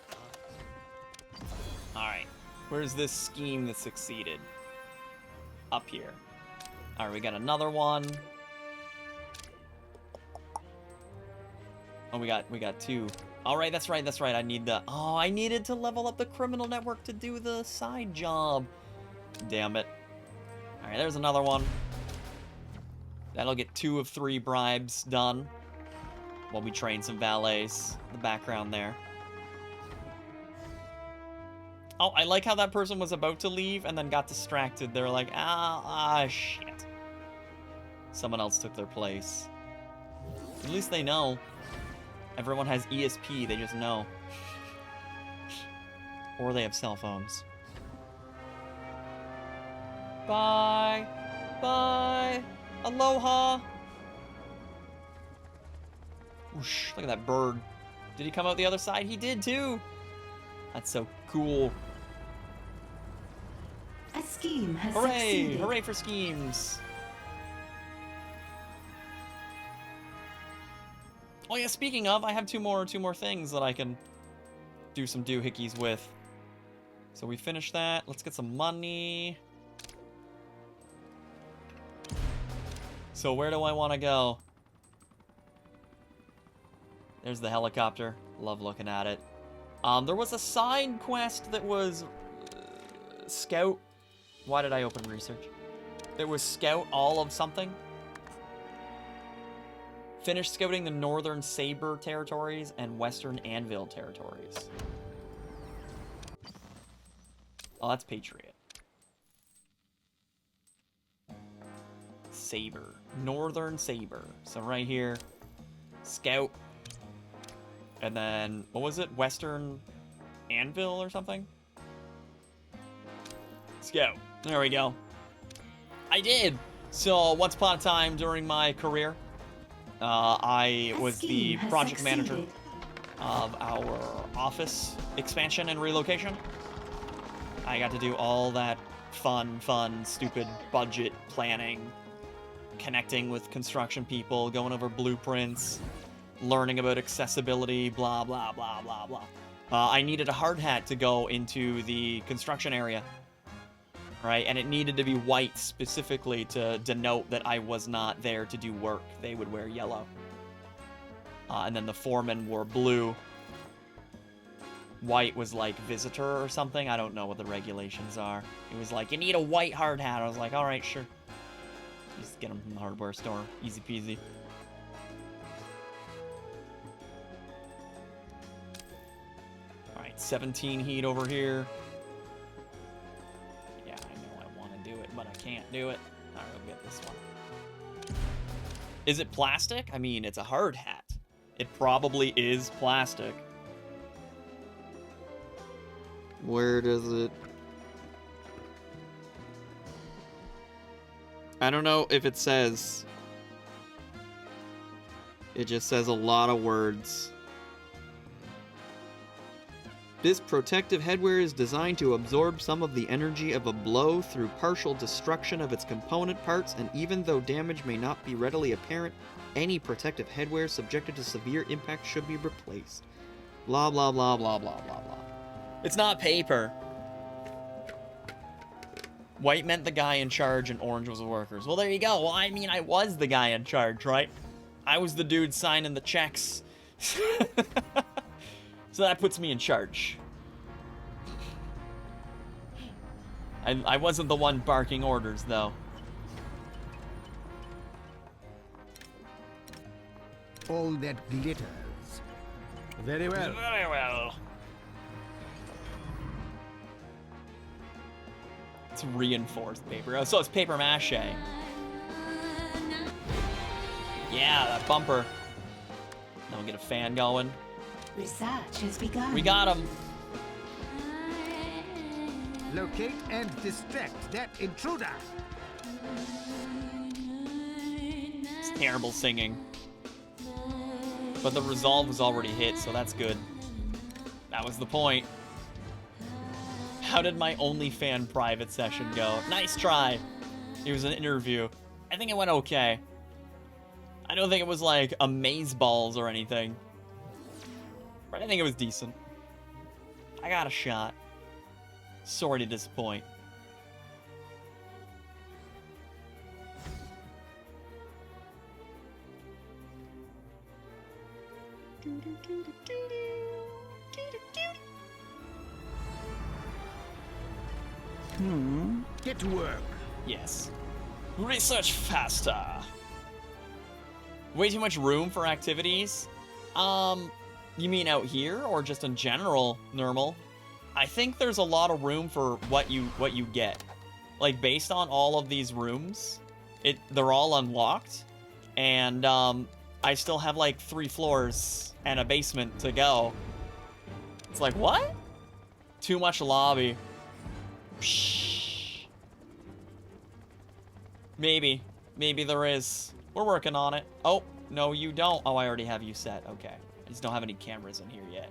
Alright. Where's this scheme that succeeded? Up here. Alright, we got another one. Oh, we got 2. Alright, that's right. I need the... Oh, I needed to level up the criminal network to do the side job. Damn it. Alright, there's another one. That'll get 2 of 3 bribes done. While we train some valets in the background there. Oh, I like how that person was about to leave and then got distracted. They were like, shit. Someone else took their place. At least they know. Everyone has ESP, they just know. Or they have cell phones. Bye! Bye! Aloha! Whoosh, look at that bird. Did he come out the other side? He did too! That's so cool.
A scheme has
Hooray!
succeeded.
Hooray for schemes! Oh yeah, speaking of, I have two more things that I can do some doohickeys with. So we finished that. Let's get some money. So where do I want to go? There's the helicopter. Love looking at it. There was a side quest that was Scout. Why did I open research? It was scout all of something. Finish scouting the northern Saber territories and western Anvil territories. Oh, that's Patriot. Saber. Northern Saber. So right here, scout. And then, what was it? Western Anvil or something? Scout. There we go. I did! So, once upon a time during my career, I was the project manager of our office expansion and relocation. I got to do all that fun, stupid budget planning, connecting with construction people, going over blueprints, learning about accessibility, blah, blah, blah, blah, blah. I needed a hard hat to go into the construction area, right? And it needed to be white specifically to denote that I was not there to do work. They would wear yellow. And then the foreman wore blue. White was like visitor or something. I don't know what the regulations are. It was like, you need a white hard hat. I was like, all right, sure. Just get them from the hardware store. Easy peasy. All right, 17 heat over here. Yeah, I know I want to do it, but I can't do it. All right, we'll get this one. Is it plastic? I mean, it's a hard hat. It probably is plastic. Where does it... I don't know if it says... It just says a lot of words. This protective headwear is designed to absorb some of the energy of a blow through partial destruction of its component parts, and even though damage may not be readily apparent, any protective headwear subjected to severe impact should be replaced. Blah, blah, blah, blah, blah, blah, blah. It's not paper. White meant the guy in charge and orange was the workers. Well, there you go. Well, I mean, I was the guy in charge, right? I was the dude signing the checks. So that puts me in charge. I wasn't the one barking orders, though.
All that glitters. Very well.
Very well. It's reinforced paper. Oh, so it's paper mache. Yeah, that bumper. Now we'll get a fan going.
Research has begun.
We got him.
Locate and distract that intruder.
It's terrible singing. But the resolve was already hit, so that's good. That was the point. How did my OnlyFan private session go? Nice try. It was an interview. I think it went okay. I don't think it was like amazeballs or anything. But I think it was decent. I got a shot. Sorry to disappoint.
Get to work.
Yes. Research faster. Way too much room for activities? You mean out here or just in general, normal? I think there's a lot of room for what you get. Like based on all of these rooms, they're all unlocked, and I still have like 3 floors and a basement to go. It's like, what? Too much lobby. Psh. Maybe there is. We're working on it. Oh, no, you don't. Oh, I already have you set. Okay. I just don't have any cameras in here yet.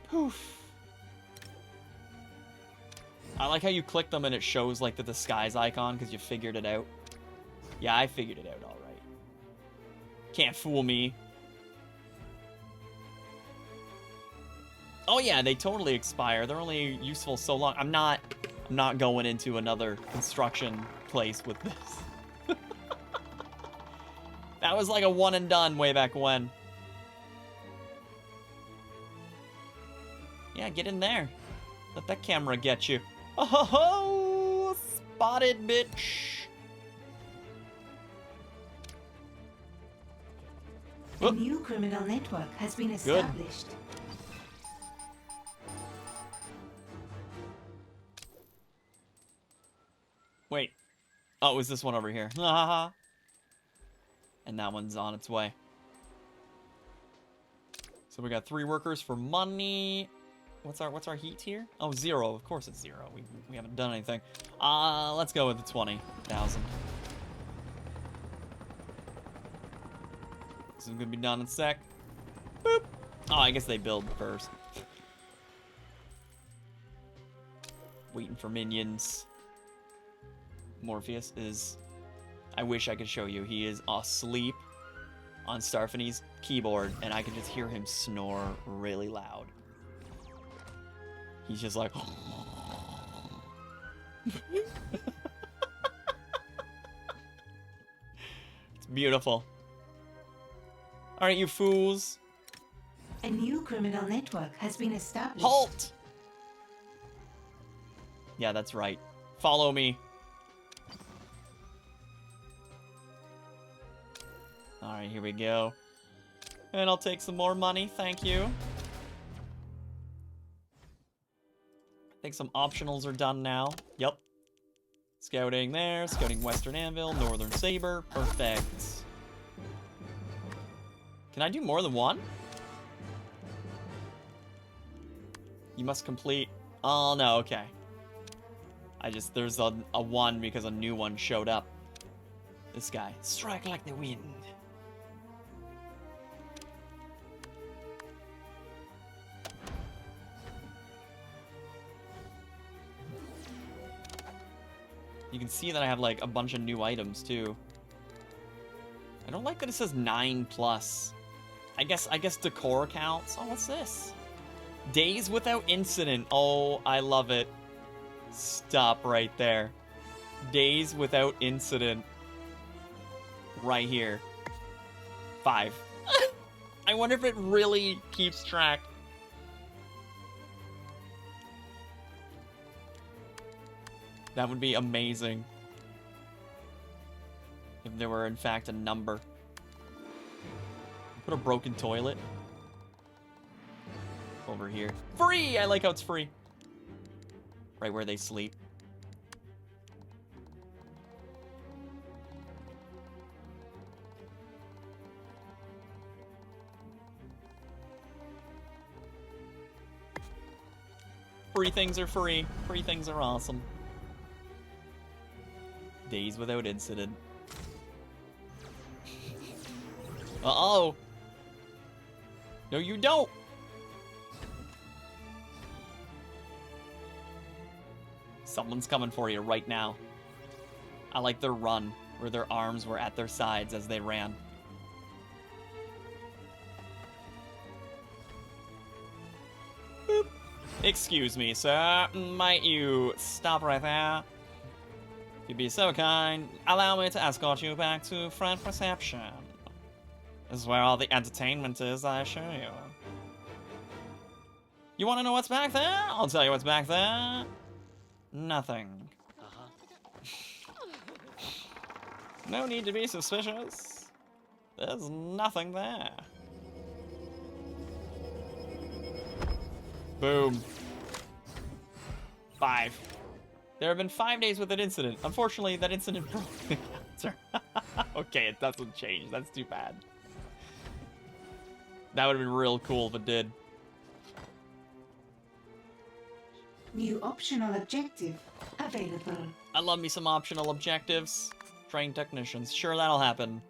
Poof. I like how you click them and it shows like the disguise icon because you figured it out. Yeah, I figured it out all right. Can't fool me. Oh yeah, they totally expire. They're only useful so long. I'm not going into another construction place with this. That was like a one and done way back when. Yeah, get in there. Let that camera get you. Oh ho ho! Spotted, bitch.
A new criminal network has been established.
Wait. Oh, is this one over here? And that one's on its way. So we got 3 workers for money. What's our heat here? Oh, 0. Of course it's 0. We haven't done anything. Let's go with the 20,000. This is gonna be done in a sec. Boop. Oh, I guess they build first. Waiting for minions. Morpheus is... I wish I could show you. He is asleep on Starfany's keyboard, and I can just hear him snore really loud. He's just like... It's beautiful. Alright, you fools.
A new criminal network has been established.
Halt! Yeah, that's right. Follow me. Alright, here we go. And I'll take some more money, thank you. I think some optionals are done now. Yep. Scouting there, scouting Western Anvil, Northern Saber, perfect. Can I do more than one? You must complete... Oh, no, okay. There's a 1 because a new one showed up. This guy. Strike like the wind. You can see that I have, like, a bunch of new items, too. I don't like that it says 9+. I guess decor counts. Oh, what's this? Days without incident. Oh, I love it. Stop right there. Days without incident. Right here. 5. I wonder if it really keeps track. That would be amazing. If there were, in fact, a number. Put a broken toilet. Over here. Free! I like how it's free. Right where they sleep. Free things are free. Free things are awesome. Days without incident. Uh-oh. No, you don't. Someone's coming for you right now. I like their run, where their arms were at their sides as they ran. Boop. Excuse me, sir. Might you stop right there? If you'd be so kind, allow me to escort you back to front reception. This is where all the entertainment is, I assure you. You want to know what's back there? I'll tell you what's back there. Nothing. No need to be suspicious. There's nothing there. Boom. 5. There have been 5 days with an incident. Unfortunately, that incident broke the counter. Okay, it doesn't change. That's too bad. That would have been real cool if it did.
New optional objective available.
I love me some optional objectives. Train technicians. Sure, that'll happen.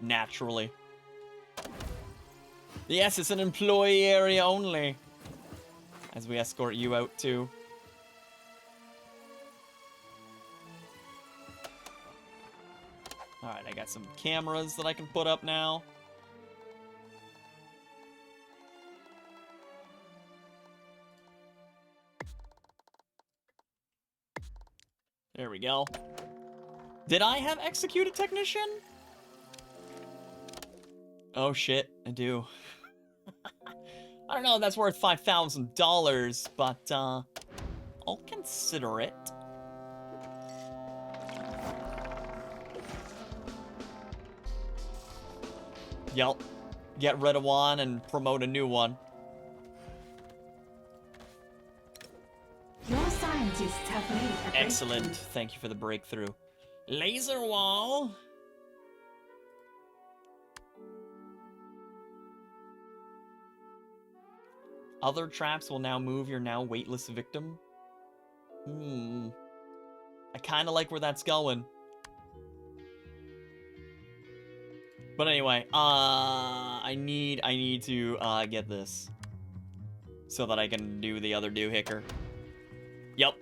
Naturally. Yes, it's an employee area only. As we escort you out too. Alright, I got some cameras that I can put up now. There we go. Did I have executed technician? Oh shit, I do. I don't know if that's worth $5,000, but, I'll consider it. Yep. Get rid of one and promote a new one.
Your scientists have made a
Excellent.
breakthrough.
Thank you for the breakthrough. Laser wall. Other traps will now move your now weightless victim. I kind of like where that's going. But anyway, I need to get this so that I can do the other doohicker. Yep.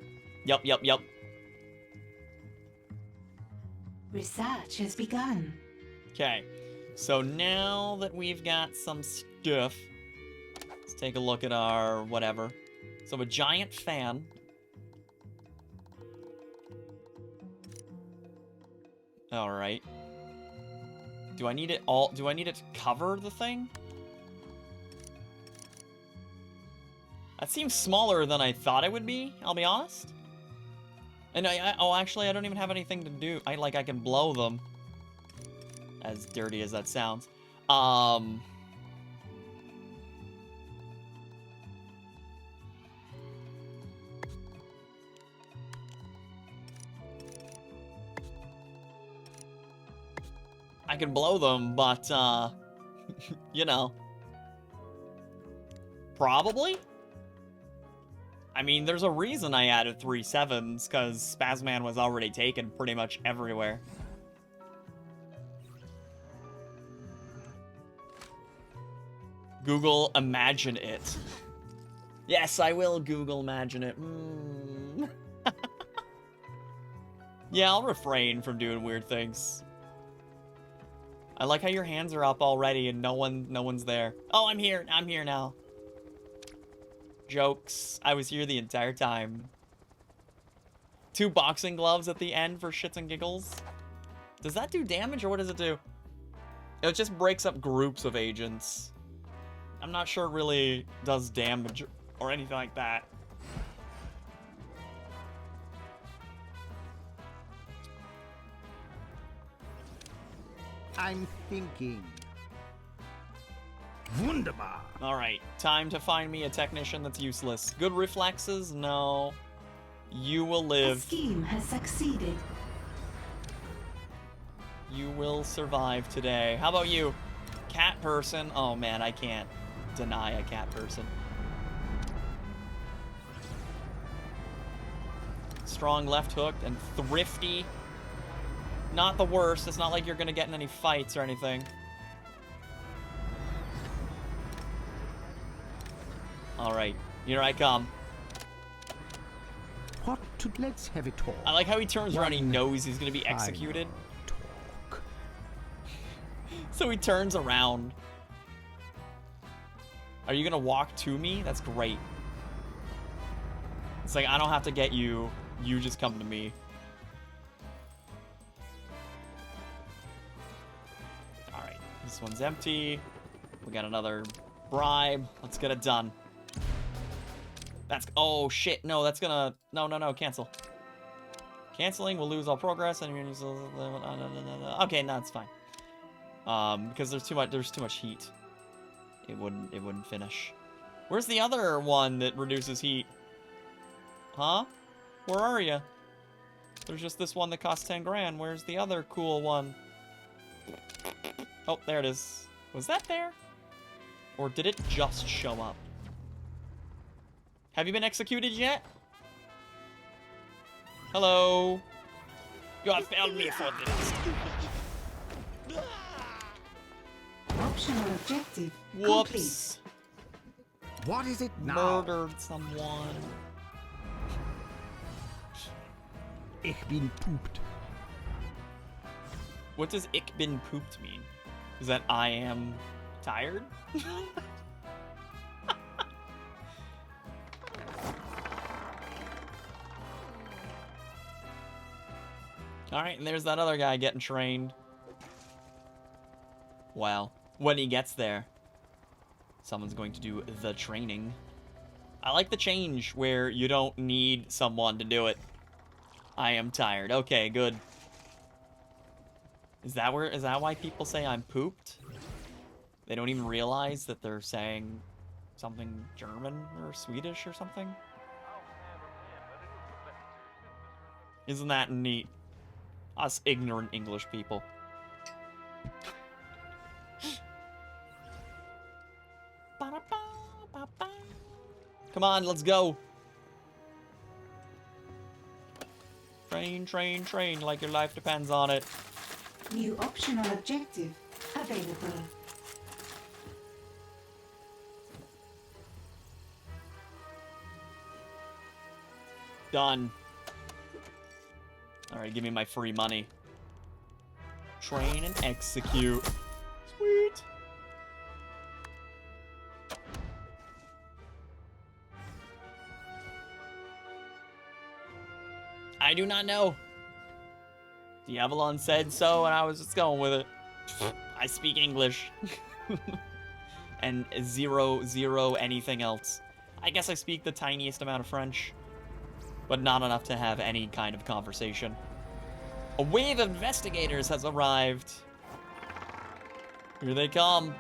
Research has begun.
Okay, so now that we've got some stuff, let's take a look at our whatever. So a giant fan. All right. Do I need it to cover the thing? That seems smaller than I thought it would be, I'll be honest. And oh, actually, I don't even have anything to do. I can blow them. As dirty as that sounds. I can blow them, but, you know. Probably? I mean, there's a reason I added 3 7s, because SpazMan was already taken pretty much everywhere. Google imagine it. Yes, I will Google imagine it. Yeah, I'll refrain from doing weird things. I like how your hands are up already and no one's there. Oh, I'm here now. Jokes. I was here the entire time. 2 boxing gloves at the end for shits and giggles. Does that do damage or what does it do? It just breaks up groups of agents. I'm not sure it really does damage or anything like that.
I'm thinking. Wunderbar.
Alright, time to find me a technician that's useless. Good reflexes? No. You will
A
live.
scheme has succeeded.
You will survive today. How about you? Cat person? Oh man, I can't deny a cat person. Strong left hook and thrifty. Not the worst. It's not like you're gonna get in any fights or anything. Alright, here I come.
What to let's have a talk.
I like how he turns around, he
One
knows he's gonna be
final
executed.
Talk.
So he turns around. Are you gonna walk to me? That's great. It's like, I don't have to get you. You just come to me. Alright, this one's empty. We got another bribe. Let's get it done. That's... Oh, shit. No, that's gonna... No, cancel. Canceling will lose all progress. And okay, no, it's fine. Because there's too much heat. It wouldn't finish. Where's the other one that reduces heat? Huh? Where are you? There's just this one that costs 10 grand. Where's the other cool one? Oh, there it is. Was that there? Or did it just show up? Have you been executed yet? Hello? You have failed me for this.
Optional objective
Whoops.
What is it now?
Murdered someone.
Ich bin pooped.
What does ich bin pooped mean? Is that I am tired? Alright, and there's that other guy getting trained. Well, when he gets there. Someone's going to do the training. I like the change where you don't need someone to do it. I am tired. Okay, good. Is that why people say I'm pooped? They don't even realize that they're saying something German or Swedish or something? Isn't that neat? Us ignorant English people. Come on, let's go. Train, train, train, like your life depends on it.
New optional objective available.
Done. Alright, give me my free money. Train and execute. Sweet. I do not know. Diabolon said so, and I was just going with it. I speak English. And zero anything else. I guess I speak the tiniest amount of French, but not enough to have any kind of conversation. A wave of investigators has arrived. Here they come.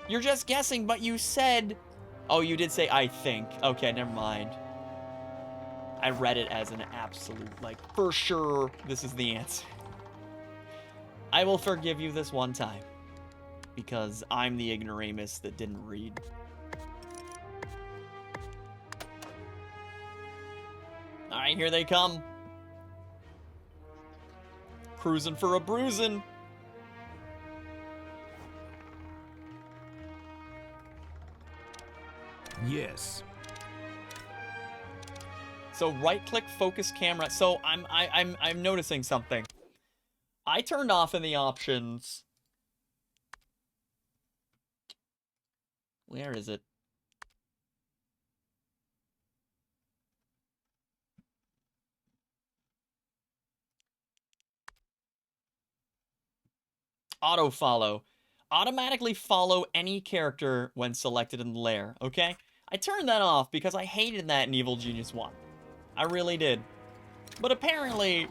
You're just guessing, but you said... Oh, you did say, I think. Okay, never mind. I read it as an absolute, like, for sure, this is the answer. I will forgive you this one time. Because I'm the ignoramus that didn't read. Alright, here they come. Cruising for a bruising.
Yes.
So right-click focus camera. So I'm noticing something. I turned off in the options. Where is it? Auto follow. Automatically follow any character when selected in the lair, okay? I turned that off because I hated that in Evil Genius 1. I really did. But apparently,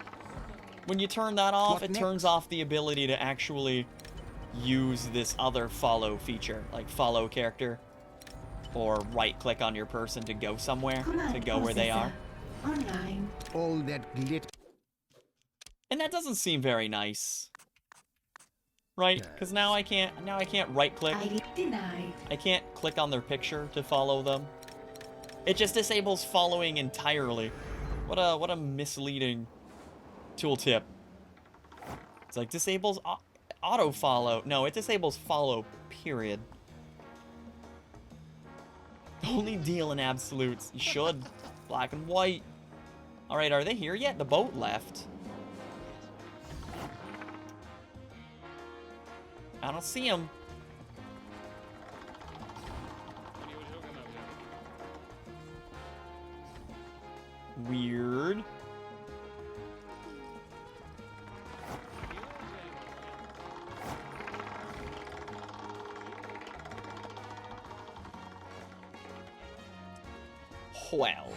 when you turn that off, it turns off the ability to actually use this other follow feature, like follow character, or right-click on your person to go somewhere, to go where they are.
Online.
All that glitter.
And that doesn't seem very nice. Right? Because now I can't right-click.
ID denied.
I can't click on their picture to follow them. It just disables following entirely. What a misleading tooltip. It's like disables auto follow. No, it disables follow, period. Only deal in absolutes. You should. Black and white. Alright, are they here yet? The boat left. I don't see him. Weird. Well.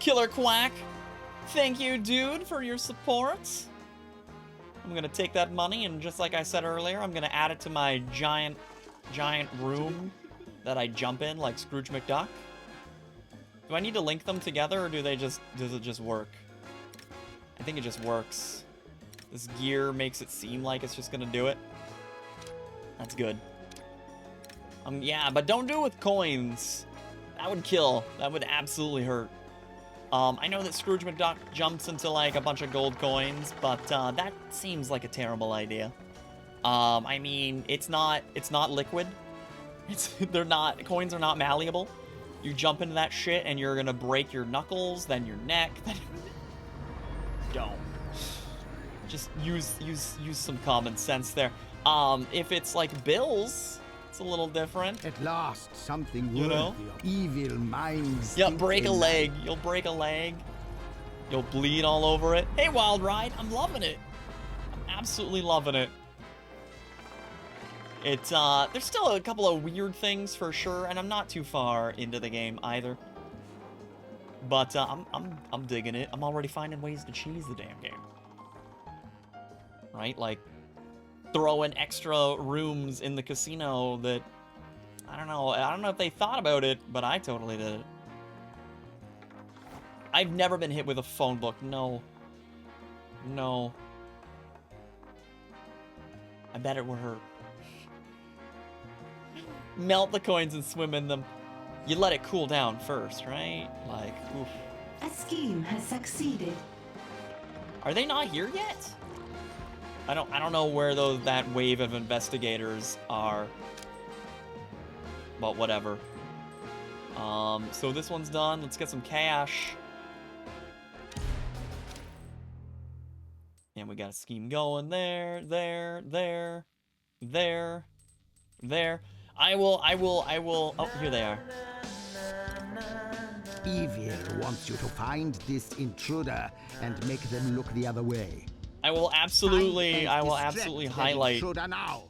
Killer Quack. Thank you, dude, for your support. I'm gonna take that money and just like I said earlier, I'm gonna add it to my giant room that I jump in like Scrooge McDuck. Do I need to link them together or does it just work? I think it just works. This gear makes it seem like it's just gonna do it. That's good. Yeah, but don't do it with coins. That would kill. That would absolutely hurt. I know that Scrooge McDuck jumps into like a bunch of gold coins, but that seems like a terrible idea. I mean, it's not liquid. Coins are not malleable. You jump into that shit and you're gonna break your knuckles, then your neck. Don't. Just use some common sense there. If it's like bills, it's a little different.
At last, something
You
worthy
know?
of evil minds.
Yeah,
think
break a
alike.
leg. You'll break a leg. You'll bleed all over it. Hey, Wild Ride, I'm loving it. I'm absolutely loving it. It's, there's still a couple of weird things for sure, and I'm not too far into the game either. But, I'm digging it. I'm already finding ways to cheese the damn game. Right? Like, throwing extra rooms in the casino that, I don't know if they thought about it, but I totally did it. I've never been hit with a phone book. No. No. I bet it would hurt. Melt the coins and swim in them. You let it cool down first, right? Like, oof.
A scheme has succeeded.
Are they not here yet? I don't know where that wave of investigators are. But whatever. So this one's done. Let's get some cash. And we got a scheme going there. I will. Oh, here they are.
Evil wants you to find this intruder and make them look the other way.
I will absolutely highlight.
Intruder now.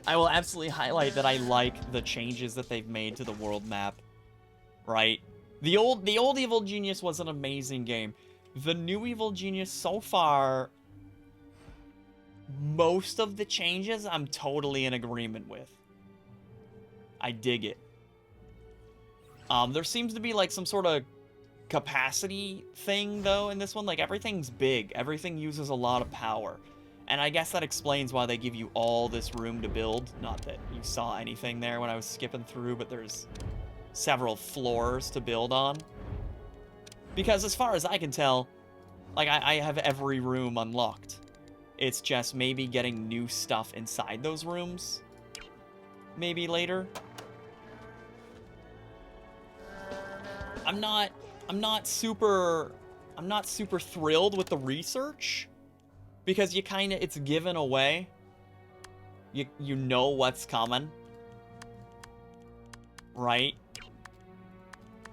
I will absolutely highlight that I like the changes that they've made to the world map. Right? The old Evil Genius was an amazing game. The new Evil Genius so far, most of the changes I'm totally in agreement with. I dig it. There seems to be like some sort of capacity thing though in this one. Like everything's big. Everything uses a lot of power. And I guess that explains why they give you all this room to build. Not that you saw anything there when I was skipping through, but there's several floors to build on. Because as far as I can tell, like I have every room unlocked. It's just maybe getting new stuff inside those rooms. Maybe later. I'm not super thrilled with the research because it's given away. You know what's coming. Right?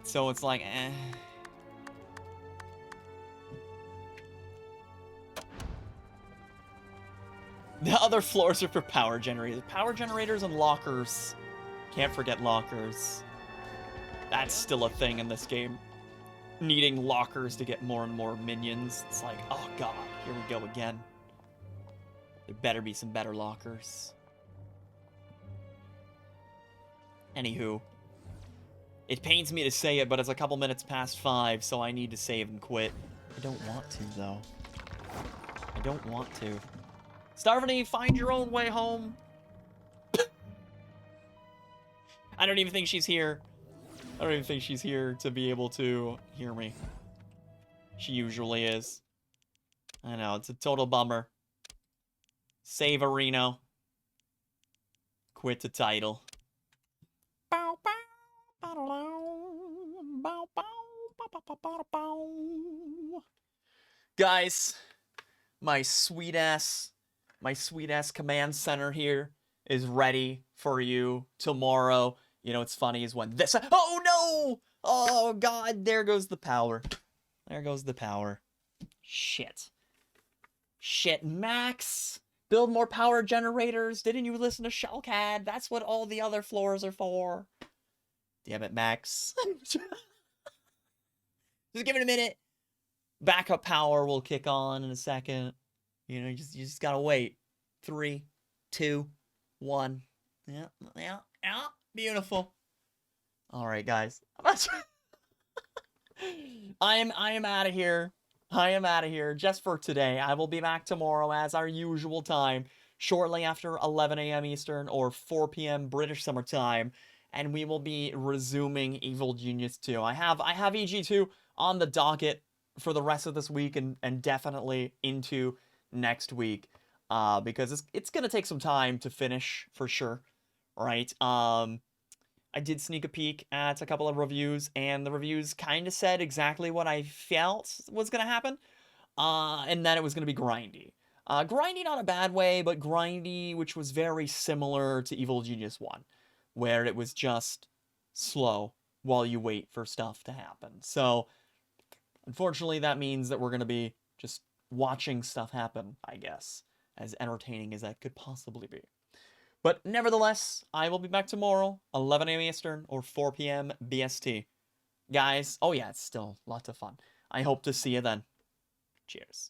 So it's like, eh. The other floors are for power generators. Power generators and lockers. Can't forget lockers. That's still a thing in this game. Needing lockers to get more and more minions. It's like, oh god, here we go again. There better be some better lockers. Anywho. It pains me to say it, but it's a couple minutes past 5, so I need to save and quit. I don't want to, though. I don't want to. Starvany, find your own way home. I don't even think she's here. I don't even think she's here to be able to hear me. She usually is. I know, it's a total bummer. Save Areno. Quit the title. Guys, my sweet ass command center here is ready for you tomorrow. You know what's funny is when this... Oh, no! Oh, God, there goes the power. There goes the power. Shit. Shit, Max! Build more power generators. Didn't you listen to Shellcad? That's what all the other floors are for. Damn it, Max. Just give it a minute. Backup power will kick on in a second. You know, you just gotta wait. 3, 2, 1. Yeah. Beautiful. All right, guys. I am out of here. I am out of here just for today. I will be back tomorrow as our usual time, shortly after 11 a.m. Eastern or 4 p.m. British Summer Time, and we will be resuming Evil Genius 2. I have EG2 on the docket for the rest of this week and definitely into next week, because it's gonna take some time to finish for sure, right? I did sneak a peek at a couple of reviews, and the reviews kind of said exactly what I felt was gonna happen, and that it was gonna be grindy. Grindy not a bad way, but grindy, which was very similar to Evil Genius 1, where it was just slow while you wait for stuff to happen. So, unfortunately, that means that we're going to be just watching stuff happen, I guess, as entertaining as that could possibly be. But nevertheless, I will be back tomorrow, 11 a.m. Eastern or 4 p.m. BST. Guys, oh yeah, it's still lots of fun. I hope to see you then. Cheers.